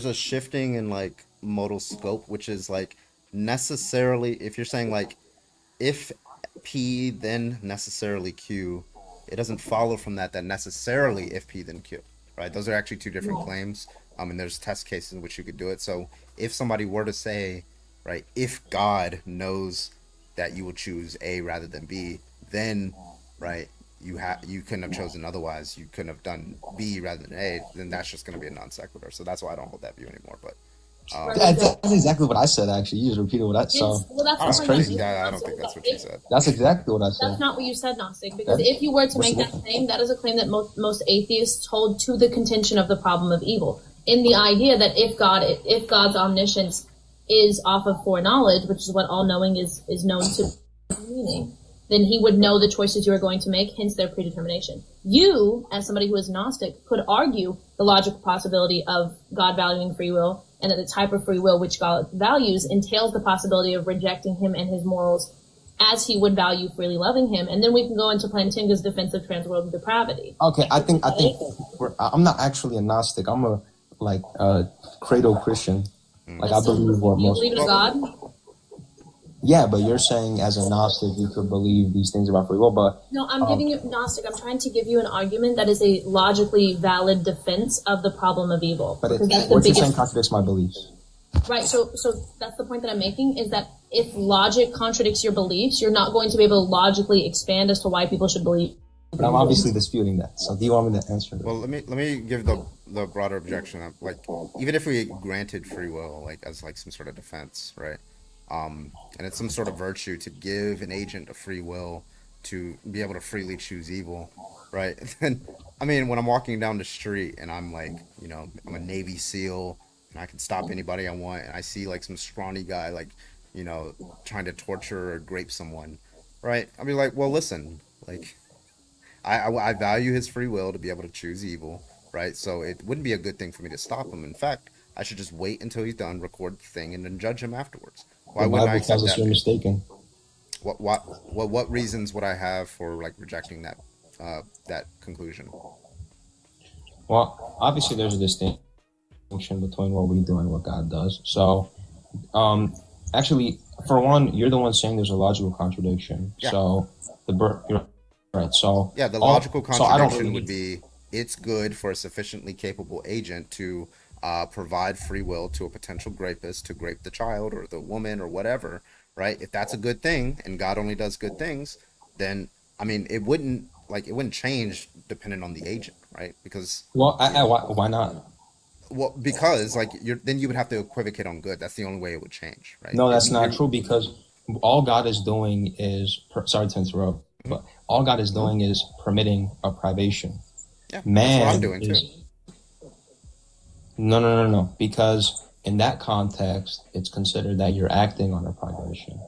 a shifting in like modal scope, which is like necessarily if you're saying like if P then necessarily Q, it doesn't follow from that necessarily if P then Q, right? Those are actually two different claims. And there's test cases in which you could do it. So if somebody were to say, right, if God knows that you will choose A rather than B, then, right, you couldn't have chosen otherwise. You couldn't have done B rather than A. Then that's just going to be a non sequitur. So that's why I don't hold that view anymore. But that's exactly what I said. Actually, you just repeated what I said. That's crazy. Yeah, I don't think that's what you said. That's exactly what I said. That's not what you said, Gnostic. Because if you were to make that claim, that is a claim that most atheists hold to the contention of the problem of evil, in the idea that if God's omniscience is off of foreknowledge, which is what all knowing is known to meaning, then He would know the choices you are going to make, hence their predetermination. You, as somebody who is Gnostic, could argue the logical possibility of God valuing free will, and that the type of free will which God values entails the possibility of rejecting Him and His morals as He would value freely loving Him. And then we can go into Plantinga's defense of transworld depravity. Okay, I think I'm not actually a Gnostic. I'm a credo Christian. Like I believe what most. You believe in God? Yeah, but you're saying as a Gnostic you could believe these things about free will, but no, I'm giving you Gnostic. I'm trying to give you an argument that is a logically valid defense of the problem of evil. But what you're saying contradicts my beliefs. Right. So that's the point that I'm making, is that if logic contradicts your beliefs, you're not going to be able to logically expand as to why people should believe. But I'm obviously disputing that. So do you want me to answer that? Well, let me give the broader objection of like, even if we granted free will like as like some sort of defense, right? And it's some sort of virtue to give an agent a free will to be able to freely choose evil, right? Then, I mean, when I'm walking down the street and I'm like, I'm a Navy SEAL and I can stop anybody I want, and I see like some scrawny guy like, trying to torture or grape someone, right? I'll be like, well, listen, like, I value his free will to be able to choose evil, right? So it wouldn't be a good thing for me to stop him. In fact, I should just wait until he's done, record the thing, and then judge him afterwards. Why The wouldn't I Bible accept tells us that? you're mistaken. What reasons would I have for like rejecting that conclusion? Well, obviously there's a distinction between what we do and what God does. So, actually, for one, you're the one saying there's a logical contradiction. Yeah. So you're right. So Yeah, the all- logical so I don't contradiction really would be it's good for a sufficiently capable agent to provide free will to a potential rapist to grape the child or the woman or whatever, right? If that's a good thing and God only does good things, then I mean it wouldn't change depending on the agent, right? Because why not? well, because like then you would have to equivocate on good. That's the only way it would change, right? No, that's If not you- true because all God is doing is sorry to interrupt, but all God is doing is permitting a privation. Yeah, Man that's what I'm doing is, too. No. Because in that context, it's considered that you're acting on a privation.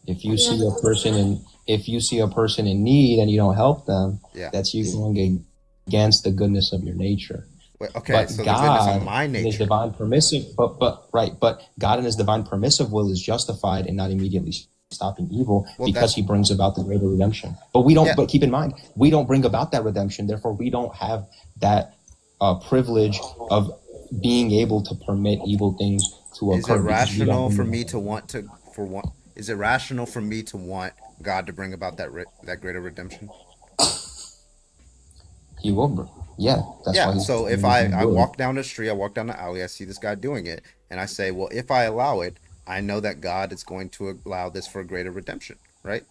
If you see a person in need and you don't help them, Yeah. that's you going against the goodness of your nature. Wait, okay, But so the goodness of my in His nature. divine permissive, but God in His divine permissive will is justified in not immediately stopping evil Well, because that's- He brings about the greater redemption. But we don't. Yeah. But keep in mind, we don't bring about that redemption. Therefore, we don't have that privilege of being able to permit evil things to Is occur. it because we don't rational bring for them. me to want is it rational for me to want God to bring about that greater redemption? He will. Yeah. That's why Yeah. he's, So if he's I willing. walk down the street, I walk down the alley, I see this guy doing it, and I say, well, if I allow it, I know that God is going to allow this for a greater redemption, right?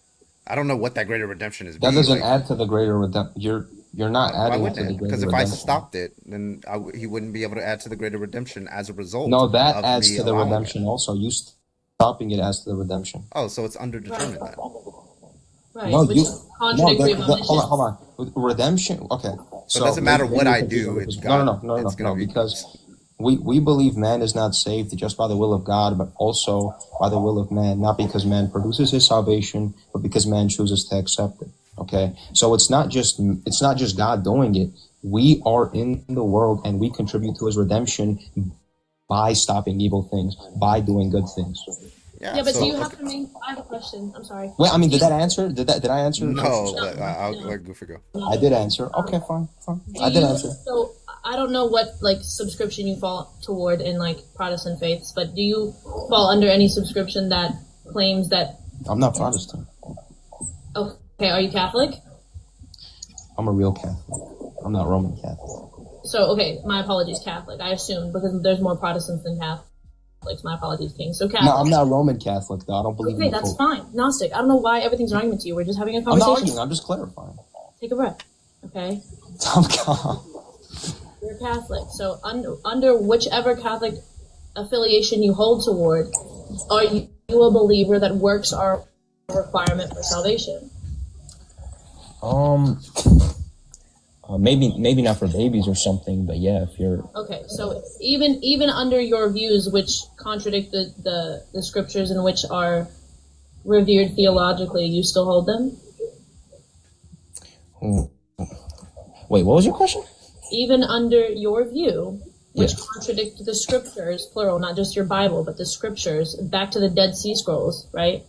I don't know what that greater redemption is. That doesn't add to the greater redemption. You're not Why adding wouldn't to the it? greater Because if redemption. I stopped it, then he wouldn't be able to add to the greater redemption as a result. No, that of adds me to the allowing it. redemption also. You stopping it adds to the redemption. Oh, so it's underdetermined then. Right. No, which you. is contradictory of omniscience. Hold on. Redemption. Okay. So it doesn't matter maybe what we I can figure do, out it's this- God. No, because we believe man is not saved just by the will of God, but also by the will of man, not because man produces his salvation, but because man chooses to accept it. Okay, so it's not just God doing it. We are in the world and we contribute to His redemption by stopping evil things, by doing good things. Yeah, but do you have to make? I have a question. I'm sorry. Well, I mean, did I answer? Did I answer? No, but I'll let Goofy go. I did answer. Okay, fine. I did answer. So I don't know what like subscription you fall toward in like Protestant faiths, but do you fall under any subscription that claims that? I'm not Protestant. Okay, are you Catholic? I'm a real Catholic. I'm not Roman Catholic. So okay, my apologies, Catholic. I assumed because there's more Protestants than Catholics. My apologies, King. So Catholic. No, I'm not Roman Catholic though. I don't believe Okay, in the that's Pope. fine. Gnostic. I don't know why everything's an argument to you. We're just having a I'm conversation. not arguing. I'm just clarifying. Take a breath. Okay. I'm calm. You're Catholic. So under whichever Catholic affiliation you hold toward, are you a believer that works are a requirement for salvation? Maybe not for babies or something, but yeah, if you're Okay, so even under your views, which contradict the scriptures and which are revered theologically, you still hold them? Wait, what was your question? Even under your view, which Yeah. contradict the scriptures, plural, not just your Bible, but the scriptures, back to the Dead Sea Scrolls, right?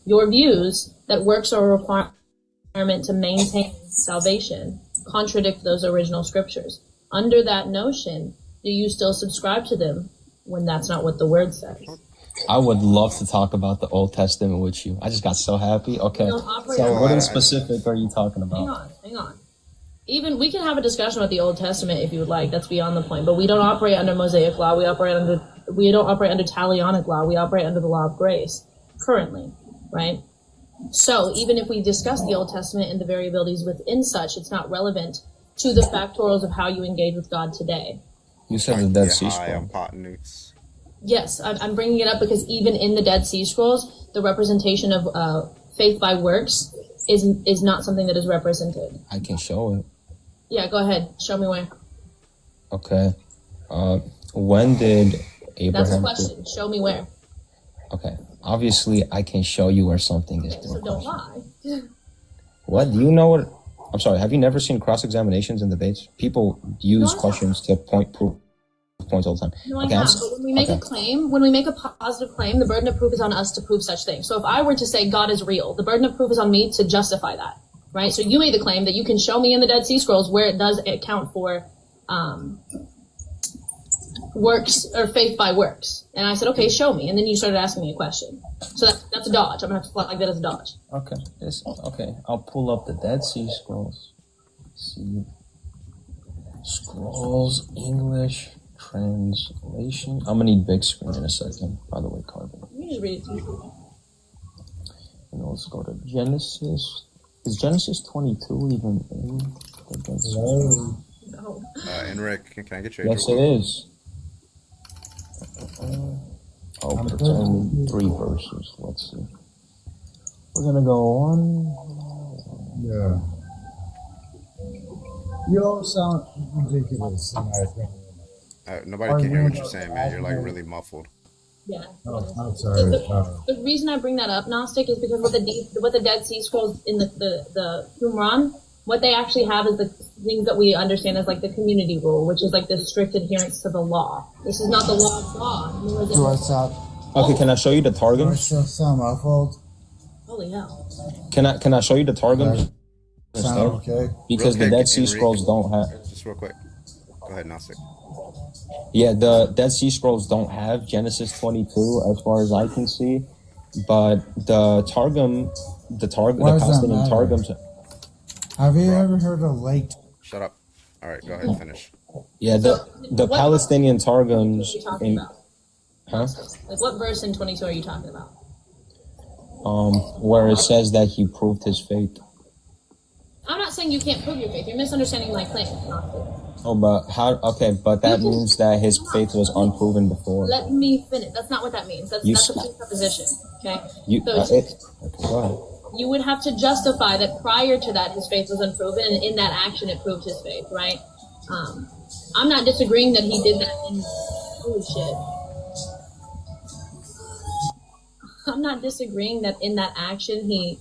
Your views that works are a requirement to maintain salvation contradict those original scriptures. Under that notion, do you still subscribe to them when that's not what the word says? I would love to talk about the Old Testament with you. I just got so happy. Okay, No, operate so on- what in specific are you talking about? Hang on. Even we can have a discussion about the Old Testament if you would like. That's beyond the point. But we don't operate under Mosaic law. We don't operate under Talionic law. We operate under the law of grace currently, right? So even if we discuss the Old Testament and the variabilities within such, it's not relevant to the factorials of how you engage with God today. You said the Dead Sea High on Scrolls. pot nukes. Yes, I'm bringing it up because even in the Dead Sea Scrolls, the representation of faith by works is not something that is represented. I can show it. Yeah, go ahead. Show me where. Okay. When did Abraham? That's a question. Show me where. Okay. Obviously, I can show you where something is So don't lie. What? Do you know what? I'm sorry. Have you never seen cross-examinations in debates? People use questions to prove points all the time. No, I have. But when we make a claim, when we make a positive claim, the burden of proof is on us to prove such things. So if I were to say God is real, the burden of proof is on me to justify that, right? So you made the claim that you can show me in the Dead Sea Scrolls where it does account for works or faith by works. And I said, okay, show me. And then you started asking me a question. So that's a dodge. I'm going to have to flag that as a dodge. Okay. Okay. I'll pull up the Dead Sea Scrolls. See. Scrolls, English translation. I'm going to need big screen in a second, by the way, Carbon. You just read it to me. And let's go to Genesis. Is Genesis 22 even in the Dead Sea Scrolls? No. Enric, can I get your Yes, it is. But it's only 3 verses. Let's see. We're gonna go on. Yeah. You all sound ridiculous, in my opinion. Nobody can hear what you're saying, man. You're like really muffled. Yeah. Oh, I'm sorry. The reason I bring that up, Gnostic, is because with the Dead Sea Scrolls in the Qumran, what they actually have is the things that we understand as like the community rule, which is like the strict adherence to the law. This is not the law of God. Nor is it... Do I sound? Okay, can I show you the Do I Targum? still sound muffled? Holy hell. Can I show you the Targum? Sound okay? Because Real the quick, Dead Sea Enric, Scrolls don't have. Just real quick. Go ahead, Gnostic. Yeah, the Dead Sea Scrolls don't have Genesis 22 as far as I can see, but the Targum, the Palestinian Targums. Have you ever heard of Lake? Shut up. All right, go ahead, finish. Yeah, the Palestinian Targums in, huh? Like what verse in 22 are you talking about? Where it says that he proved his faith. I'm not saying you can't prove your faith. You're misunderstanding my claim. Oh, but how? Okay, but that means that his faith was unproven before. Let me finish. That's not what that means. That's a presupposition. Okay. Okay, go ahead. You would have to justify that prior to that his faith was unproven, and in that action it proved his faith, right? I'm not disagreeing that he did that in holy shit. I'm not disagreeing that in that action he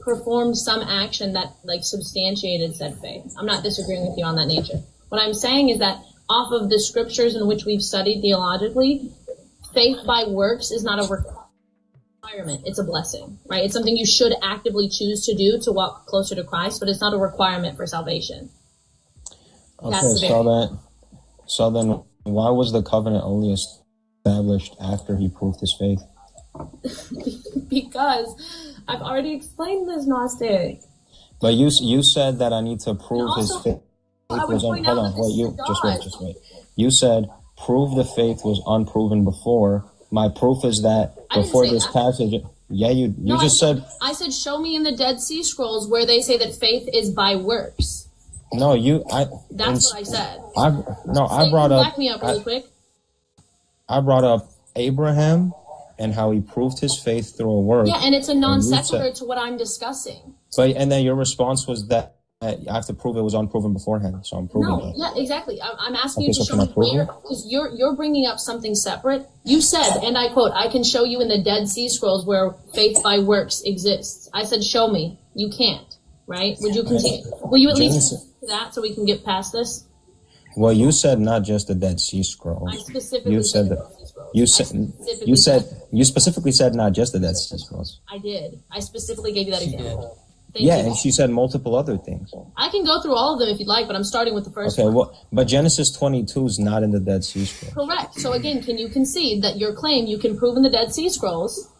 performed some action that like substantiated said faith. I'm not disagreeing with you on that nature. What I'm saying is that off of the scriptures in which we've studied theologically, faith by works is not a requirement. It's a blessing, right? It's something you should actively choose to do to walk closer to Christ, but it's not a requirement for salvation. Okay, so then why was the covenant only established after he proved his faith? Because I've already explained this, Gnostic. But you said that I need to prove his faith was hold on. Wait, just wait. You said prove the faith was unproven before. My proof is that before this passage. Yeah, you just said. I said show me in the Dead Sea Scrolls where they say that faith is by works. No, That's what I said. I brought up. Back me up really quick. I brought up Abraham and how he proved his faith through a work. Yeah, and it's a non sequitur to what I'm discussing. And then your response was that I have to prove it was unproven beforehand, so I'm proving it. Yeah, exactly. I'm asking you to show me where, because you're bringing up something separate. You said, and I quote, I can show you in the Dead Sea Scrolls where faith by works exists. I said, show me. You can't, right? Would you continue? Will you at least do that so we can get past this? Well, you said not just the Dead Sea Scrolls. I specifically said the Dead Sea Scrolls. You specifically said not just the Dead Sea Scrolls. I did. I specifically gave you that example. And she said multiple other things. I can go through all of them if you'd like, but I'm starting with the first one. Okay, well, but Genesis 22 is not in the Dead Sea Scrolls. Correct. So again, can you concede that your claim you can prove in the Dead Sea Scrolls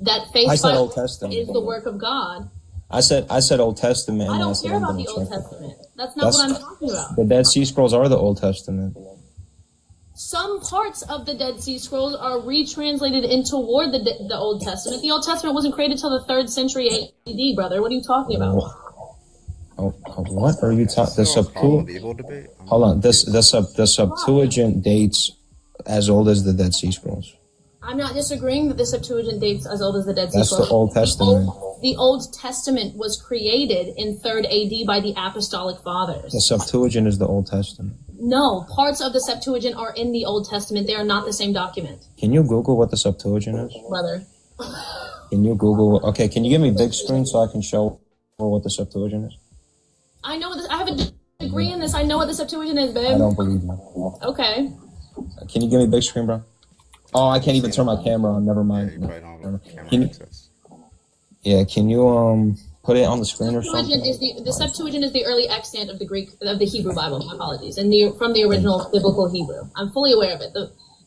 that faith I said Old Testament. is the work of God? I said Old Testament. I don't care about the Old Testament. That's not what I'm talking about. The Dead Sea Scrolls are the Old Testament. Some parts of the Dead Sea Scrolls are retranslated into toward the Old Testament. The Old Testament wasn't created till the 3rd century AD, brother. What are you talking about? What are you talking? The Septuagint. Hold on. The Septuagint dates as old as the Dead Sea Scrolls. I'm not disagreeing that the Septuagint dates as old as the Dead Sea Scrolls. That's the Old Testament. The Old Testament was created in 3rd AD by the Apostolic Fathers. The Septuagint is the Old Testament. No, parts of the Septuagint are in the Old Testament. They are not the same document. Can you Google what the Septuagint is? Brother. Can you Google? Okay, can you give me big screen so I can show what the Septuagint is? I know this. I have a degree in this. I know what the Septuagint is, babe. I don't believe you. Okay. Can you give me a big screen, bro? Oh, I can't even turn my camera on. Never mind. Can you put it on the screen or something? The Septuagint is the early extant of the Hebrew Bible. My apologies, and from the original biblical Hebrew. I'm fully aware of it.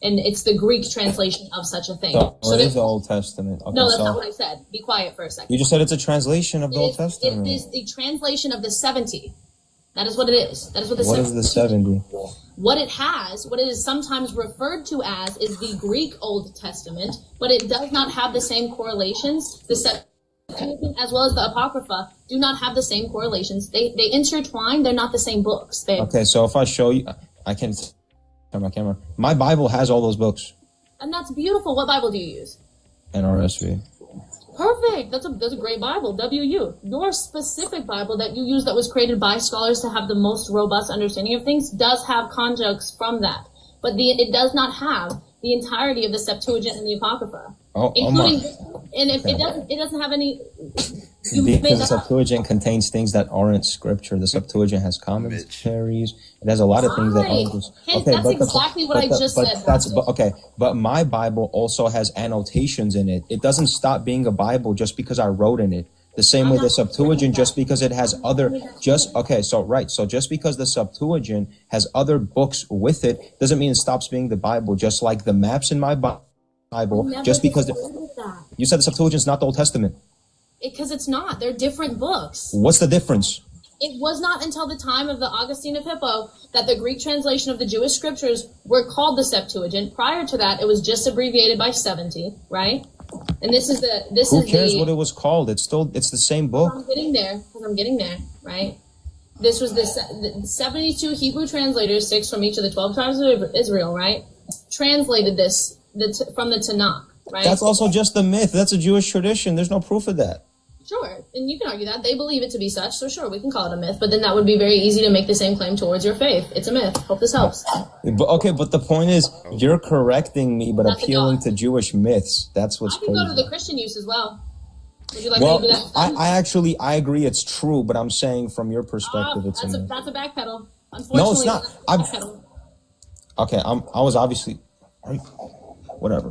And it's the Greek translation of such a thing. So it is the Old Testament. Okay, no, that's not what I said. Be quiet for a second. You just said it's a translation of the Old Testament. It is the translation of the 70. That is what it is. That is what the What is the 70? What it is sometimes referred to as is the Greek Old Testament, but it does not have the same correlations. The Septuagint as well as the Apocrypha do not have the same correlations. They intertwine. They're not the same books. Okay, so if I show you, I can turn my camera. My Bible has all those books. And that's beautiful. What Bible do you use? NRSV. Perfect. That's a great Bible. WU. Your specific Bible that you use that was created by scholars to have the most robust understanding of things does have conjuncts from that. But it does not have the entirety of the Septuagint and the Apocrypha. It doesn't have any. Because the Septuagint contains things that aren't scripture. The Septuagint has commentaries. It has a lot of things that aren't just. That's exactly what I just said. But my Bible also has annotations in it. It doesn't stop being a Bible just because I wrote in it. The same way the Septuagint, just because it has so just because the Septuagint has other books with it, doesn't mean it stops being the Bible. Just like the maps in my Bible, just because you said the Septuagint is not the Old Testament. Because it's not. They're different books. What's the difference? It was not until the time of the Augustine of Hippo that the Greek translation of the Jewish scriptures were called the Septuagint. Prior to that, it was just abbreviated by 70, right? And Who cares what it was called? It's the same book. I'm getting there, right? This was the 72 Hebrew translators, 6 from each of the 12 tribes of Israel, right? Translated this from the Tanakh, right? That's also just a myth. That's a Jewish tradition. There's no proof of that. Sure, and you can argue that. They believe it to be such, so sure, we can call it a myth, but then that would be very easy to make the same claim towards your faith. It's a myth. Hope this helps. But the point is, you're correcting me, but That's appealing to Jewish myths. That's what's I can crazy. go to the Christian use as well. Would you like me to do that? I agree it's true, but I'm saying from your perspective, it's a myth. That's a backpedal. Unfortunately, No, it's not. that's a backpedal. Okay, I was obviously... Whatever.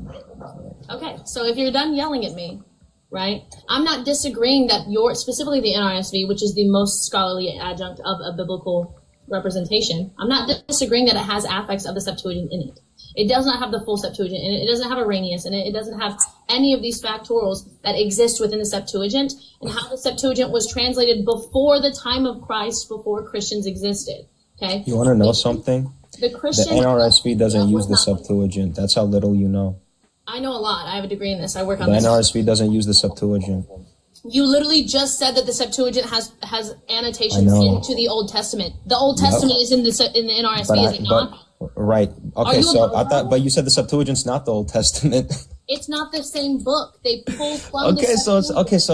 Okay, so if you're done yelling at me, right? I'm not disagreeing that specifically the NRSV, which is the most scholarly adjunct of a biblical representation, I'm not disagreeing that it has aspects of the Septuagint in it. It does not have the full Septuagint in it. It doesn't have Arrhenius in it. It doesn't have any of these factorials that exist within the Septuagint and how the Septuagint was translated before the time of Christ, before Christians existed. Okay? You want to know something? The NRSV doesn't use the Septuagint. That's how little you know. I know a lot. I have a degree in this. I work on The this. NRSV doesn't use the Septuagint. You literally just said that the Septuagint has annotations into the Old Testament. The Old Testament is in the NRSV, is it not? Right. Okay, so I thought, but you said the Septuagint's not the Old Testament. It's not the same book. They pull from so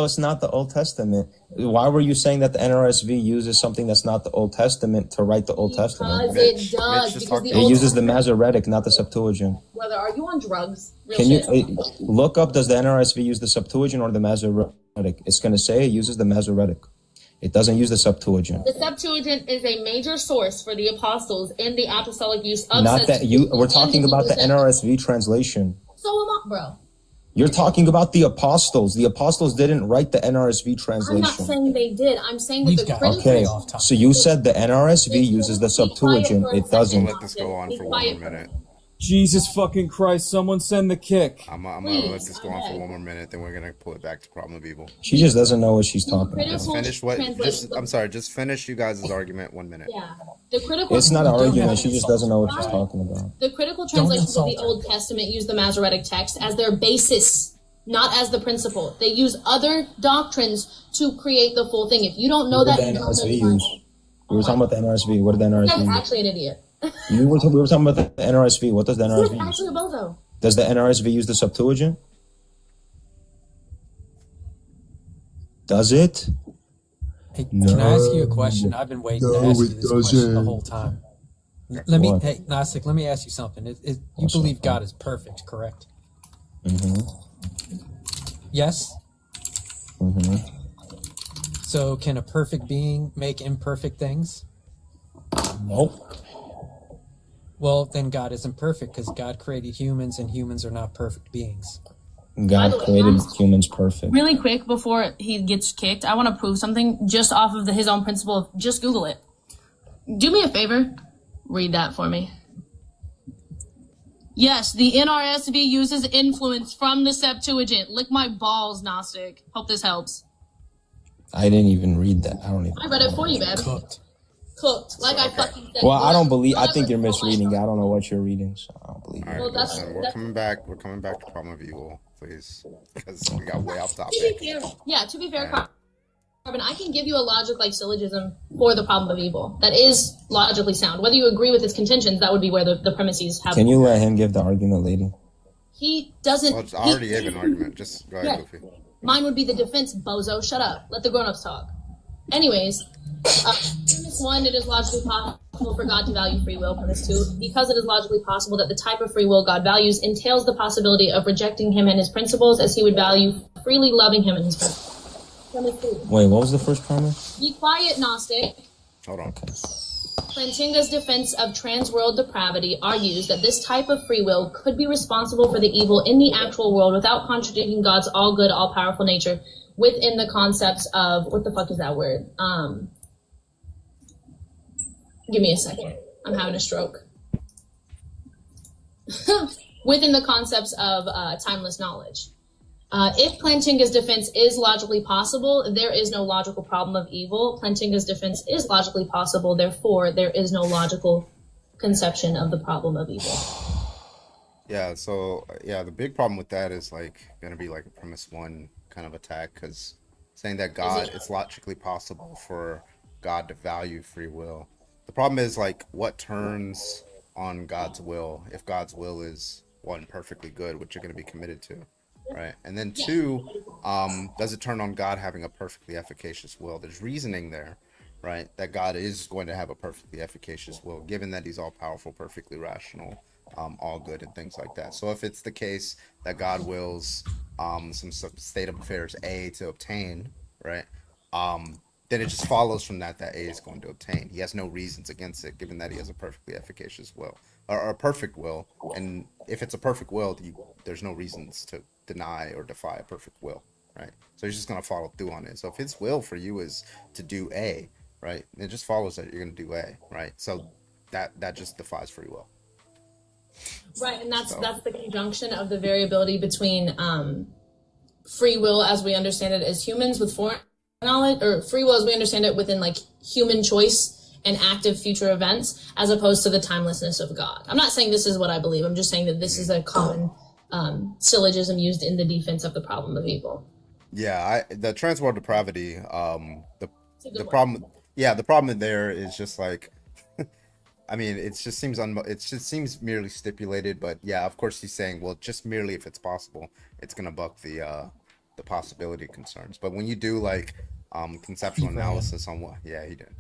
it's not the Old Testament. Why were you saying that the NRSV uses something that's not the Old Testament to write the Old Testament? Because it does. Because It uses the Masoretic, not the Septuagint. Whether are you on drugs? Can you look up, does the NRSV use the Septuagint or the Masoretic? It's going to say it uses the Masoretic. It doesn't use the Septuagint. The Septuagint is a major source for the apostles in the apostolic use of Not that we're talking about the NRSV translation. So am I, bro. You're talking about the apostles. The apostles didn't write the NRSV translation. I'm not saying they did. I'm saying that the critical... Okay, so you said the NRSV uses the Septuagint. It doesn't. Let this go on for one more minute. Jesus fucking Christ, someone send the kick. I'm gonna let this go on for one more minute, then we're gonna pull it back to Problem of Evil. She just doesn't know what she's talking about. Just finish you guys' argument 1 minute. Yeah. The critical It's not an argument, she just doesn't know what she's talking about. The critical translations of the Old Testament use the Masoretic text as their basis, not as the principle. They use other doctrines to create the full thing. If you don't know that, What did the NRSV use? We were talking about the NRSV. What did the NRSV That's use? actually an idiot. We were talking about the NRSV. What does the NRSV He's use? actually a bozo. Does the NRSV use the Septuagint? Does it? Hey, can I ask you a question? I've been waiting to ask you this question the whole time. Hey, Gnostic, let me ask you something. You believe God is perfect, correct? Mm-hmm. Yes? Mm-hmm. So can a perfect being make imperfect things? Nope. Well, then God isn't perfect because God created humans and humans are not perfect beings. God created humans perfect. Really quick before he gets kicked, I want to prove something just off of his own principle of just Google it. Do me a favor. Read that for me. Yes, the NRSV uses influence from the Septuagint. Lick my balls, Gnostic. Hope this helps. I didn't even read that. I don't even. I read it for you, man. Cooked. Like I fucking said. Well, I don't believe. I think you're misreading it. I don't know what you're reading, so I don't believe it. All right, listen, we're coming back. We're coming back to problem of evil, please, because we got way off topic. To be fair, Carbon, I can give you a logic like syllogism for the problem of evil that is logically sound. Whether you agree with its contentions, that would be where the premises have. Can you let him give the argument, lady? He doesn't. Well, I already gave an argument. Just go ahead, Goofy. Mine would be the defense, bozo. Shut up. Let the grown-ups talk. Anyways, premise 1, it is logically possible for God to value free will. Premise 2, because it is logically possible that the type of free will God values entails the possibility of rejecting him and his principles as he would value freely loving him and his principles. Premise 3. Wait, what was the first premise? Be quiet, Gnostic. Hold on. Okay. Plantinga's defense of transworld depravity argues that this type of free will could be responsible for the evil in the actual world without contradicting God's all-good, all-powerful nature within the concepts of, what the fuck is that word? Give me a second. I'm having a stroke. Within the concepts of timeless knowledge. If Plantinga's defense is logically possible, there is no logical problem of evil. Plantinga's defense is logically possible, therefore there is no logical conception of the problem of evil. Yeah, so the big problem with that is like gonna be like a premise 1 kind of attack, because saying that it's logically possible for God to value free will. The problem is like what turns on God's will if God's will is 1, perfectly good, which you're gonna be committed to. Right, and then 2, does it turn on God having a perfectly efficacious will? There's reasoning there, right, that God is going to have a perfectly efficacious will, given that he's all powerful, perfectly rational, all good, and things like that. So if it's the case that God wills some state of affairs A to obtain, right, then it just follows from that A is going to obtain. He has no reasons against it, given that he has a perfectly efficacious will, or a perfect will. And if it's a perfect will, there's no reasons to deny or defy a perfect will, right? So he's just going to follow through on it. So if his will for you is to do A, right, it just follows that you're going to do A, right? So that just defies free will. Right, and that's the conjunction of the variability between free will as we understand it as humans with foreknowledge, or free will as we understand it within like human choice and active future events, as opposed to the timelessness of God. I'm not saying this is what I believe. I'm just saying that this is a common syllogism used in the defense of the problem of evil. Yeah, the transworld depravity, the problem there is just like, I mean, it just seems merely stipulated, but yeah, of course he's saying, well, just merely if it's possible, it's gonna buck the possibility concerns. But when you do like conceptual analysis on what, yeah, he did.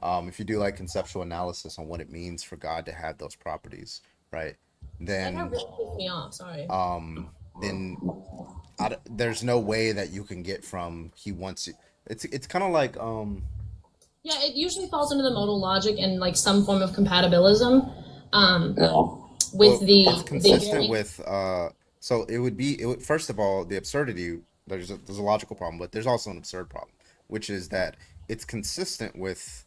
If you do like conceptual analysis on what it means for God to have those properties, right? Then that really pissed me off. Sorry. Then there's no way that you can get from he wants it. It's kind of like Yeah, it usually falls into the modal logic and like some form of compatibilism. It's consistent with so it would first of all, the absurdity, there's a logical problem, but there's also an absurd problem, which is that it's consistent with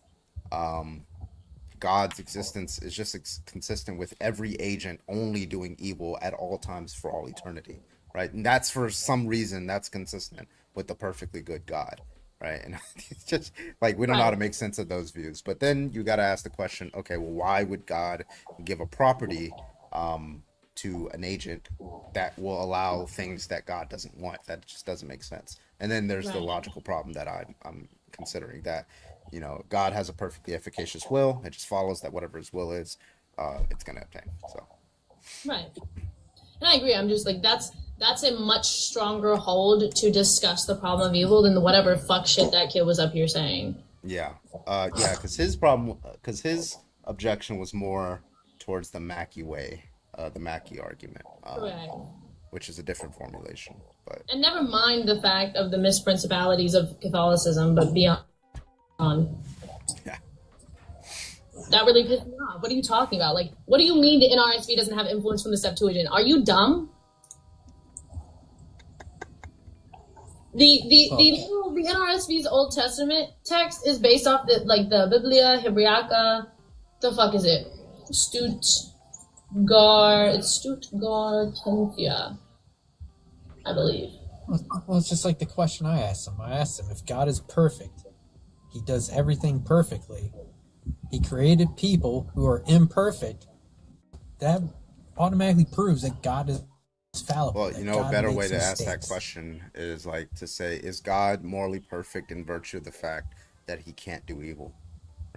God's existence is just consistent with every agent only doing evil at all times for all eternity, right? And that's, for some reason, that's consistent with the perfectly good God, right? And it's just like we don't know how to make sense of those views. But then you got to ask the question, okay, well, why would God give a property to an agent that will allow things that God doesn't want? That just doesn't make sense. And then there's the logical problem that I'm considering, that God has a perfectly efficacious will. It just follows that whatever his will is, it's going to obtain. So right, and I agree. I'm just like that's a much stronger hold to discuss the problem of evil than whatever fuck shit that kid was up here saying. Yeah, because his objection was more towards the Mackey way, the Mackey argument, which is a different formulation. But And never mind the fact of the misprincipalities of Catholicism, but beyond. Yeah. That really pissed me off. What are you talking about? Like, what do you mean the NRSV doesn't have influence from the Septuagint? Are you dumb? The NRSV's Old Testament text is based off the Biblia Hebraica. The fuck is it? Stuttgartensia, I believe. Well, it's just like the question I asked him. I asked him if God is perfect, he does everything perfectly. He created people who are imperfect. That automatically proves that God is fallible. Well, you know, a better way to ask that question is like to say, is God morally perfect in virtue of the fact that he can't do evil?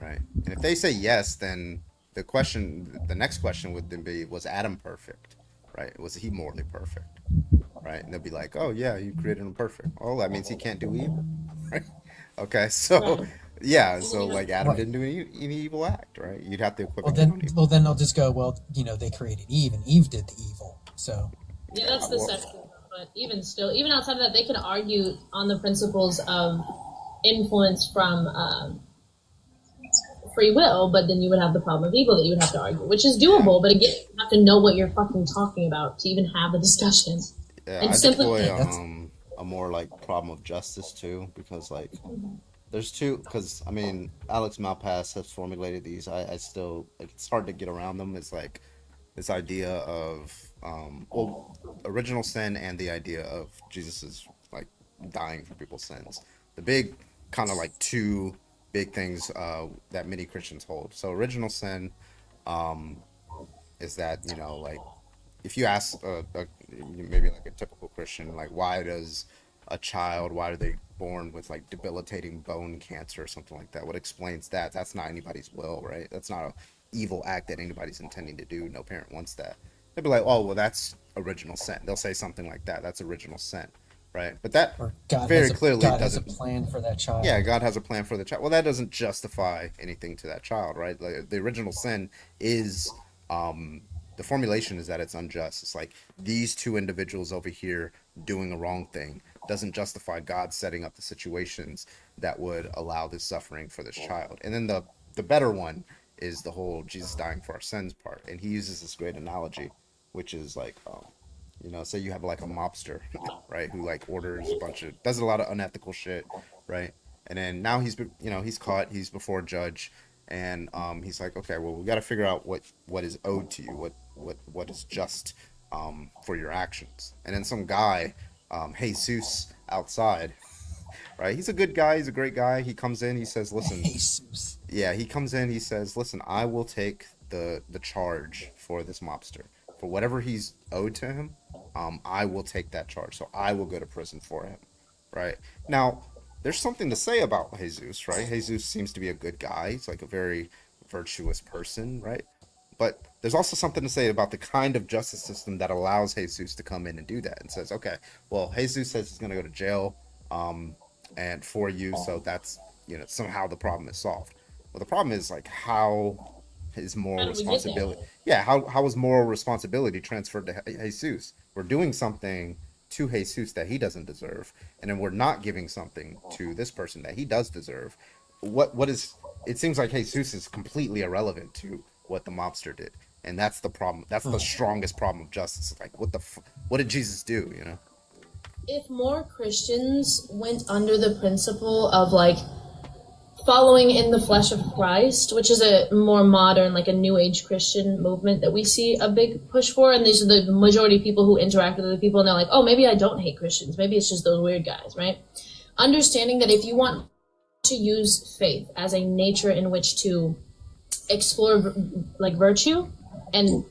Right? And if they say yes, then the next question would then be, was Adam perfect? Right? Was he morally perfect? Right? And they'll be like, oh yeah, you created him perfect. Oh, that means he can't do evil. Right? Okay, so yeah, so like Adam didn't do any evil act, right? You'd have to equip him. Well, then they'll just go, well, you know, they created Eve, and Eve did the evil. So yeah, that's the section. But even still, even outside of that, they can argue on the principles of influence from free will, but then you would have the problem of evil that you would have to argue, which is doable. But again, you have to know what you're fucking talking about to even have a discussion. Yeah, and I simply deploy a more like problem of justice too, because like there's two. Because I mean, Alex Malpass has formulated these. I still like, it's hard to get around them. It's like this idea of original sin and the idea of Jesus's like dying for people's sins. The big kind of like two big things that many Christians hold. So original sin is that, you know, like if you ask maybe like a typical Christian, like why are they born with like debilitating bone cancer or something like that? What explains that? That's not anybody's will, right? That's not an evil act that anybody's intending to do. No parent wants that. They'd be like, oh, well, that's original sin. They'll say something like that. That's original sin. Right, but that very clearly God doesn't. has a plan for that child. Yeah, God has a plan for the child. Well, that doesn't justify anything to that child, right? Like, the original sin is the formulation is that it's unjust. It's like these two individuals over here doing a wrong thing doesn't justify God setting up the situations that would allow this suffering for this child. And then the better one is the whole Jesus dying for our sins part, and he uses this great analogy, which is like. You know, say you have like a mobster, right, who like orders does a lot of unethical shit, right? And then now he's caught, he's before a judge, and he's like, okay, well, we got to figure out what is owed to you, what is just for your actions. And then some guy, Jesus outside, right? He's a good guy, he's a great guy. He comes in, he says, listen, Jesus. Yeah, he comes in, he says, listen, I will take the charge for this mobster. For whatever he's owed to him, I will take that charge. So I will go to prison for him, right? Now, there's something to say about Jesus, right? Jesus seems to be a good guy. He's like a very virtuous person, right? But there's also something to say about the kind of justice system that allows Jesus to come in and do that and says, okay, well, Jesus says he's going to go to jail and for you, so that's, you know, somehow the problem is solved. Well, the problem is like how his moral responsibility. Yeah, how is moral responsibility transferred to Jesus? We're doing something to Jesus that he doesn't deserve, and then we're not giving something to this person that he does deserve. What is? It seems like Jesus is completely irrelevant to what the mobster did, and that's the problem. That's the strongest problem of justice. Like, what did Jesus do? You know? If more Christians went under the principle of like following in the flesh of Christ, which is a more modern, like a new age Christian movement that we see a big push for. And these are the majority of people who interact with other people. And they're like, oh, maybe I don't hate Christians. Maybe it's just those weird guys, right? Understanding that if you want to use faith as a nature in which to explore like virtue and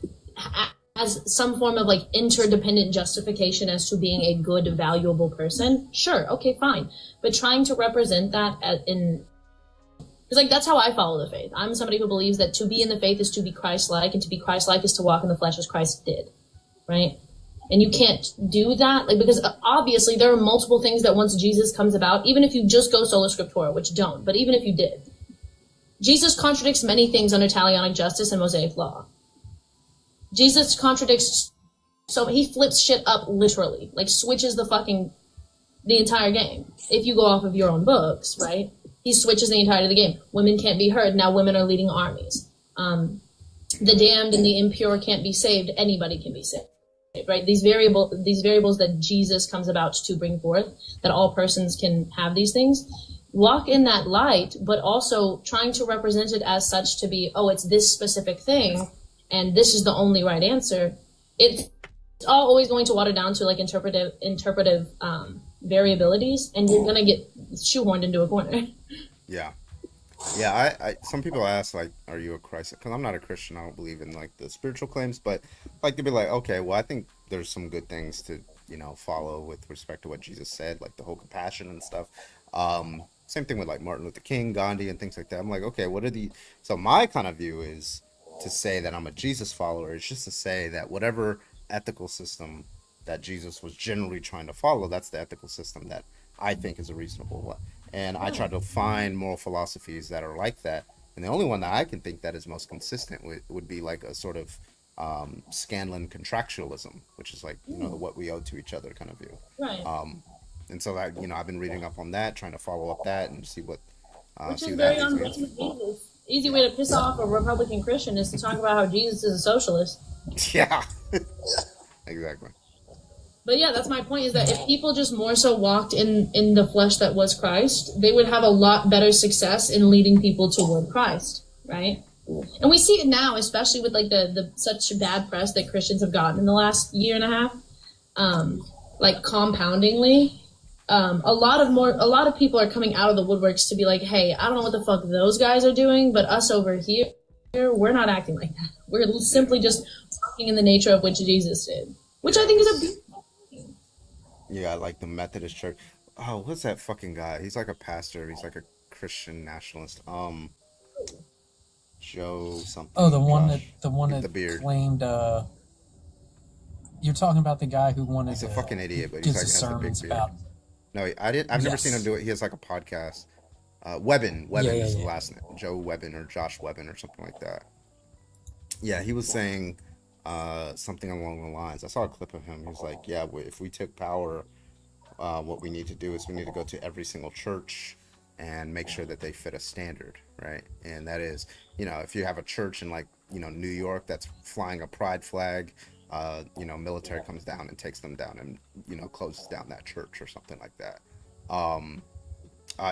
as some form of like interdependent justification as to being a good, valuable person, sure, okay, fine. But trying to represent that because like that's how I follow the faith. I'm somebody who believes that to be in the faith is to be Christ-like, and to be Christ-like is to walk in the flesh as Christ did, right? And you can't do that, like, because obviously there are multiple things that once Jesus comes about, even if you just go sola scriptura, which don't, but even if you did, Jesus contradicts many things under Talionic justice and Mosaic law. Jesus contradicts So he flips shit up literally, like switches the entire game. If you go off of your own books, right? He switches the entirety of the game. Women can't be heard. Now women are leading armies. The damned and the impure can't be saved. Anybody can be saved, right? These variables that Jesus comes about to bring forth, that all persons can have these things, walk in that light, but also trying to represent it as such to be, oh, it's this specific thing, and this is the only right answer. It's all always going to water down to like interpretive variabilities, and you're gonna get shoehorned into a corner. Yeah. Yeah, I some people ask, like, are you a Christ? Because I'm not a Christian. I don't believe in, like, the spiritual claims. But, like, to be like, okay, well, I think there's some good things to, follow with respect to what Jesus said, like the whole compassion and stuff. Same thing with, like, Martin Luther King, Gandhi, and things like that. I'm like, okay, what are the... So my kind of view is to say that I'm a Jesus follower. It's just to say that whatever ethical system that Jesus was generally trying to follow, that's the ethical system that I think is a reasonable one. And I try to find moral philosophies that are like that. And the only one that I can think that is most consistent with would be like a sort of Scanlon contractualism, which is like, what we owe to each other kind of view. Right. And so I've been reading up on that, trying to follow up that and see what. Which is very on brand with Jesus. Easy way to piss off a Republican Christian is to talk about how Jesus is a socialist. Yeah. Exactly. But yeah, that's my point, is that if people just more so walked in the flesh that was Christ, they would have a lot better success in leading people toward Christ, right? And we see it now, especially with like the such bad press that Christians have gotten in the last year and a half, like compoundingly. A lot of people are coming out of the woodworks to be like, hey, I don't know what the fuck those guys are doing, but us over here, we're not acting like that. We're simply just walking in the nature of which Jesus did, which I think is a beautiful. Yeah, like the Methodist Church. Oh, what's that fucking guy? He's like a pastor. He's like a Christian nationalist. Joe something. Oh, the one Josh. that beard. claimed. You're talking about the guy who wanted. He's a fucking idiot, but give he's like has a big sermons beard. about. No, I've never seen him do it. He has like a podcast. Webbin is the last name. Joe Webbin or Josh Webbin or something like that. Yeah, he was saying something along the lines. I saw a clip of him. He was like, yeah, if we took power, what we need to do is we need to go to every single church and make sure that they fit a standard, right? And that is, if you have a church in like, New York that's flying a pride flag, military comes down and takes them down and, closes down that church or something like that.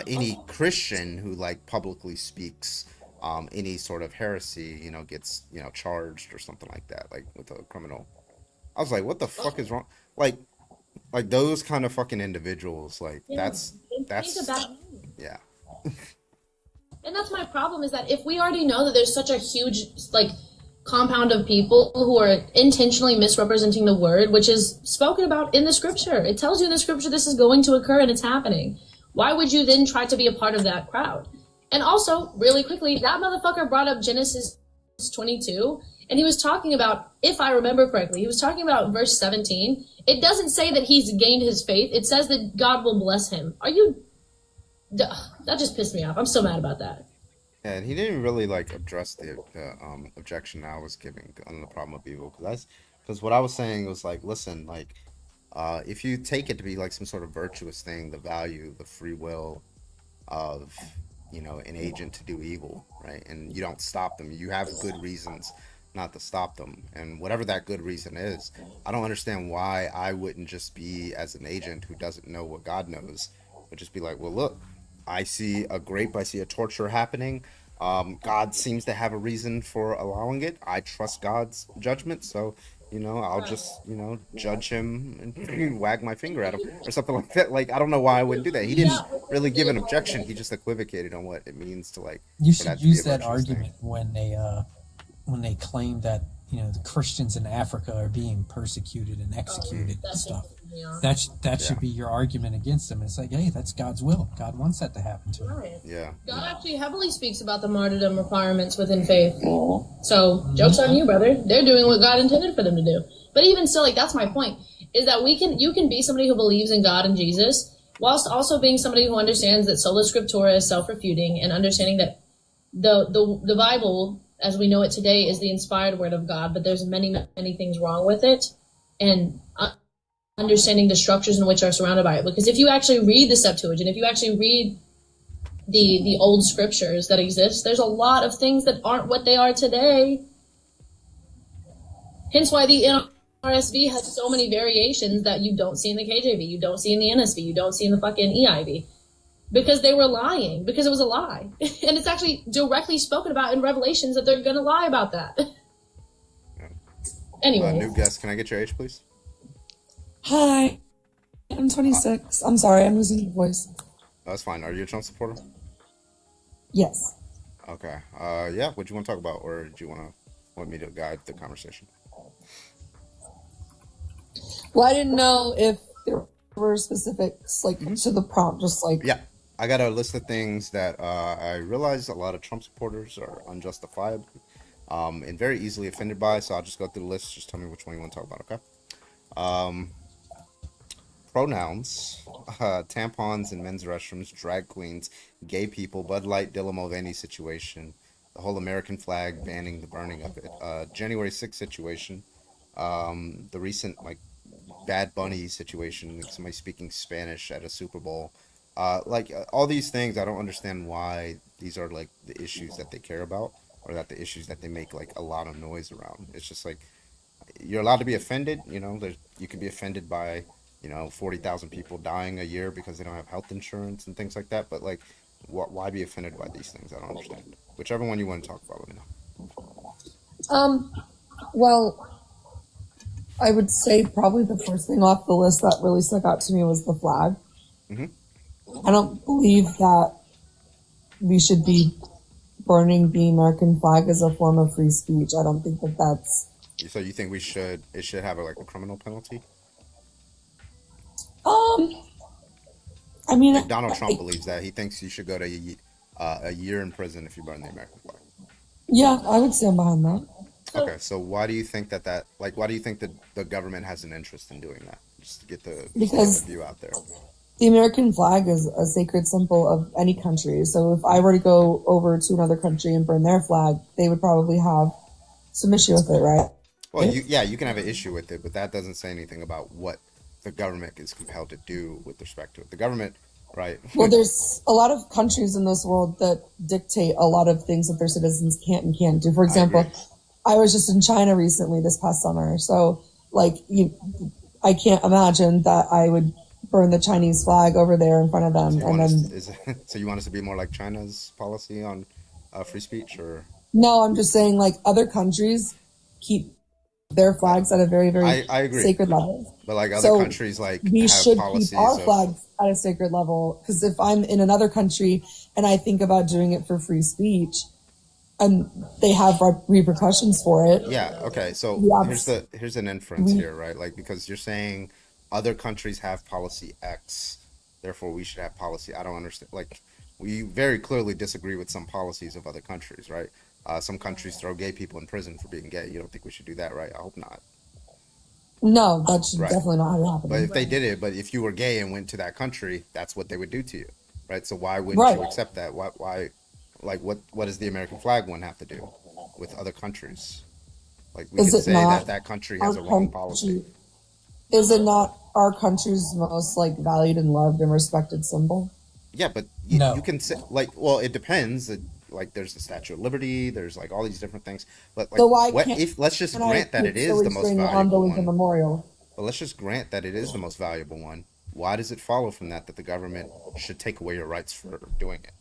Any Christian who like publicly speaks any sort of heresy, gets, charged or something like that, like with a criminal. I was like, what the fuck is wrong? Like those kind of fucking individuals, like that's yeah. And that's my problem, is that if we already know that there's such a huge like compound of people who are intentionally misrepresenting the word, which is spoken about in the scripture, it tells you in the scripture this is going to occur and it's happening. Why would you then try to be a part of that crowd? And also, really quickly, that motherfucker brought up Genesis 22, and he was talking about, if I remember correctly, he was talking about verse 17. It doesn't say that he's gained his faith. It says that God will bless him. That just pissed me off. I'm so mad about that. Yeah, and he didn't really like address the objection I was giving on the problem of evil, because what I was saying was like, listen, like, if you take it to be like some sort of virtuous thing, the value, the free will of an agent to do evil, right? And you don't stop them. You have good reasons not to stop them. And whatever that good reason is, I don't understand why I wouldn't just be, as an agent who doesn't know what God knows, would just be like, well, look, I see a grape, I see a torture happening. God seems to have a reason for allowing it. I trust God's judgment, so I'll just, judge him and wag my finger at him or something like that. Like, I don't know why I wouldn't do that. He didn't really give an objection. He just equivocated on what it means to like. You should use that argument when they claim that the Christians in Africa are being persecuted and executed and stuff. That should be your argument against them. It's like, hey, that's God's will. God wants that to happen to him. Right. Yeah. God actually heavily speaks about the martyrdom requirements within faith. So, joke's on you, brother. They're doing what God intended for them to do. But even still, like, that's my point, is that you can be somebody who believes in God and Jesus, whilst also being somebody who understands that sola scriptura is self-refuting, and understanding that the Bible, as we know it today, is the inspired word of God, but there's many, many things wrong with it. and understanding the structures in which are surrounded by it. Because if you actually read the Septuagint, if you actually read the old scriptures that exist, there's a lot of things that aren't what they are today. Hence why the NRSV has so many variations that you don't see in the KJV, you don't see in the NSV, you don't see in the fucking EIV. Because they were lying, because it was a lie. And it's actually directly spoken about in Revelations that they're going to lie about that. Anyway. New guest, can I get your age, please? Hi, I'm 26. I'm sorry, I'm losing your voice. That's fine. Are you a Trump supporter? Yes. Okay. Yeah, what do you want to talk about, or do you want me to guide the conversation? Well, I didn't know if there were specifics, like, to the prompt, just like... Yeah. I got a list of things that I realize a lot of Trump supporters are unjustifiably and very easily offended by, so I'll just go through the list. Just tell me which one you want to talk about, okay? Pronouns, tampons in men's restrooms, drag queens, gay people, Bud Light, Dylan Mulvaney situation, the whole American flag banning the burning of it, January 6th situation, the recent Bad Bunny situation, somebody speaking Spanish at a Super Bowl, all these things. I don't understand why these are the issues that they care about, or that the issues that they make a lot of noise around. It's just you're allowed to be offended. You can be offended by 40,000 people dying a year because they don't have health insurance and things like that. But why be offended by these things? I don't understand. Whichever one you want to talk about, let me know. Well, I would say probably the first thing off the list that really stuck out to me was the flag. Mm-hmm. I don't believe that we should be burning the American flag as a form of free speech. I don't think that that's... So you think it should have a criminal penalty? I mean... Donald Trump believes that. He thinks you should go to a year in prison if you burn the American flag. Yeah, I would stand behind that. Okay, so why do you think that why do you think that the government has an interest in doing that? Just to get the view out there. The American flag is a sacred symbol of any country. So if I were to go over to another country and burn their flag, they would probably have some issue with it, right? Well, you can have an issue with it, but that doesn't say anything about what the government is compelled to do with respect to it. The government, right? Well, there's a lot of countries in this world that dictate a lot of things that their citizens can't and can't do. For example, I was just in China recently this past summer. So, I can't imagine that I would burn the Chinese flag over there in front of them. So you want us to be more like China's policy on free speech, or? No, I'm just saying other countries keep their flags at a very, very I agree. sacred level. But other countries we have should policies keep our flags at a sacred level, because if I'm in another country and I think about doing it for free speech, and they have repercussions for it. Yeah. Okay. So here's an inference here, right? Because you're saying other countries have policy X, therefore we should have policy. I don't understand. We very clearly disagree with some policies of other countries, right? Some countries throw gay people in prison for being gay. You don't think we should do that, right? I hope not. No, that should definitely not happen. But if they did it, but if you were gay and went to that country, that's what they would do to you, right? So why wouldn't you accept that? Why? What does the American flag one have to do with other countries? We can say that country has a wrong policy. Is it not our country's most valued and loved and respected symbol? Yeah, but you can say it depends. There's the Statue of Liberty. There's all these different things. But so let's just grant that it is the most valuable one. Memorial. But let's just grant that it is the most valuable one. Why does it follow from that the government should take away your rights for doing it?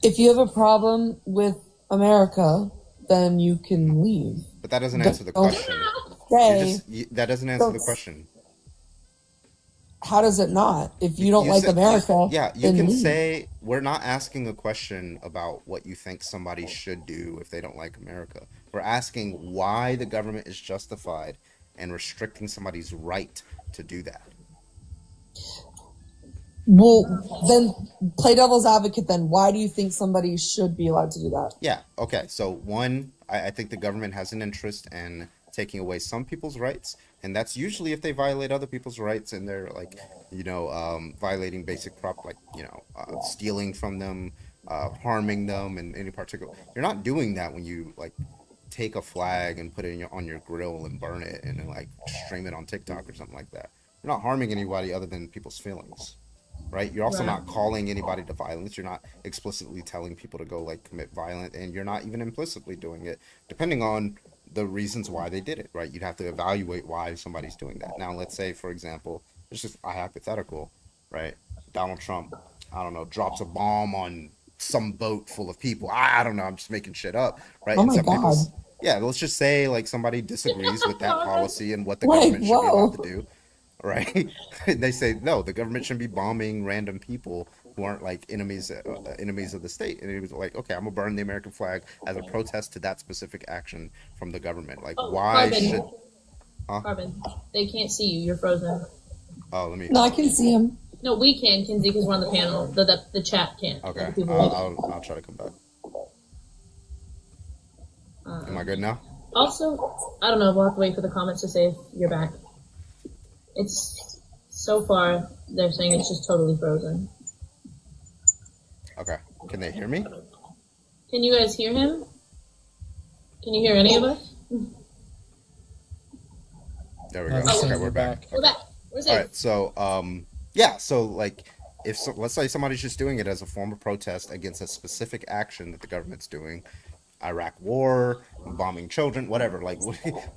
If you have a problem with America, then you can leave. But that doesn't answer the question. That doesn't answer the question. How does it not? If you don't like America, you can say we're not asking a question about what you think somebody should do if they don't like America. We're asking why the government is justified in restricting somebody's right to do that. Well, then play devil's advocate then. Why do you think somebody should be allowed to do that? Yeah, okay. So one, I think the government has an interest in taking away some people's rights, and that's usually if they violate other people's rights and they're violating basic stealing from them, harming them in any particular. You're not doing that when you take a flag and put it on your grill and burn it and then like stream it on TikTok or something like that. You're not harming anybody other than people's feelings, right? You're also not calling anybody to violence. You're not explicitly telling people to go like commit violence, and you're not even implicitly doing it, depending on the reasons why they did it, right? You'd have to evaluate why somebody's doing that. Now, let's say, for example, it's just a hypothetical, right? Donald Trump, I don't know, drops a bomb on some boat full of people. I don't know. I'm just making shit up, right? Oh And my some God. people, yeah, let's just say like somebody disagrees with that policy and what the Like, government should be whoa. allowed to do, right? They say no, the government shouldn't be bombing random people who aren't like enemies of the state. And it was like, okay, I'm gonna burn the American flag as a protest to that specific action from the government. Like, why Carbon. should? Carbon. They can't see you. You're frozen. Oh, let me. No, I can see him. No, we can, Kinsey, because we're on the panel. The chat can't. Okay, The people I'll try to come back. Am I good now? Also, I don't know. We'll have to wait for the comments to say if you're back. It's so far they're saying it's just totally frozen. Okay. Can they hear me? Can you guys hear him? Can you hear any of us? There we go. Oh, Okay, we're back. We're back. We're safe. All right. So, yeah. So, like, if let's say somebody's just doing it as a form of protest against a specific action that the government's doing, Iraq war, bombing children, whatever. Like,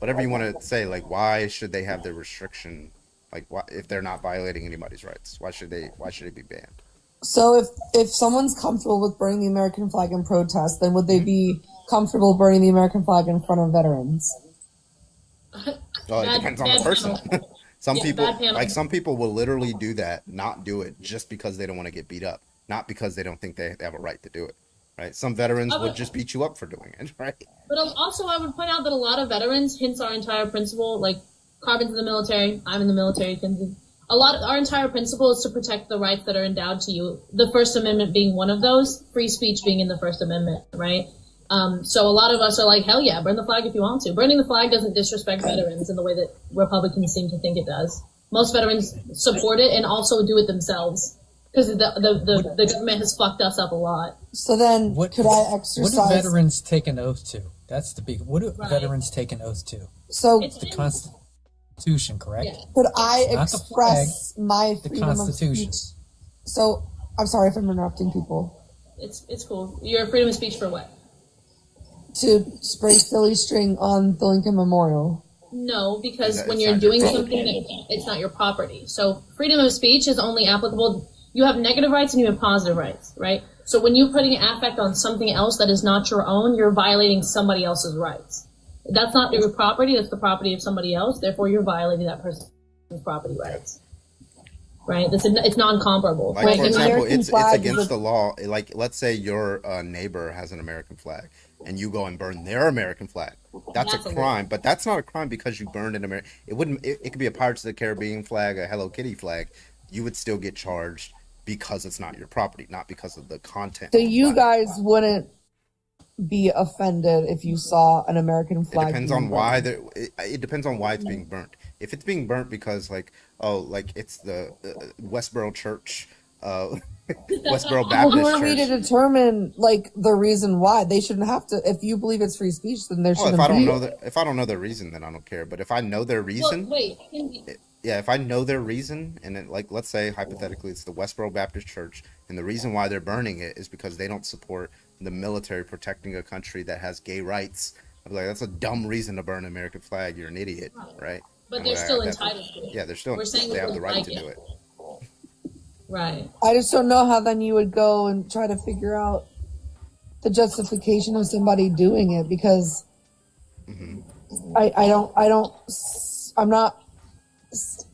whatever you want to say. Like, why should they have the restriction? Like, why, if they're not violating anybody's rights, why should it be banned? So if someone's comfortable with burning the American flag in protest, then would they be comfortable burning the American flag in front of veterans? Oh, it depends on the person. Some Yeah, people, bad panel. like some people, will literally do that, not do it, just because they don't want to get beat up, not because they don't think they have a right to do it, right? Some veterans would just beat you up for doing it, right? But also, I would point out that a lot of veterans, hence our entire principle, like Carbon's in the military, I'm in the military, Kinsey. Our entire principle is to protect the rights that are endowed to you. The First Amendment being one of those, free speech being in the First Amendment, right? So a lot of us are like, hell yeah, burn the flag if you want to. Burning the flag doesn't disrespect veterans in the way that Republicans seem to think it does. Most veterans support it and also do it themselves because the government has fucked us up a lot. So then, could I What exercise? do veterans take an oath to? That's the big. What do veterans take an oath to? So It's the Constitution, correct? could I It's not the flag, express my the freedom of Constitution. speech? So I'm sorry if I'm interrupting people. It's cool. Your freedom of speech for what? To spray silly string on the Lincoln Memorial. No, because Is that- when it's you're not your doing property. something, it's not your property. So freedom of speech is only applicable. You have negative rights and you have positive rights, right? So when you're putting an affect on something else that is not your own, you're violating somebody else's rights. That's not your property. That's the property of somebody else. Therefore, you're violating that person's property rights. Right? It's non-comparable. Like, Right? for And example, American it's flag is against a- the law. Like, let's say your neighbor has an American flag, and you go and burn their American flag. That's That's a a crime, but that's not a crime because you burned an American. It wouldn't. It could be a Pirates of the Caribbean flag, a Hello Kitty flag. You would still get charged because it's not your property, not because of the content. So you guys wouldn't be offended if you saw an American It flag. depends being on why burned. it depends on why it's being burnt. If it's being burnt because like it's the Westboro Church, Westboro Well, Baptist who are we to Church. determine like the reason why? They shouldn't have to. If you believe it's free speech, then there Well, shouldn't be. if I don't know the reason, then I don't care. But if I know their reason, Well, wait. yeah, if I know their reason, and it, like let's say hypothetically it's the Westboro Baptist Church, and the reason why they're burning it is because they don't support the military protecting a country that has gay rights. I'm like, that's a dumb reason to burn an American flag. You're an idiot, right? But And they're what I- still that- entitled to it. Yeah, they're still. We're saying They we have the would right like to it. do it. Right. I just don't know how then you would go and try to figure out the justification of somebody doing it because I'm not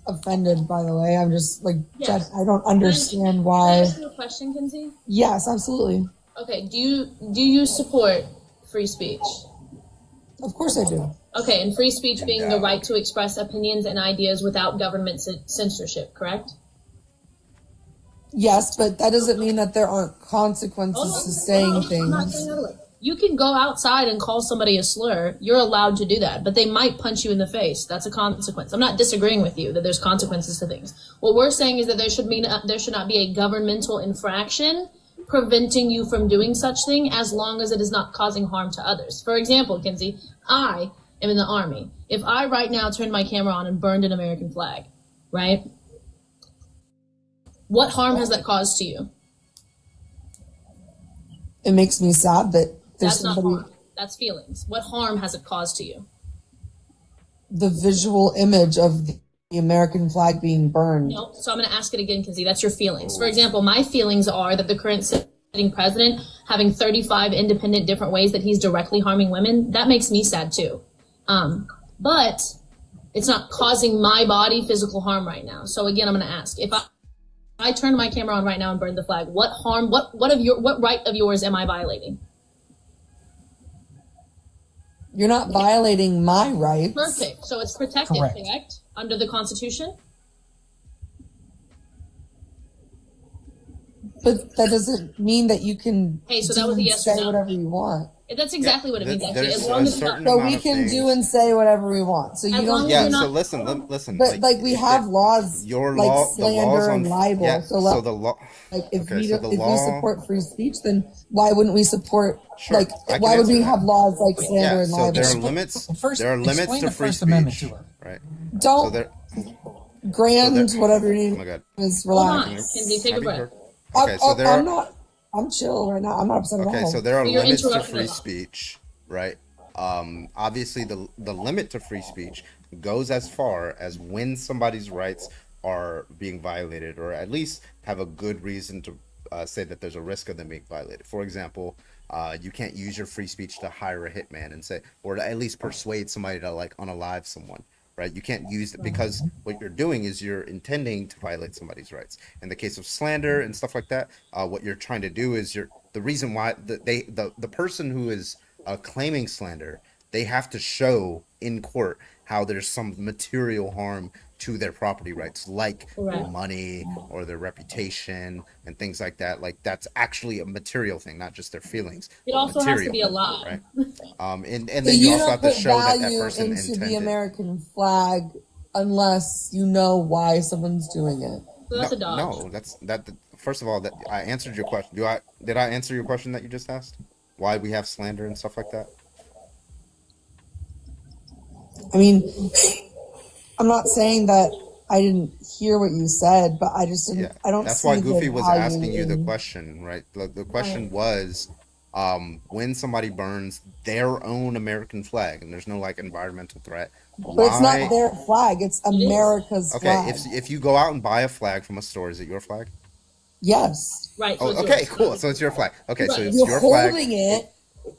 offended, by the way. I'm just like, Yes. I don't understand Can I why. ask you a question, Kinsey? Yes, absolutely. Okay. Do you support free speech? Of course I do. Okay, and free speech being the right to express opinions and ideas without government censorship, correct? Yes, but that doesn't mean that there aren't consequences to saying I'm not things. getting out of it. You can go outside and call somebody a slur. You're allowed to do that, but they might punch you in the face. That's a consequence. I'm not disagreeing with you that there's consequences to things. What we're saying is that there should not be a governmental infraction preventing you from doing such thing as long as it is not causing harm to others. For example, Kinsey, I am in the Army. If I right now turned my camera on and burned an American flag, right? What harm has that caused to you? It makes me sad that there's That's not somebody. harm. That's feelings. What harm has it caused to you? The visual image of the American flag being burned. No, so I'm going to ask it again, Kinsey. That's your feelings. For example, my feelings are that the current sitting president having 35 independent different ways that he's directly harming women, that makes me sad too. But it's not causing my body physical harm right now. So again, I'm going to ask, if I turn my camera on right now and burn the flag, what harm, what right of yours am I violating? You're not violating my rights. Perfect. So it's protected, Correct. correct? Under the Constitution? But that doesn't mean that you can Hey, so do that was a and yes or say no. whatever you want. That's exactly what it means, actually. there's As long a as it's not, certain So amount we of can things- do and say whatever we want. So you As long don't. as Yeah, you're so not- listen. But like we have laws, your like law, the laws slander on and libel. yeah, so, so the law. like if okay, we so don't, the if we law- support free speech, then why wouldn't we support Sure, like I can why would answer we that. have laws like slander Yeah, and so libel? there are limits. First, there are limits explain to the free First Amendment speech, to her. right? Don't So there, grand so there- whatever your oh name my God. is. Hold on, Relax. Kinsey, take a breath. Okay, so there I'm are. not. I'm chill right now. I'm not upset at all. Okay, so there are You're limits to interrupting free a lot. speech, right? Obviously, the limit to free speech goes as far as when somebody's rights are being violated, or at least have a good reason to say that there's a risk of them being violated. For example, you can't use your free speech to hire a hitman and say, or to at least persuade somebody to like unalive someone. Right, you can't use it because what you're doing is you're intending to violate somebody's rights. In the case of slander and stuff like that, what you're trying to do is the reason why the person who is claiming slander, they have to show in court how there's some material harm to their property rights, like Correct. money or their reputation and things like that. Like that's actually a material thing, not just their feelings. It but also has to material, be a lie. right? And So then you also don't have to put show that that value person into intended. the American flag unless you know why someone's doing it. So that's a dodge. No, that's that. First of all, that I answered your question. Did I answer your question that you just asked? Why we have slander and stuff like that? I mean, I'm not saying that I didn't hear what you said, but I just didn't. Yeah, I don't. that's see why the Goofy was value asking you the in- question, right? The question was, when somebody burns their own American flag, and there's no like environmental threat. But it's not their flag; it's America's Okay, flag. if you go out and buy a flag from a store, is it your flag? Yes. Right. Oh, okay, cool. So it's your flag. Okay, so it's You're your flag. holding it,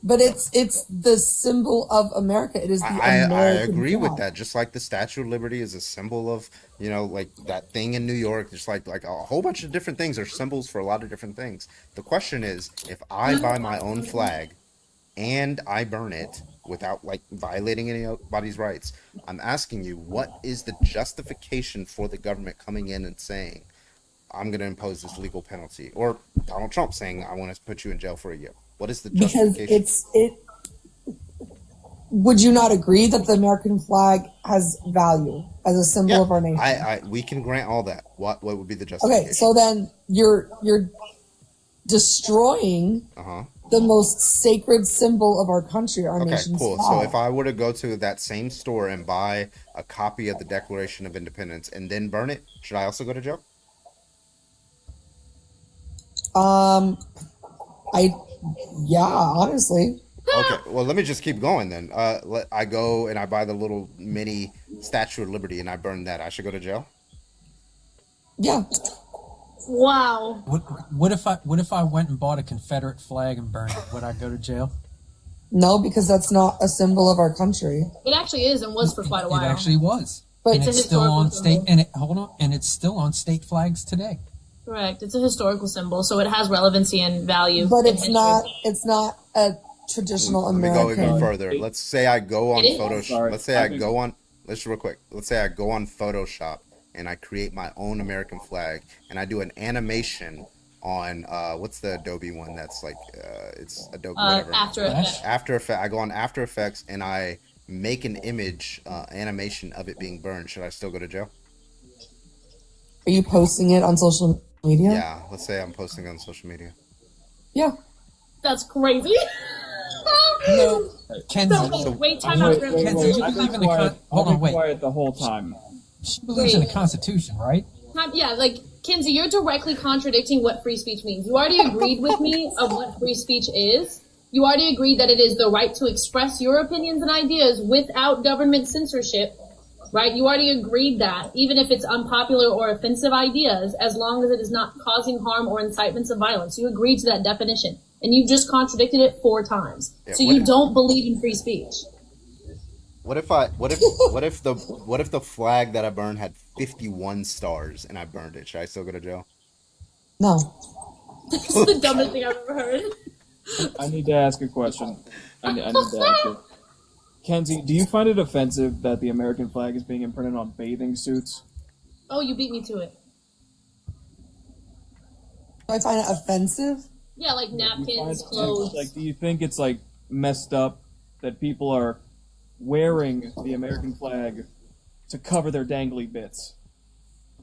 but it's the symbol of America. It is the I American agree with flag. that. Just like the Statue of Liberty is a symbol of, like that thing in New York. Just like a whole bunch of different things are symbols for a lot of different things. The question is, if I buy my own flag and I burn it without like violating anybody's rights, I'm asking you, what is the justification for the government coming in and saying, I'm going to impose this legal penalty, or Donald Trump saying, I want to put you in jail for a year? What is the Because justification? Would you not agree that the American flag has value as a symbol of our nation? We can grant all that. What would be the justification? Okay, so then you're destroying the most sacred symbol of our country, our Okay, nation's cool. flag. So if I were to go to that same store and buy a copy of the Declaration of Independence and then burn it, should I also go to jail? Honestly. Okay, well, let me just keep going then. I go and I buy the little mini Statue of Liberty and I burn that. I should go to jail? Yeah. Wow. What if I went and bought a Confederate flag and burned it? Would I go to jail? No, because that's not a symbol of our country. It actually is and was for quite a while. It actually was. But and it's a it's still historical on state symbol. and it's still on state flags today. Correct. It's a historical symbol, so it has relevancy and value. But in it's history. not a traditional Let me American. go even further. Let's say I go on It is? Photoshop. Sorry. Let's say I go on. Let's real quick. Let's say I go on Photoshop and I create my own American flag and I do an animation on what's the Adobe one that's like it's Adobe whatever. After Effects. After Effects. I go on After Effects and I make an image animation of it being burned. Should I still go to jail? Are you posting it on social media? Yeah. Let's say I'm posting on social media. Yeah. That's crazy. No, Kenzie. Wait, time out. Kenzie, you believe in the hold on, wait. Quiet the whole time. She believes in the Constitution, right? Yeah, like Kinsey, you're directly contradicting what free speech means. You already agreed with me of what free speech is. You already agreed that it is the right to express your opinions and ideas without government censorship, right? You already agreed that, even if it's unpopular or offensive ideas, as long as it is not causing harm or incitements of violence. You agreed to that definition, and you just contradicted it 4 times. Yeah, so you don't believe in free speech. What if the flag that I burned had 51 stars and I burned it? Should I still go to jail? No. This is the dumbest thing I've ever heard. I need to ask a question. I need to ask it. Kenzie, do you find it offensive that the American flag is being imprinted on bathing suits? Oh, you beat me to it. Do I find it offensive? Yeah, like napkins, clothes. Like, do you think it's like messed up that people are wearing the American flag to cover their dangly bits?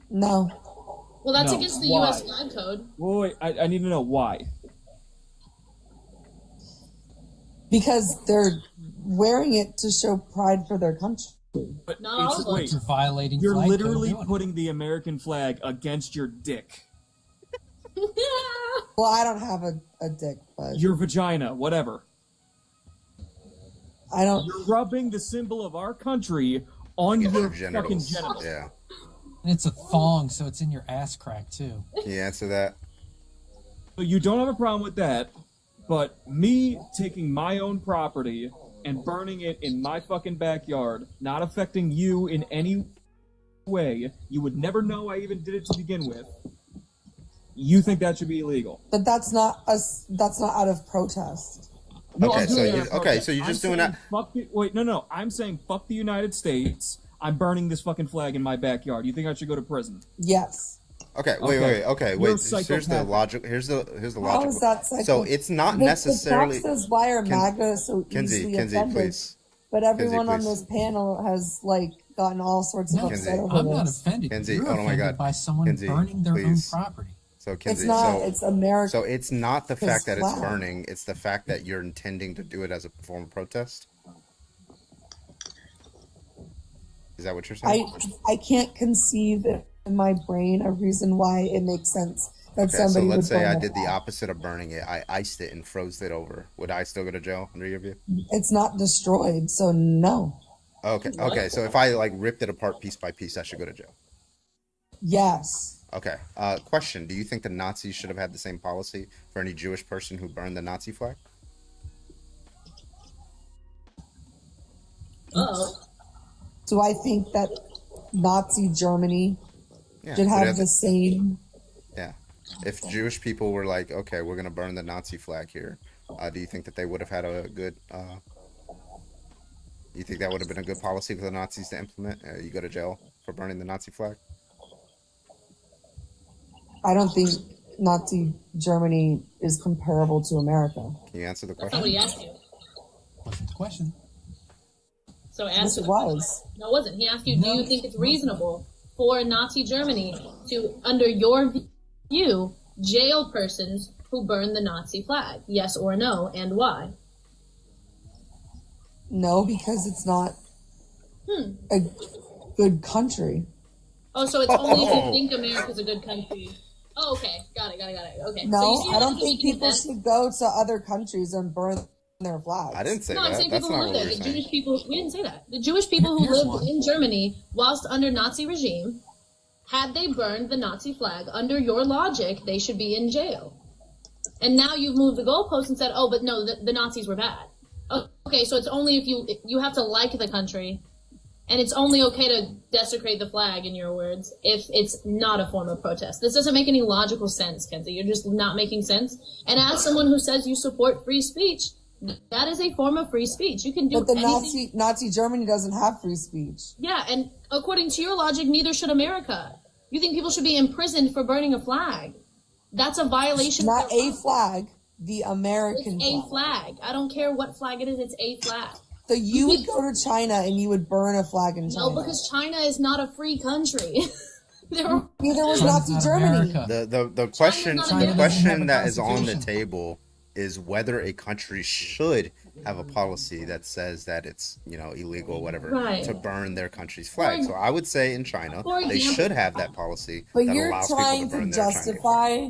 No. Well, that's No. against the Why? U.S. flag code. Wait, I need to know why. Because they're wearing it to show pride for their country. But Not all of them. wait, You're violating you're flag code literally doing it. putting the American flag against your dick. Well, I don't have a dick, but Your vagina, whatever. I don't. You're rubbing the symbol of our country on your fucking genitals. genitals. Yeah. And it's a thong, so it's in your ass crack too. Can you answer that? So you don't have a problem with that, but me taking my own property and burning it in my fucking backyard, not affecting you in any way, you would never know I even did it to begin with. You think that should be illegal? But that's not us. That's not out of protest. No, Okay, I'm so doing you- that for okay, that. so you're just I'm doing saying that- Fuck the, wait, no. I'm saying fuck the United States. I'm burning this fucking flag in my backyard. You think I should go to prison? Yes. Okay, Okay. wait. You're Here's the psychopathic. logic. Here's the How logic. is that psycho? So it's not The necessarily. text says, "Why are Ken- MAGA so easily Kenzie, offended?" please. But everyone on please. this panel has gotten all sorts of No, upset over I'm not this. offended. Kenzie, You're oh my offended God. by someone Kenzie, burning their please. own property. So Kenzie, It's not. so It's America. so it's not the fact that it's flag. burning. It's the fact that you're intending to do it as a form of protest. Is that what you're saying? I can't conceive in my brain a reason why it makes sense that Okay, so somebody let's would say burn I a did the flag. opposite of burning it. I iced it and froze it over. Would I still go to jail under your view? It's not destroyed, so no. Okay. So if I ripped it apart piece by piece, I should go to jail. Yes. Okay. Question: do you think the Nazis should have had the same policy for any Jewish person who burned the Nazi flag? Uh-oh. Do I think that Nazi Germany Yeah, should would have have the same? Yeah. If Jewish people were like, okay, we're gonna burn the Nazi flag here, do you think that they would have had a good? You think that would have been a good policy for the Nazis to implement? You go to jail for burning the Nazi flag? I don't think Nazi Germany is comparable to America. Can you answer the That's not what question? he asked you. Wasn't the question. So Yes, answer it the was. question. No, it wasn't. He asked you, do you think it's reasonable for Nazi Germany to, under your view, jail persons who burn the Nazi flag? Yes or no, and why? No, because it's not a good country. Oh, so it's only if you think America's a good country. Oh, okay. Got it. Okay. No, so you see I how don't he's think making people sense? should go to other countries and burn their flags. I didn't say No, I'm that. saying That's people not who what live we're there. The saying. Jewish people, we didn't say that. The Jewish people who Here's lived one. in Germany whilst under Nazi regime, had they burned the Nazi flag, under your logic, they should be in jail. And now you've moved the goalpost and said, oh, but no, the Nazis were bad. Oh, okay, so it's only if you have to like the country, and it's only okay to desecrate the flag, in your words, if it's not a form of protest. This doesn't make any logical sense, Kenzie. You're just not making sense. And as someone who says you support free speech, that is a form of free speech. You can do But the anything. Nazi Germany doesn't have free speech. Yeah, and according to your logic, neither should America. You think people should be imprisoned for burning a flag? That's a violation. Not of their a rights. flag, the American It's a flag. flag. I don't care what flag it is. It's a flag. So you would go to China and you would burn a flag in No, China. because China is not a free country. Neither was China's Nazi not Germany. America. The question not the America. question that is China on doesn't the have a table is whether a country should have a policy that says that it's illegal or whatever Right. to burn their country's flag. So I would say in China For they example- should have that policy But that you're allows people trying to burn to their Chinese flag. justify.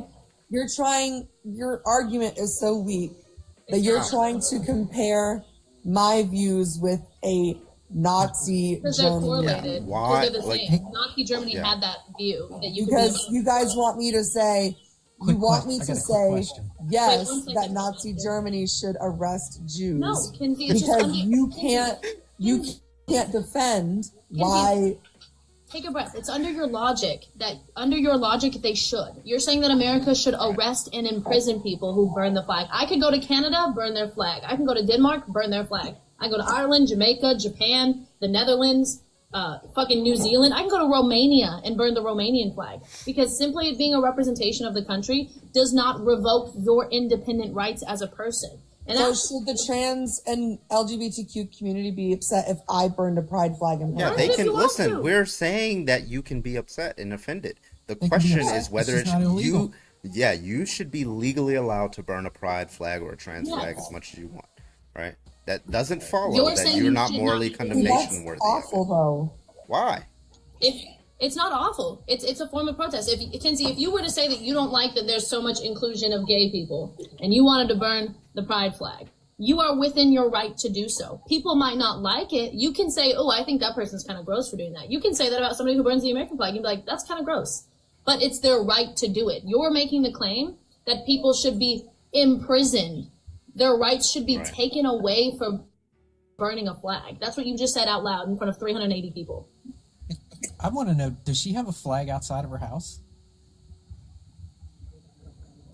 Your argument is so weak that you're trying to compare my views with a Nazi Because they're Germany. correlated. Why- Because they're the like- same. Nazi Germany Yeah. had that view that you Because could you guys want me to say, Quick you want que- me I to got a quick say, question. yes, Wait, one second. that Nazi Germany should arrest Jews. No, Kinsey, it's just because under- you can't defend why. Take a breath. It's under your logic they should. You're saying that America should arrest and imprison people who burn the flag. I could go to Canada, burn their flag. I can go to Denmark, burn their flag. I go to Ireland, Jamaica, Japan, the Netherlands, fucking New Zealand. I can go to Romania and burn the Romanian flag. Because simply it being a representation of the country does not revoke your independent rights as a person. And So that's, should the trans and LGBTQ community be upset if I burned a pride flag in Yeah, Florida? they if can you want listen. to. We're saying that you can be upset and offended. The can be question upset. is whether It's it just not should, illegal. you should be legally allowed to burn a pride flag or a trans Yes. flag as much as you want, right? That doesn't follow You're that saying you're you not should morally not- That's condemnation worthy. awful, though. Why? if it's not awful, it's a form of protest. Kinsey, if you were to say that you don't like that there's so much inclusion of gay people and you wanted to burn the pride flag, you are within your right to do so. People might not like it. You can say, oh, I think that person's kind of gross for doing that. You can say that about somebody who burns the American flag. You'd be like, that's kind of gross. But it's their right to do it. You're making the claim that people should be imprisoned. Their rights should be taken away for burning a flag. That's what you just said out loud in front of 380 people. I want to know, does she have a flag outside of her house?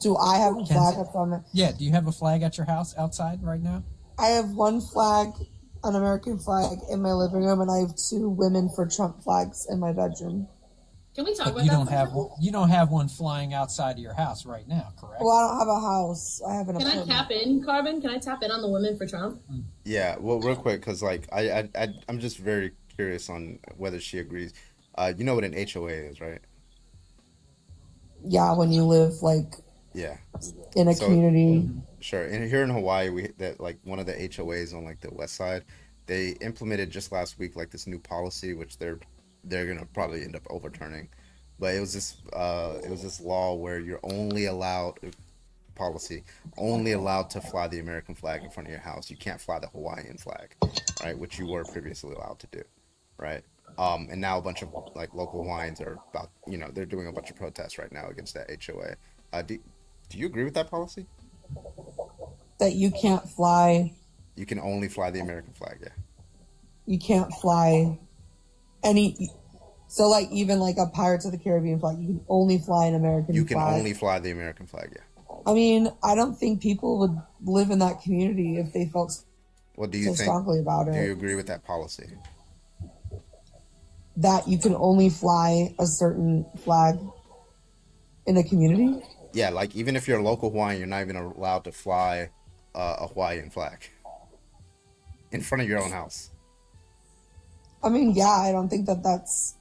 Do I have a flag up on it? Yeah, do you have a flag at your house outside right now? I have one flag, an American flag, in my living room, and I have 2 Women for Trump flags in my bedroom. Can we talk But about you that? don't for a have second? one, you don't have one flying outside of your house right now, correct? Well, I don't have a house. I have an Can I apartment. tap in, Carbon? Can I tap in on the Women for Trump? Yeah, well, real quick, because I'm just very curious on whether she agrees. You know what an HOA is, right? Yeah, when you live Yeah. in a So- community. Sure. And here in Hawaii, one of the HOAs on the west side, they implemented just last week this new policy, which they're gonna probably end up overturning. But it was this law where you're only allowed to fly the American flag in front of your house. You can't fly the Hawaiian flag, right? Which you were previously allowed to do, right? And now a bunch of local Hawaiians are they're doing a bunch of protests right now against that HOA. Do you agree with that policy? That you can't fly. You can only fly the American flag, yeah. You can't fly any. So even a Pirates of the Caribbean flag, you can only fly an American You can flag. only fly the American flag, yeah. I mean, I don't think people would live in that community if they felt What do you so think? strongly about Do you it. agree with that policy? That you can only fly a certain flag in a community. Yeah, even if you're a local Hawaiian, you're not even allowed to fly a Hawaiian flag in front of your own house. I mean, yeah, I don't think that's.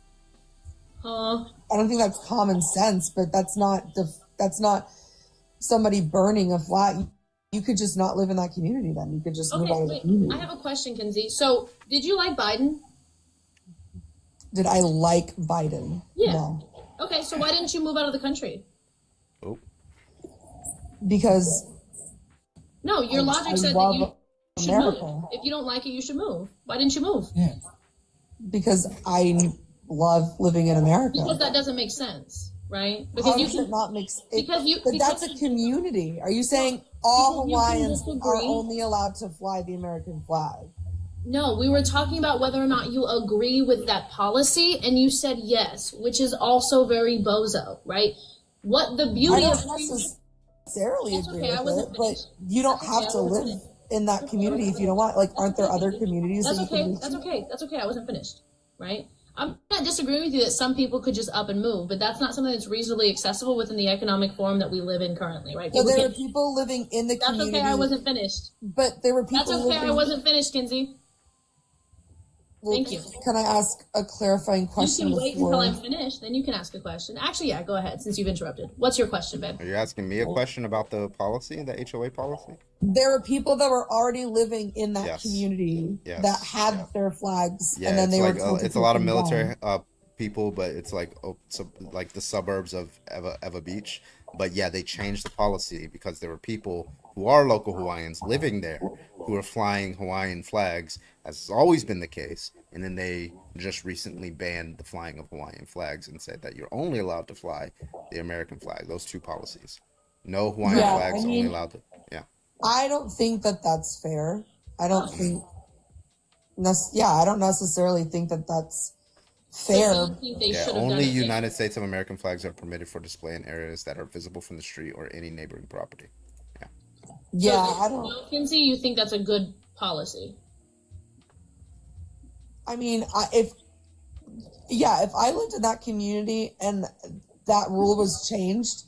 I don't think that's common sense, but that's not somebody burning a flag. You could just not live in that community. Then you could just move out of the wait. community. I have a question, Kinsey. So, did you like Biden? Did I like Biden? Yeah. No, Okay, so why didn't you move out of the country? because No, your I logic said that love you should America. move. If you don't like it, you should move. Why didn't you move? Yeah. because I love living in America. Because that doesn't make sense, right? How Because does it not make sense? But because that's a community. Are you saying all because you can Hawaiians are disagree. only allowed to fly the American flag? No, we were talking about whether or not you agree with that policy, and you said yes, which is also very bozo, right? What the I beauty don't of necessarily That's agree okay, I with wasn't it, but you don't That's have okay, to I wasn't live in that community if you don't want. Aren't there other communities That's that you okay. can move That's to? okay. That's okay. I wasn't finished, right? I'm not disagreeing with you that some people could just up and move, but that's not something that's reasonably accessible within the economic form that we live in currently, right? So People there are can't- people living in the That's community. okay. I wasn't finished. But there were people That's okay. I living. wasn't finished, Kinsey. Well, Thank you. Can I ask a clarifying You question? can wait before- until I'm finished, then you can ask a question. Actually, yeah, go ahead since you've interrupted. What's your question, babe? Are you asking me a question about the policy, the HOA policy? There were people that were already living in that Yes. community Yes. that had their flags, Yeah, and then it's they like were told to it's a lot of take them military down. people, but it's like like the suburbs of Eva Beach. But yeah, they changed the policy because there were people who are local Hawaiians living there who are flying Hawaiian flags, as has always been the case. And then they just recently banned the flying of Hawaiian flags and said that you're only allowed to fly the American flag. Those two policies. No Hawaiian Yeah, flags, I mean- only allowed to. Yeah. I don't think that that's fair. I don't think. I don't necessarily think that that's fair. Yeah, only United States of American flags are permitted for display in areas that are visible from the street or any neighboring property. Yeah, So, I don't. Kinsey, you think that's a good policy? I mean, if I lived in that community and that rule was changed,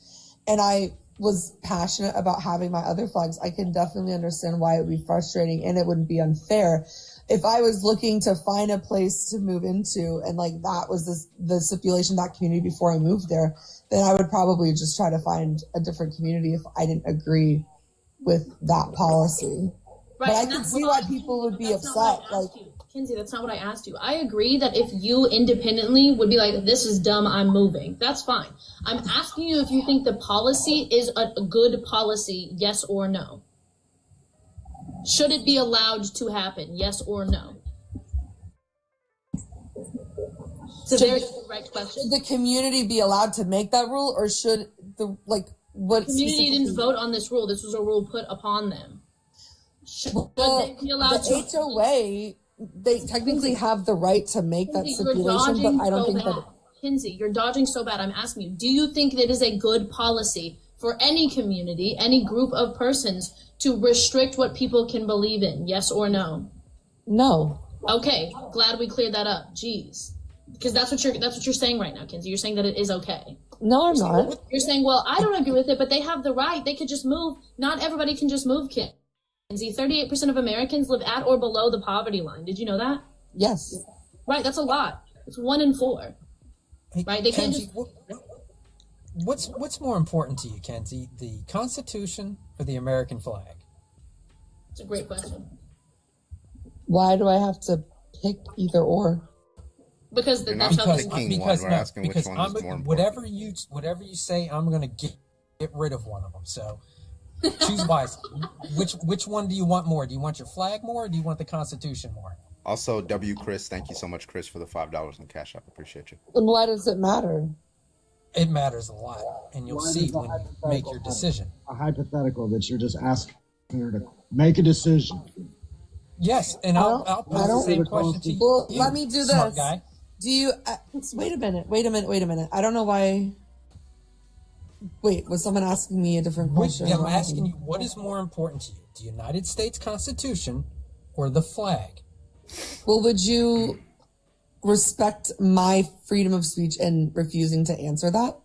and I was passionate about having my other flags, I can definitely understand why it would be frustrating and it wouldn't be unfair. If I was looking to find a place to move into and like that was the stipulation of that community before I moved there, then I would probably just try to find a different community if I didn't agree with that policy. Right, but I and could that's see what why people would be that's not what upset. I Like, asked you. Kinsey, that's not what I asked you. I agree that if you independently would be like, this is dumb, I'm moving, that's fine. I'm asking you if you think the policy is a good policy, yes or no. Should it be allowed to happen, yes or no? It's a very direct question. should the community be allowed to make that rule, or should the what The community didn't specifically- vote on this rule. This was a rule put upon them. Should Well, they be allowed the to? HOA, they technically have the right to make that Kinsey, you're stipulation, dodging but I don't so think bad. that. Kinsey, you're dodging so bad. I'm asking you, do you think that it is a good policy for any community, any group of persons to restrict what people can believe in? Yes or no? No. Okay, glad we cleared that up. Jeez. Because that's what you're saying right now, Kinsey. You're saying that it is okay. No, I'm not. You're saying, well, I don't agree with it, but they have the right. They could just move. Not everybody can just move, Kinsey. 38% of Americans live at or below the poverty line. Did you know that? Yes. Right, that's a lot. It's 1 in 4. Right? They can't Kenzie, just. what's more important to you, Kenzie? The Constitution or the American flag? It's a great question. Why do I have to pick either or? Because You're that's not how picking one. We're asking which one is more important. whatever you say, I'm gonna get rid of one of them. So choose wisely. Which one do you want more? Do you want your flag more, or do you want the Constitution more? Also, W. Chris, thank you so much, Chris, for the $5 in Cash App. Appreciate you. And why does it matter? It matters a lot, and you'll see when you make your decision. A hypothetical that you're just asking her to make a decision. Yes, and I'll pose the same question to you. Well, let me do smart this. guy. Do you wait a minute. I don't know why. Wait, was someone asking me a different question? Yeah, I'm asking you, what is more important to you, the United States Constitution or the flag? Well, would you respect my freedom of speech and refusing to answer that?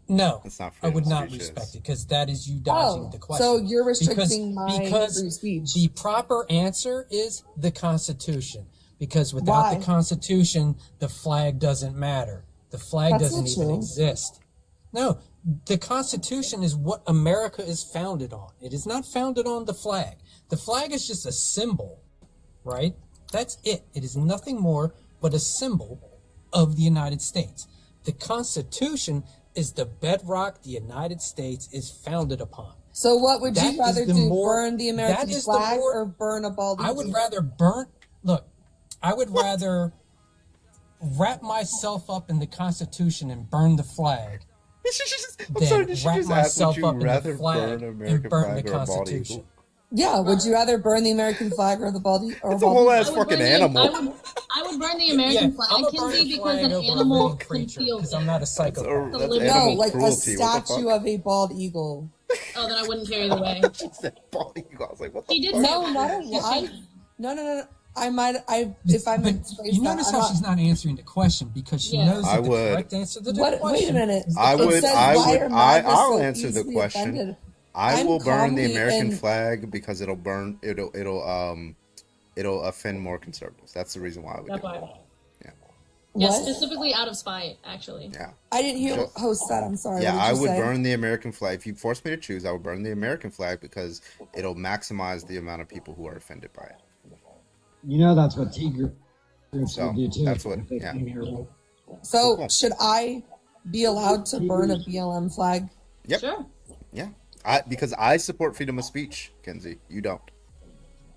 No, That's not I would freedom of not speech, respect it because that is you dodging the question. so you're restricting my because free speech. The proper answer is the Constitution. Because without Why? the Constitution, the flag doesn't matter. The flag That's doesn't not even true. exist. No, the Constitution is what America is founded on. It is not founded on the flag. The flag is just a symbol, right? That's it. It is nothing more but a symbol of the United States. The Constitution is the bedrock the United States is founded upon. So what would That you rather is the do? more- Burn the that American is the flag more- or burn a bald eagle? I would rather wrap myself up in the Constitution and burn the flag than wrap myself up in the flag and burn the Constitution. Yeah, would you rather burn the American flag or the bald eagle? It's a whole ass fucking animal. I would burn the American flag, Kinsey, because an animal can feel because I'm not a psychopath. That's No, animal like a cruelty. What the statue fuck? of a bald eagle. Oh, then I wouldn't carry the way. Bald eagle. I was like, what the He did fuck? No, not a Yes, life. No. If I meant You notice how she's not answering the question because she knows I that the would. correct answer to the What? question. Wait a minute. I It would. says, why are MAGA I'll so answer the easily question. offended? I I'm will burn the calmly American and- flag because it'll it'll offend more conservatives. That's the reason why I would That do it. part. Yeah. Yeah, specifically out of spite, actually. Yeah. I didn't hear what host said. I'm sorry. Yeah, What I did you would say? burn the American flag. If you force me to choose, I would burn the American flag because it'll maximize the amount of people who are offended by it. You know that's what T groups So would do too. that's what. if they Yeah. came here. So should I be allowed to burn a BLM flag? Yep. Sure. Yeah. Because I support freedom of speech, Kenzie. You don't.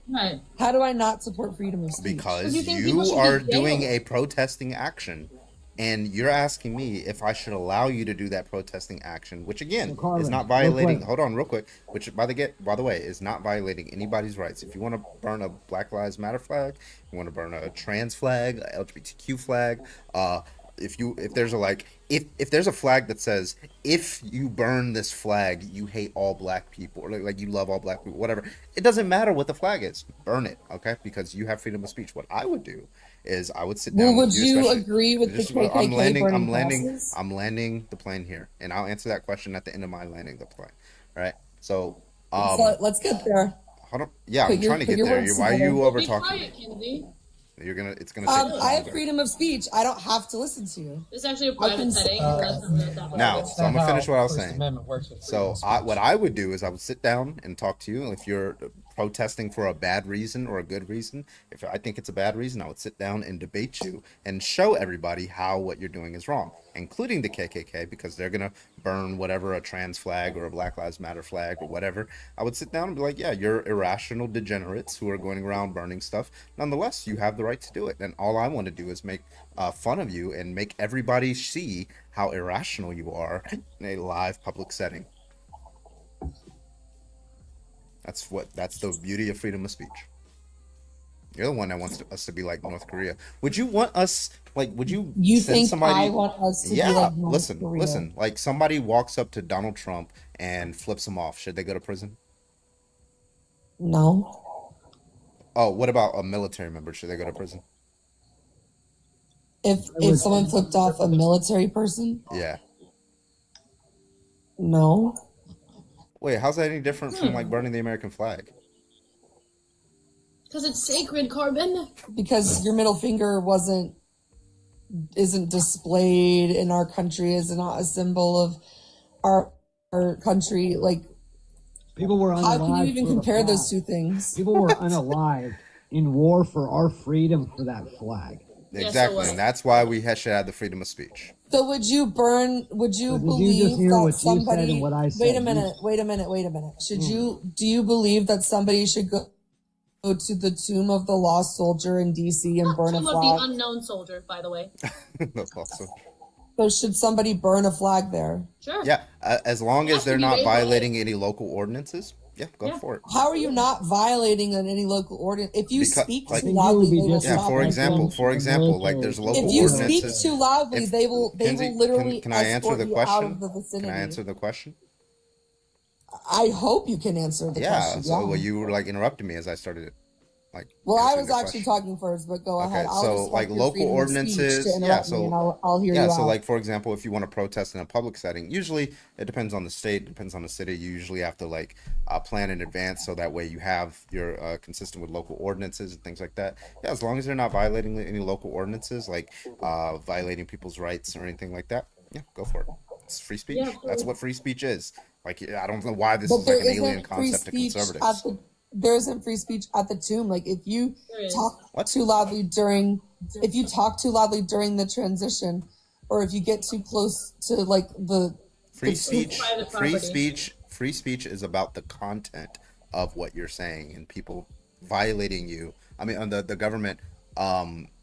Right. How do I not support freedom of speech? Because you think you people should be are jailed. doing a protesting action, and you're asking me if I should allow you to do that protesting action, which again Carlin, is not real violating. quick. Hold on, real quick. Which by the way is not violating anybody's rights. If you want to burn a Black Lives Matter flag, you want to burn a trans flag, a LGBTQ flag, if there's a flag that says if you burn this flag you hate all black people, or like you love all black people, whatever, it doesn't matter what the flag is, burn it, okay? Because you have freedom of speech. What I would do is I would sit down. Well, would with you, you especially- agree with the this is what- KKK burning crosses? I'm landing the plane here, and I'll answer that question at the end of my landing the plane. All right. So Let's get there. hold on. Yeah, Put I'm your- trying to put get your there. words Why are you together. over Be talking? quiet, Kenzie. It's gonna take I have longer. freedom of speech. I don't have to listen to you. This is actually a I private can- setting. so that's not really that Now, relevant. so I'm gonna finish what I was First saying. Amendment works with So freedom of what I would do is I would sit down and talk to you. If you're protesting for a bad reason or a good reason, if I think it's a bad reason, I would sit down and debate you and show everybody how what you're doing is wrong, including the KKK, because they're gonna burn whatever, a trans flag or a Black Lives Matter flag or whatever. I would sit down and be like, yeah, you're irrational degenerates who are going around burning stuff. Nonetheless, you have the right to do it, and all I want to do is make fun of you and make everybody see how irrational you are in a live public setting. That's the beauty of freedom of speech. You're the one that wants us to be like North Korea. Would you want us would you You send think somebody? I want us to be like North Korea? Listen, like somebody walks up to Donald Trump and flips him off. Should they go to prison? No. Oh, what about a military member? Should they go to prison? If someone flipped off a military person, Yeah. no. Wait, how's that any different from like burning the American flag? Because it's sacred, Carbon. Because your middle finger isn't displayed in our country, is not a symbol of our country. Like, People were unalive. how can you even for the compare flag. those two things? People were unalive in war for our freedom for that flag. Exactly, and that's why we should have the freedom of speech. So would you burn? Would you But did you just believe hear that what you said somebody? and what I Wait said? a minute. Wait a minute. Wait a minute. Do you believe that somebody should go to the tomb of the lost soldier in D.C. and burn a Tomb of the flag? unknown soldier, by the way. That's awesome. So should somebody burn a flag there? Sure. Yeah, as long Has as to they're be not raised violating any local ordinances. Yeah, go for it. How are you not violating on any local ordinance? If you Because, speak like- too loudly, they will Yeah, stop for you. example, like there's local If you ordinances. speak too loudly, they will Kenzie, literally can I answer escort the you out question? of the vicinity. Can I answer the question? I hope you can answer the Yeah. question. So yeah. well, you were like interrupting me as I started Well, I answering was the actually talking first, but go ahead. I'll so respect like your local freedom of speech ordinances, to yeah. interrupt So me, and I'll hear you so out. like for example, if you want to protest in a public setting, usually it depends on the state, depends on the city. You usually have to like plan in advance, so that way you have you're consistent with local ordinances and things like that. Yeah, as long as they're not violating any local ordinances, like violating people's rights or anything like that. Yeah, go for it. It's free speech. Yeah, That's what free speech is. Like I don't know why this But is like an there alien isn't free concept to speech conservatives. there isn't free speech at the tomb. Like if you There is. talk too loudly during the transition, or if you get too close to like the Free the speech, private free property. speech, free speech is about the content of what you're saying and people violating you. I mean, on the government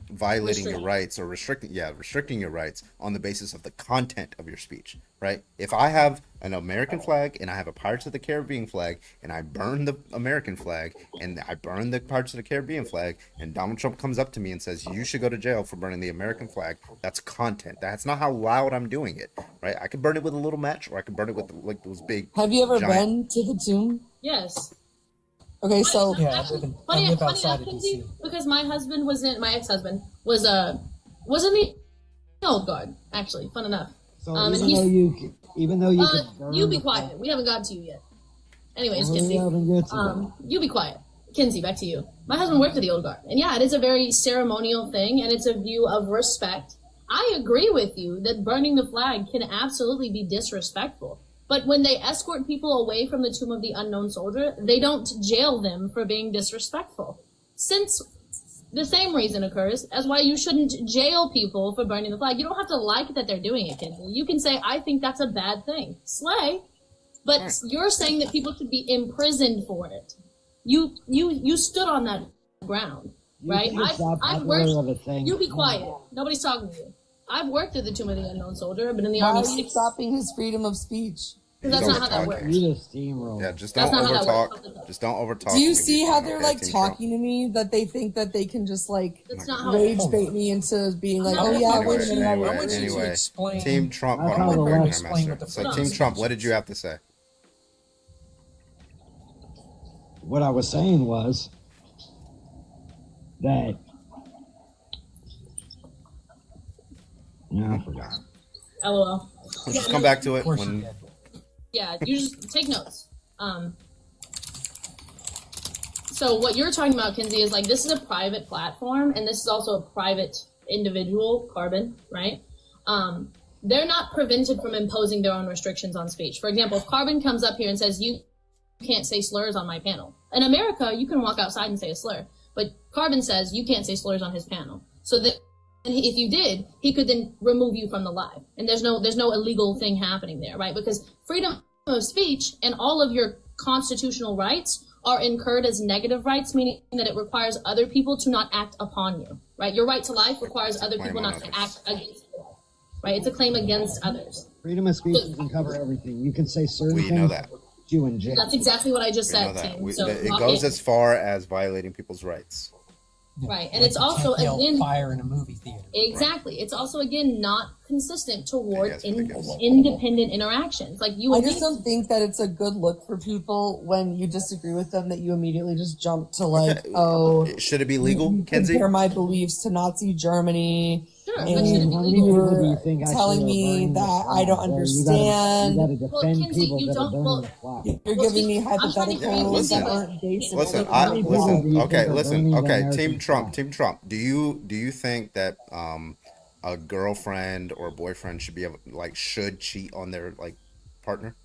violating your rights or restricting your rights on the basis of the content of your speech, right? If I have an American flag and I have a Pirates of the Caribbean flag and I burn the American flag and I burn the Pirates of the Caribbean flag and Donald Trump comes up to me and says you should go to jail for burning the American flag, that's content. That's not how loud I'm doing it, right? I could burn it with a little match or I could burn it with like those big. Have you ever giant- been to the tomb? Yes. Okay, so Actually, funny enough, Kenzie, because my husband my ex-husband was in the old guard. Actually, fun enough. So and even though you could burn you be the quiet. We haven't got to you yet. Anyways, Well, we Kinsey, haven't got to you be quiet. Kinsey, back to you. My husband worked at the Old Guard. And yeah, it is a very ceremonial thing, and it's a view of respect. I agree with you that burning the flag can absolutely be disrespectful. But when they escort people away from the tomb of the unknown soldier, they don't jail them for being disrespectful. Since the same reason occurs as why you shouldn't jail people for burning the flag. You don't have to like that they're doing it, Kinsley. You can say, I think that's a bad thing. Slay. But you're saying that people should be imprisoned for it. You stood on that ground, right? I've worked. You be quiet. Nobody's talking to you. I've worked at the Tomb of the Unknown Soldier. I've been in the army. Why are you stopping his freedom of speech? Because that's not how that works. Yeah, just don't overtalk. Just don't overtalk. Do you see how they're like talking to me? That they think that they can just like rage bait me into being like, oh yeah, wait a minute. Anyway, Team Trump. Hold on, so Team Trump, what did you have to say? What I was saying was that. No, I forgot. LOL. Just come back to it when. Yeah, you just take notes. So what you're talking about, Kinsey, is like this is a private platform, and this is also a private individual, Carbon, right? They're not prevented from imposing their own restrictions on speech. For example, if Carbon comes up here and says, you can't say slurs on my panel. In America, you can walk outside and say a slur, but Carbon says you can't say slurs on his panel. So that if you did, he could then remove you from the live. And there's no illegal thing happening there, right? Because freedom of speech and all of your constitutional rights are incurred as negative rights, meaning that it requires other people to not act upon you, right? Your right to life requires other people not to act against you, right? It's a claim against others. Freedom of speech can cover everything. You can say certain things. We know that. You in jail. That's exactly what I just said, Tim. So it goes as far as violating people's rights. Right, and it's also again fire in a movie theater. Exactly, it's also again not consistent toward independent interactions. Like you, I just don't think that it's a good look for people when you disagree with them that you immediately just jump to like, oh, should it be legal, you Kenzie? Compare my beliefs to Nazi Germany. Sure, and you're telling me that I don't understand. You gotta defend people that are burning the flag. You're giving me hypotheticals that aren't based. Listen. Okay, Team Trump. Do you think that a girlfriend or boyfriend should be able, should cheat on their partner?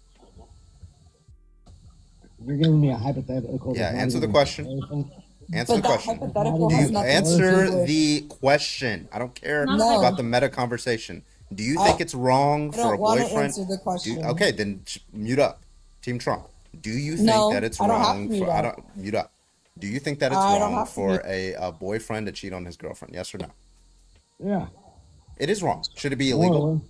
You're giving me a hypothetical. Yeah, answer the question. Answer the question. Do you answer the question? I don't care about the meta conversation. Do you think it's wrong for a boyfriend? Answer the question. Okay, then mute up. Team Trump. Do you think that it's wrong for mute up? Do you think that it's wrong for a boyfriend to cheat on his girlfriend? Yes or no? Yeah. It is wrong. Should it be illegal?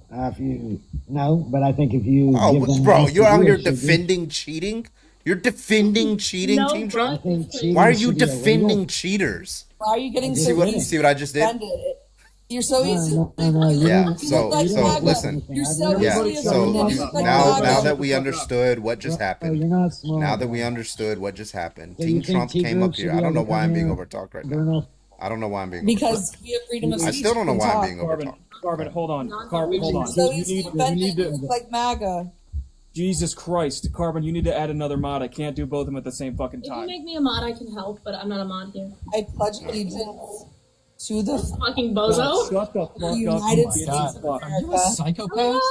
No, but I think if you you're out here defending cheating? You're defending cheating, Team Trump? Why are you defending cheaters? Why are you getting see what I just did? You're so easy. Yeah. So listen. You're so now that we understood what just happened. Now that we understood what just happened, Team Trump came up here. I don't know why I'm being overtalked right now. I don't know why I'm being because we have freedom of speech. I still don't know why I'm being overtalked. Carbon, hold on. Carbon, hold on. So you need to like MAGA. Jesus Christ, Carbon, you need to add another mod. I can't do both of them at the same fucking time. If you make me a mod, I can help, but I'm not a mod here. I pledge allegiance to the fucking bozo. Shut the fuck United up. States of America. Are you a psychopath?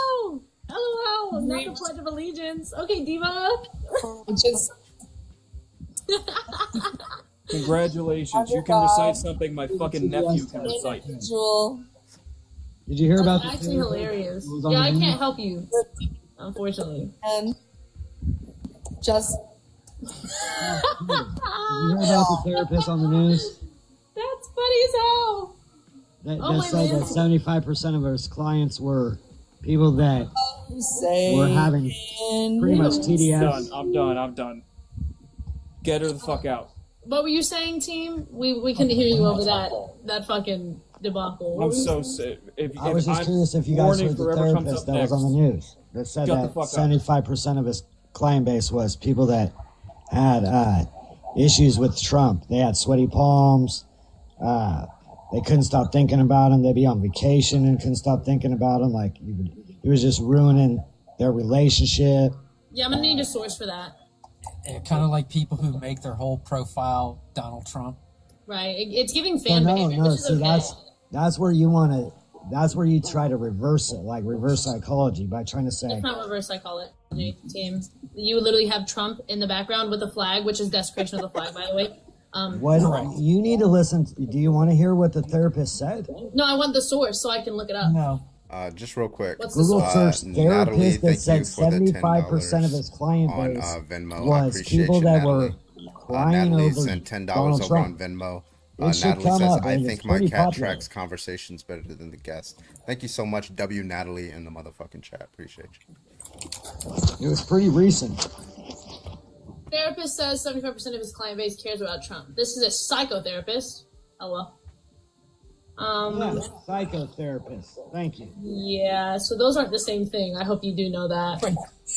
Hello. Not the Pledge of Allegiance. Okay, Diva. Just congratulations. You can recite something my fucking nephew can recite. Did you hear about That's actually hilarious. Yeah, I can't help you. Unfortunately. And just did you hear about the therapist on the news? That's funny as hell. That said that 75% of his clients were people that were having pretty much TDS. I'm done. Get her the fuck out. What were you saying, team? We couldn't hear you over that fucking debacle. I'm so sick. I was just curious if you guys heard the therapist that was on the news that said that 75% of his client base was people that had issues with Trump. They had sweaty palms. They couldn't stop thinking about him. They'd be on vacation and couldn't stop thinking about him. Like he was just ruining their relationship. Yeah, I'm gonna need a source for that. kind of like people who make their whole profile Donald Trump. Right. It's giving So fan no, behavior. no. This is So okay. that's where you want to. That's where you try to reverse it, like reverse psychology, by trying to say, It's not reverse psychology, team. You literally have Trump in the background with a flag, which is desecration of the flag, by the way. what you need to listen. Do you want to hear what the therapist said? No, I want the source so I can look it up. No. Just real quick. What's the Google source? search Natalie, therapist that thank you said for the 75% of his client on base Venmo. I was appreciate people you, that Natalie. were crying Natalie over sent $10 Donald over on Trump. Venmo. It should Natalie come says, up, I and think it's my pretty cat popular. tracks conversation's better than the guest. Thank you so much, W Natalie, in the motherfucking chat. Appreciate you. It was pretty recent. Therapist says 75% of his client base cares about Trump. This is a psychotherapist. Hello. Yeah, psychotherapist. Thank you. Yeah, so those aren't the same thing. I hope you do know that.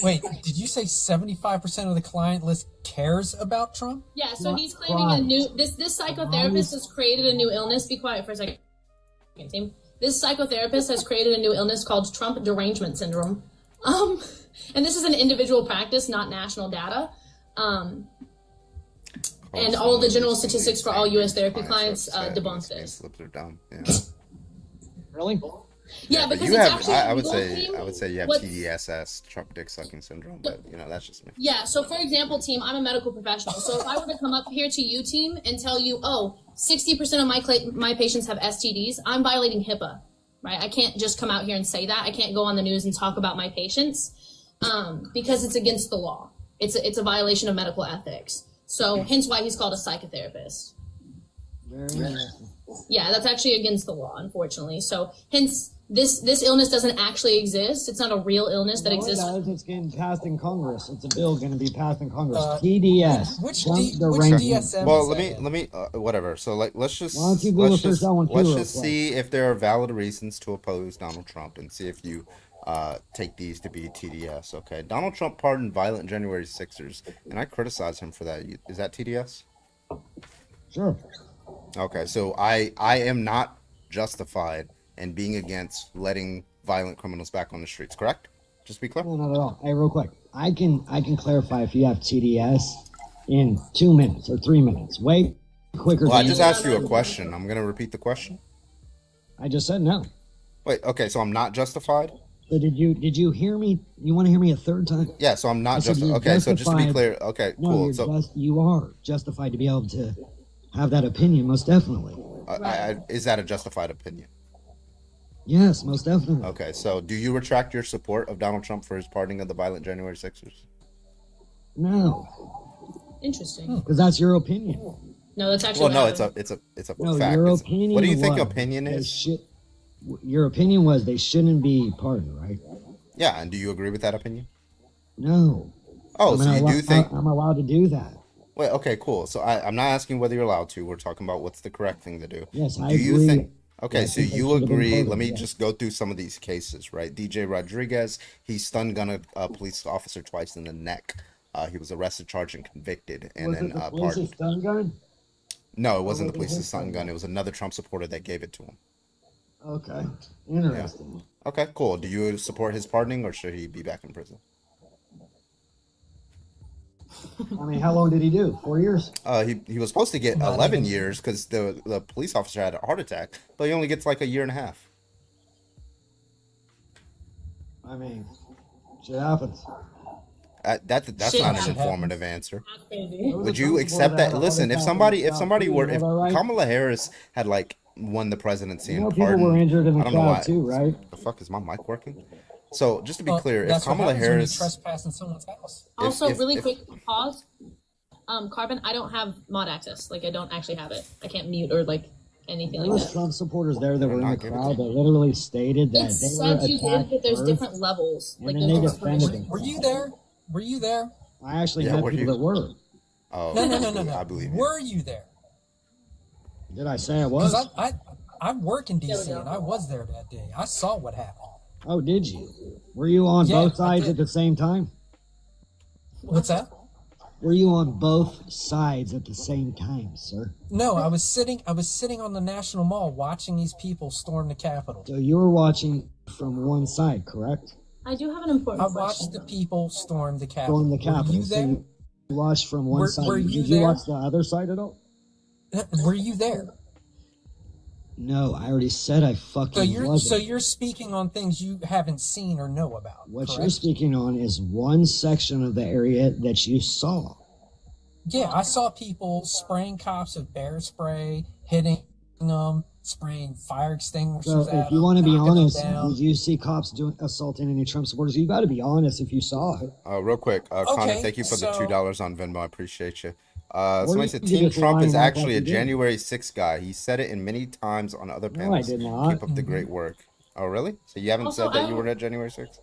Wait, did you say 75% of the client list cares about Trump? Yeah, so he's claiming a new this psychotherapist has created a new illness. Be quiet for a second, team. This psychotherapist has created a new illness called Trump derangement syndrome. And this is an individual practice, not national data. And all the general statistics for all U.S. therapy clients debunk this. Slips are dumb. Yeah. Really? Yeah, but because you it's have. actually I would one say. thing- I would say you have what- TDSS, Trump dick sucking syndrome. But that's just me. Yeah, so for example, team, I'm a medical professional. So if I were to come up here to you, team, and tell you, 60% of my patients have STDs, I'm violating HIPAA, right? I can't just come out here and say that. I can't go on the news and talk about my patients because it's against the law. It's a violation of medical ethics. So hence why he's called a psychotherapist. Very interesting. Yeah, that's actually against the law, unfortunately. So hence this illness doesn't actually exist. It's not a real illness that No, exists. it does. It's getting passed in Congress. It's a bill going to be passed in Congress. TDS. Which Trump DSM derangement. Well, let me whatever. So let's just Why don't you Google search that one too, let's real just quick? see if there are valid reasons to oppose Donald Trump, and see if you take these to be TDS. Okay, Donald Trump pardoned violent January 6ers, and I criticize him for that. Is that TDS? Sure. Okay, so I am not justified in being against letting violent criminals back on the streets. Correct? Just to be clear. No, not at all. Hey, real quick. I can clarify if you have TDS in 2 minutes or 3 minutes. Way quicker. Well, I than just asked you a question. I'm gonna repeat the question. I just said no. Wait. Okay, so I'm not justified. So did you hear me? You want to hear me a third time? Yeah, so I'm I not said just you're okay. So just to be justified- clear, okay, No, cool. you're So you are justified to be able to have that opinion, most definitely. is that a justified opinion? Yes, most definitely. Okay, so do you retract your support of Donald Trump for his pardoning of the violent January 6ers? No, Interesting. because that's your opinion. No, that's actually Well, no, valid. it's a No, fact. your It's- opinion. what do you think was opinion they is? your opinion was they shouldn't be pardoned, right? Yeah, and do you agree with that opinion? No. Oh, so you do think? I'm allowed to do that? Wait, okay, cool. So I'm not asking whether you're allowed to. We're talking about what's the correct thing to do. Yes, I Do you agree. think? Okay, Yeah, I so think they you should have been agree. Let pardoned, me yeah. just go through some of these cases, right? DJ Rodriguez, he stun gunned a police officer twice in the neck. He was arrested, charged, and convicted, and Was then it the pardoned. police's stun gun? No, it wasn't the was it police's his stun stun gun. gun? It was another Trump supporter that gave it to him. Okay, interesting. Okay, cool. Do you support his pardoning, or should he be back in prison? I mean, how long did he do? 4 years? He was supposed to get 11 years because the police officer had a heart attack, but he only gets like a year and a half. I mean, shit happens. That's Shit not an happens. informative answer. Crazy. Would you accept that? Listen, if somebody were, if Kamala Harris had like won the presidency You know and people pardoned, were injured in the I don't know crowd why. too, right? The fuck is my mic working? So just to be Well, clear, if that's what Kamala happens when you Harris, trespass in someone's house. Also, if- really if- quick pause. Carbon, I don't have mod access. Like, I don't actually have it. I can't mute or like anything There like was that. Trump supporters there that were in the not giving crowd that literally stated that It they said were you did, attacked but there's first, different levels. and Like, then there's they different defended levels. him. Were you there? Were you there? I actually Yeah, had were people you? that were. oh, No. I believe you. Were you there? Did I say I was? Because I work in There we DC go. and I was there that day. I saw what happened. Oh, did you? Were you on Yeah, both I sides did. at the same time? What's that? Were you on both sides at the same time, sir? No, I was sitting on the National Mall watching these people storm the Capitol. So you were watching from one side, correct? I do have an important I question. watched the people storm the Capitol. Storm the Were Capitol. you So there? watch from one side. Were you Did you there? watch the other side at all? Were you there? No, I already said I fucking wasn't. So you're speaking on things you haven't seen or know about. What correct? you're speaking on is one section of the area that you saw. Yeah, I saw people spraying cops with bear spray, hitting them, spraying fire extinguishers So at if you want to them, be knocking them honest, down. did you see cops assaulting any Trump supporters? You got to be honest if you saw it. Real quick, Connor, Okay, thank you for the so- $2 on Venmo. I appreciate you. Or Somebody you said can Team just Trump lie is and act actually a like you did. January 6th guy. He said it in many times on other No, I panels. did not. Keep up the great work. Oh, really? So you haven't Also, said that I- you were at January 6th?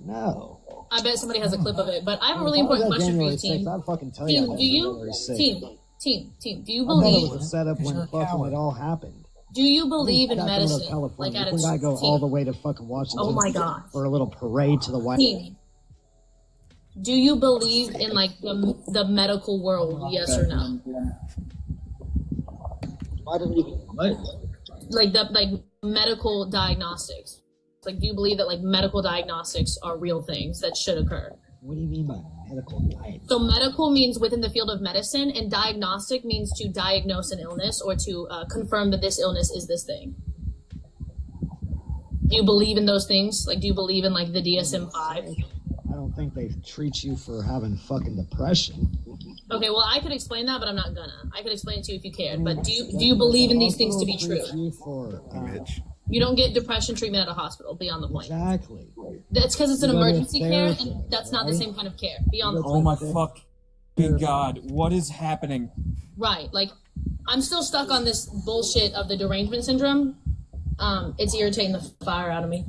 No. I bet somebody has a clip of it, but I have a really If I was important at question for January you, team. 6th, I'd fucking tell you I Team, was do you, January 6th. team, do you I thought it believe, was a setup when You're a fucking coward. it all happened. do you believe in Got them to medicine? California. Like at You its think I go all the team, way to fucking Washington Oh my God. for a little parade to the White team, do you believe in like the medical world, yes or no? Why didn't you what? Like medical diagnostics. Like, do you believe that like medical diagnostics are real things that should occur? What do you mean by medical diet? So medical means within the field of medicine, and diagnostic means to diagnose an illness or to confirm that this illness is this thing. Do you believe in those things? Like, do you believe in like the DSM-5? I don't think they treat you for having fucking depression. Okay, well, I could explain that, but I'm not gonna. I could explain it to you if you cared. But do you believe in these things to be true? You for, You don't get depression treatment at a hospital. Beyond the point. Exactly. That's because it's an You go to a emergency care, therapist, and that's not the right? same kind of care. Beyond the Oh point. my fucking god, what is happening? Right. Like, I'm still stuck on this bullshit of the derangement syndrome. It's irritating the fire out of me.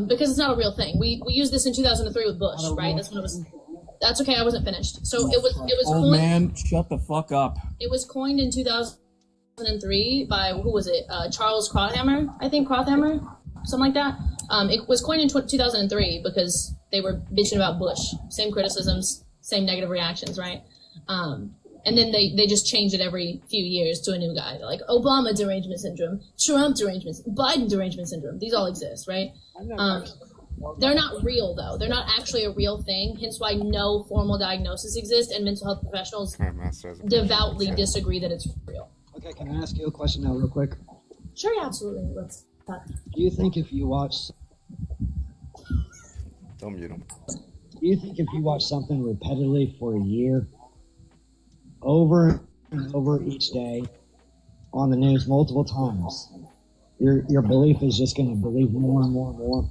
Because it's not a real thing. We used this in 2003 with Bush, right? That's when it was. That's okay. I wasn't finished. So it was Old coined. man, shut the fuck up. It was coined in 2003 by who was it? Charles Krauthammer, I think Krauthammer, something like that. It was coined in 2003 because they were bitching about Bush. Same criticisms, same negative reactions, right? And then they just change it every few years to a new guy. They're like Obama derangement syndrome, Trump derangement, Biden derangement syndrome. These all exist, right? They're not real though. They're not actually a real thing. Hence why no formal diagnosis exists, and mental health professionals devoutly disagree that it's real. Okay, can I ask you a question now, real quick? Sure, yeah, absolutely. Let's talk. Do you think if you watch, Don't mute him. do you think if you watch something repetitively for a year, over and over each day, on the news multiple times, your belief is just going to believe more and more and more?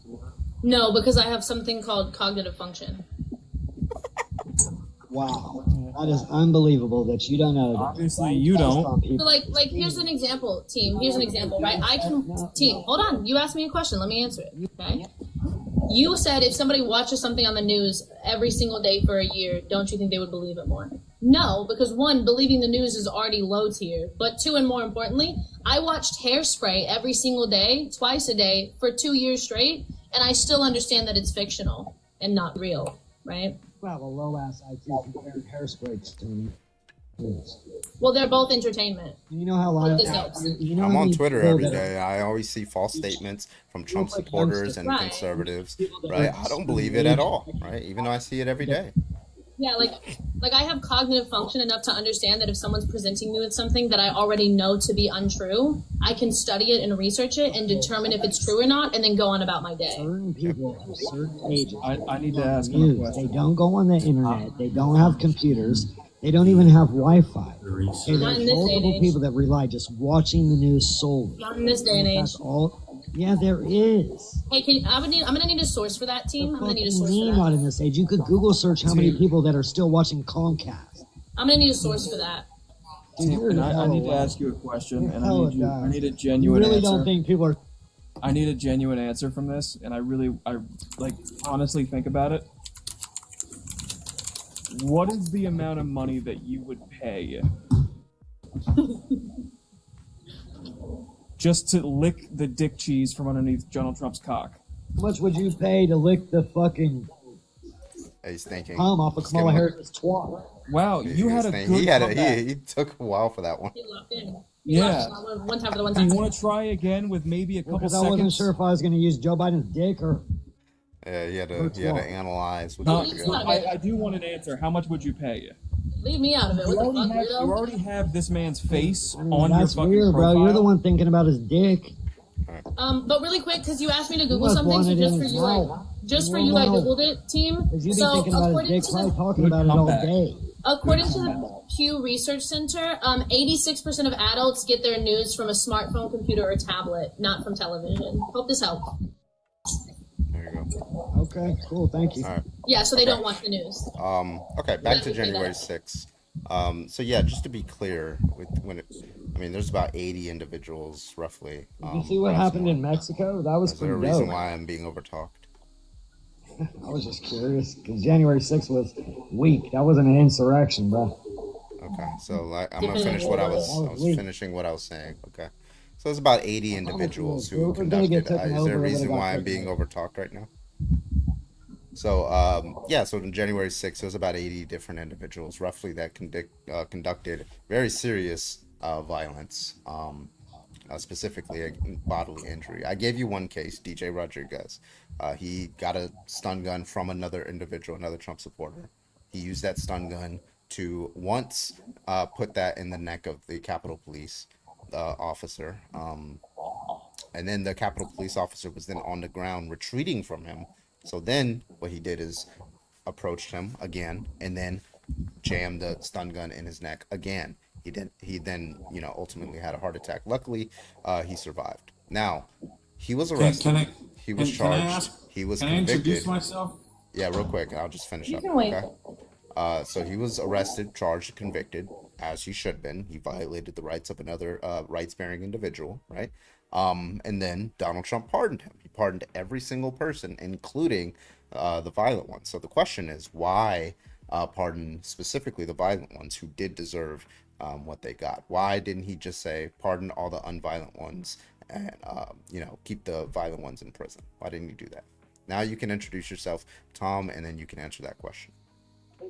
No, because I have something called cognitive function. Wow, that is unbelievable that you don't know. That. Obviously, you don't. So like here's an example, team. Here's an example, right? I can team. Hold on. You asked me a question. Let me answer it. Okay. You said if somebody watches something on the news every single day for a year, don't you think they would believe it more? No, because one, believing the news is already low tier. But two, and more importantly, I watched Hairspray every single day, twice a day, for 2 years straight, and I still understand that it's fictional and not real, right? You have a low ass IQ comparing Hairspray to me. Well, they're both entertainment. You know how Hope this helps. you know I'm how on many Twitter people every that- day. I always see false statements from Trump like supporters and Right. conservatives, right? I don't believe it at all, right? Even though I see it every day. Yeah, like I have cognitive function enough to understand that if someone's presenting me with something that I already know to be untrue, I can study it and research it and determine if it's true or not, and then go on about my day. Certain people of certain ages. I need to ask him a news. question. They don't go on the internet. They don't have computers. They don't even have Wi-Fi. Okay, Not in there's this day and multiple age. people that rely just watching the news solely. Not in this day and age. That's all. Yeah, there is. Hey, I'm gonna need a source for that, team. I'm gonna need a source for Not that. in this age. You could Google search how many people that are still watching Comcast. I'm gonna need a source for that. Tim, and I need to Hell, ask you a question, and hell, I need a You genuine really answer. don't think people are? I need a genuine answer from this, and I like honestly think about it. What is the amount of money that you would pay just to lick the dick cheese from underneath Donald Trump's cock? How much would you pay to lick the fucking He's thinking. palm off of Just give Kamala him a- Harris's twat? Wow, you had a He good had comeback. he took a while for that one. He locked in. Yeah. One time for the one Do time. you want to try again with maybe a couple Because I wasn't seconds? sure if I was going to use Joe Biden's dick or. Yeah, he had to analyze. No, I do want an answer. How much would you pay? Leave me out of it. What the fuck, weirdo? You already have this man's face on your That's fucking weird, profile. bro. You're the one thinking about his dick. But really quick, because you asked me to Google must something, want so it just in for his you, mouth. I googled it, team. Because you've been So thinking about his according dick, to probably the talking about it all day. According to the Pew Research Center, 86% of adults get their news from a smartphone, computer, or tablet, not from television. Hope this helps. There you go. Okay, cool. Thank you. All right. Yeah, so they don't watch the news. Okay, back to January 6th. So yeah, just to be clear, there's about 80 individuals roughly. Did you see what happened in Mexico? That was Is there a pretty reason dope. why I'm being overtalked? I was just curious because January 6th was weak. That wasn't an insurrection, bro. Okay, so I'm gonna finish what I was finishing what I was saying. Okay, so it's about 80 individuals who conducted. Is there a reason why I'm being overtalked right now? So so on January 6th, there was about 80 different individuals roughly that conducted very serious violence, specifically a bodily injury. I gave you one case, DJ Rodriguez. He got a stun gun from another individual, another Trump supporter. He used that stun gun to once put that in the neck of the Capitol Police officer. And then the Capitol Police officer was then on the ground retreating from him. So then what he did is approached him again and then jammed the stun gun in his neck again. He then ultimately had a heart attack. Luckily, he survived. Now, he was arrested. He was charged. He was convicted. Can I introduce myself? Yeah, real quick. I'll just finish up. can wait. Okay. So he was arrested, charged, convicted, as he should have been. He violated the rights of another rights-bearing individual, right? And then Donald Trump pardoned him. He pardoned every single person, including the violent ones. So the question is, why pardon specifically the violent ones who did deserve what they got? Why didn't he just say pardon all the unviolent ones and keep the violent ones in prison? Why didn't he do that? Now you can introduce yourself, Tom, and then you can answer that question.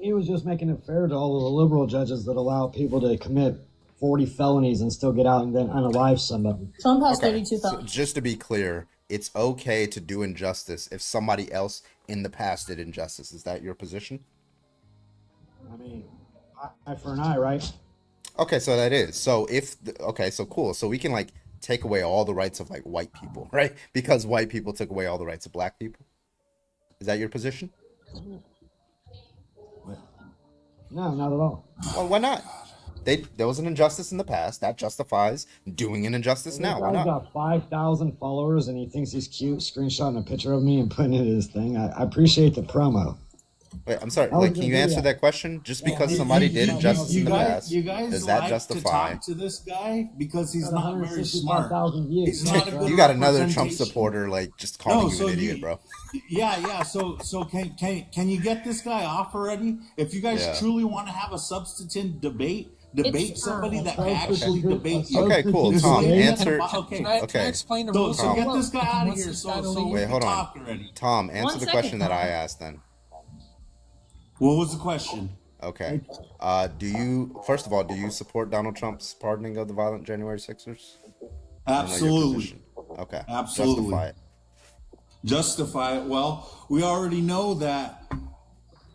He was just making it fair to all of the liberal judges that allow people to commit 40 felonies and still get out and then unalive somebody. Trump has 32 felonies. So just to be clear, it's okay to do injustice if somebody else in the past did injustice. Is that your position? I mean, eye for an eye, right? Okay, so that is. So so cool. So we can take away all the rights of white people, right? Because white people took away all the rights of black people. Is that your position? No, not at all. Well, why not? There was an injustice in the past. That justifies doing an injustice now. Why He's not? got 5,000 followers and he thinks he's cute, screenshotting a picture of me and putting it in his thing. I appreciate the promo. Wait, I'm sorry. Can you answer that question? Just because somebody did injustice in the past, does that justify? To talk to this guy because he's not very smart. Views. He's not a good You got another Trump representation. supporter just calling you an idiot, bro. Yeah. So can you get this guy off already? If you guys truly want to have a substantive debate somebody that can actually debate you. Okay, cool. Tom, answer. Okay. Can I explain the rules? So get this guy out of here. So Wait, hold on. talk already. Tom, answer the question that I asked then. What was the question? Okay. First of all, do you support Donald Trump's pardoning of the violent January 6ers? Absolutely. Okay. Absolutely. Justify it. Well, we already know that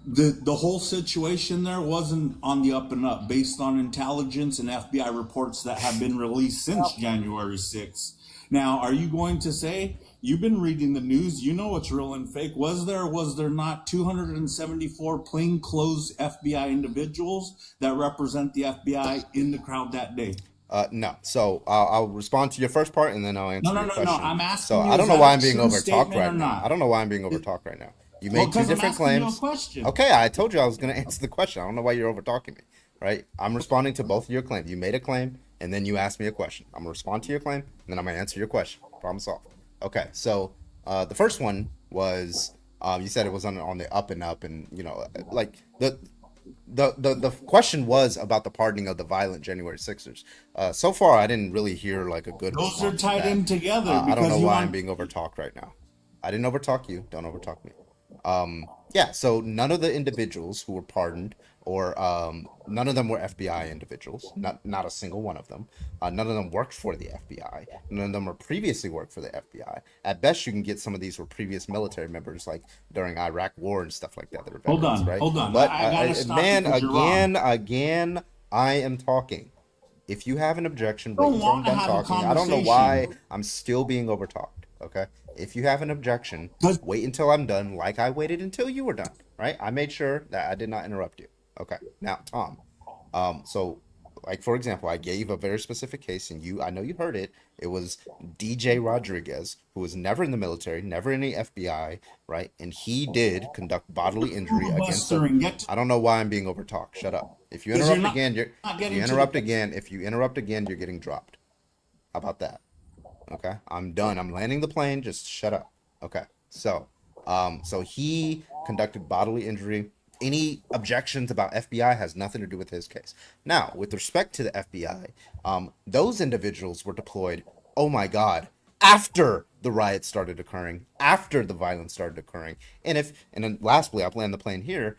the whole situation there wasn't on the up and up based on intelligence and FBI reports that have been released since January 6th. Now, are you going to say, you've been reading the news, you know what's real and fake. Was there not 274 plainclothes FBI individuals that represent the FBI in the crowd that day? No. So I'll respond to your first part and then I'll answer your question. No. I'm asking So you, I don't is know that why a I'm being true overtalked statement right or now. not? I don't know why I'm being overtalked right now. You made two 'cause I'm different asking you a claims. question. Okay, I told you I was going to answer the question. I don't know why you're overtalking me, right? I'm responding to both of your claims. You made a claim and then you asked me a question. I'm going to respond to your claim and then I'm going to answer your question. Problem solved. Okay, so the first one was you said it was on the up and up, and the question was about the pardoning of the violent January 6ers. So far, I didn't really hear a good. Those are response tied to that. in together. I don't know because why I'm being overtalked right now. I didn't overtalk you. Don't overtalk me. Yeah, so none of the individuals who were pardoned, or none of them were FBI individuals. Not a single one of them. None of them worked for the FBI. None of them were previously worked for the FBI. At best, you can get some of these were previous military members, like during Iraq War and stuff like that. That are veterans, right? Hold on. But I gotta stop man, because you're wrong. again, I am talking. If you have an objection, wait don't until I'm wanna done have a talking. I don't know why conversation. I'm still being overtalked. Okay. If you have an objection, wait until I'm done, like I waited until you were done. Right? I made sure that I did not interrupt you. Okay. Now, Tom. So, like for example, I gave a very specific case, and I know you heard it. It was DJ Rodriguez, who was never in the military, never in the FBI, right? And he did conduct bodily injury against. I don't know why I'm being overtalked. Shut up. If you interrupt again, If you interrupt again, you're getting dropped. How about that? Okay, I'm done. I'm landing the plane. Just shut up. Okay. So he conducted bodily injury. Any objections about FBI has nothing to do with his case. Now, with respect to the FBI, those individuals were deployed, oh my God, after the riots started occurring, after the violence started occurring. And then lastly, I'll land the plane here.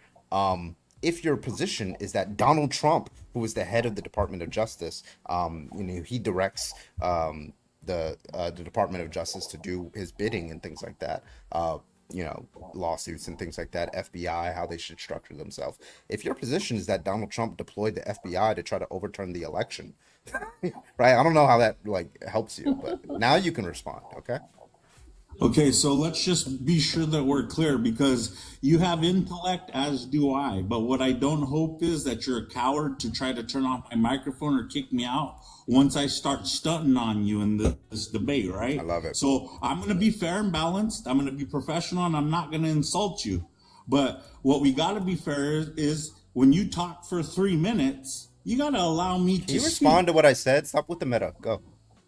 If your position is that Donald Trump, who is the head of the Department of Justice, he directs the Department of Justice to do his bidding and things like that, lawsuits and things like that, FBI, how they should structure themselves. If your position is that Donald Trump deployed the FBI to try to overturn the election, right? I don't know how that helps you, but now you can respond, okay? Okay, so let's just be sure that we're clear, because you have intellect, as do I. But what I don't hope is that you're a coward to try to turn off my microphone or kick me out once I start stunting on you in this debate, right? I love it. So I'm going to be fair and balanced. I'm going to be professional, and I'm not going to insult you. But what we got to be fair is when you talk for 3 minutes, you got to allow me to Can you respond to what I said? Stop with the meta. Go.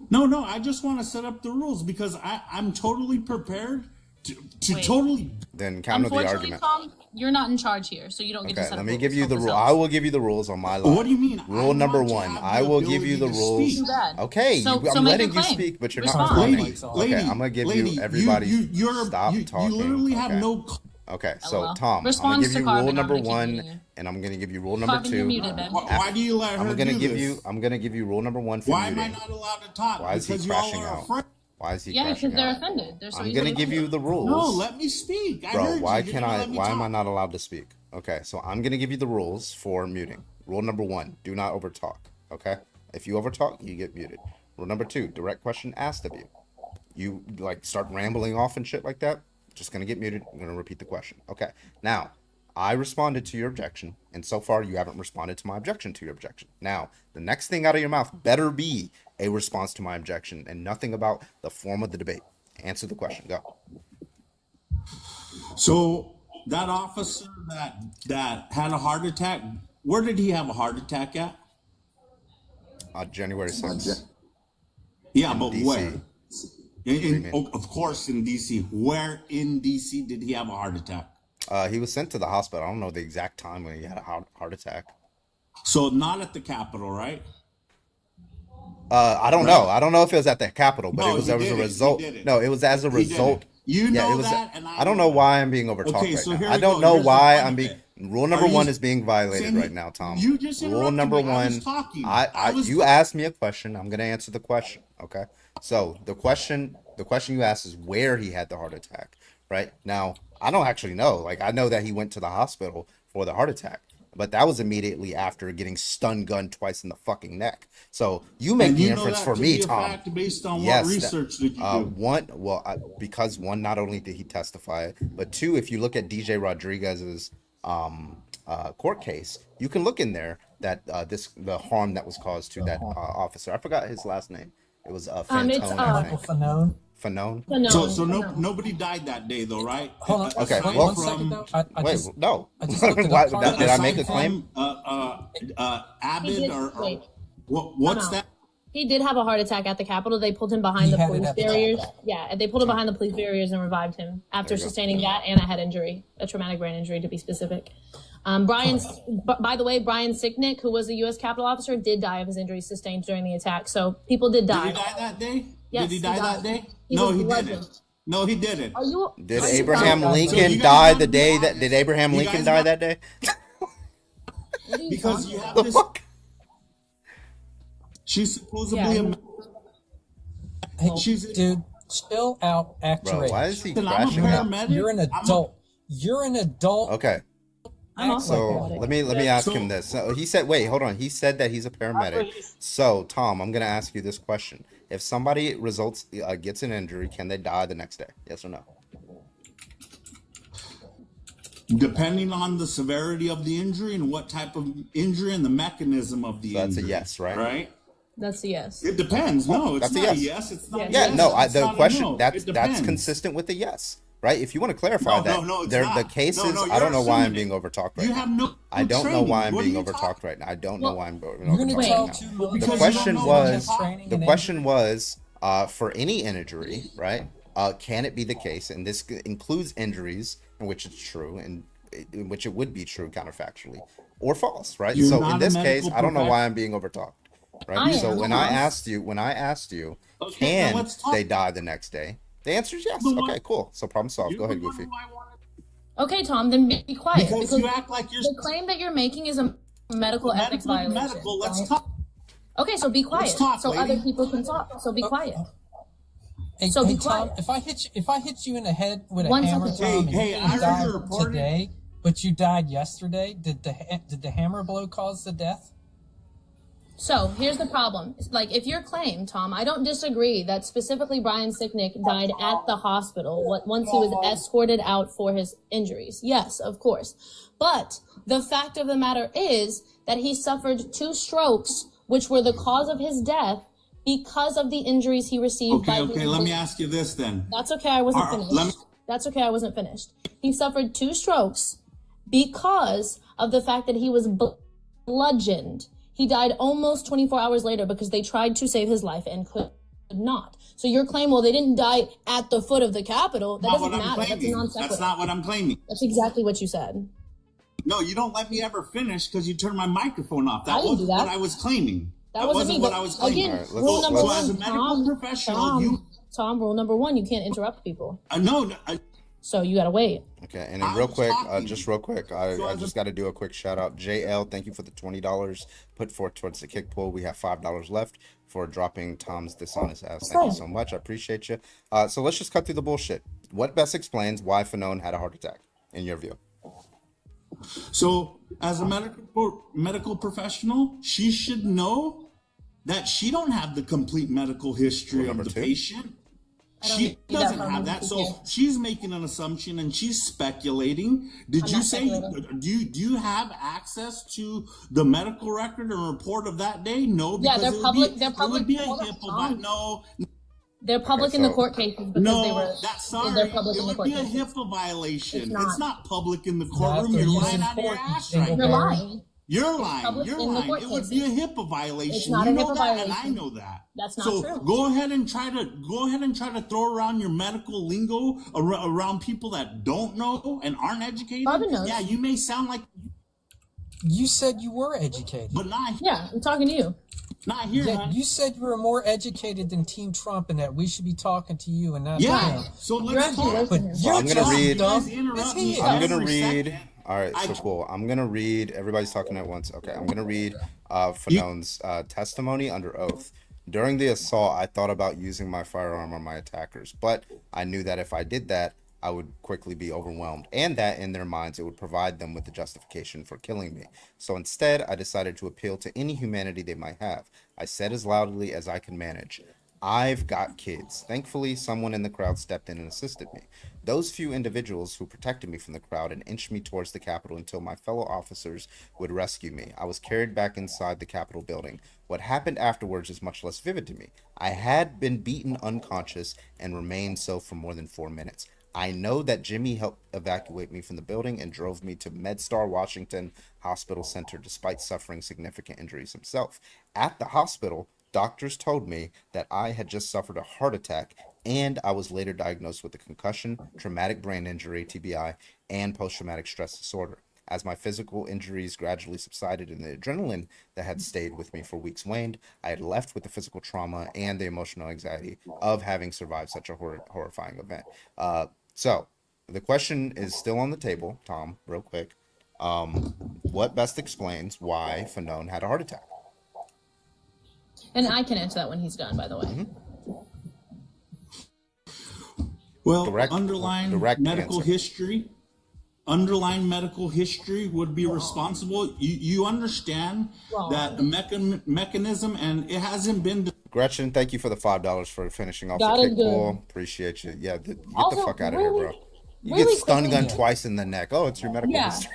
No, I just want to set up the rules because I'm totally prepared to Wait. totally. Then counter the Unfortunately, argument. Tom, you're not in charge here, so you don't get to Okay, set let up me rules. give you Help the rule. yourself. I will give you the rules on my live. What do you mean? Rule number one. I will give you the rules. Too bad. Okay, So I'm make letting your you claim. speak, but you're Respond. not talking. Lady, Okay, I'm gonna give lady, you everybody. you're stop talking. You literally have okay. no. Okay, so LOL. Tom, I'm Response gonna give to you Carbon, rule I'm number gonna keep one, muting you. and I'm gonna give you rule number Carbon, you're two. muted, babe. Why do you let her I'm gonna do give this? you. I'm gonna give you rule number one for Why am I muting. not allowed to talk? Why is he Because you all crashing are out? afraid. Why is he Yeah, crashing because they're out? offended. They're so I'm easily gonna give you offended. the rules. No, let me speak. I Bro, heard why you. can You're gonna I? let me Why am I talk. not allowed to speak? Okay, so I'm gonna give you the rules for muting. Rule number one: do not overtalk. Okay, if you overtalk, you get muted. Rule number two: direct question asked of you. You start rambling off and shit like that, just gonna get muted. I'm gonna repeat the question. Okay, now I responded to your objection, and so far you haven't responded to my objection to your objection. Now, the next thing out of your mouth better be a response to my objection and nothing about the form of the debate. Answer the question. Go. So that officer that had a heart attack, where did he have a heart attack at? January 6th. Yeah, in but DC. where? Of course, in DC. Where in DC did he have a heart attack? He was sent to the hospital. I don't know the exact time when he had a heart attack. So not at the Capitol, right? I don't know. I don't know if it was at the Capitol, but No, it was he as a did it. result. He did it. No, it was as a He did result. it. You Yeah, know it was. that, and I don't know why I'm being overtalked Okay, right so now. here I we don't go. know Here's the why fun I'm of being. it. Rule number Are you one is being violated saying- right now, Tom. You just Rule interrupted number me. I was one. talking. You asked me a question. I'm gonna answer the question. Okay. So the question you asked is where he had the heart attack. Right now, I don't actually know. I know that he went to the hospital for the heart attack, but that was immediately after getting stun gunned twice in the fucking neck. So you make And the you know inference that for to me, be a Tom. fact based on Yes, what research did you do? Because one, not only did he testify, but two, if you look at DJ Rodriguez's court case, you can look in there that the harm that was caused to that officer. I forgot his last name. It was Fantone. It's I think. Fanone. Fanone. So nobody died that day, though, right? Hold on. Okay, Wait, well, 1 second though. I Wait, just, no. I just looked it Why- up. Carbon. did I make a claim? Abbott or what's that? He did have a heart attack at the Capitol. They pulled him behind the had it police at the barriers. Yeah, they pulled him behind the police barriers and revived him after sustaining that and a head injury, a traumatic brain injury to be specific. By the way, Brian Sicknick, who was a U.S. Capitol officer, did die of his injuries sustained during the attack. So people did die. Did he die that day? Yes, Did he die that day? He No, was he bludgeoned. didn't. No, he didn't. Are you? Did are you Abraham dumb? Lincoln die the day that? Did Abraham Lincoln die that day? What are you Because talking you have about? this. She's supposedly Yeah. Hey, She's dude, chill out, act Bro, your age. why is he I'm a crashing out? paramedic. You're an adult. You're an adult. Okay, I'm also so paramedic. let me ask So- him this. So he said, wait, hold on. He said that he's a paramedic. So Tom, I'm gonna ask you this question: if somebody gets an injury, can they die the next day? Yes or no? Depending on the severity of the injury and what type of injury and the mechanism of the So that's a injury. yes, right? Right? That's a yes. It depends. No, it's That's a not yes. a yes. It's not. Yeah, a Yeah, yes. no. It's The not a question no. that's It depends. consistent with the yes, right? If you want to clarify that, no, it's the not. cases. No, I don't you're know why I'm assuming being it. overtalked right You now. have no I don't know training. why I'm What are being you overtalked talking- right now. I don't know why I'm being You're gonna overtalked tell right two now. military The Because you question don't know what you're was, talking the and question was, for any injury, right? Can it be the case, and this includes injuries in which it's true, and in which it would be true counterfactually, or false, right? You're So not in a this case, medical I don't know why professional. I'm being overtalked, I right? So am. when I asked you, Okay, now can let's talk. they die the next day? The answer is yes. The one- Okay, cool. So problem solved. Go You're ahead, the one Goofy. who I wanted- Okay, Tom, then be quiet. Because you act like you're the claim that you're making is a medical ethics violation. medical. Let's right? talk. Okay, so be quiet, talk, so lady. other people can talk. So be quiet. Hey, So hey be Tom, quiet. if I hit you in the head with a One hammer, second. Tom, and Hey, you I heard died you reported- today, but you died yesterday, did the hammer blow cause the death? So here's the problem. Like, if your claim, Tom, I don't disagree that specifically Brian Sicknick died at the hospital once he was escorted out for his injuries. Yes, of course. But the fact of the matter is that he suffered 2 strokes, which were the cause of his death because of the injuries he received. Okay. Let me ask you this then. That's okay. I wasn't All right, finished. let me- That's okay. I wasn't finished. He suffered 2 strokes because of the fact that he was bludgeoned. He died almost 24 hours later because they tried to save his life and could not. So your claim, well, they didn't die at the foot of the Capitol. That Not doesn't what I'm matter. That's a claiming. non sequitur. That's not what I'm claiming. That's exactly what you said. No, you don't let me ever finish because you turn my microphone off. I That didn't wasn't do that. what I was claiming. That wasn't me. what But I was claiming. again, All right, let's- rule number let's- one. as a medical Tom, professional, Tom, Tom, rule number 1, you can't interrupt people. no, So you gotta wait. Okay, and then I real was quick, talking. just real quick, I So as just got to do a quick shout out. JL, thank you for the $20 put forth towards the kick pool. We have $5 left for dropping Tom's dishonest ass. Thank you so much. I appreciate you. So let's just cut through the bullshit. What best explains why Fanone had a heart attack, in your view? So, as a medical professional, she should know that she don't have the complete medical history of the patient. She need that doesn't from have you, that. So okay. she's making an assumption and she's speculating. Did I'm you not say speculating. do you have access to the medical record and report of that day? No, Yeah, because they're it would public. Be, They're public. It would be a Hold on, HIPAA. Tom. No, They're public Okay, in the so- court cases because no, they were. that's sorry. They're public It in the would court be a cases. HIPAA violation. It's It's not. not public in the Not courtroom. if You're they're lying using out of your court ass right dingleberry. You're now. lying. You're It's lying. public You're in the lying. court It would be a cases. HIPAA violation. It's not You a know HIPAA that, and I violation. know that. That's not so true. go ahead and try to throw around your medical lingo around people that don't know and aren't educated. Marvin knows. Yeah, you may sound like, You said you were educated. but not Yeah, I'm talking to you. not here. Yeah, man. you said you were more educated than Team Trump and that we should be talking to you and not Yeah. them. So You're let's actually talk. worse But than him. you're I'm gonna just read- dumb You guys interrupt as me he I'm is. gonna every read. second. All right, so cool. I'm gonna read. Everybody's talking at once. Okay, I'm gonna read Fanone's testimony under oath. During the assault, I thought about using my firearm on my attackers, but I knew that if I did that, I would quickly be overwhelmed, and that in their minds it would provide them with the justification for killing me. So instead, I decided to appeal to any humanity they might have. I said as loudly as I could manage, "I've got kids." Thankfully, someone in the crowd stepped in and assisted me. Those few individuals who protected me from the crowd and inched me towards the Capitol until my fellow officers would rescue me. I was carried back inside the Capitol building. What happened afterwards is much less vivid to me. I had been beaten unconscious and remained so for more than 4 minutes. I know that Jimmy helped evacuate me from the building and drove me to MedStar Washington Hospital Center despite suffering significant injuries himself. At the hospital, doctors told me that I had just suffered a heart attack, and I was later diagnosed with a concussion, traumatic brain injury, TBI, and post-traumatic stress disorder. As my physical injuries gradually subsided and the adrenaline that had stayed with me for weeks waned, I had left with the physical trauma and the emotional anxiety of having survived such a horrifying event. So the question is still on the table, Tom, real quick. What best explains why Fanon had a heart attack? And I can answer that when he's done, by the way. Well, underlying medical history would be responsible. You understand that the mechanism, and it hasn't been. Gretchen, thank you for the $5 for finishing off That the is kick good. pool. Appreciate you. Yeah, get Also, the fuck out of here, bro. You really get stun quickly gun here. twice in the neck. Oh, it's your medical Yeah. history.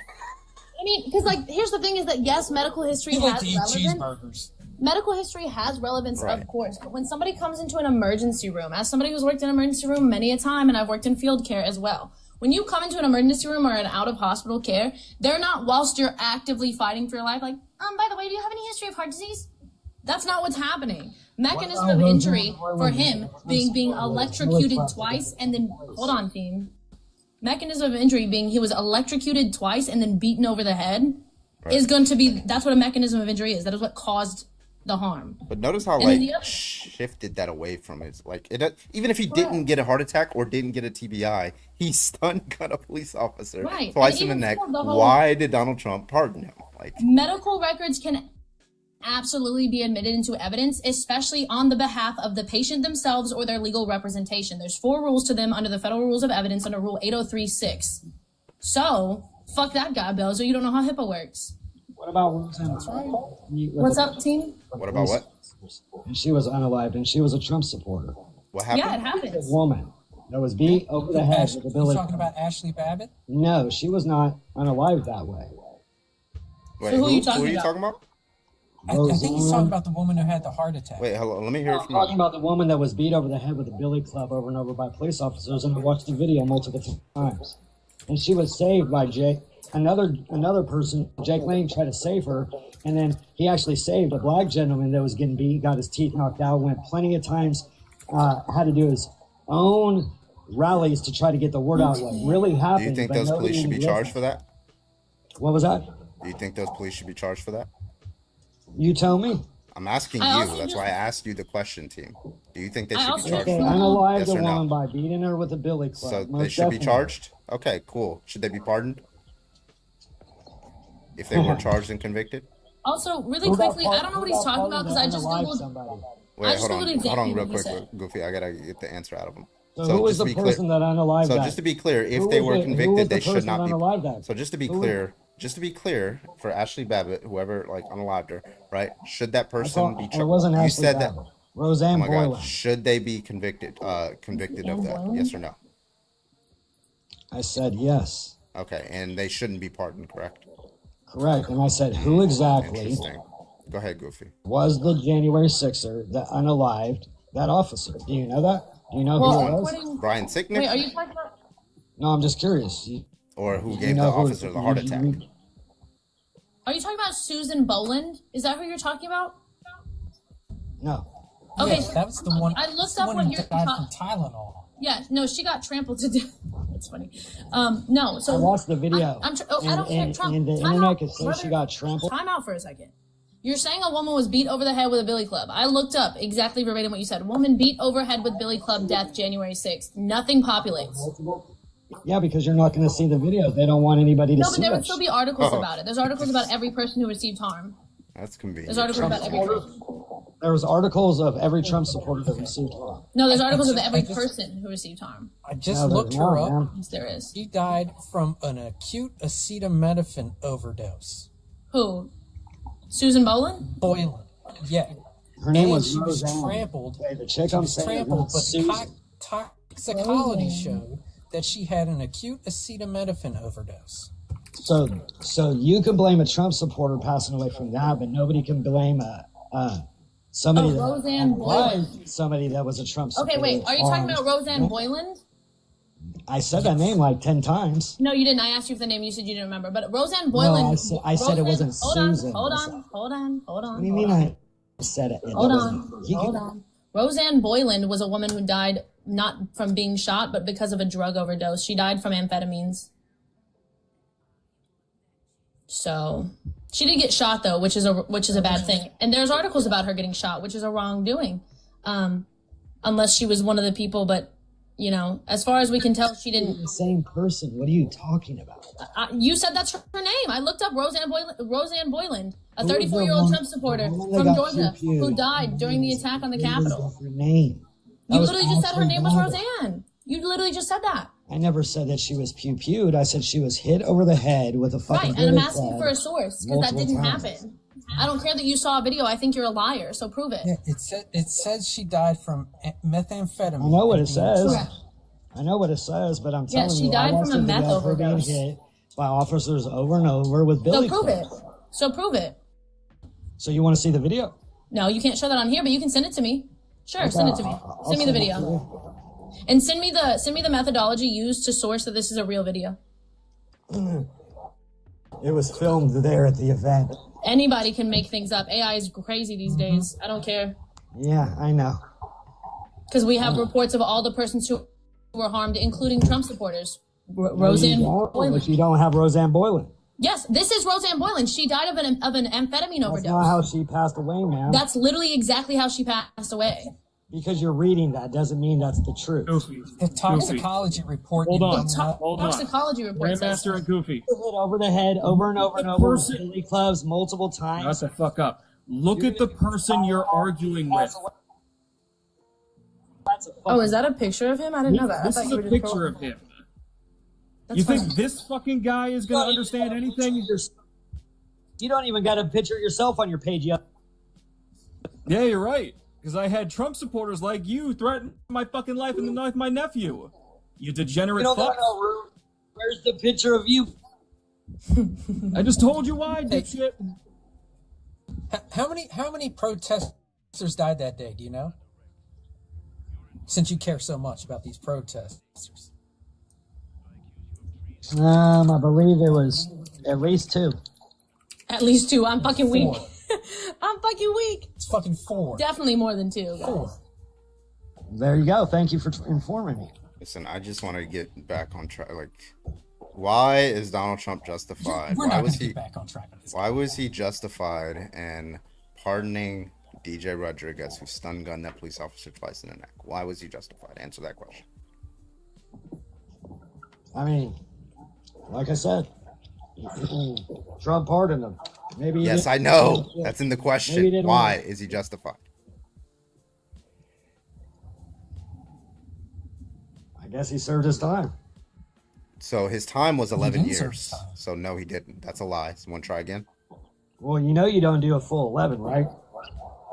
I mean, because like, here's the thing: is that yes, medical history You like has to eat relevance. cheeseburgers. Medical history has relevance, Right. of course, but when somebody comes into an emergency room, as somebody who's worked in an emergency room many a time, and I've worked in field care as well, when you come into an emergency room or an out-of-hospital care, they're not, whilst you're actively fighting for your life, like, by the way, do you have any history of heart disease? That's not what's happening. Mechanism of injury for him being electrocuted twice and then, hold on, theme. Mechanism of injury being he was electrocuted twice and then beaten over the head is going to be, that's what a mechanism of injury is. That is what caused the harm. But notice how And then like the other- shifted that away from it. Like it, even if he didn't get a heart attack or didn't get a TBI, he stun gun a police officer Right. twice And in the even neck. still, the whole- Why did Donald Trump pardon him? Like Medical records can absolutely be admitted into evidence, especially on the behalf of the patient themselves or their legal representation. There's 4 rules to them under the Federal Rules of Evidence under Rule 803-6. So, fuck that guy, Bozo. You don't know how HIPAA works. What about Roseanne? What's up, team? What about what? And she was unalived, and she was a Trump supporter. What happened? Yeah, it happens. A woman that was beat over the head with a You billy. talking about Ashley Babbitt? No, she was not unalived that way. Wait, So who are you who are you talking talking about? I think he's talking about the woman who had the heart attack. Wait, hello. Let me hear I'm from talking about the woman that was beat over the head with a billy club over and over by police officers, and I watched the video multiple times. And she was saved by Jake. Another person, Jake Lane, tried to save her, and then he actually saved a black gentleman that was getting beat, got his teeth knocked out, went plenty of times, had to do his own rallies to try to get the word out what really happened. Do you think but those nobody police should be listened. charged for that? What was that? Do you think those police should be charged for that? You tell me. I'm asking I you. also That's just- why I asked you the question, team. Do you think they I should also be charged They for that? unalived Yes a or no? woman by beating her with a billy club. So they Most should be definitely. charged? Okay, cool. Should they be pardoned? If they were charged and convicted? Also, really Who got quickly, I don't know what he's talking about because I just unalived googled. somebody? Wait, I just hold on. googled Hold exactly on real what he quick, said. Goofy. I gotta get the answer out of him. So who was just to the be clear, person that unalived so that? just to be clear, if Who they was were the- who was convicted, the they should person not that be. unalived that? So just to be Who was- clear, for Ashley Babbitt, whoever like unalived her, right? Should that person be It charged? wasn't You Ashley said Babbitt. that. Roseanne Oh my God. Boylan. Should they be convicted? Convicted of that? Yes or no? I said yes. Okay, and they shouldn't be pardoned, correct? Correct. And I said, who exactly Interesting. Go ahead, Goofy. was the January 6er that unalived that officer? Do you know that? Do you know Well, who it was? according- Brian Sicknick? Wait, are you talking about? No, I'm just curious. Or who You gave the know who- officer the heart attack? Are you talking about Susan Boland? Is that who you're talking about? No. Okay, Yes, that was the one. I looked that's the up one what who you're died talking. from Tylenol. Yeah, no, she got trampled to death. That's funny. No, so I watched the video. I don't care. and Trump, the time internet out, could say brother. she got trampled. Time out for a second. You're saying a woman was beat over the head with a billy club. I looked up exactly verbatim what you said. Woman beat over head with billy club, death January 6th. Nothing populates. Yeah, because you're not going to see the videos. They don't want anybody to No, see but there would it. still be articles Oh. about it. There's articles about every person who received harm. That's convenient. There's articles about every person. There was articles of every Trump supporter that received harm. No, there's articles of every person who received harm. I just No, there's looked her not, up. man. Yes, there is. She died from an acute acetaminophen overdose. Who? Susan Boland? Boylan. Yeah. Her name And was she was Roseanne. trampled. Hey, the chick She I'm was saying trampled, is but Susan. toxicology showed that she had an acute acetaminophen overdose. So you can blame a Trump supporter passing away from that, but nobody can blame somebody that Roseanne Boyland. somebody that was a Trump supporter. Okay, wait. Are you talking about Roseanne Yeah. Boyland? I said that name like 10 times. No, you didn't. I asked you for the name. You said you didn't remember. But Roseanne No, Boyland. I said it wasn't Susan. Hold on. What do you mean I said it? Hold on. Roseanne Boyland was a woman who died not from being shot, but because of a drug overdose. She died from amphetamines. So she did get shot though, which is a bad thing. And there's articles about her getting shot, which is a wrongdoing. Unless she was one of the people, but you know, as far as we can tell, she didn't. The same person. What are you talking about? You said that's her name. I looked up Roseanne Boyland, a 34-year-old Trump supporter from Georgia who died during the attack on the Capitol. Her name. You literally just said her name was Roseanne. You literally just said that. I never said that she was pew-pewed. I said she was hit over the head with a fucking right, and I'm asking for a source because that didn't happen. I don't care that you saw a video. I think you're a liar, so prove it. Yeah, it says she died from methamphetamine. I know what it says. I know what it says, but I'm telling you, she died from a meth overdose. Being hit by officers over and over with billy clubs. So prove it. So you want to see the video? No, you can't show that on here, but you can send it to me. Sure, okay, send it to me. Send me the video. And send me the methodology used to source that this is a real video. It was filmed there at the event. Anybody can make things up. AI is crazy these days. I don't care. Yeah, I know. Because we have reports of all the persons who were harmed, including Trump supporters. Roseanne Boyland. But you don't have Roseanne Boyland. Yes, this is Roseanne Boyland. She died of an amphetamine overdose. That's not how she passed away, man. That's literally exactly how she passed away. Because you're reading that doesn't mean that's the truth. Goofy. The toxicology report. Hold on. Toxicology report. Grandmaster and Goofy. Hit over the head over and over and over with billy clubs multiple times. Shut the fuck up. Look at the person you're arguing with. Oh, is that a picture of him? I didn't know that. This is a picture of him. You think this fucking guy is going to understand anything? You don't even got a picture of yourself on your page yet. Yeah, you're right. Because I had Trump supporters like you threaten my fucking life and the life of my nephew. You degenerate fuck. Where's the picture of you? I just told you why, dipshit. How many protesters died that day? Do you know? Since you care so much about these protesters. I believe it was at least 2. At least 2. I'm fucking weak. I'm fucking weak. It's fucking 4. Definitely more than 2. 4. There you go. Thank you for informing me. Listen, I just want to get back on track. Like, why is Donald Trump justified? We're not going to get back on track. Why was he justified in pardoning DJ Rodriguez, who stun-gunned that police officer twice in the neck? Why was he justified? Answer that question. I mean, like I said, Trump pardoned him. Maybe. Yes, I know. That's in the question. Why is he justified? I guess he served his time. So his time was 11 years. So no, he didn't. That's a lie. Someone try again. Well, you know you don't do a full 11, right?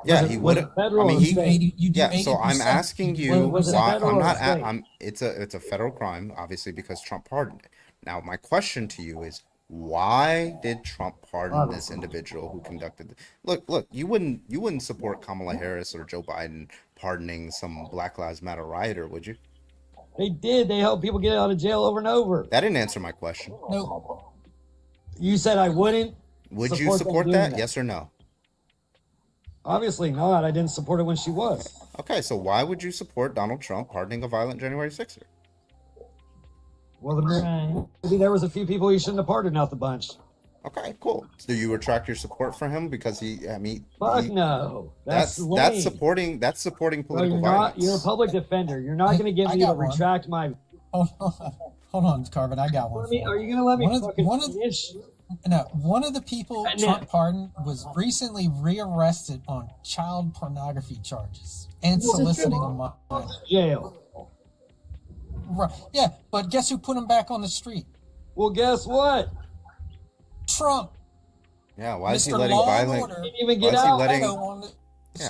Yeah, he would. I mean, so I'm asking you why. I'm not. It's a federal crime, obviously, because Trump pardoned it. Now, my question to you is, why did Trump pardon this individual who conducted? Look. You wouldn't support Kamala Harris or Joe Biden pardoning some Black Lives Matter rioter, would you? They did. They helped people get out of jail over and over. That didn't answer my question. No. You said I wouldn't. Would you support that? Yes or no? Obviously not. I didn't support it when she was. Okay, so why would you support Donald Trump pardoning a violent January 6th? Well, maybe there was a few people he shouldn't have pardoned out the bunch. Okay, cool. So do you retract your support for him because no. That's supporting political violence. You're a public defender. You're not going to get me to retract my. Hold on, Carvin. I got one. Are you going to let me finish? No, one of the people Trump pardoned was recently rearrested on child pornography charges and soliciting a minor. Jail. Right. Yeah, but guess who put him back on the street? Well, guess what? Trump. Yeah, why is he letting violent?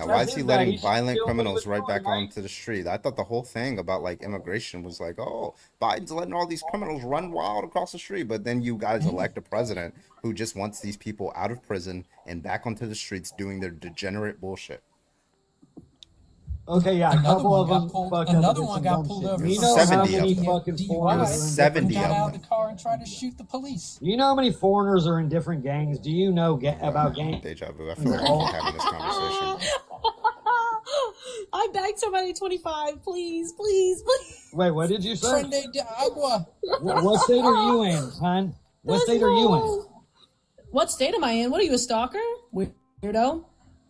Why is he letting violent criminals right back onto the street? I thought the whole thing about like immigration was like, oh, Biden's letting all these criminals run wild across the street, but then you guys elect a president who just wants these people out of prison and back onto the streets doing their degenerate bullshit. Okay, yeah, another one got pulled over. You know how many fucking foreigners 70 got out of the car and tried to shoot the police. You know how many foreigners are in different gangs? Do you know about gangs? Deja vu. I feel like we're having this conversation. I begged somebody 25, please. Wait, what did you say? Prende de agua. What state are you in, hon? What state are you in? What state am I in? What are you, a stalker? Weirdo.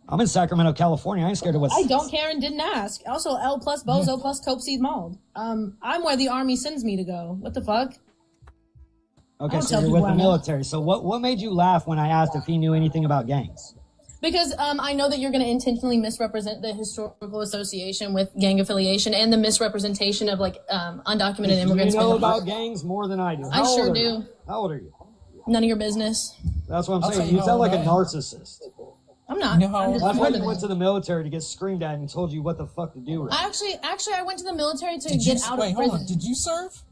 I'm in Sacramento, California. I ain't scared of what's... I don't care and didn't ask. Also, L plus bozo plus cope seed mauled. I'm where the army sends me to go. What the fuck? Okay, so you're with the military. So what made you laugh when I asked if he knew anything about gangs? Because I know that you're going to intentionally misrepresent the historical association with gang affiliation and the misrepresentation of like undocumented immigrants. You know about gangs more than I do. I sure do. How old are you? None of your business. That's what I'm saying. You sound like a narcissist. I'm not. That's why you went to the military to get screamed at and told you what the fuck to do. I actually went to the military to get out of prison. Hold on. Did you serve?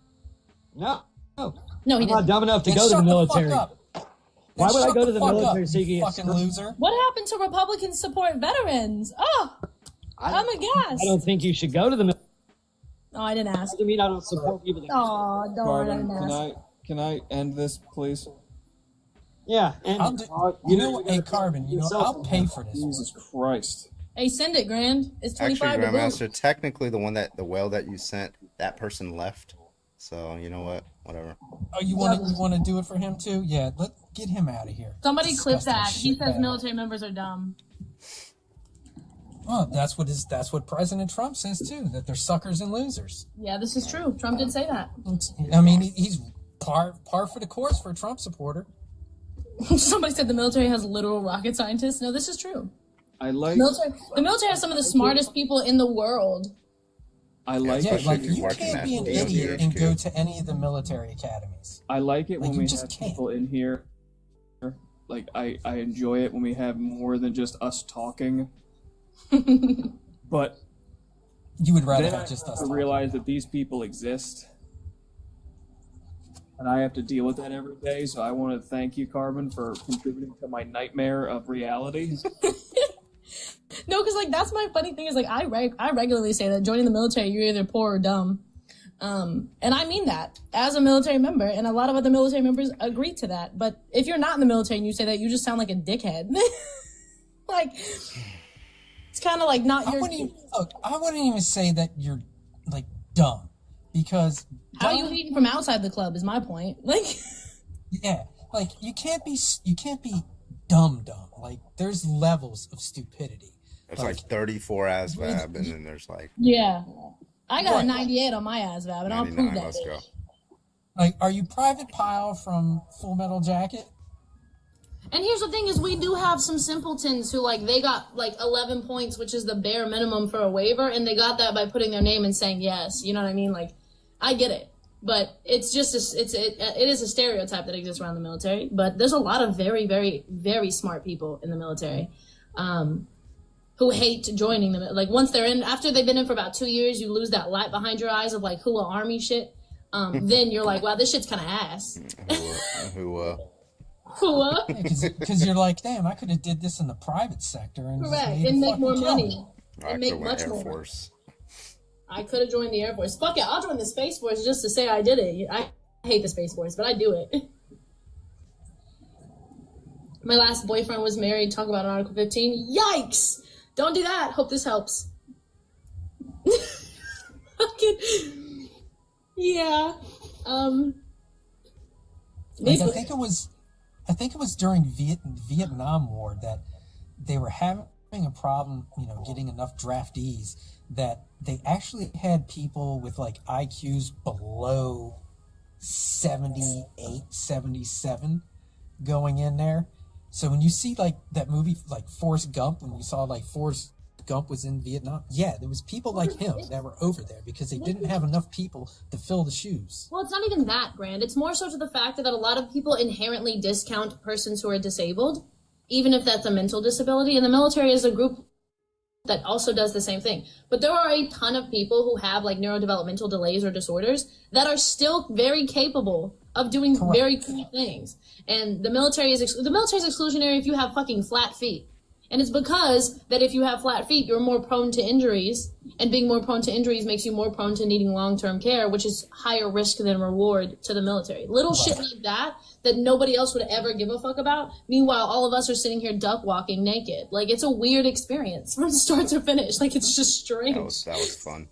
No. No, I'm not dumb enough to go to the military. Why would I go to the military so you can get fucking loser? What happened to Republicans support veterans? Oh, I'm aghast. I don't think you should go to the military. Oh, I didn't ask. Doesn't mean I don't support people. Oh, don't. I didn't ask. Can I end this, please? Yeah, and hey, Carbon, I'll pay for this. Jesus Christ. Hey, send it, Grand. It's 25 Actually, to boot. Grandmaster, technically the whale that you sent, that person left. So you know what? Whatever. Oh, you want to do it for him too? Yeah, get him out of here. Somebody clip that. He says shitbag. military members are dumb. Well, that's what President Trump says too. That they're suckers and losers. Yeah, this is true. Trump did say that. I mean, he's par for the course for a Trump supporter. Somebody said the military has literal rocket scientists. No, this is true. I like the military has some of the smartest people in the world. I like you can't be an idiot and go to any of the military academies. I like it when we have can't. people in here. Like I enjoy it when we have more than just us talking. But you would rather then have just us to realize that these people exist. And I have to deal with that every day, so I want to thank you, Carbon, for contributing to my nightmare of reality. No, because that's my funny thing is I regularly say that joining the military, you're either poor or dumb, and I mean that as a military member, and a lot of other military members agree to that. But if you're not in the military and you say that, you just sound like a dickhead. Like it's kind of like not your. I wouldn't even say that you're like dumb, because how are you leading from outside the club is my point. Like yeah, like you can't be dumb. Like there's levels of stupidity. It's like 34 ASVAB, and then there's like... Yeah. I got a 98 on my ASVAB, and I'll prove that. Let's go. Like, are you Private Pile from Full Metal Jacket? And here's the thing is we do have some simpletons who, they got, 11 points, which is the bare minimum for a waiver, and they got that by putting their name and saying yes. You know what I mean? I get it. But it's just, it is a stereotype that exists around the military. But there's a lot of very, very, very smart people in the military. Who hate joining them. Once they're in, after they've been in for about 2 years, you lose that light behind your eyes of who a army shit. Then you're like, wow, this shit's kind of ass. Because you're like, damn, I could have did this in the private sector and correct and make more money and make much more. I could have joined the Air Force. Fuck it, I'll join the Space Force just to say I did it. I hate the Space Force, but I do it. My last boyfriend was married. Talk about Article 15. Yikes! Don't do that. Hope this helps. Yeah. I think it was during Vietnam War that they were having a problem, getting enough draftees that they actually had people with IQs below 78, 77 going in there. So when you see that movie Forrest Gump, when you saw Forrest Gump was in Vietnam, yeah, there was people like him that were over there because they didn't have enough people to fill the shoes. Well, it's not even that, Grand. It's more so to the fact that a lot of people inherently discount persons who are disabled, even if that's a mental disability. And the military is a group that also does the same thing. But there are a ton of people who have neurodevelopmental delays or disorders that are still very capable of doing very cool things. And the military is exclusionary if you have fucking flat feet. And it's because that if you have flat feet, you're more prone to injuries, and being more prone to injuries makes you more prone to needing long-term care, which is higher risk than reward to the military. Little shit like that nobody else would ever give a fuck about. Meanwhile, all of us are sitting here duck walking naked. It's a weird experience from start to finish. It's just strange. That was fun.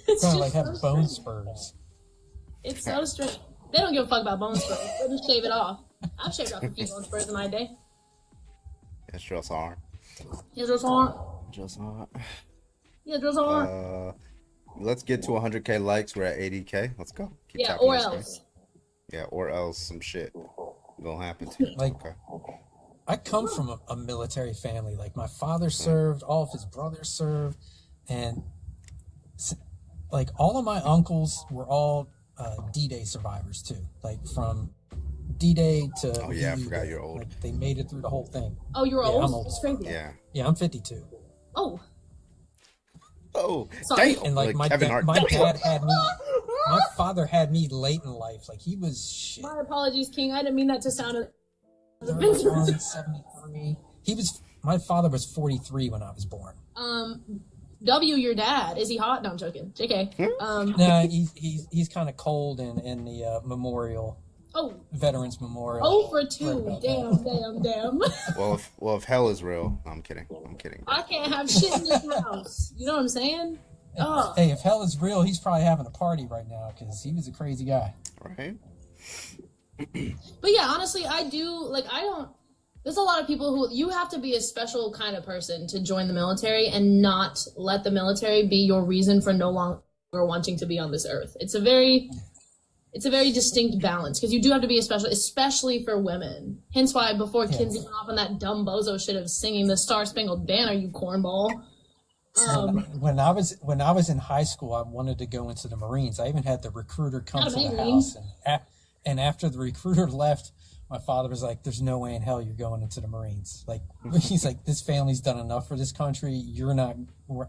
It's kind of have bone spurs. It's so strange. They don't give a fuck about bone spurs. They just shave it off. I've shaved off a few bone spurs in my day. It's just hard. It's just hard. Just hard. Yeah, just hard. Let's get to 100K likes. We're at 80K. Let's go. Keep Yeah, tapping or this, else. guys. Yeah, or else some shit gonna happen to you. Like, okay. I come from a military family. Like, my father served, all of his brothers served, and like all of my uncles were all D-Day survivors too. Like from D-Day to Oh yeah, I forgot you're old. Like, they made it through the whole thing. Oh, you're Yeah, old? I'm old. It's crazy. Yeah, I'm 52. Oh. Oh, sorry. And like my Kevin Hart. dad had me. My father had me late in life. Like, he was shit. My apologies, King. I didn't mean that to sound as 73. My father was 43 when I was born. W, your dad. Is he hot? No, I'm joking. JK. No, he's kind of cold in the memorial. Oh. Veterans Memorial. Oh for 2. Damn. Well, if hell is real, I'm kidding. I can't have shit in this house. You know what I'm saying? Oh. Hey, if hell is real, he's probably having a party right now because he was a crazy guy. Right. But yeah, honestly, I don't. There's a lot of people who you have to be a special kind of person to join the military and not let the military be your reason for no longer wanting to be on this earth. It's a very distinct balance because you do have to be especially for women. Hence why before Kinsey went off on that dumb bozo shit of singing the Star Spangled Banner, you cornball. When I was in high school, I wanted to go into the Marines. I even had the recruiter come to the house, and after the recruiter left, my father was like, "There's no way in hell you're going into the Marines." Like, he's like, "This family's done enough for this country. You're not.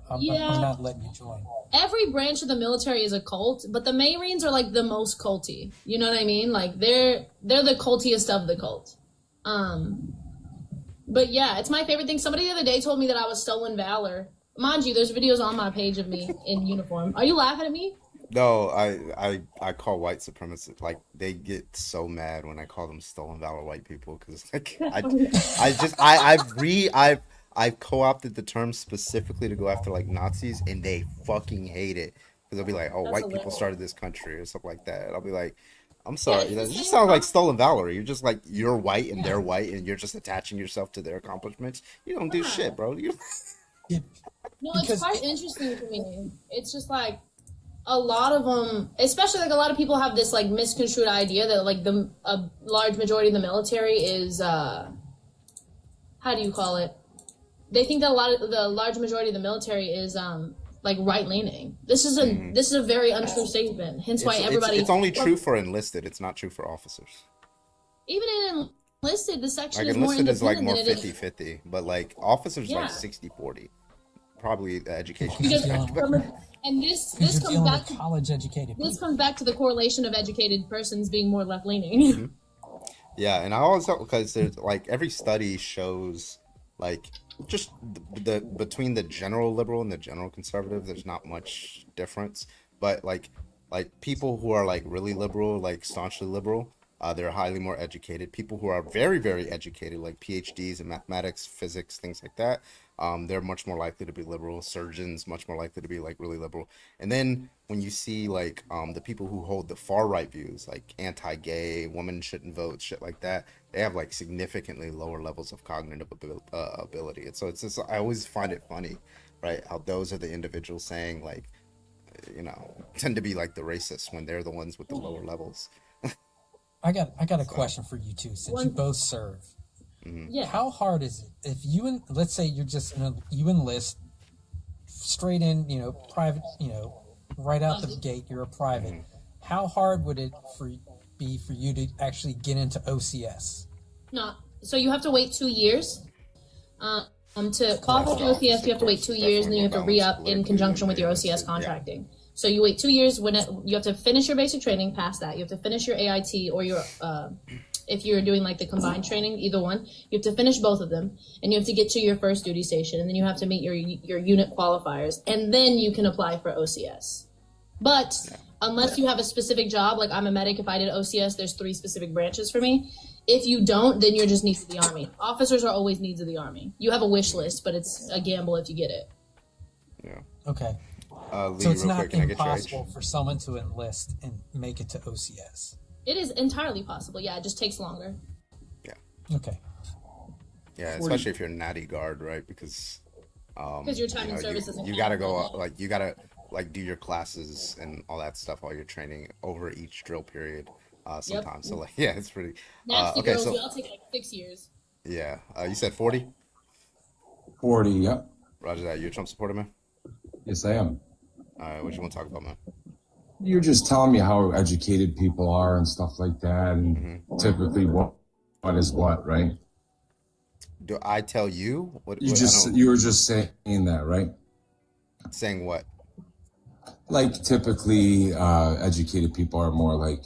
I'm not letting you join." Every branch of the military is a cult, but the Marines are like the most culty. You know what I mean? Like they're the cultiest of the cult. But yeah, it's my favorite thing. Somebody the other day told me that I was stolen valor. Mind you, there's videos on my page of me in uniform. Are you laughing at me? No, I call white supremacists, like, they get so mad when I call them stolen valor white people because like I've co-opted the term specifically to go after like Nazis, and they fucking hate it because they'll be like, "Oh, white people started this country" or something like that. And I'll be like, "I'm sorry, it just sounds like stolen valor. You're just like, you're white and they're white, and you're just attaching yourself to their accomplishments. You don't do shit, bro." No, it's quite interesting to me. It's just like a lot of them, especially like a lot of people have this like misconstrued idea that like a large majority of the military is how do you call it? They think that the large majority of the military is like right leaning. This is a very untrue statement. Hence why everybody. It's only true for enlisted. It's not true for officers. Even in enlisted, the section Like is more enlisted is like more independent 50-50, but like officers Yeah. like 60-40. Probably the education. Because aspect. and this You're comes dealing back with college-educated this people. comes back to the correlation of educated persons being more left leaning. Yeah, and I always thought because there's like every study shows like just the between the general liberal and the general conservative, there's not much difference. But like people who are like really liberal, like staunchly liberal, they're highly more educated. People who are very, very educated, like PhDs in mathematics, physics, things like that, they're much more likely to be liberal. Surgeons, much more likely to be like really liberal. And then when you see like the people who hold the far right views, like anti-gay, women shouldn't vote, shit like that, they have like significantly lower levels of cognitive ability. And so it's just, I always find it funny, right? How those are the individuals saying like, you know, tend to be like the racists when they're the ones with the lower levels. I got a question for you too, since you both serve. Yeah. How hard is it if let's say you're just you enlist straight in, private, right out the gate, you're a private. How hard would it be for you to actually get into OCS? No, so you have to wait 2 years. To qualify for OCS, you have to wait 2 years, and then you have to re-up in conjunction with your OCS contracting. So you wait 2 years you have to finish your basic training, pass that. You have to finish your AIT or your, if you're doing like the combined training, either one, you have to finish both of them, and you have to get to your first duty station, and then you have to meet your unit qualifiers, and then you can apply for OCS. But unless you have a specific job, like I'm a medic, if I did OCS, there's 3 specific branches for me. If you don't, then you're just needs of the Army. Officers are always needs of the Army. You have a wish list, but it's a gamble if you get it. Yeah. Okay. Lee, So it's real not quick, can I get your age? impossible for someone to enlist and make it to OCS. It is entirely possible. Yeah, it just takes longer. Okay. Yeah, 40. especially if you're a natty guard, right? Because Your time in service isn't you gotta go counted. like you gotta like do your classes and all that stuff while you're training over each drill period. Sometimes, so like yeah, it's pretty. Nasty Okay, girls, so we all take like 6 years. yeah, you said 40. 40. Yep. Roger that. You a Trump supporter, man? Yes, I am. All right, what you want to talk about, man? You're just telling me how educated people are and stuff like that, and typically what is what, right? Do I tell you what? You what, you were just saying that, right? saying what? Like typically, educated people are more like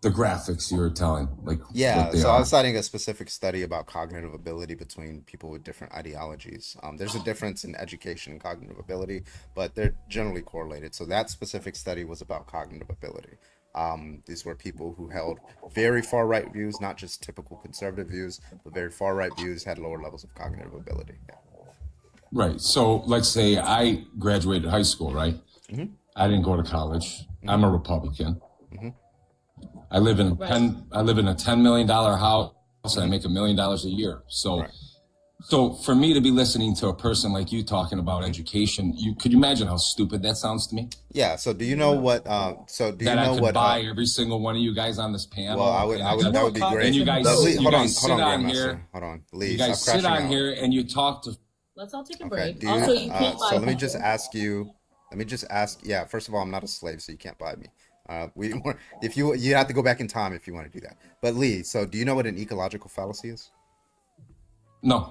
the graphics you were telling, like Yeah, what they so I are. was citing a specific study about cognitive ability between people with different ideologies. There's a difference in education and cognitive ability, but they're generally correlated. So that specific study was about cognitive ability. These were people who held very far right views, not just typical conservative views, but very far right views, had lower levels of cognitive ability. Yeah. Right. So let's say I graduated high school, right? Mhm. I didn't go to college. I'm a Republican. Mhm. I live in a $10 million house and I make $1 million a year. So for me to be listening to a person like you talking about education, could you imagine how stupid that sounds to me? Yeah. So do you know what? So do you That know I could what? buy every single one of you guys on this panel. Well, I would. That would be great. And you guys, But Lee, you hold guys on, sit on Grandmaster. here. Hold on, Lee. You guys stop sit crashing on out. here and you talk to. Let's all take a Okay. break. Do you, Also, you can't buy so let me people. just ask you. Let me just ask. Yeah. First of all, I'm not a slave, so you can't buy me. If you have to go back in time if you want to do that. But Lee, so do you know what an ecological fallacy is? No.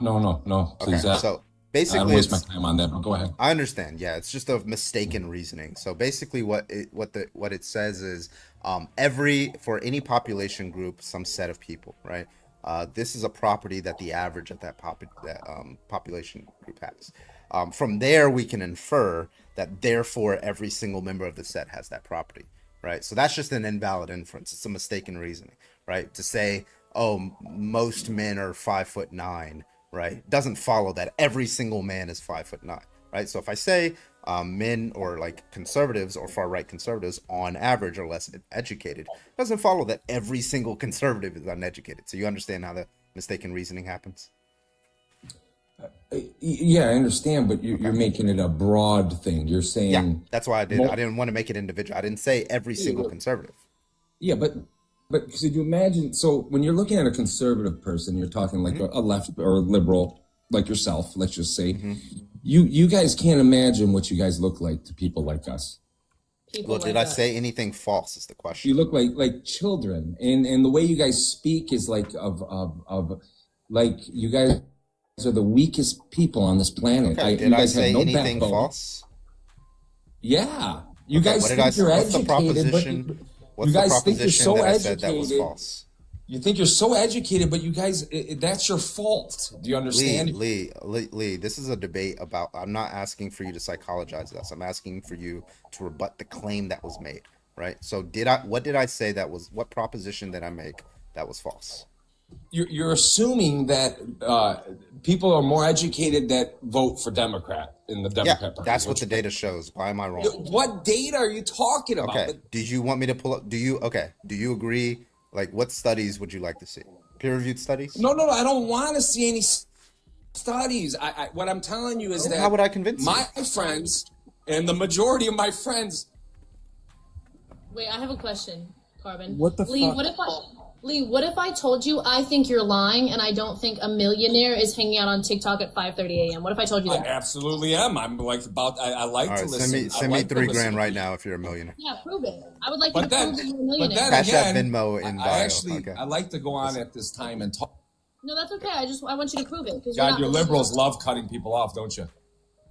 Please. Okay. So I basically, don't waste my time on that. But go ahead. I understand. Yeah, it's just a mistaken reasoning. So basically, what it says is, for any population group, some set of people, right? This is a property that the average of that population group has. From there, we can infer that therefore every single member of the set has that property, right? So that's just an invalid inference. It's a mistaken reasoning, right? To say, oh, most men are 5'9", right? Doesn't follow that every single man is 5'9", right? So if I say men or like conservatives or far right conservatives on average are less educated, doesn't follow that every single conservative is uneducated. So you understand how the mistaken reasoning happens? Yeah, I understand, but you're making it a broad thing. You're saying, yeah, that's why I did. I didn't want to make it individual. I didn't say every single conservative. Yeah, but could you imagine? So when you're looking at a conservative person, you're talking like a left or a liberal like yourself. Let's just say, you guys can't imagine what you guys look like to people like us. Well, did I say anything false? Is the question. You look like children, and the way you guys speak is like of like you guys are the weakest people on this planet. Okay, you did I guys say have no anything backbone. false? Yeah, you Okay, guys what did I think say? you're What's the educated, but proposition? What's you the guys think you're proposition so that I educated. said that was false? You think you're so educated, but you guys, that's your fault. Do you understand? Lee, this is a debate about. I'm not asking for you to psychologize this. I'm asking for you to rebut the claim that was made. Right. So what did I say that was? What proposition did I make that was false? You're assuming that people are more educated that vote for Democrat in the Democrat Party. That's what the data shows. Why am I wrong? What data are you talking about? Okay. Did you want me to pull up? Do you agree? Like, what studies would you like to see? Peer-reviewed studies? No. I don't want to see any studies. What I'm telling you is that how would I convince my friends and the majority of my friends. Wait, I have a question, Carbon. What the Lee, fuck? what if I told you I think you're lying and I don't think a millionaire is hanging out on TikTok at 5:30 a.m.? What if I told you I that? absolutely am. I'm like about. I like All to right, listen. send me $3,000 right now if you're a millionaire. Yeah, prove it. I would like But you to then- prove that you're a But millionaire. then Cash App, again, Venmo in bio. I actually Okay. I like to go on at this time and talk. No, that's okay. I want you to prove it. 'Cause God, not your listening. liberals love cutting people off, don't you?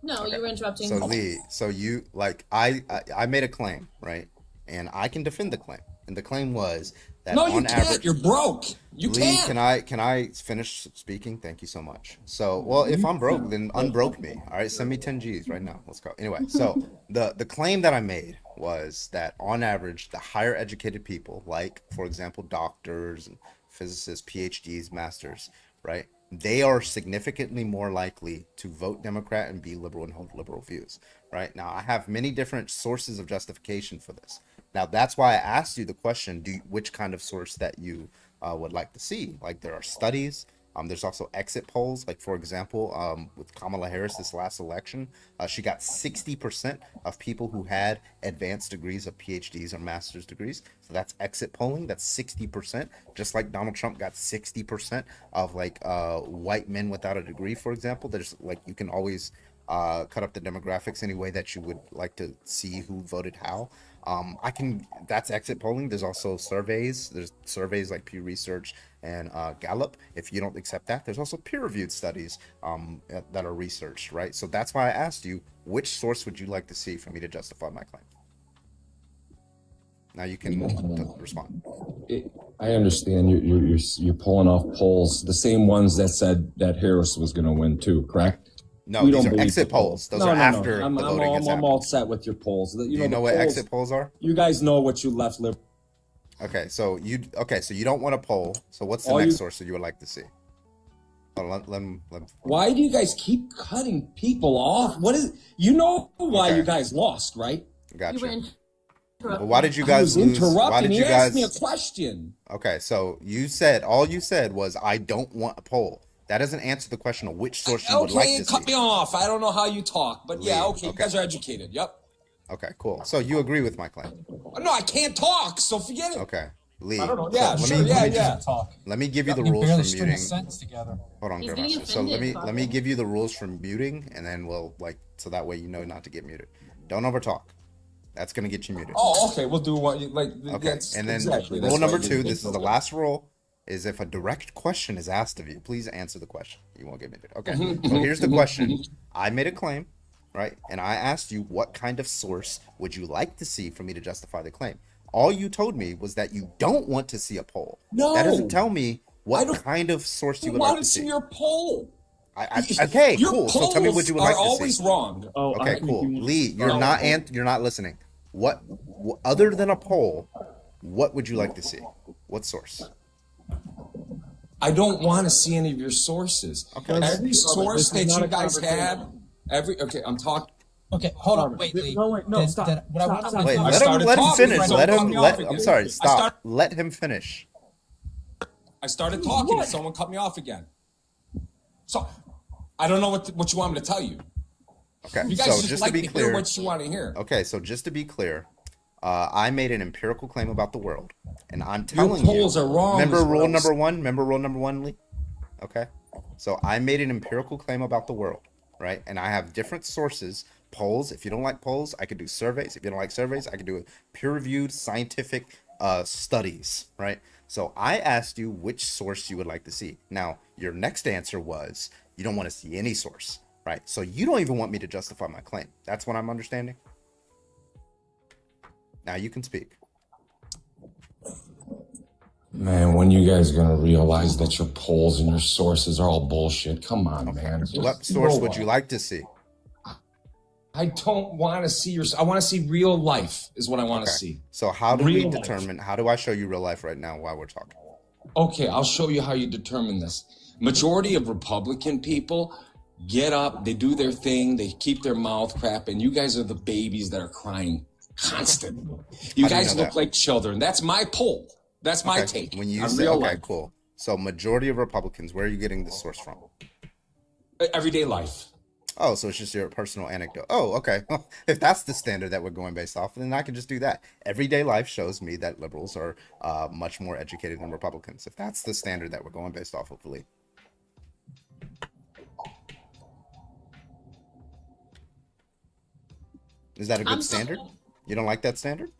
No, you were interrupting. So Lee, so you like I made a claim, right? And I can defend the claim. And the claim was that No, on you can't. average, You're broke. You Lee, can't. can I finish speaking? Thank you so much. So, well, if I'm broke, then unbroke me. All right, send me 10 G's right now. Let's go. Anyway, so the claim that I made was that on average, the higher educated people, like for example, doctors and physicists, PhDs, masters, right? They are significantly more likely to vote Democrat and be liberal and hold liberal views, right? Now, I have many different sources of justification for this. Now, that's why I asked you the question, which kind of source that you would like to see. Like there are studies. There's also exit polls. Like for example, with Kamala Harris this last election, she got 60% of people who had advanced degrees of PhDs or master's degrees. So that's exit polling. That's 60%. Just like Donald Trump got 60% of like white men without a degree, for example. There's like you can always cut up the demographics any way that you would like to see who voted how. That's exit polling. There's also surveys. There's surveys like Pew Research and Gallup. If you don't accept that, there's also peer-reviewed studies that are researched, right? So that's why I asked you, which source would you like to see for me to justify my claim? Now you can respond. I understand you're pulling off polls, the same ones that said that Harris was going to win too, correct? No, these are exit polls. Those are after the voting has happened. I'm all set with your polls. Do you know what exit polls are? You guys know what you left liberal. Okay, so you don't want a poll. So what's the next source that you would like to see? Why do you guys keep cutting people off? What is why you guys lost, right? Gotcha. Well, why did you guys lose? Why did you guys ask me a question? Okay, so all you said was I don't want a poll. That doesn't answer the question of which source you would like to see. Cut me off. I don't know how you talk, but okay. You guys are educated. Yep. Okay, cool. So you agree with my claim? No, I can't talk, so forget it. Okay, Lee. I don't know. Let me give you the rules for muting. Together. Hold on, Grandmaster. So let me give you the rules for muting, and then we'll so that way you know not to get muted. Don't overtalk. That's gonna get you muted. Oh, okay. We'll do what you like. Okay, and then rule number 2. This is the last rule. Is if a direct question is asked of you, please answer the question. You won't get muted. Okay. So here's the question. I made a claim, right? And I asked you what kind of source would you like to see for me to justify the claim. All you told me was that you don't want to see a poll. No. That doesn't tell me what kind of source you would like to see. I want to see your poll. Okay, cool. So tell me what you would like to see. You're always wrong. Okay, cool. Lee, you're not listening. What other than a poll, what would you like to see? What source? I don't want to see any of your sources. Okay. Every source that you guys had, I'm talking. Okay, hold on. Wait, Lee. No, stop. Wait, let him finish. I'm sorry, stop. Let him finish. I started talking and someone cut me off again. So, I don't know what you want me to tell you. Okay, you guys so just like to be clear, hear what you want to hear. Okay, so just to be clear, I made an empirical claim about the world, and I'm telling your polls are wrong. Remember rule number one? Remember rule number 1, Lee? Okay, so I made an empirical claim about the world, right? And I have different sources, polls. If you don't like polls, I could do surveys. If you don't like surveys, I could do peer-reviewed scientific studies, right? So I asked you which source you would like to see. Now, your next answer was you don't want to see any source, right? So you don't even want me to justify my claim. That's what I'm understanding. Now you can speak. Man, when you guys gonna realize that your polls and your sources are all bullshit? Come on, man. What source would you like to see? I don't want to see I want to see real life is what I want to see. So how do we determine, how do I show you real life right now while we're talking? Okay, I'll show you how you determine this. Majority of Republican people get up, they do their thing, they keep their mouth crap, and you guys are the babies that are crying constantly. You guys look like children. That's my poll. That's my take. When you say, okay, cool. So majority of Republicans, where are you getting this source from? Everyday life. Oh, so it's just your personal anecdote. Oh, okay. If that's the standard that we're going based off, then I can just do that. Everyday life shows me that liberals are much more educated than Republicans. If that's the standard that we're going based off of, Lee. Is that a good standard? You don't like that standard?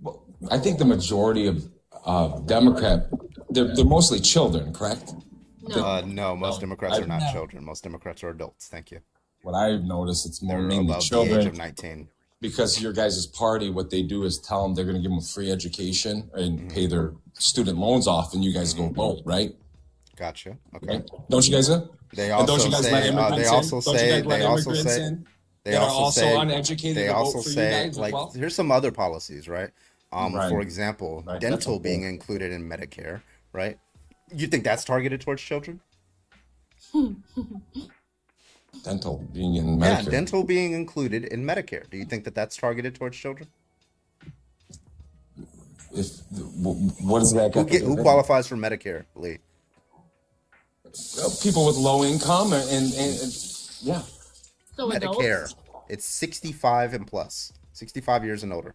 Well, I think the majority of Democrat, they're mostly children, correct? No, most Democrats are not children. Most Democrats are adults. Thank you. What I've noticed, it's more mainly above children. The age of 19. Because your guys' party, what they do is tell them they're going to give them a free education and pay their student loans off, and you guys go vote, right? Gotcha. Okay. Right? Don't you guys? They also say. They also say. They also say. They also say. Uneducated. They also say. Like, here's some other policies, right? For example, dental being included in Medicare, right? You think that's targeted towards children? Dental being in Medicare. Yeah, dental being included in Medicare. Do you think that that's targeted towards children? what is that? Who qualifies for Medicare, Lee? People with low income and yeah. So Medicare. adults? It's 65 and plus. 65 years and older.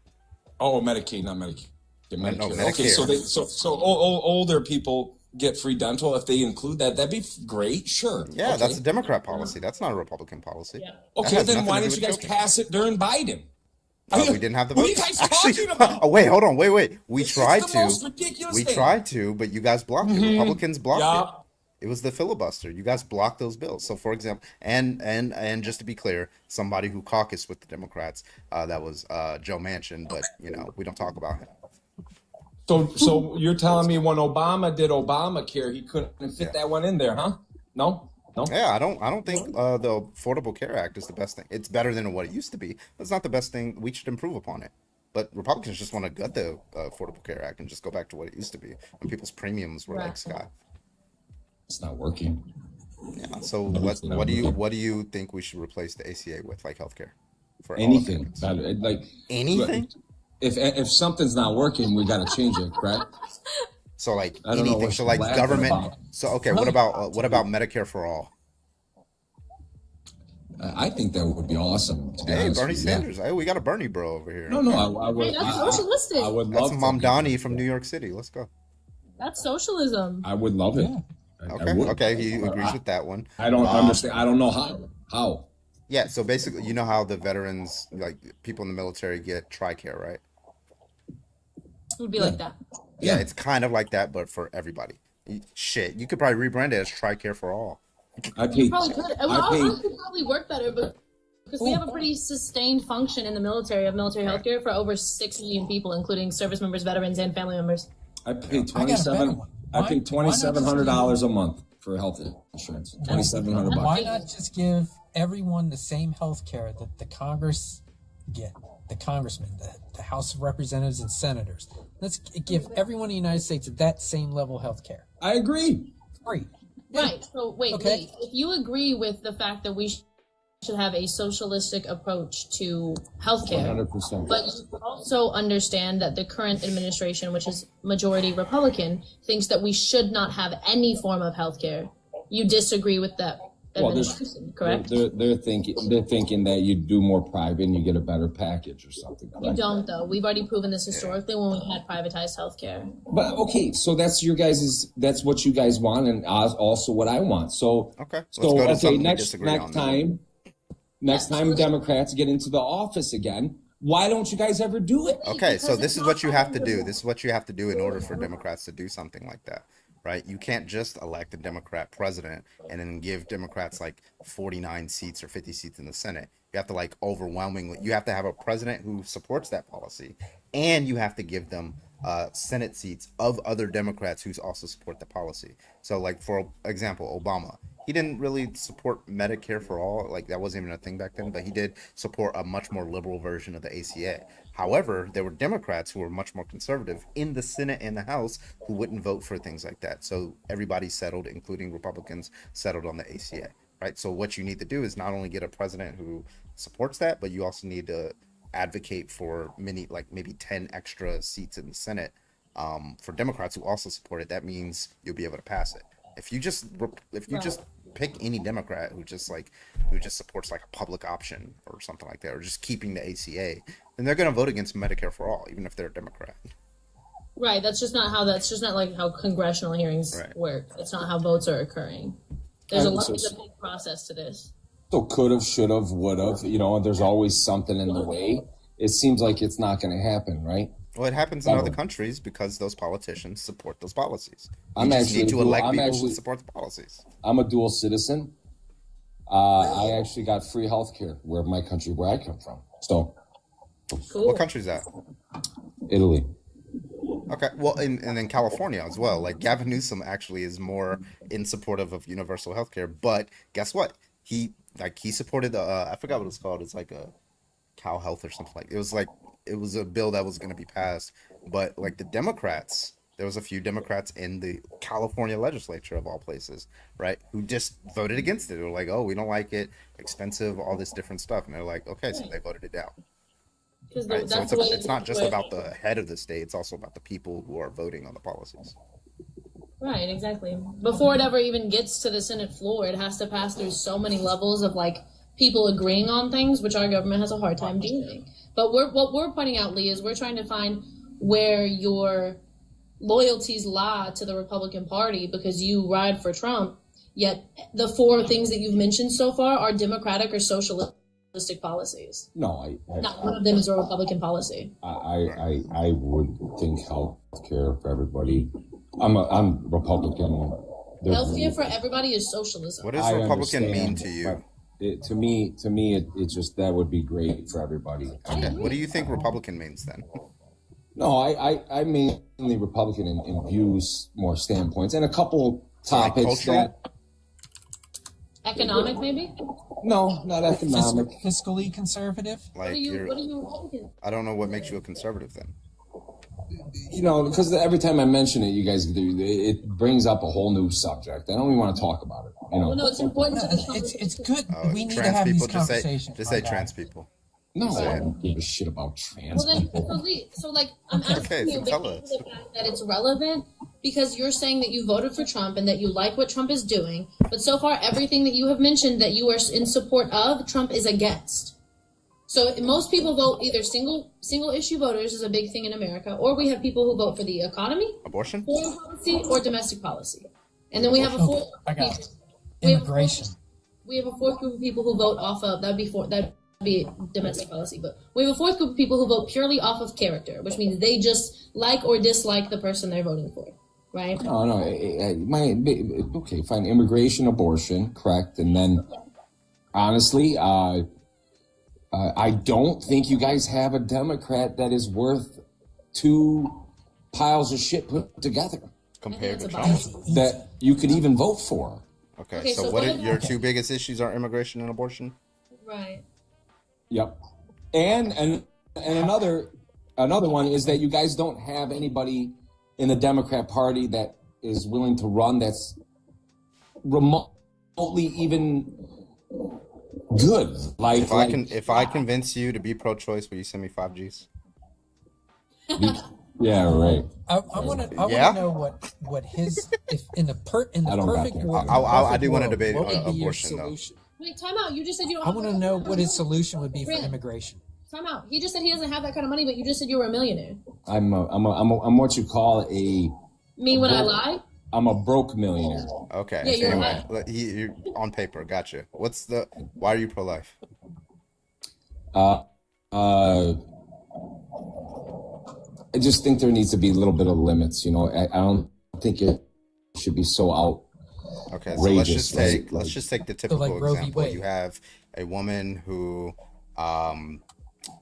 Oh, Medicaid, not Medicaid. Medicare. No, Okay, Medicare. so older people get free dental. If they include that, that'd be great. Sure. Yeah, okay. that's a Democrat policy. That's not a Republican policy. Yeah. Okay, then why didn't you guys pass it during Biden? We didn't have the What vote. are you guys talking about? Oh, wait, hold on. Wait. We It's tried the to. most ridiculous We thing. tried to, but you guys blocked it. Republicans blocked Yeah. it. It was the filibuster. You guys blocked those bills. So, for example, and just to be clear, somebody who caucused with the Democrats, that was Joe Manchin, but we don't talk about him. So you're telling me when Obama did Obamacare, he couldn't fit that one in there, huh? No. Yeah, I don't think the Affordable Care Act is the best thing. It's better than what it used to be. It's not the best thing. We should improve upon it. But Republicans just want to gut the Affordable Care Act and just go back to what it used to be when people's premiums were like sky. It's not working. Yeah. So It's not what working. do you think we should replace the ACA with, like healthcare? For all Anything. Americans? Like Anything? If something's not working, we got to change it, correct? So like I don't know anything. what So you're like laughing government. about. So okay, what about Medicare for all? I think that would be awesome. To be Hey, honest Bernie with you. Yeah. Sanders. Hey, we got a Bernie bro over here. No, I would. Hey, that's socialistic. I would That's love. Mamdani from New York City. Let's go. That's socialism. I would love it. I Okay. would. Okay. He agrees with that one. I don't understand. I don't know how. How? Yeah. So basically, you know how the veterans, like people in the military, get TRICARE, right? It would be like that. Yeah, it's kind of like that, but for everybody. Shit, you could probably rebrand it as TRICARE for all. I You probably could. It would also probably work better, but because we have a pretty sustained function in the military of military healthcare for over 6 million people, including service members, veterans, and family members. I pay I got a better one. I pay Why not just $2,700 a month for health insurance. $2,700 Why bucks. not just give everyone the same health care that the Congress get? The congressmen, the House of Representatives and senators. Let's give everyone in the United States that same level of health care. I agree. Free. Right. So wait. Okay. If you agree with the fact that we should have a socialistic approach to healthcare, 100%. but you also understand that the current administration, which is majority Republican, thinks that we should not have any form of healthcare. You disagree with that administration, correct? They're thinking that you do more private and you get a better package or something. You Correct? don't, though. We've already proven this historically when we had privatized healthcare. But okay, so that's that's what you guys want, and also what I want. So Okay. So Let's go to okay, something we next disagree on then. time Democrats get into the office again, why don't you guys ever do it? Okay, so this is what you have to do. This is what you have to do in order for Democrats to do something like that, right? You can't just elect a Democrat president and then give Democrats like 49 seats or 50 seats in the Senate. You have to like overwhelmingly, you have to have a president who supports that policy, and you have to give them Senate seats of other Democrats who also support the policy. So like, for example, Obama. He didn't really support Medicare for all, like that wasn't even a thing back then, but he did support a much more liberal version of the ACA. However, there were Democrats who were much more conservative in the Senate and the House who wouldn't vote for things like that. So everybody settled, including Republicans, settled on the ACA, right? So what you need to do is not only get a president who supports that, but you also need to advocate for maybe 10 extra seats in the Senate for Democrats who also support it. That means you'll be able to pass it. If you just pick any Democrat who just supports like a public option or something like that, or just keeping the ACA, then they're going to vote against Medicare for all, even if they're a Democrat. Right. That's just not like how congressional hearings work. It's not how votes are occurring. There's a big process to this. So could have, should have, would have, there's always something in the way. It seems like it's not going to happen, right? Well, it happens in other countries because those politicians support those policies. You I'm just actually need to elect people actually- who support the policies. I'm a dual citizen. I actually got free health care where I come from. So, What country is that? Italy. Okay, well, and then California as well. Like Gavin Newsom actually is more in supportive of universal health care, but guess what? He supported I forgot what it's called. It's like a cow health or something like. It was a bill that was going to be passed, but like the Democrats, there was a few Democrats in the California legislature of all places, right, who just voted against it. They were like, "Oh, we don't like it, expensive, all this different stuff," and they're like, "Okay," so they voted it down. Because Right? So that's the way it's not just where- about the head of the state; it's also about the people who are voting on the policies. Right, exactly. Before it ever even gets to the Senate floor, it has to pass through so many levels of like people agreeing on things, which our government has a hard time doing. But what we're pointing out, Lee, is we're trying to find where your loyalties lie to the Republican Party because you ride for Trump. Yet the 4 things that you've mentioned so far are Democratic or socialistic policies. No, Not one of them is a Republican policy. I would think health care for everybody. I'm Republican. Healthcare for everybody is socialism. What does Republican mean to you? To me, it just that would be great for everybody. Okay. What do you think Republican means then? No, I mainly Republican in views, more standpoints, and a couple topics cultural? that. Economic, maybe? No, not economic. Fiscally conservative. Like What are you you're, Republican? I don't know what makes you a conservative then. You know, because every time I mention it, you guys do. It brings up a whole new subject. I don't even want to talk about it. You know. Well, no, it's important to the It's good. We need to Trans have these people, conversations. just say trans people. No, Say I it. don't give a shit about trans Well, then, people. I'm asking Okay, you so tell because us. of the fact that it's relevant because you're saying that you voted for Trump and that you like what Trump is doing, but so far everything that you have mentioned that you are in support of, Trump is against. So most people vote either single issue voters is a big thing in America, or we have people who vote for the economy, Abortion, foreign policy, or domestic policy, and then we have a fourth. I got it. We have a Immigration. We have a fourth group of people who vote off of that'd be domestic policy, but we have a fourth group of people who vote purely off of character, which means they just like or dislike the person they're voting for, right? No. Okay, fine. Immigration, abortion, correct, and then honestly, I don't think you guys have a Democrat that is worth 2 piles of shit put together compared to that's Trump. that you could even vote for. Okay, so what are your 2 biggest issues are immigration and abortion? Right. Yep. And another one is that you guys don't have anybody in the Democrat Party that is willing to run that's remotely even good. Like If I convince you to be pro-choice, will you send me 5 Gs? Yeah, right. I want to know what his if in the perfect world. I do want to debate what would be your abortion though. solution? Wait, time out. You just said you don't. I want to know what his solution would be for Brandon. immigration. Time out. He just said he doesn't have that kind of money, but you just said you were a millionaire. I'm what you call Me when I lie? I'm a broke millionaire. Okay. Yeah, you're anyway, you're on paper. Gotcha. Why are you pro-life? I just think there needs to be a little bit of limits. You know, I don't think it should be so out. Okay, so let's just take the typical like Roe v. example. Wade. You have a woman who,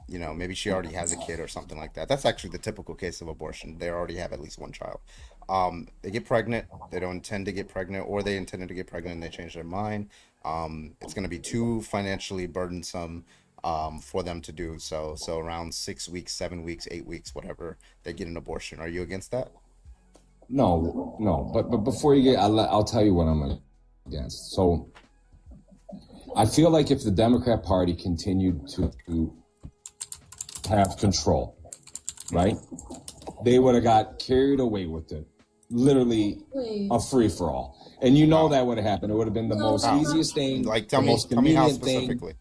maybe she already has a kid or something like that. That's actually the typical case of abortion. They already have at least 1 child. They get pregnant. They don't intend to get pregnant, or they intended to get pregnant and they change their mind. It's going to be too financially burdensome for them to do so. So around 6 weeks, 7 weeks, 8 weeks, whatever, they get an abortion. Are you against that? No. But before you get, I'll tell you what I'm against. So I feel like if the Democrat Party continued to have control, right, they would have got carried away with it. Literally a free for all. And you know that would have happened. It would have been the most easiest thing, tell me how specifically.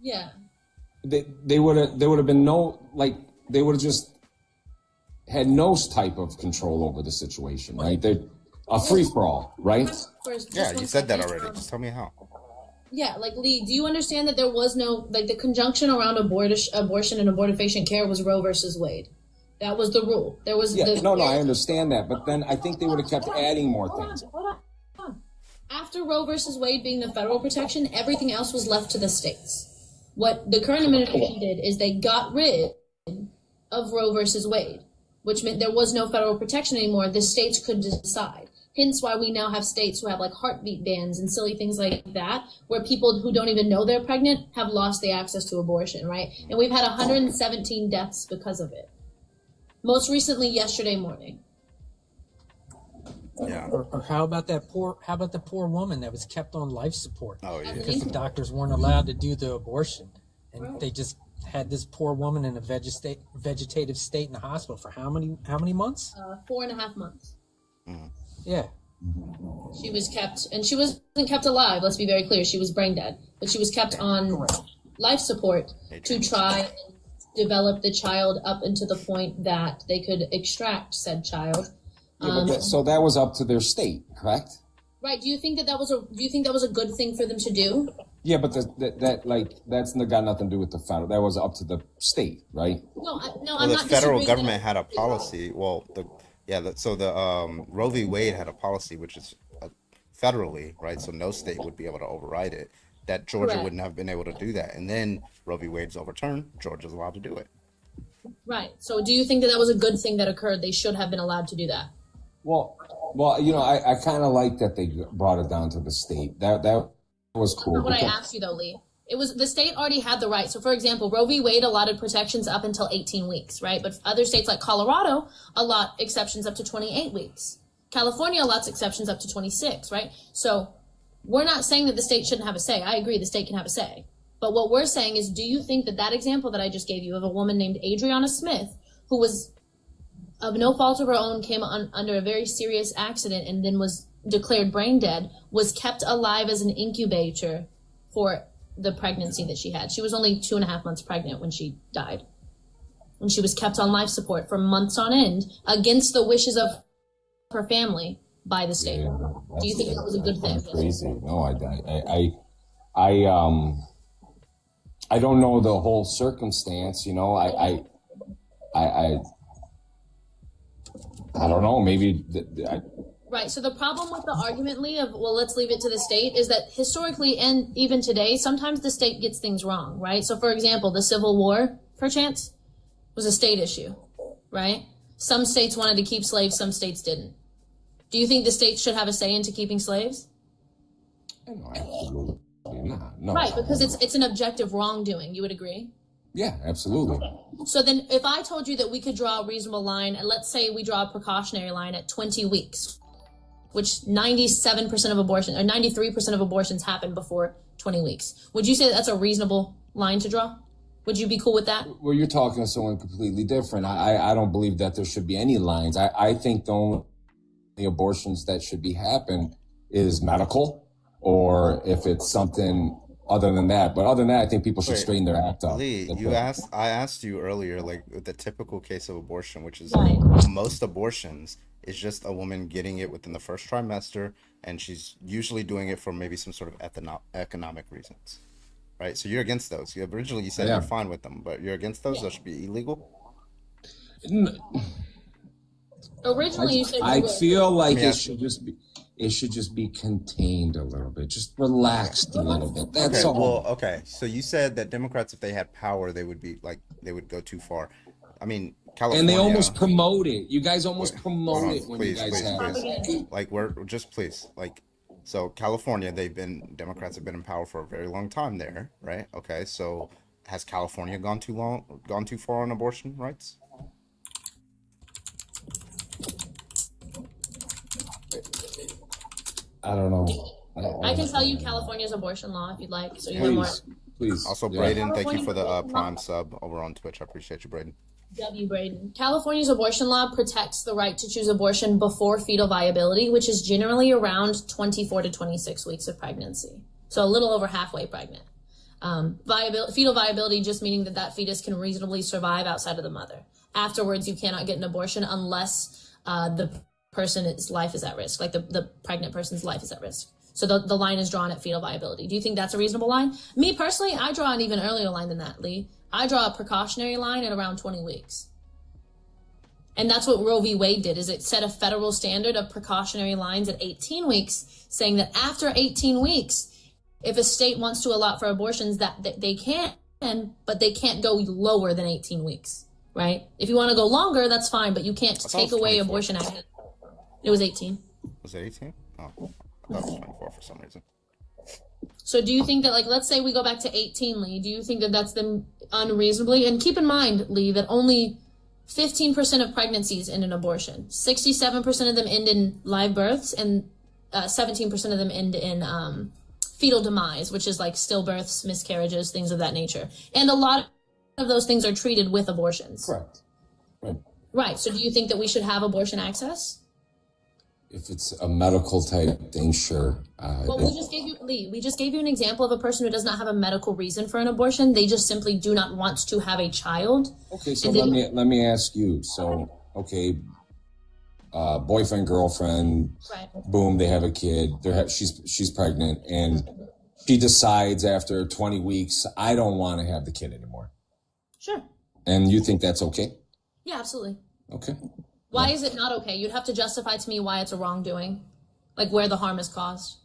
Yeah. They would have been they would have just had no type of control over the situation, right? They're a free for all, right? Yeah, you said that already. Just tell me how. Yeah, like Lee, do you understand that there was no the conjunction around abortion and abortifacient care was Roe versus Wade? That was the rule. There was I understand that, but then I think they would have kept adding more things. Hold on. After Roe versus Wade being the federal protection, everything else was left to the states. What the current administration did is they got rid of Roe versus Wade, which meant there was no federal protection anymore. The states could decide. Hence why we now have states who have like heartbeat bans and silly things like that, where people who don't even know they're pregnant have lost the access to abortion, right? And we've had 117 deaths because of it. Most recently, yesterday morning. Yeah. Or how about the poor woman that was kept on life support? Oh yeah. Because the doctors weren't allowed to do the abortion, and they just had this poor woman in a vegetative state in the hospital for how many months? 4.5 months. Yeah. She was kept, and she wasn't kept alive. Let's be very clear. She was brain dead, but she was kept on life support to try and develop the child up into the point that they could extract said child. So that was up to their state, correct? Right. Do you think that was a good thing for them to do? Yeah, but that's got nothing to do with the federal. That was up to the state, right? No, Well, I'm the not. federal government had a policy. Well, so the Roe v. Wade had a policy which is federally, right? So no state would be able to override it. That Georgia Correct. wouldn't have been able to do that. And then Roe v. Wade's overturned. Georgia's allowed to do it. Right. So do you think that was a good thing that occurred? They should have been allowed to do that. Well, I kind of like that they brought it down to the state. That was cool. What I asked you though, Lee, it was the state already had the right. So for example, Roe v. Wade allotted protections up until 18 weeks, right? But other states like Colorado allot exceptions up to 28 weeks. California allots exceptions up to 26, right? So we're not saying that the state shouldn't have a say. I agree the state can have a say. But what we're saying is, do you think that example that I just gave you of a woman named Adriana Smith, who was of no fault of her own, came under a very serious accident and then was declared brain dead, was kept alive as an incubator for the pregnancy that she had? She was only 2.5 months pregnant when she died. And she was kept on life support for months on end against the wishes of her family by the state. Do you think that was a good thing? Crazy. No, I don't know the whole circumstance. I don't know. Maybe. Right. So the problem with the argument, Lee, of, well, let's leave it to the state, is that historically and even today, sometimes the state gets things wrong, right? So for example, the Civil War, perchance, was a state issue, right? Some states wanted to keep slaves, some states didn't. Do you think the state should have a say into keeping slaves? No, absolutely not. No. Right, because it's an objective wrongdoing. You would agree? Yeah, absolutely. So then if I told you that we could draw a reasonable line, and let's say we draw a precautionary line at 20 weeks, which 97% of abortion, or 93% of abortions happen before 20 weeks. Would you say that's a reasonable line to draw? Would you be cool with that? Well, you're talking to someone completely different. I don't believe that there should be any lines. I think the only abortions that should be happen is medical, or if it's something other than that. But other than that, I think people should straighten their act up. Lee, I asked you earlier, like the typical case of abortion, which is most abortions is just a woman getting it within the first trimester, and she's usually doing it for maybe some sort of economic reasons, right? So you're against those. Originally you said you're fine with them, but you're against those. Those should be illegal. Originally, you said I feel like it should just be contained a little bit, just relaxed a little bit. That's all. Well, okay. So you said that Democrats, if they had power, they would would go too far. I mean, California, and they almost promote it. You guys almost promote it when you guys have it. Like so California, Democrats have been in power for a very long time there, right? Okay, so has California gone too far on abortion rights? I don't know. I can tell you California's abortion law if you'd like. So you know more. Please. Also, Braden, thank you for the Prime sub over on Twitch. I appreciate you, Braden. W. Braden. California's abortion law protects the right to choose abortion before fetal viability, which is generally around 24 to 26 weeks of pregnancy. So a little over halfway pregnant. Fetal viability just meaning that fetus can reasonably survive outside of the mother. Afterwards, you cannot get an abortion unless the person's life is at risk, like the pregnant person's life is at risk. So the line is drawn at fetal viability. Do you think that's a reasonable line? Me personally, I draw an even earlier line than that, Lee. I draw a precautionary line at around 20 weeks. And that's what Roe v. Wade did, is it set a federal standard of precautionary lines at 18 weeks, saying that after 18 weeks, if a state wants to allot for abortions, that they can, but they can't go lower than 18 weeks, right? If you want to go longer, that's fine, but you can't take away abortion access. It was 18. Was it 18? Oh, I thought it was 24 for some reason. So do you think that, like, let's say we go back to 18, Lee, do you think that that's them unreasonably? And keep in mind, Lee, that only 15% of pregnancies end in abortion. 67% of them end in live births, and 17% of them end in fetal demise, which is like stillbirths, miscarriages, things of that nature. And a lot of those things are treated with abortions. Correct. Right. Right. So do you think that we should have abortion access? If it's a medical type thing, sure. Well, we just gave you an example of a person who does not have a medical reason for an abortion. They just simply do not want to have a child. Okay, so let me ask you. So, okay, boyfriend, girlfriend, right. Boom, they have a kid. She's pregnant, and she decides after 20 weeks, I don't want to have the kid anymore. Sure. And you think that's okay? Yeah, absolutely. Okay. Why is it not okay? You'd have to justify to me why it's a wrongdoing, like where the harm is caused.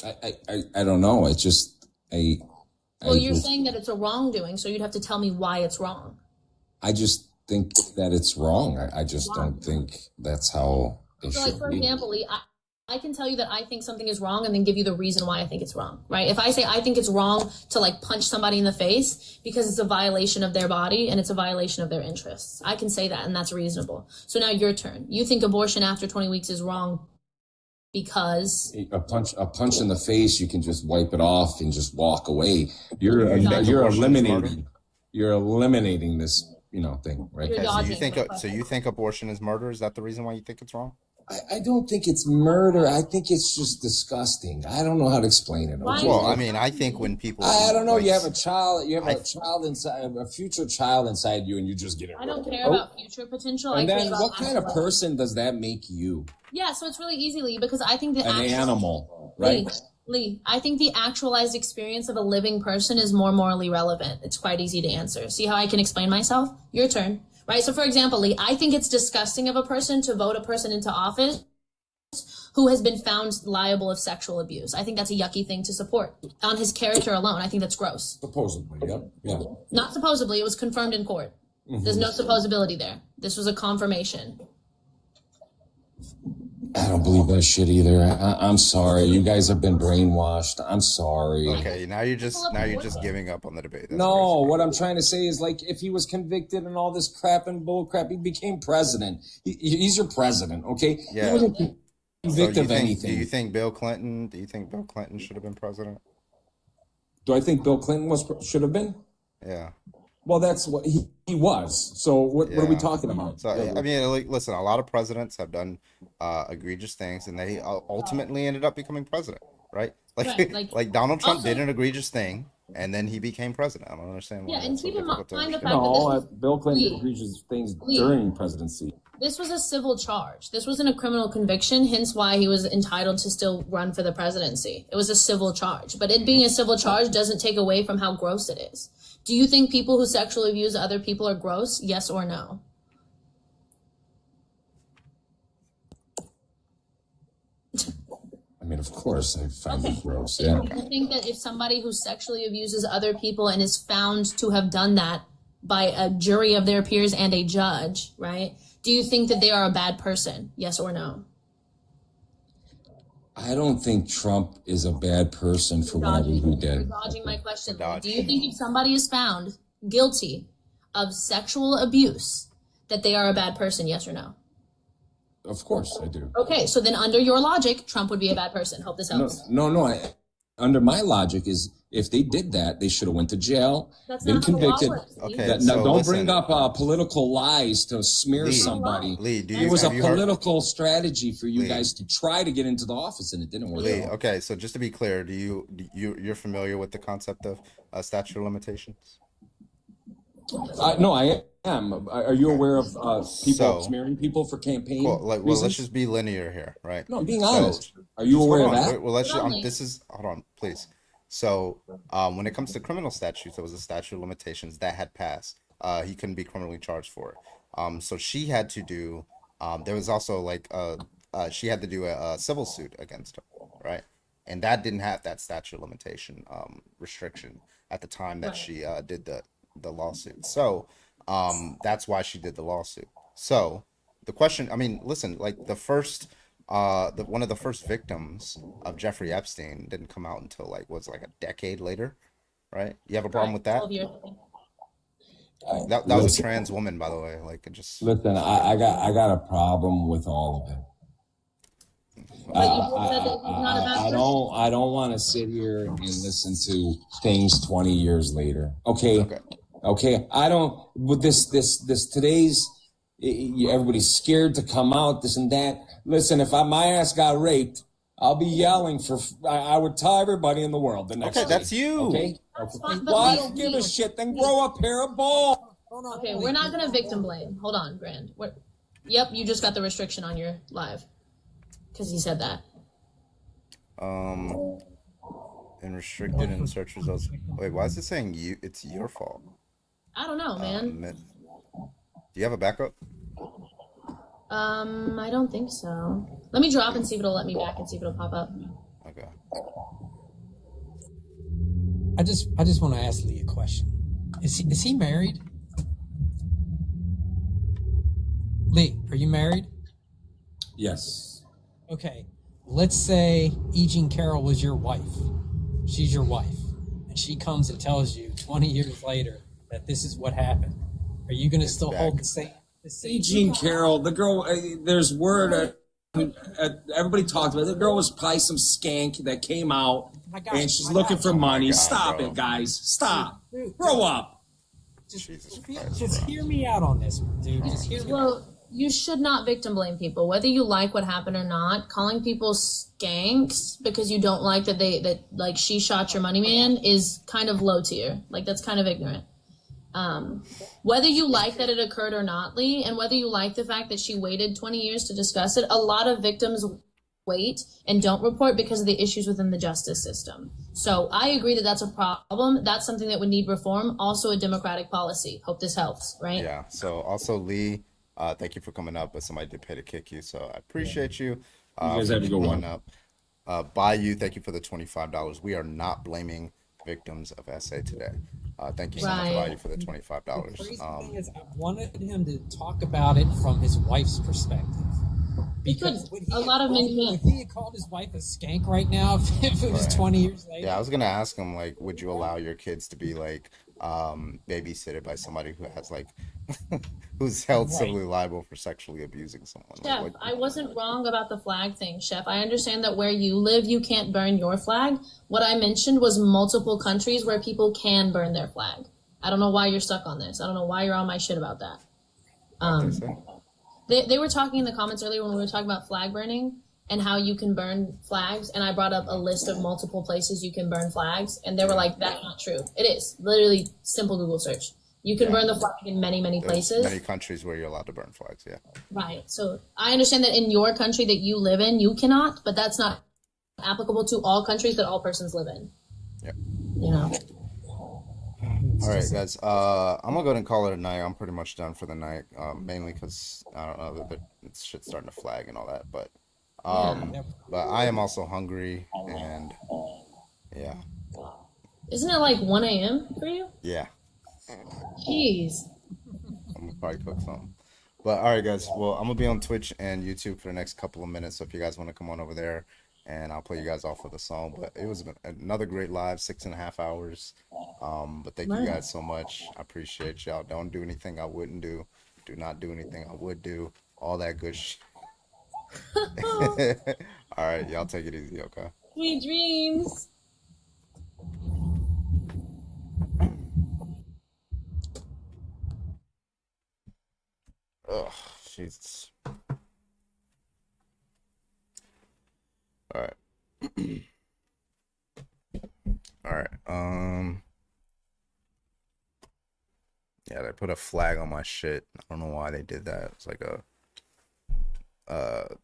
I don't know. It's just you're saying that it's a wrongdoing, so you'd have to tell me why it's wrong. I just think that it's wrong. I just don't think that's how it should like, for be. example, Lee, I can tell you that I think something is wrong and then give you the reason why I think it's wrong, right? If I say I think it's wrong to like punch somebody in the face because it's a violation of their body and it's a violation of their interests, I can say that and that's reasonable. So now your turn. You think abortion after 20 weeks is wrong because a punch in the face, you can just wipe it off and just walk away. You're eliminating this, thing, right? Okay, so you think abortion is murder? Is that the reason why you think it's wrong? I don't think it's murder. I think it's just disgusting. I don't know how to explain it. Okay? Well, I mean, I think when people, I don't know. Like, you have a child. You have a child inside, a future child inside you, and you just get it. I don't care about future potential. And I then, what kind of person does that make you? Yeah, so it's really easy, Lee, because I think an animal, right? Lee, I think the actualized experience of a living person is more morally relevant. It's quite easy to answer. See how I can explain myself? Your turn. Right. So, for example, Lee, I think it's disgusting of a person to vote a person into office who has been found liable of sexual abuse. I think that's a yucky thing to support on his character alone. I think that's gross. Supposedly, yeah. Not supposedly. It was confirmed in court. Mm-hmm. There's no supposability there. This was a confirmation. I don't believe that shit either. I'm sorry. You guys have been brainwashed. I'm sorry. Okay, now you're just giving up on the debate. That's no, what I'm trying to say is, like, if he was convicted and all this crap and bull crap, he became president. He's your president, okay? Yeah. He wasn't convicted of anything. Do you think Bill Clinton should have been president? Do I think Bill Clinton should have been? Yeah. Well, that's what he was. So what are we talking about? So I mean, listen, a lot of presidents have done egregious things, and they ultimately ended up becoming president, right? Like Donald Trump did an egregious thing, and then he became president. I don't understand. Yeah, and keep in mind the fact that Bill Clinton did egregious things during presidency. This was a civil charge. This wasn't a criminal conviction, hence why he was entitled to still run for the presidency. It was a civil charge. But it being a civil charge doesn't take away from how gross it is. Do you think people who sexually abuse other people are gross? Yes or no? I mean, of course, I find it gross. Yeah. I think that if somebody who sexually abuses other people and is found to have done that by a jury of their peers and a judge, right? Do you think that they are a bad person? Yes or no? I don't think Trump is a bad person for whatever he did. You're dodging my question. Do you think if somebody is found guilty of sexual abuse, that they are a bad person? Yes or no? Of course I do. Okay, so then under your logic, Trump would be a bad person. Hope this helps. No. Under my logic is, if they did that, they should have went to jail, been convicted. Okay, don't bring up political lies to smear somebody. Lee, it was a political strategy for you guys to try to get into the office, and it didn't work. Lee, okay, so just to be clear, you're familiar with the concept of statute of limitations? No, I am. Are you aware of people smearing people for campaign? Well, let's just be linear here, right? No, I'm being honest. Are you aware of that? Well, hold on, please. So, when it comes to criminal statutes, there was a statute of limitations that had passed. He couldn't be criminally charged for it. So she had to do. There was also she had to do a civil suit against him, right? And that didn't have that statute of limitation restriction at the time that she did the lawsuit. So that's why she did the lawsuit. So the question, I mean, listen, like the first one of the first victims of Jeffrey Epstein didn't come out until a decade later, right? You have a problem with that? 12 years. That was a trans woman, by the way. Listen, I got a problem with all of it. I don't want to sit here and listen to things 20 years later. Okay. Okay, I don't. With this today's, everybody's scared to come out. This and that. Listen, if my ass got raped, I'll be yelling for. I would tell everybody in the world the next. Okay, day. that's you. Okay. fine, but Well, I we- don't give a shit. Then grow a pair of balls. Okay, we're not gonna victim blame. Hold on, Grand. Yep, you just got the restriction on your live because he said that. And restricted in search results. Wait, why is it saying you? It's your fault. I don't know, man. Do you have a backup? I don't think so. Let me drop and see if it'll let me back and see if it'll pop up. Okay. I just want to ask Lee a question. Is he married? Lee, are you married? Yes. Okay. Let's say E. Jean Carroll was your wife. She's your wife. And she comes and tells you 20 years later that this is what happened. Are you going to still hold the same? E. Jean Carroll, the girl, there's word, everybody talked about it. The girl was probably some skank that came out and she's looking for money. Stop it, guys. Stop. Grow up. Just hear me out on this, dude. Just hear me out. Well, you should not victim blame people, whether you like what happened or not. Calling people skanks because you don't like that like she shot your money man is kind of low tier. Like that's kind of ignorant. Whether you like that it occurred or not, Lee, and whether you like the fact that she waited 20 years to discuss it, a lot of victims wait and don't report because of the issues within the justice system. So I agree that that's a problem. That's something that would need reform. Also a democratic policy. Hope this helps, right? Yeah. So also Lee, thank you for coming up, but somebody did pay to kick you, so I appreciate you. You guys have a good one. Up. Bayou, thank you for the $25. We are not blaming victims of SA today. Thank you so much, Bayou, for the $25. The crazy thing is, I wanted him to talk about it from his wife's perspective. Because a lot of men can't. If he had called his wife a skank right now, if it was 20 years later. Yeah, I was gonna ask him, like, would you allow your kids to be like babysitted by somebody who has like who's held civilly liable for sexually abusing someone? Chef, Like, I wasn't wrong about the flag thing, Chef. I understand that where you live, you can't burn your flag. What I mentioned was multiple countries where people can burn their flag. I don't know why you're stuck on this. I don't know why you're on my shit about that. They were talking in the comments earlier when we were talking about flag burning and how you can burn flags, and I brought up a list of multiple places you can burn flags, and they were like, that's not true. It is. Literally, simple Google search. You can burn the flag in many, many places. many countries where you're allowed to burn flags, yeah. Right. So I understand that in your country that you live in, you cannot, but that's not applicable to all countries that all persons live in. Yeah. You know? All right, guys. I'm gonna go ahead and call it a night. I'm pretty much done for the night, mainly because I don't know, it's shit's starting to flag and all that. But I am also hungry, and yeah. Isn't it like 1 a.m. for you? Yeah. Jeez. I'm gonna probably cook something. But all right, guys. Well, I'm gonna be on Twitch and YouTube for the next couple of minutes. So if you guys want to come on over there, and I'll play you guys off with a song. But it was another great live, 6.5 hours. But thank you guys so much. I appreciate y'all. Don't do anything I wouldn't do. Do not do anything I would do. All that good shit. All right, y'all take it easy, okay? Sweet dreams. Ugh, Jesus. All right. All right. Yeah, they put a flag on my shit. I don't know why they did that. It's like a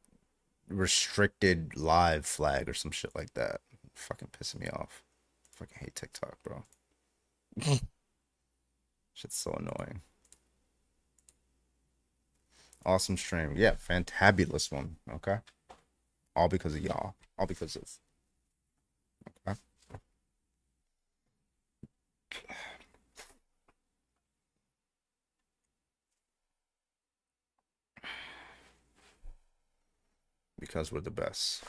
restricted live flag or some shit like that. Fucking pissing me off. Fucking hate TikTok, bro. Shit's so annoying. Awesome stream. Yeah, fantabulous one. Okay. All because of y'all. All because of. Okay. Because we're the best.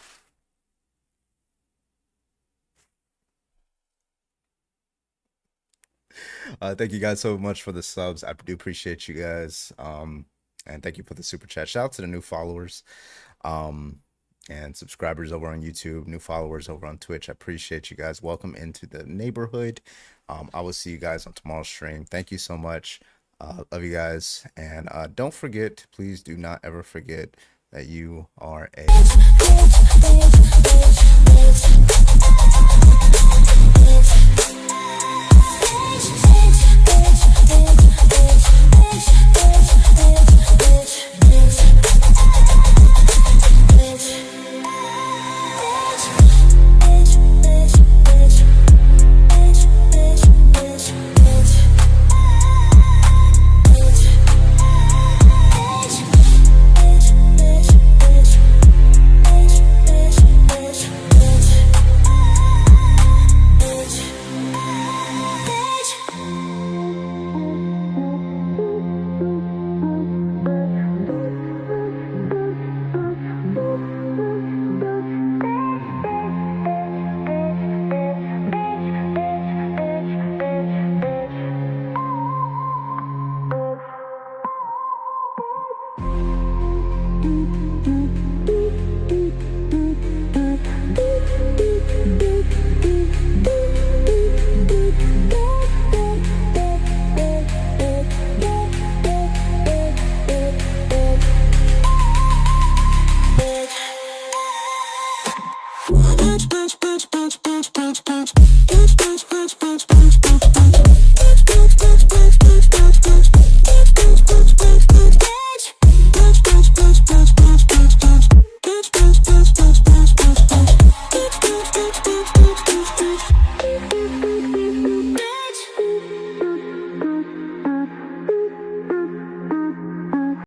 Thank you guys so much for the subs. I do appreciate you guys. And thank you for the super chat. Shout out to the new followers. and subscribers over on YouTube, new followers over on Twitch. I appreciate you guys. Welcome into the neighborhood. I will see you guys on tomorrow's stream. Thank you so much. Love you guys. And don't forget, please do not ever forget that you are a